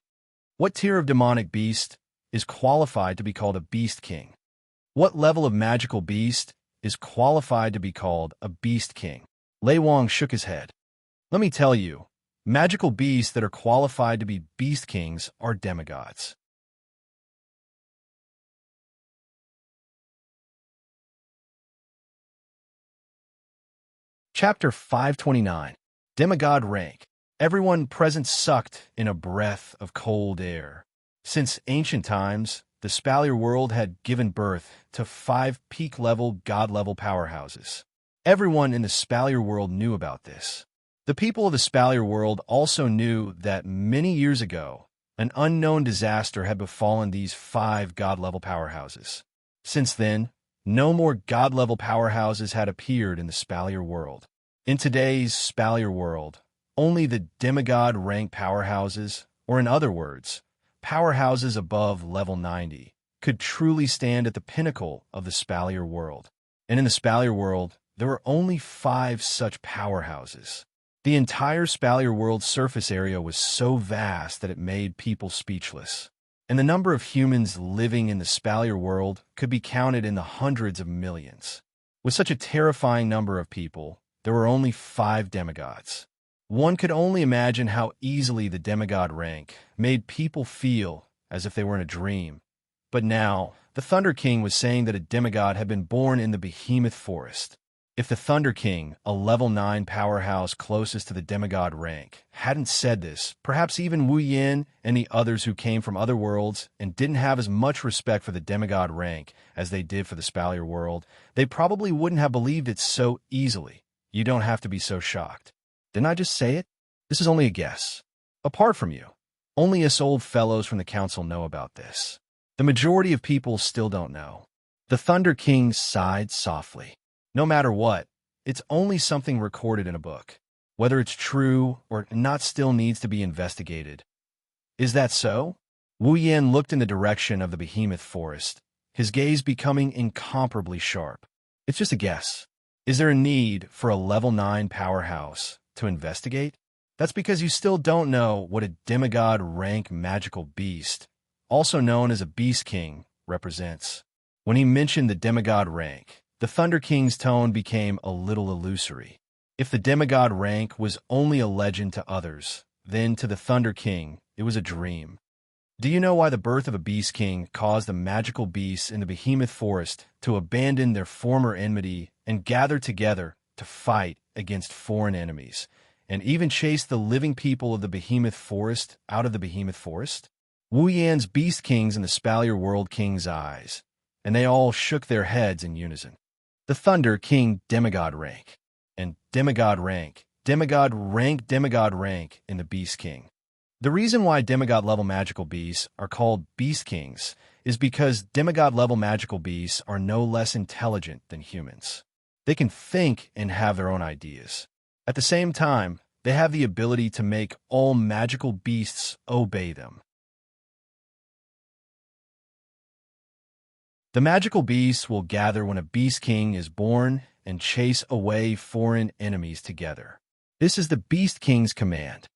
"What tier of demonic beast is qualified to be called a Beast King? What level of magical beast is qualified to be called a Beast King?" Lei Wang shook his head. "Let me tell you, Magical beasts that are qualified to be beast kings are demigods. Chapter 529. Demigod Rank. Everyone present sucked in a breath of cold air. Since ancient times, the Spalier world had given birth to 5 peak-level, god-level powerhouses. Everyone in the Spalier world knew about this. The people of the Spalier world also knew that many years ago, an unknown disaster had befallen these 5 god-level powerhouses. Since then, no more god-level powerhouses had appeared in the Spalier world. In today's Spalier world, only the demigod rank powerhouses, or in other words, powerhouses above level 90, could truly stand at the pinnacle of the Spalier world. And in the Spalier world, there were only 5 such powerhouses. The entire Spalier world's surface area was so vast that it made people speechless. And the number of humans living in the Spalier world could be counted in the hundreds of millions. With such a terrifying number of people, there were only 5 demigods. One could only imagine how easily the demigod rank made people feel as if they were in a dream. But now, the Thunder King was saying that a demigod had been born in the Behemoth Forest. If the Thunder King, a level 9 powerhouse closest to the demigod rank, hadn't said this, perhaps even Wu Yin and the others who came from other worlds and didn't have as much respect for the demigod rank as they did for the Spalier world, they probably wouldn't have believed it so easily. You don't have to be so shocked. Didn't I just say it? This is only a guess. Apart from you, only us old fellows from the council know about this. The majority of people still don't know. The Thunder King sighed softly. No matter what, it's only something recorded in a book. Whether it's true or not still needs to be investigated. Is that so? Wu Yan looked in the direction of the Behemoth Forest, his gaze becoming incomparably sharp. It's just a guess. Is there a need for a level 9 powerhouse to investigate? That's because you still don't know what a demigod rank magical beast, also known as a beast king, represents. When he mentioned the demigod rank, the Thunder King's tone became a little illusory. If the demigod rank was only a legend to others, then to the Thunder King, it was a dream. Do you know why the birth of a beast king caused the magical beasts in the Behemoth Forest to abandon their former enmity and gather together to fight against foreign enemies, and even chase the living people of the Behemoth Forest out of the Behemoth Forest? Wu Yan's beast kings in the Spalier world king's eyes, and they all shook their heads in unison. The Thunder King demigod rank, and demigod rank, demigod rank, demigod rank in the Beast King. The reason why demigod-level magical beasts are called Beast Kings is because demigod-level magical beasts are no less intelligent than humans. They can think and have their own ideas. At the same time, they have the ability to make all magical beasts obey them. The magical beasts will gather when a Beast King is born and chase away foreign enemies together. This is the Beast King's command.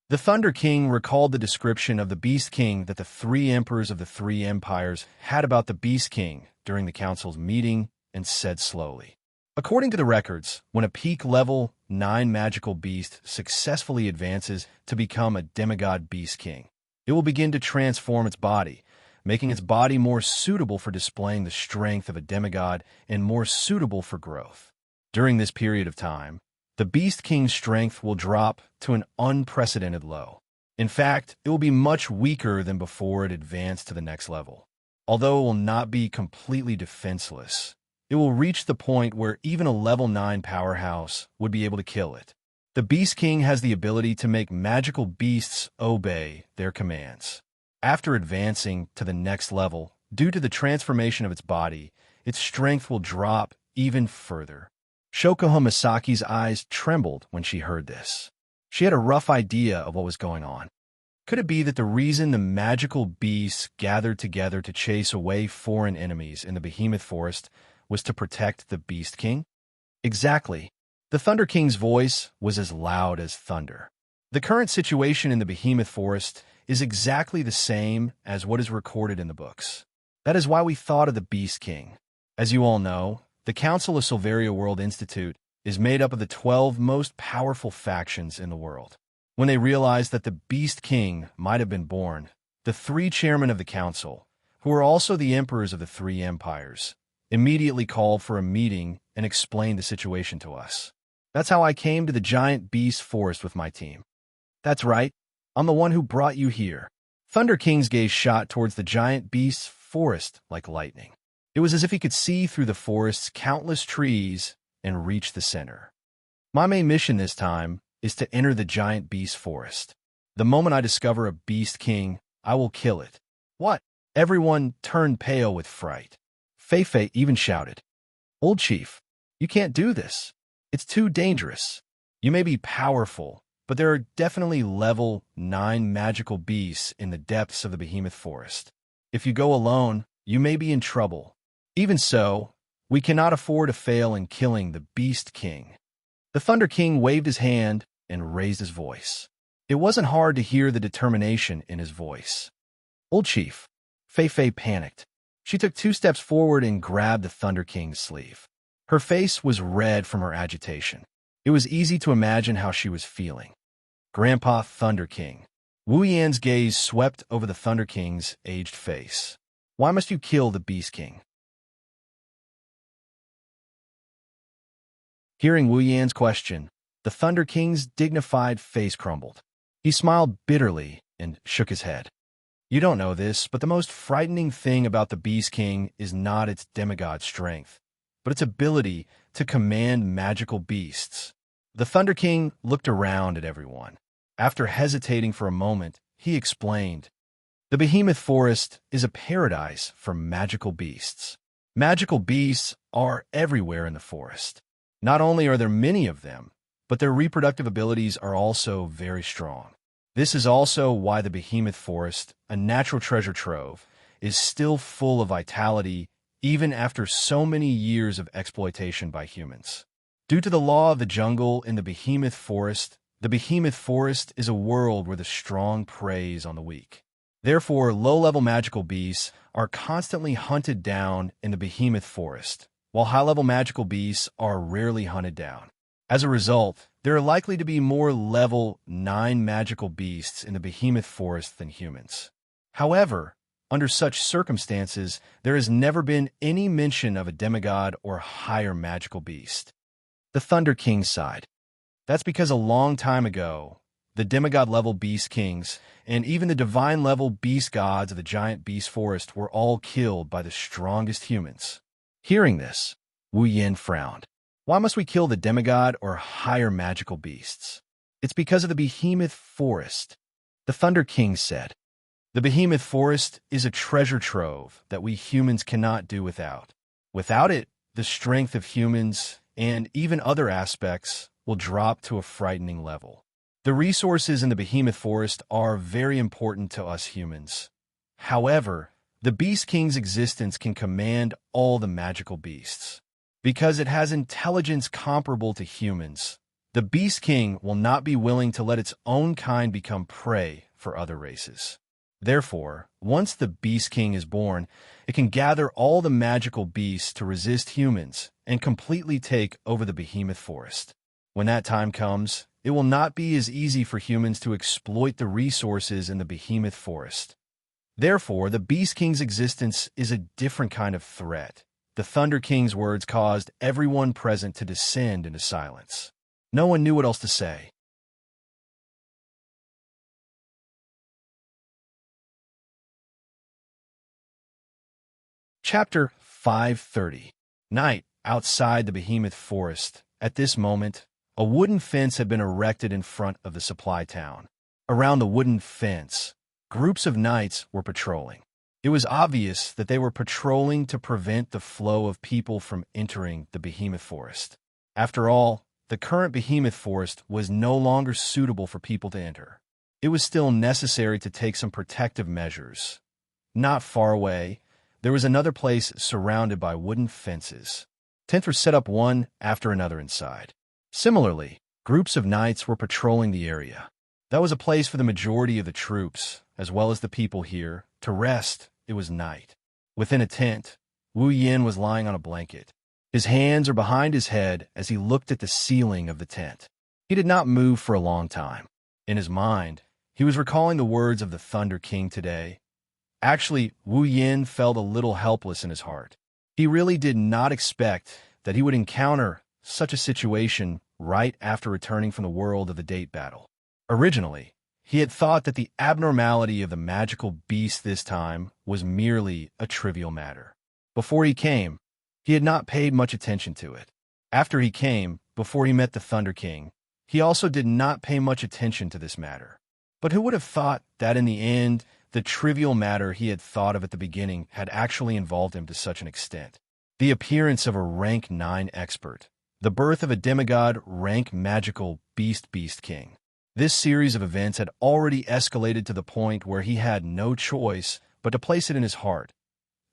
The Thunder King recalled the description of the Beast King that the 3 emperors of the 3 empires had about the Beast King during the council's meeting and said slowly. According to the records, when a peak level 9 magical beast successfully advances to become a demigod Beast King, it will begin to transform its body, making its body more suitable for displaying the strength of a demigod and more suitable for growth. During this period of time, the Beast King's strength will drop to an unprecedented low. In fact, it will be much weaker than before it advanced to the next level. Although it will not be completely defenseless, it will reach the point where even a level 9 powerhouse would be able to kill it. The Beast King has the ability to make magical beasts obey their commands. After advancing to the next level, due to the transformation of its body, its strength will drop even further. Shokoha Misaki's eyes trembled when she heard this. She had a rough idea of what was going on. Could it be that the reason the magical beasts gathered together to chase away foreign enemies in the Behemoth Forest was to protect the Beast King? Exactly. The Thunder King's voice was as loud as thunder. The current situation in the Behemoth Forest is exactly the same as what is recorded in the books. That is why we thought of the Beast King. As you all know, the Council of Silveria World Institute is made up of the 12 most powerful factions in the world. When they realized that the Beast King might have been born, the three chairmen of the council, who were also the emperors of the three empires, immediately called for a meeting and explained the situation to us. That's how I came to the giant beast forest with my team. That's right, I'm the one who brought you here. Thunder King's gaze shot towards the giant beast's forest like lightning. It was as if he could see through the forest's countless trees and reach the center. My main mission this time is to enter the giant beast forest. The moment I discover a Beast King, I will kill it. What? Everyone turned pale with fright. Fei even shouted, "Old Chief, you can't do this. It's too dangerous. You may be powerful, but there are definitely level 9 magical beasts in the depths of the behemoth forest. If you go alone, you may be in trouble. Even so, we cannot afford to fail in killing the Beast King." The Thunder King waved his hand and raised his voice. It wasn't hard to hear the determination in his voice. "Old Chief," Fei panicked. She took 2 steps forward and grabbed the Thunder King's sleeve. Her face was red from her agitation. It was easy to imagine how she was feeling. "Grandpa Thunder King." Wu Yan's gaze swept over the Thunder King's aged face. "Why must you kill the Beast King?" Hearing Wu Yan's question, the Thunder King's dignified face crumbled. He smiled bitterly and shook his head. "You don't know this, but the most frightening thing about the Beast King is not its demigod strength, but its ability to command magical beasts." The Thunder King looked around at everyone. After hesitating for a moment, he explained, "The behemoth forest is a paradise for magical beasts. Magical beasts are everywhere in the forest. Not only are there many of them, but their reproductive abilities are also very strong. This is also why the behemoth forest, a natural treasure trove, is still full of vitality even after so many years of exploitation by humans. Due to the law of the jungle in the behemoth forest is a world where the strong preys on the weak. Therefore, low-level magical beasts are constantly hunted down in the behemoth forest, while high-level magical beasts are rarely hunted down. As a result, there are likely to be more level 9 magical beasts in the behemoth forest than humans. However, under such circumstances, there has never been any mention of a demigod or higher magical beast. The Thunder King sighed. That's because a long time ago, the demigod-level beast kings and even the divine-level beast gods of the giant beast forest were all killed by the strongest humans. Hearing this, Wu Yin frowned. Why must we kill the demigod or higher magical beasts? It's because of the behemoth forest. The Thunder King said, the behemoth forest is a treasure trove that we humans cannot do without. Without it, the strength of humans and even other aspects will drop to a frightening level. The resources in the behemoth forest are very important to us humans. However, the Beast King's existence can command all the magical beasts. Because it has intelligence comparable to humans, the Beast King will not be willing to let its own kind become prey for other races. Therefore, once the Beast King is born, it can gather all the magical beasts to resist humans and completely take over the behemoth forest. When that time comes, it will not be as easy for humans to exploit the resources in the behemoth forest. Therefore, the Beast King's existence is a different kind of threat. The Thunder King's words caused everyone present to descend into silence. No one knew what else to say. Chapter 530. Night outside the behemoth forest. At this moment, a wooden fence had been erected in front of the supply town. Around the wooden fence, groups of knights were patrolling. It was obvious that they were patrolling to prevent the flow of people from entering the behemoth forest. After all, the current behemoth forest was no longer suitable for people to enter. It was still necessary to take some protective measures. Not far away, there was another place surrounded by wooden fences. Tents were set up one after another inside. Similarly, groups of knights were patrolling the area. That was a place for the majority of the troops, as well as the people here, to rest. It was night. Within a tent, Wu Yin was lying on a blanket. His hands are behind his head as he looked at the ceiling of the tent. He did not move for a long time. In his mind, he was recalling the words of the Thunder King today. Actually, Wu Yin felt a little helpless in his heart. He really did not expect that he would encounter such a situation right after returning from the world of the date battle. Originally, he had thought that the abnormality of the magical beast this time was merely a trivial matter. Before he came, he had not paid much attention to it. After he came, before he met the Thunder King, he also did not pay much attention to this matter. But who would have thought that in the end, the trivial matter he had thought of at the beginning had actually involved him to such an extent? The appearance of a rank 9 expert. The birth of a demigod rank magical beast king. This series of events had already escalated to the point where he had no choice but to place it in his heart.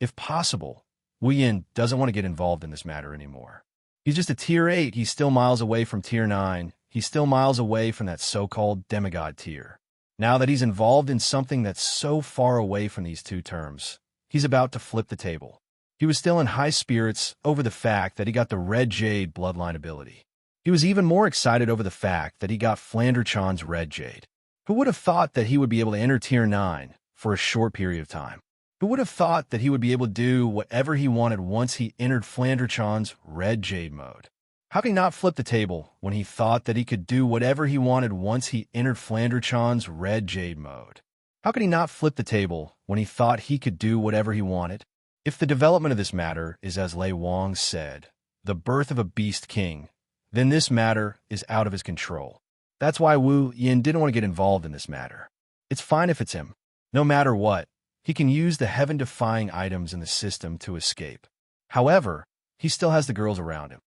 If possible, Wu Yin doesn't want to get involved in this matter anymore. He's just a tier 8. He's still miles away from tier 9. He's still miles away from that so-called demigod tier. Now that he's involved in something that's so far away from these two terms, he's about to flip the table. He was still in high spirits over the fact that he got the Red Jade bloodline ability. He was even more excited over the fact that he got Flandre-chan's Red Jade. Who would have thought that he would be able to enter tier 9 for a short period of time? Who would have thought that he would be able to do whatever he wanted once he entered Flandre-chan's Red Jade mode? How could he not flip the table when he thought that he could do whatever he wanted once he entered Flandre-chan's Red Jade mode? How could he not flip the table when he thought he could do whatever he wanted? If the development of this matter is as Lei Wang said, the birth of a beast king, then this matter is out of his control. That's why Wu Yin didn't want to get involved in this matter. It's fine if it's him. No matter what, he can use the heaven-defying items in the system to escape. However, he still has the girls around him.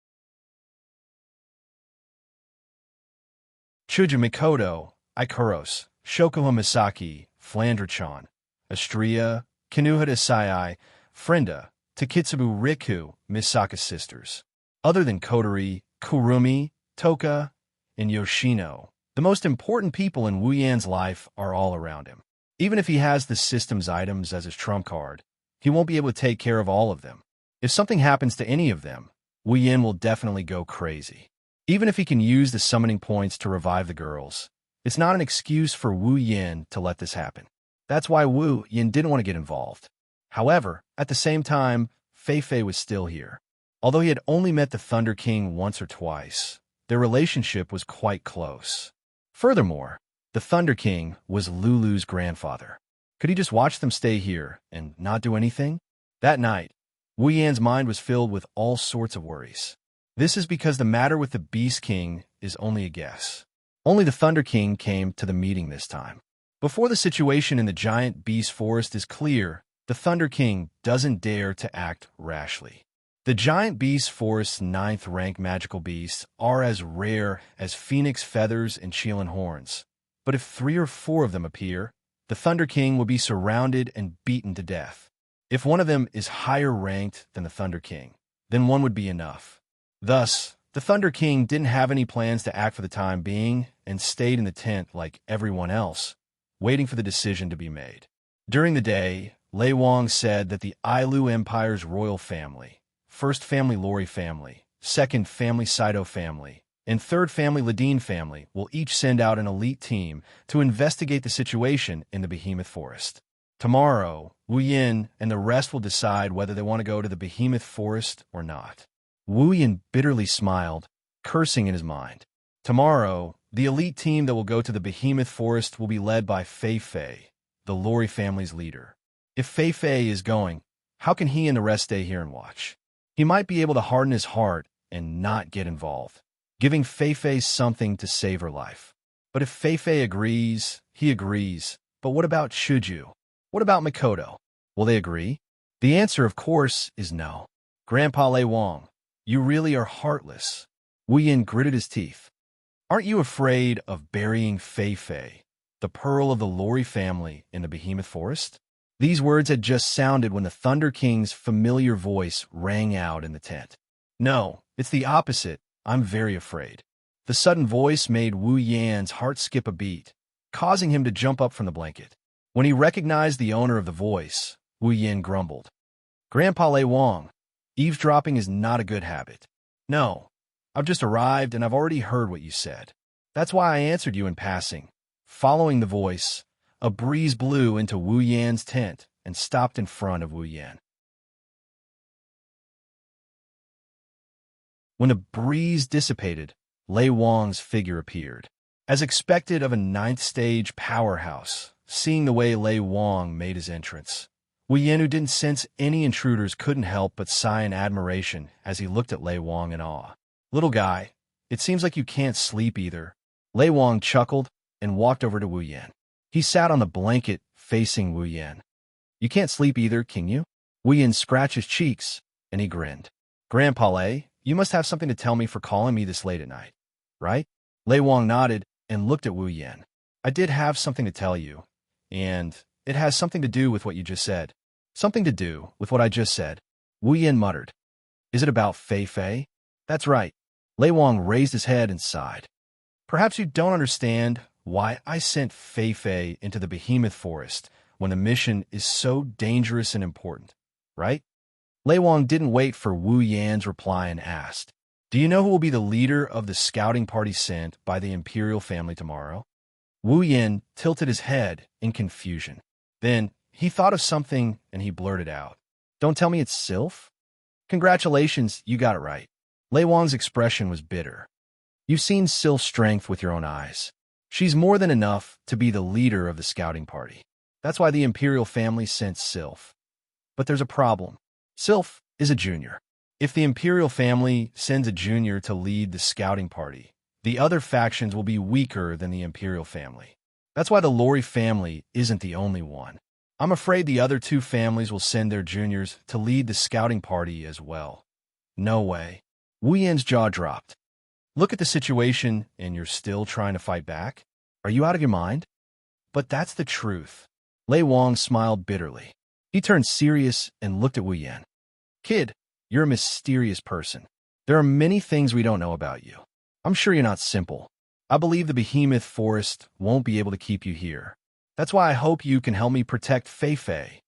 Chuja Mikoto, Ikaros, Shokuha Misaki, Flandre-chan, Astria, Kinuhata Sai, Frenda, Takitsubu Riku, Misaka's sisters. Other than Kotori, Kurumi, Toka, and Yoshino, the most important people in Wu Yan's life are all around him. Even if he has the system's items as his trump card, he won't be able to take care of all of them. If something happens to any of them, Wu Yan will definitely go crazy. Even if he can use the summoning points to revive the girls, it's not an excuse for Wu Yan to let this happen. That's why Wu Yan didn't want to get involved. However, at the same time, Fei Fei was still here. Although he had only met the Thunder King once or twice, their relationship was quite close. Furthermore, the Thunder King was Lulu's grandfather. Could he just watch them stay here and not do anything? That night, Wu Yan's mind was filled with all sorts of worries. This is because the matter with the Beast King is only a guess. Only the Thunder King came to the meeting this time. Before the situation in the giant beast forest is clear, the Thunder King doesn't dare to act rashly. The giant beast forest's 9th rank magical beasts are as rare as phoenix feathers and Chelan horns. But if 3 or 4 of them appear, the Thunder King will be surrounded and beaten to death. If one of them is higher ranked than the Thunder King, then one would be enough. Thus, the Thunder King didn't have any plans to act for the time being and stayed in the tent like everyone else, waiting for the decision to be made. During the day, Lei Wang said that the Ailu Empire's royal family, 1st family Lori family, 2nd family Saito family, and 3rd family Ladine family will each send out an elite team to investigate the situation in the Behemoth Forest. Tomorrow, Wu Yin and the rest will decide whether they want to go to the Behemoth Forest or not. Wu Yin bitterly smiled, cursing in his mind. Tomorrow, the elite team that will go to the Behemoth Forest will be led by Fei Fei, the Lori family's leader. If Fei Fei is going, how can he and the rest stay here and watch? He might be able to harden his heart and not get involved, giving Fei Fei something to save her life. But if Fei Fei agrees, he agrees. But what about Shuju? What about Mikoto? Will they agree? The answer, of course, is no. Grandpa Lei Wang, you really are heartless. Wu Yin gritted his teeth. Aren't you afraid of burying Fei Fei, the pearl of the Lori family, in the Behemoth Forest? These words had just sounded when the Thunder King's familiar voice rang out in the tent. No, it's the opposite. I'm very afraid. The sudden voice made Wu Yan's heart skip a beat, causing him to jump up from the blanket. When he recognized the owner of the voice, Wu Yan grumbled. Grandpa Lei Wang, eavesdropping is not a good habit. No, I've just arrived and I've already heard what you said. That's why I answered you in passing. Following the voice, a breeze blew into Wu Yan's tent and stopped in front of Wu Yan. When the breeze dissipated, Lei Wang's figure appeared. As expected of a ninth-stage powerhouse, seeing the way Lei Wang made his entrance, Wu Yan, who didn't sense any intruders, couldn't help but sigh in admiration as he looked at Lei Wang in awe. "Little guy, it seems like you can't sleep either." Lei Wang chuckled and walked over to Wu Yan. He sat on the blanket facing Wu Yan. "You can't sleep either, can you?" Wu Yan scratched his cheeks, and he grinned. "Grandpa Lei, you must have something to tell me for calling me this late at night, right?" Lei Wang nodded and looked at Wu Yan. "I did have something to tell you, and it has something to do with what you just said." "Something to do with what I just said," Wu Yan muttered. "Is it about Fei Fei?" "That's right." Lei Wang raised his head and sighed. "Perhaps you don't understand why I sent Fei Fei into the behemoth forest when the mission is so dangerous and important, right?" Lei Wang didn't wait for Wu Yan's reply and asked, "Do you know who will be the leader of the scouting party sent by the imperial family tomorrow?" Wu Yan tilted his head in confusion. Then he thought of something and he blurted out, "Don't tell me it's Sylph?" "Congratulations, you got it right." Lei Wang's expression was bitter. "You've seen Sylph's strength with your own eyes. She's more than enough to be the leader of the scouting party. That's why the imperial family sent Sylph. But there's a problem. Sylph is a junior. If the imperial family sends a junior to lead the scouting party, the other factions will be weaker than the imperial family. That's why the Lori family isn't the only one. I'm afraid the other two families will send their juniors to lead the scouting party as well." "No way." Wu Yan's jaw dropped. "Look at the situation and you're still trying to fight back? Are you out of your mind?" "But that's the truth." Lei Wang smiled bitterly. He turned serious and looked at Wu Yan. "Kid, you're a mysterious person. There are many things we don't know about you. I'm sure you're not simple. I believe the behemoth forest won't be able to keep you here. That's why I hope you can help me protect Fei Fei."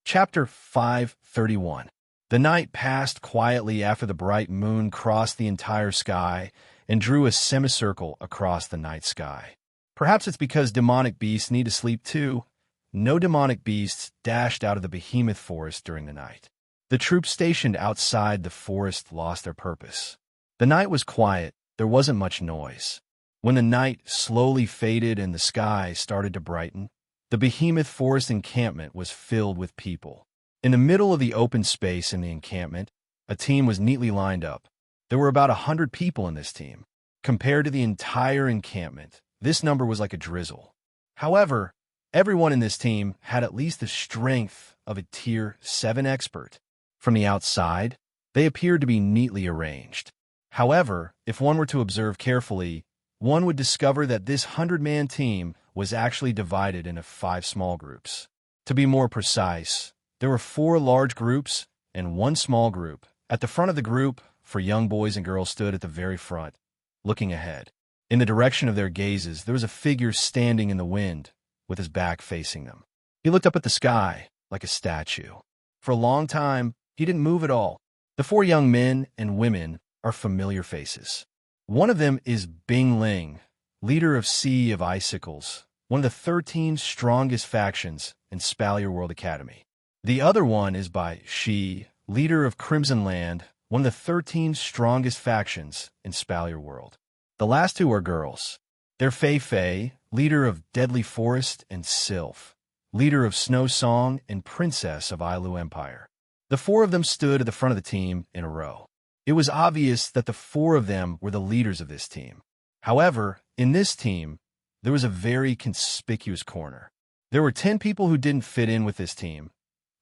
Chapter 531. The night passed quietly after the bright moon crossed the entire sky and drew a semicircle across the night sky. Perhaps it's because demonic beasts need to sleep too. No demonic beasts dashed out of the behemoth forest during the night. The troops stationed outside the forest lost their purpose. The night was quiet. There wasn't much noise. When the night slowly faded and the sky started to brighten, the behemoth forest encampment was filled with people. In the middle of the open space in the encampment, a team was neatly lined up. There were about 100 people in this team. Compared to the entire encampment, this number was like a drizzle. However, everyone in this team had at least the strength of a Tier 7 expert. From the outside, they appeared to be neatly arranged. However, if one were to observe carefully, one would discover that this 100-man team was actually divided into 5 small groups. To be more precise, there were 4 large groups and 1 small group. At the front of the group, 4 young boys and girls stood at the very front, looking ahead. In the direction of their gazes, there was a figure standing in the wind, with his back facing them. He looked up at the sky like a statue. For a long time, he didn't move at all. The 4 young men and women are familiar faces. One of them is Bing Ling, leader of Sea of Icicles, one of the 13 strongest factions in Spalier World Academy. The other one is by Shi, leader of Crimson Land, one of the 13 strongest factions in Spalier World. The last 2 are girls. They're Fei Fei, leader of Deadly Forest, and Sylph, leader of Snow Song and Princess of Ailu Empire. The 4 of them stood at the front of the team in a row. It was obvious that the 4 of them were the leaders of this team. However, in this team, there was a very conspicuous corner. There were 10 people who didn't fit in with this team.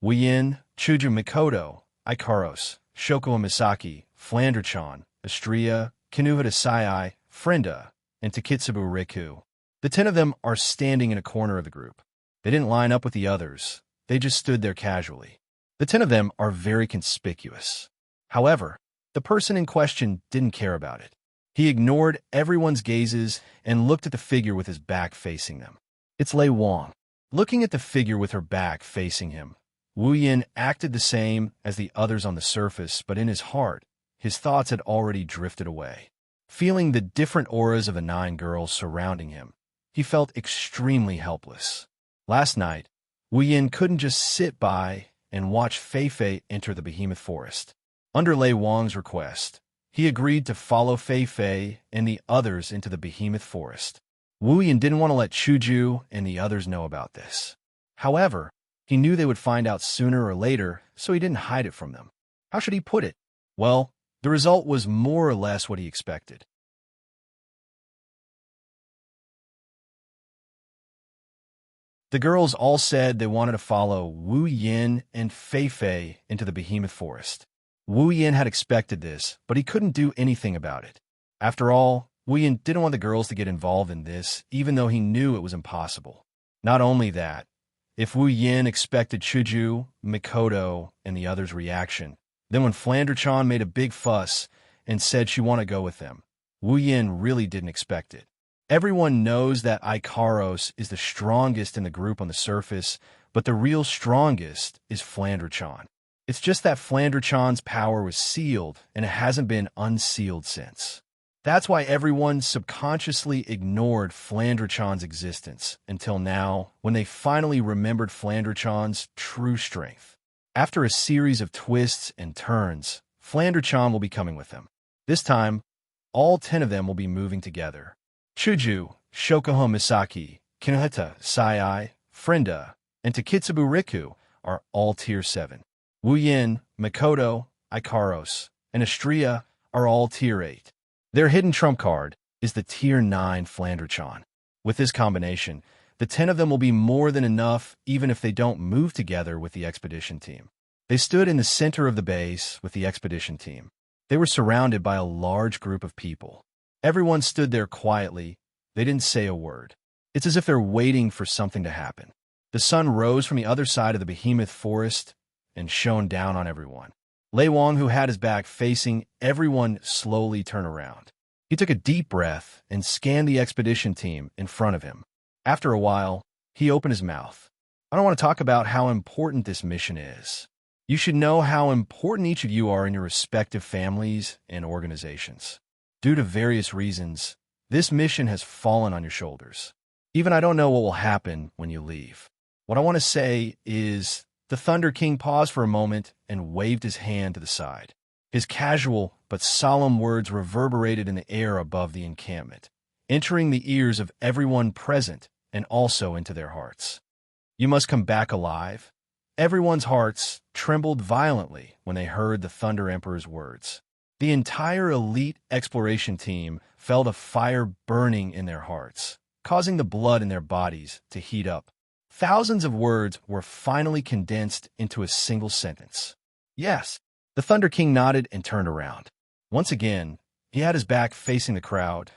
Wu Yan, Chuju Mikoto, Ikaros, Shoko Misaki, Flanderchan, Astria, Kinuhata Sai, Frenda, and Takitsubu Riku. The 10 of them are standing in a corner of the group. They didn't line up with the others. They just stood there casually. The 10 of them are very conspicuous. However, the person in question didn't care about it. He ignored everyone's gazes and looked at the figure with his back facing them. It's Lei Wang. Looking at the figure with her back facing him, Wu Yin acted the same as the others on the surface, but in his heart, his thoughts had already drifted away. Feeling the different auras of the 9 girls surrounding him, he felt extremely helpless. Last night, Wu Yin couldn't just sit by and watch Fei Fei enter the behemoth forest. Under Lei Wang's request, he agreed to follow Fei Fei and the others into the behemoth forest. Wu Yin didn't want to let Chuju and the others know about this. However, he knew they would find out sooner or later, so he didn't hide it from them. How should he put it? Well, the result was more or less what he expected. The girls all said they wanted to follow Wu Yin and Fei Fei into the behemoth forest. Wu Yin had expected this, but he couldn't do anything about it. After all, Wu Yin didn't want the girls to get involved in this, even though he knew it was impossible. Not only that, if Wu Yin expected Chuju, Mikoto, and the others' reaction, then when Flandre-chan made a big fuss and said she wanted to go with them, Wu Yin really didn't expect it. Everyone knows that Ikaros is the strongest in the group on the surface, but the real strongest is Flandre-chan. It's just that Flandre-chan's power was sealed, and it hasn't been unsealed since. That's why everyone subconsciously ignored Flandre-chan's existence until now, when they finally remembered Flandre-chan's true strength. After a series of twists and turns, Flandre-chan will be coming with them. This time, all 10 of them will be moving together. Chuju, Shokuho Misaki, Kinohita, Sai, Frenda, and Takitsubu Riku are all Tier 7. Wu Yin, Mikoto, Ikaros, and Astria are all Tier 8. Their hidden trump card is the Tier 9 Flandre-chan. With this combination, the 10 of them will be more than enough even if they don't move together with the expedition team. They stood in the center of the base with the expedition team. They were surrounded by a large group of people. Everyone stood there quietly. They didn't say a word. It's as if they're waiting for something to happen. The sun rose from the other side of the behemoth forest and shone down on everyone. Lei Wang, who had his back facing everyone, slowly turned around. He took a deep breath and scanned the expedition team in front of him. After a while, he opened his mouth. I don't want to talk about how important this mission is. You should know how important each of you are in your respective families and organizations. Due to various reasons, this mission has fallen on your shoulders. Even I don't know what will happen when you leave. What I want to say is, the Thunder King paused for a moment and waved his hand to the side. His casual but solemn words reverberated in the air above the encampment, entering the ears of everyone present and also into their hearts. You must come back alive. Everyone's hearts trembled violently when they heard the Thunder Emperor's words. The entire elite exploration team felt a fire burning in their hearts, causing the blood in their bodies to heat up. Thousands of words were finally condensed into a single sentence. Yes, the Thunder King nodded and turned around. Once again, he had his back facing the crowd.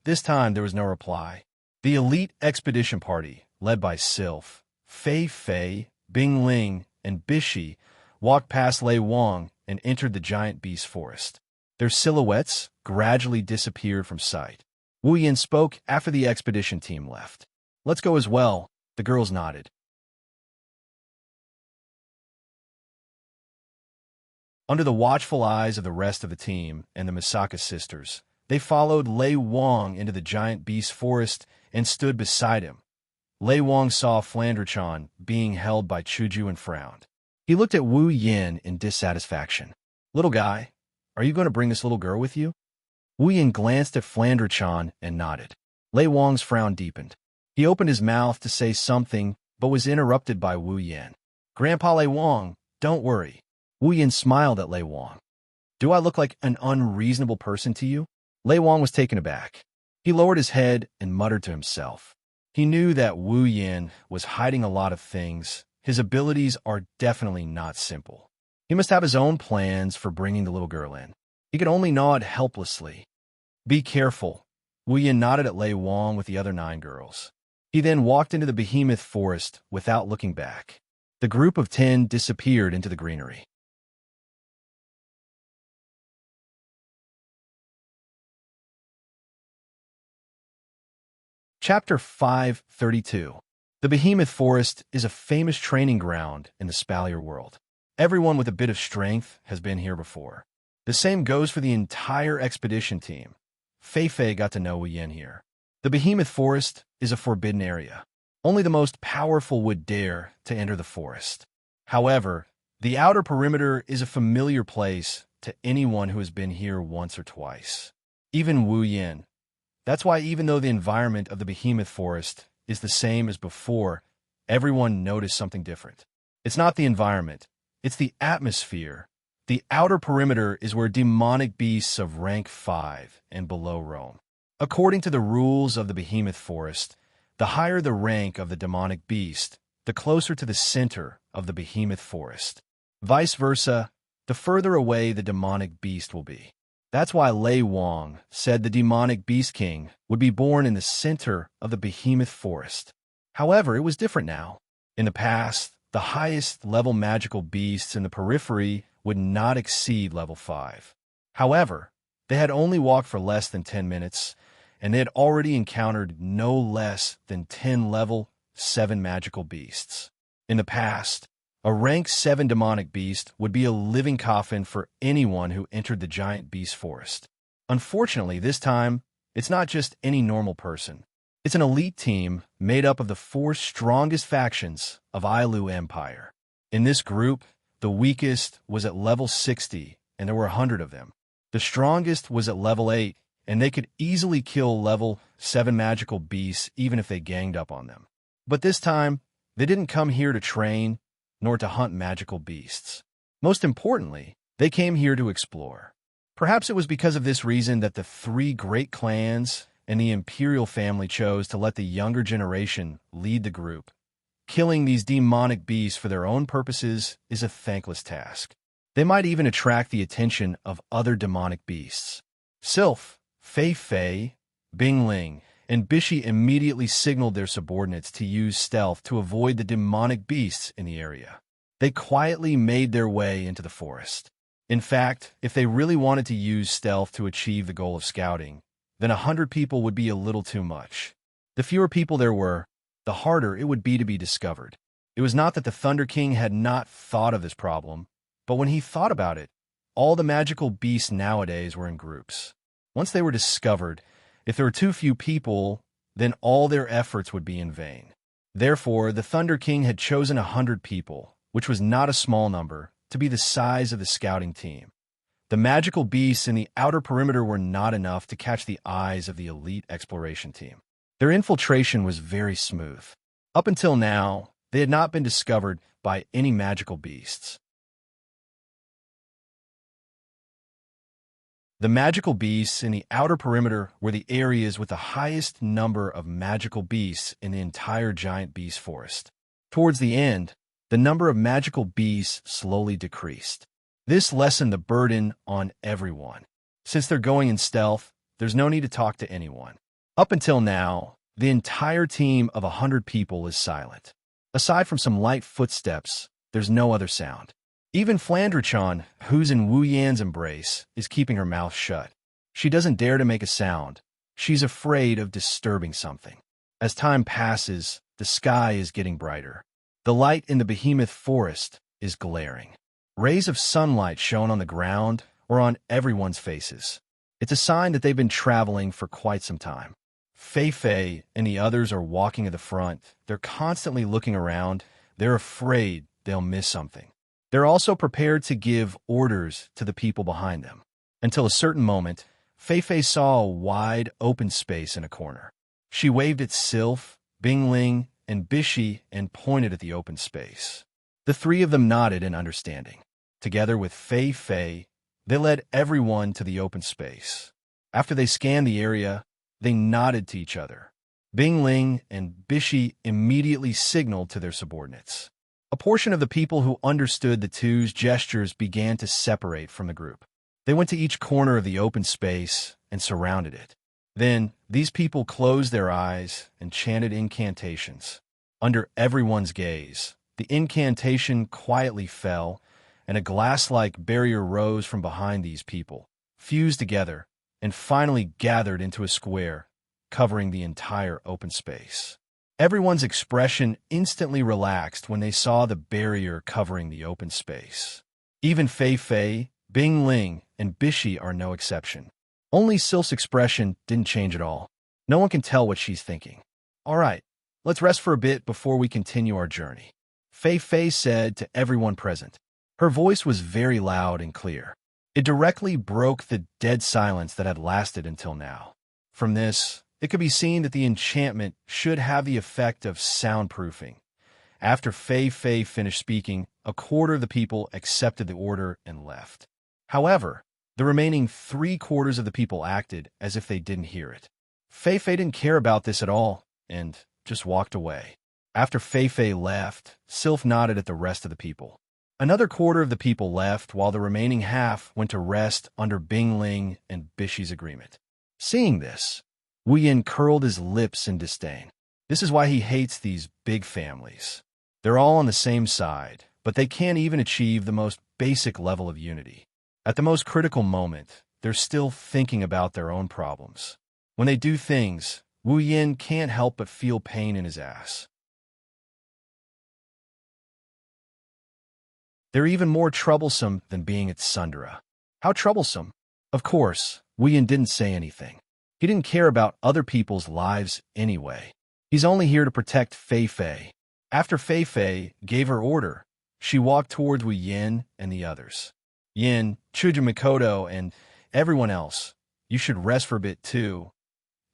This time there was no reply. The elite expedition party, led by Sylph, Fei Fei, Bing Ling, and Bishi, walked past Lei Wang and entered the giant beast forest. Their silhouettes gradually disappeared from sight. Wu Yin spoke after the expedition team left. Let's go as well. The girls nodded. Under the watchful eyes of the rest of the team and the Misaka sisters, they followed Lei Wang into the giant beast forest and stood beside him. Lei Wang saw Flandre-chan being held by Chuju and frowned. He looked at Wu Yin in dissatisfaction. Little guy, are you going to bring this little girl with you? Wu Yin glanced at Flandre-chan and nodded. Lei Wang's frown deepened. He opened his mouth to say something, but was interrupted by Wu Yin. Grandpa Lei Wang, don't worry. Wu Yin smiled at Lei Wang. Do I look like an unreasonable person to you? Lei Wang was taken aback. He lowered his head and muttered to himself. He knew that Wu Yin was hiding a lot of things. His abilities are definitely not simple. He must have his own plans for bringing the little girl in. He could only nod helplessly. Be careful. Wu Yin nodded at Lei Wang with the other 9 girls. He then walked into the behemoth forest without looking back. The group of 10 disappeared into the greenery. Chapter 532. The Behemoth Forest is a famous training ground in the Spalier world. Everyone with a bit of strength has been here before. The same goes for the entire expedition team. Fei got to know Wu Yin here. The Behemoth Forest is a forbidden area. Only the most powerful would dare to enter the forest. However, the outer perimeter is a familiar place to anyone who has been here once or twice. Even Wu Yin. That's why even though the environment of the Behemoth Forest is the same as before, everyone noticed something different. It's not the environment, it's the atmosphere. The outer perimeter is where demonic beasts of rank 5 and below roam. According to the rules of the Behemoth Forest, the higher the rank of the demonic beast, the closer to the center of the Behemoth Forest. Vice versa, the further away the demonic beast will be. That's why Lei Wang said the demonic beast king would be born in the center of the Behemoth Forest. However, it was different now. In the past, the highest level magical beasts in the periphery would not exceed level 5. However, they had only walked for less than 10 minutes, and they had already encountered no less than 10 level 7 magical beasts. In the past, a rank 7 demonic beast would be a living coffin for anyone who entered the giant beast forest. Unfortunately, this time, it's not just any normal person. It's an elite team made up of the 4 strongest factions of Ailu Empire. In this group, the weakest was at level 60, and there were 100 of them. The strongest was at level 8, and they could easily kill level 7 magical beasts even if they ganged up on them. But this time, they didn't come here to train, nor to hunt magical beasts. Most importantly, they came here to explore. Perhaps it was because of this reason that the 3 great clans and the imperial family chose to let the younger generation lead the group. Killing these demonic beasts for their own purposes is a thankless task. They might even attract the attention of other demonic beasts. Sylph, Fei, Bingling, and Bishi immediately signaled their subordinates to use stealth to avoid the demonic beasts in the area. They quietly made their way into the forest. In fact, if they really wanted to use stealth to achieve the goal of scouting, then 100 people would be a little too much. The fewer people there were, the harder it would be to be discovered. It was not that the Thunder King had not thought of this problem, but when he thought about it, all the magical beasts nowadays were in groups. Once they were discovered, if there were too few people, then all their efforts would be in vain. Therefore, the Thunder King had chosen 100 people, which was not a small number, to be the size of the scouting team. The magical beasts in the outer perimeter were not enough to catch the eyes of the elite exploration team. Their infiltration was very smooth. Up until now, they had not been discovered by any magical beasts. The magical beasts in the outer perimeter were the areas with the highest number of magical beasts in the entire giant beast forest. Towards the end, the number of magical beasts slowly decreased. This lessened the burden on everyone. Since they're going in stealth, there's no need to talk to anyone. Up until now, the entire team of 100 people is silent. Aside from some light footsteps, there's no other sound. Even Flandrichan, who's in Wu Yan's embrace, is keeping her mouth shut. She doesn't dare to make a sound. She's afraid of disturbing something. As time passes, the sky is getting brighter. The light in the Behemoth Forest is glaring. Rays of sunlight shone on the ground or on everyone's faces. It's a sign that they've been traveling for quite some time. Fei and the others are walking at the front. They're constantly looking around. They're afraid they'll miss something. They're also prepared to give orders to the people behind them. Until a certain moment, Fei saw a wide, open space in a corner. She waved at Sylph, Bingling, and Bishi and pointed at the open space. The 3 of them nodded in understanding. Together with Fei, they led everyone to the open space. After they scanned the area, they nodded to each other. Bingling and Bishi immediately signaled to their subordinates. A portion of the people who understood the two's gestures began to separate from the group. They went to each corner of the open space and surrounded it. Then, these people closed their eyes and chanted incantations. Under everyone's gaze, the incantation quietly fell, and a glass-like barrier rose from behind these people, fused together, and finally gathered into a square, covering the entire open space. Everyone's expression instantly relaxed when they saw the barrier covering the open space. Even Fei Fei, Bing Ling, and Bishi are no exception. Only Sylph's expression didn't change at all. No one can tell what she's thinking. All right, let's rest for a bit before we continue our journey, Fei Fei said to everyone present. Her voice was very loud and clear. It directly broke the dead silence that had lasted until now. From this, it could be seen that the enchantment should have the effect of soundproofing. After Fei Fei finished speaking, a quarter of the people accepted the order and left. However, the remaining 3/4 of the people acted as if they didn't hear it. Fei Fei didn't care about this at all and just walked away. After Fei Fei left, Sylph nodded at the rest of the people. Another quarter of the people left, while the remaining half went to rest under Bing Ling and Bishi's agreement. Seeing this, Wu Yin curled his lips in disdain. This is why he hates these big families. They're all on the same side, but they can't even achieve the most basic level of unity. At the most critical moment, they're still thinking about their own problems. When they do things, Wu Yin can't help but feel pain in his ass. They're even more troublesome than being at Sundara. How troublesome? Of course, Wu Yin didn't say anything. He didn't care about other people's lives anyway. He's only here to protect Fei Fei. After Fei Fei gave her order, she walked towards Wu Yin and the others. Yin, Chuju Mikoto, and everyone else, you should rest for a bit too.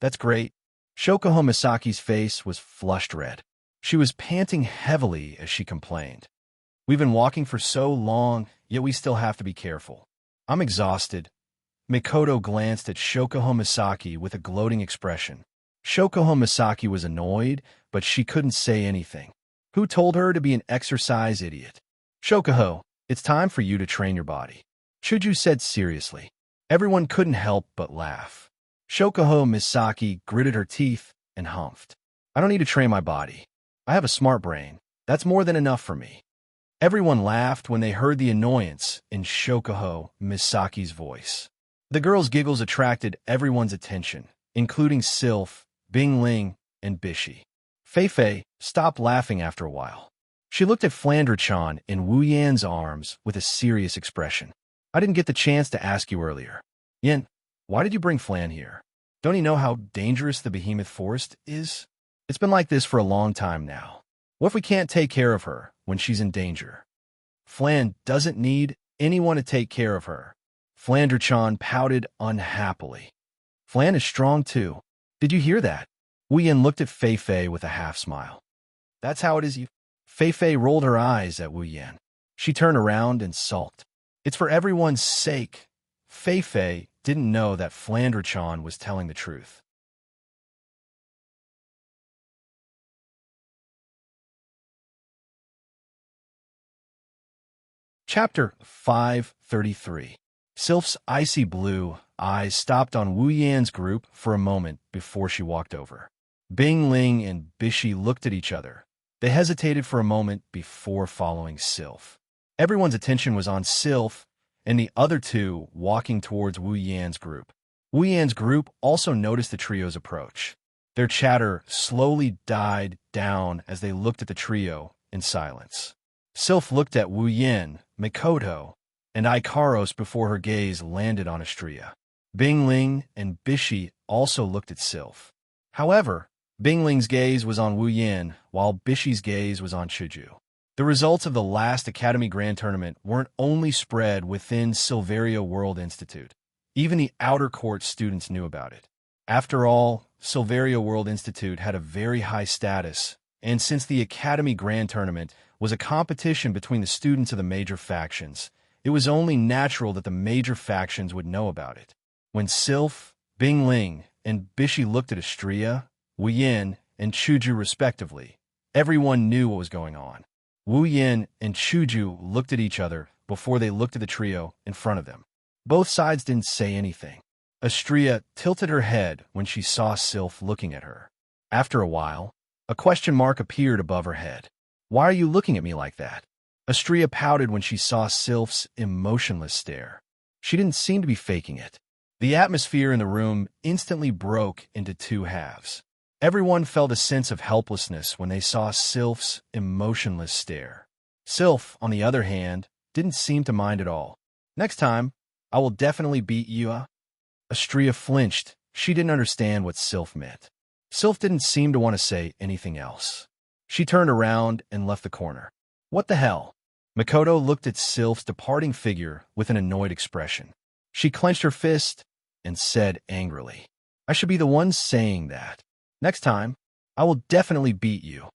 That's great. Shokuho Misaki's face was flushed red. She was panting heavily as she complained. We've been walking for so long, yet we still have to be careful. I'm exhausted. Mikoto glanced at Shokuho Misaki with a gloating expression. Shokuho Misaki was annoyed, but she couldn't say anything. Who told her to be an exercise idiot? Shokuho, it's time for you to train your body, Chuju said seriously. Everyone couldn't help but laugh. Shokuho Misaki gritted her teeth and humphed. I don't need to train my body. I have a smart brain. That's more than enough for me. Everyone laughed when they heard the annoyance in Shokuho Misaki's voice. The girl's giggles attracted everyone's attention, including Sylph, Bing Ling, and Bishi. Fei Fei stopped laughing after a while. She looked at Flandre-chan in Wu Yan's arms with a serious expression. I didn't get the chance to ask you earlier. Yin, why did you bring Flan here? Don't you know how dangerous the behemoth forest is? It's been like this for a long time now. What if we can't take care of her when she's in danger? Flan doesn't need anyone to take care of her. Flandre-chan pouted unhappily. Flan is strong too. Did you hear that? Wu Yin looked at Fei Fei with a half-smile. That's how it is you... Fei Fei rolled her eyes at Wu Yin. She turned around and sulked. It's for everyone's sake. Fei Fei didn't know that Flandre-chan was telling the truth. Chapter 533. Sylph's icy blue eyes stopped on Wu Yan's group for a moment before she walked over. Bing Ling and Bishi looked at each other. They hesitated for a moment before following Sylph. Everyone's attention was on Sylph and the other two walking towards Wu Yan's group. Wu Yan's group also noticed the trio's approach. Their chatter slowly died down as they looked at the trio in silence. Sylph looked at Wu Yin, Mikoto, and Ikaros before her gaze landed on Astria. Bing Ling and Bishi also looked at Sylph. However, Bing Ling's gaze was on Wu Yin, while Bishi's gaze was on Chuju. The results of the last Academy Grand Tournament weren't only spread within Silverio World Institute. Even the outer court students knew about it. After all, Silverio World Institute had a very high status, and since the Academy Grand Tournament was a competition between the students of the major factions, it was only natural that the major factions would know about it. When Sylph, Bing Ling, and Bishi looked at Astria, Wu Yin, and Chuju respectively, everyone knew what was going on. Wu Yin and Chuju looked at each other before they looked at the trio in front of them. Both sides didn't say anything. Astria tilted her head when she saw Sylph looking at her. After a while, a question mark appeared above her head. Why are you looking at me like that? Astria pouted when she saw Sylph's emotionless stare. She didn't seem to be faking it. The atmosphere in the room instantly broke into two halves. Everyone felt a sense of helplessness when they saw Sylph's emotionless stare. Sylph, on the other hand, didn't seem to mind at all. "Next time, I will definitely beat you." Astrea flinched. She didn't understand what Sylph meant. Sylph didn't seem to want to say anything else. She turned around and left the corner. "What the hell?" Makoto looked at Sylph's departing figure with an annoyed expression. She clenched her fist and said angrily, "I should be the one saying that. Next time, I will definitely beat you."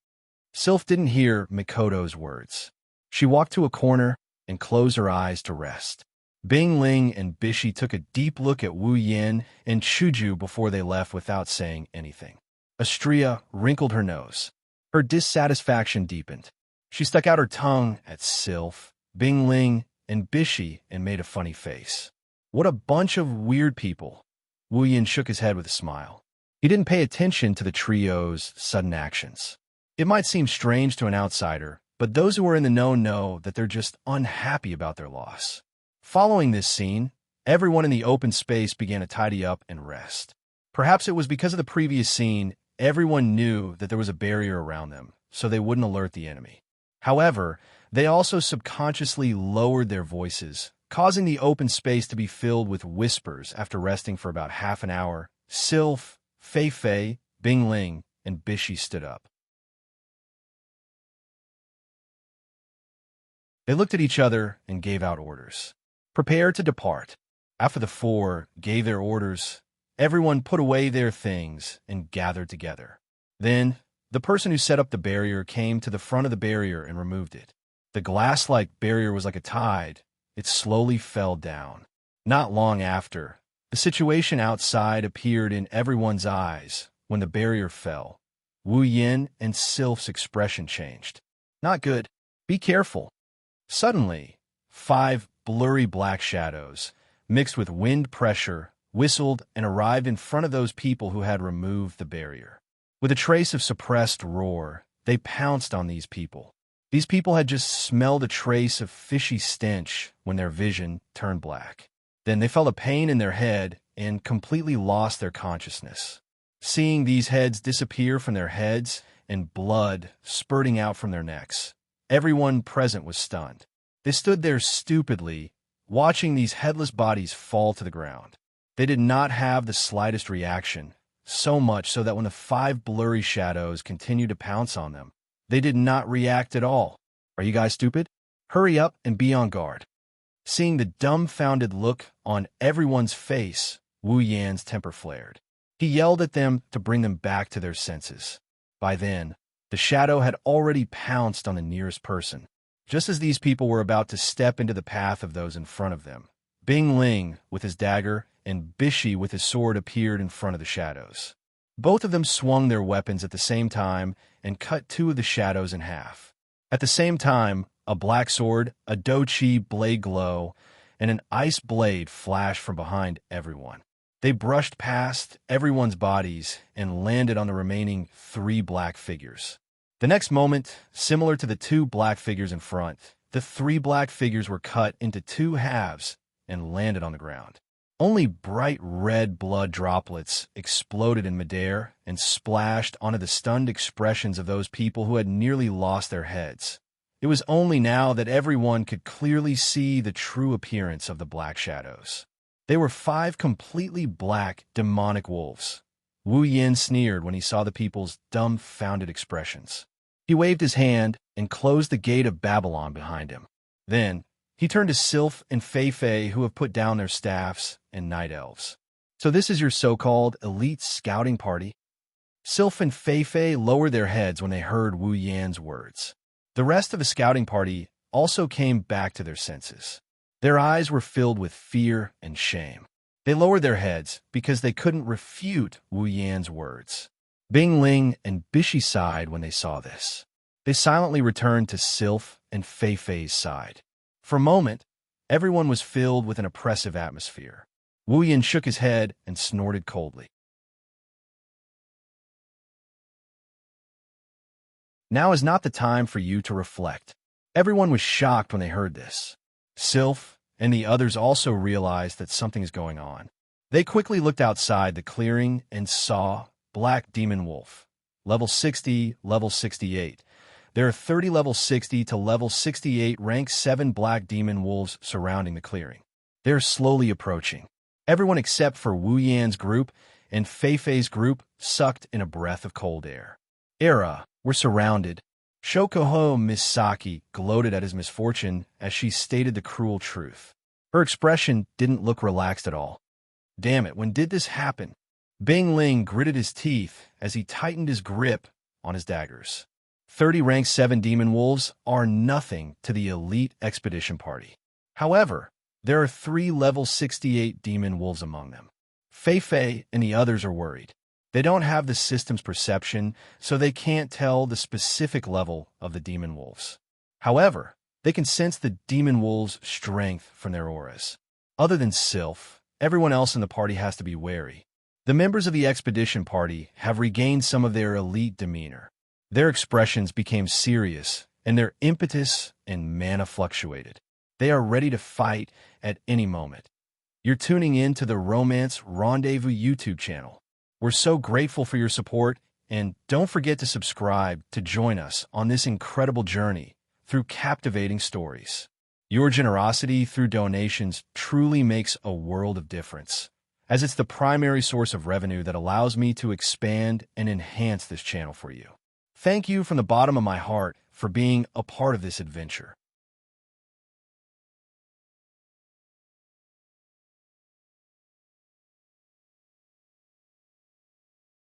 Sylph didn't hear Makoto's words. She walked to a corner and closed her eyes to rest. Bing Ling and Bishi took a deep look at Wu Yin and Chuju before they left without saying anything. Astrea wrinkled her nose. Her dissatisfaction deepened. She stuck out her tongue at Sylph, Bing Ling, and Bishi and made a funny face. "What a bunch of weird people." Wu Yin shook his head with a smile. He didn't pay attention to the trio's sudden actions. It might seem strange to an outsider, but those who are in the know that they're just unhappy about their loss. Following this scene, everyone in the open space began to tidy up and rest. Perhaps it was because of the previous scene, everyone knew that there was a barrier around them, so they wouldn't alert the enemy. However, they also subconsciously lowered their voices, causing the open space to be filled with whispers. After resting for about half an hour, Sylph, Fei Fei, Bing Ling, and Bishi stood up. They looked at each other and gave out orders. "Prepare to depart." After the four gave their orders, everyone put away their things and gathered together. Then, the person who set up the barrier came to the front of the barrier and removed it. The glass-like barrier was like a tide. It slowly fell down. Not long after, the situation outside appeared in everyone's eyes. When the barrier fell, Wu Yin and Sylph's expression changed. "Not good. Be careful." Suddenly, 5 blurry black shadows, mixed with wind pressure, whistled and arrived in front of those people who had removed the barrier. With a trace of suppressed roar, they pounced on these people. These people had just smelled a trace of fishy stench when their vision turned black. Then they felt a pain in their head and completely lost their consciousness. Seeing these heads disappear from their heads and blood spurting out from their necks, everyone present was stunned. They stood there stupidly, watching these headless bodies fall to the ground. They did not have the slightest reaction, so much so that when the 5 blurry shadows continued to pounce on them, they did not react at all. "Are you guys stupid? Hurry up and be on guard." Seeing the dumbfounded look on everyone's face, Wu Yan's temper flared. He yelled at them to bring them back to their senses. By then, the shadow had already pounced on the nearest person. Just as these people were about to step into the path of those in front of them, Bing Ling, with his dagger, and Bishi with his sword appeared in front of the shadows. Both of them swung their weapons at the same time and cut 2 of the shadows in half. At the same time, a black sword, a dochi blade glow, and an ice blade flashed from behind everyone. They brushed past everyone's bodies and landed on the remaining 3 black figures. The next moment, similar to the 2 black figures in front, the 3 black figures were cut into 2 halves and landed on the ground. Only bright red blood droplets exploded in midair and splashed onto the stunned expressions of those people who had nearly lost their heads. It was only now that everyone could clearly see the true appearance of the black shadows. They were 5 completely black, demonic wolves. Wu Yin sneered when he saw the people's dumbfounded expressions. He waved his hand and closed the gate of Babylon behind him. Then, he turned to Sylph and Fei Fei, who have put down their staffs, and night elves. "So this is your so-called elite scouting party?" Sylph and Fei Fei lowered their heads when they heard Wu Yan's words. The rest of the scouting party also came back to their senses. Their eyes were filled with fear and shame. They lowered their heads because they couldn't refute Wu Yan's words. Bing Ling and Bishi sighed when they saw this. They silently returned to Sylph and Fei Fei's side. For a moment, everyone was filled with an oppressive atmosphere. Wu Yin shook his head and snorted coldly. "Now is not the time for you to reflect." Everyone was shocked when they heard this. Sylph and the others also realized that something is going on. They quickly looked outside the clearing and saw Black Demon Wolf. Level 60, level 68. There are 30 level 60 to level 68 rank 7 Black Demon Wolves surrounding the clearing. They are slowly approaching. Everyone except for Wu Yan's group and Fei Fei's group sucked in a breath of cold air. We're surrounded. Shokoho Misaki gloated at his misfortune as she stated the cruel truth. Her expression didn't look relaxed at all. Damn it, when did this happen? Bing Ling gritted his teeth as he tightened his grip on his daggers. 30 rank 7 demon wolves are nothing to the elite expedition party. However, there are 3 level 68 demon wolves among them. Fei Fei and the others are worried. They don't have the system's perception, so they can't tell the specific level of the demon wolves. However, they can sense the demon wolves' strength from their auras. Other than Sylph, everyone else in the party has to be wary. The members of the expedition party have regained some of their elite demeanor. Their expressions became serious, and their impetus and mana fluctuated. They are ready to fight at any moment. You're tuning in to the Romance Rendezvous YouTube channel. We're so grateful for your support, and don't forget to subscribe to join us on this incredible journey through captivating stories. Your generosity through donations truly makes a world of difference, as it's the primary source of revenue that allows me to expand and enhance this channel for you. Thank you from the bottom of my heart for being a part of this adventure.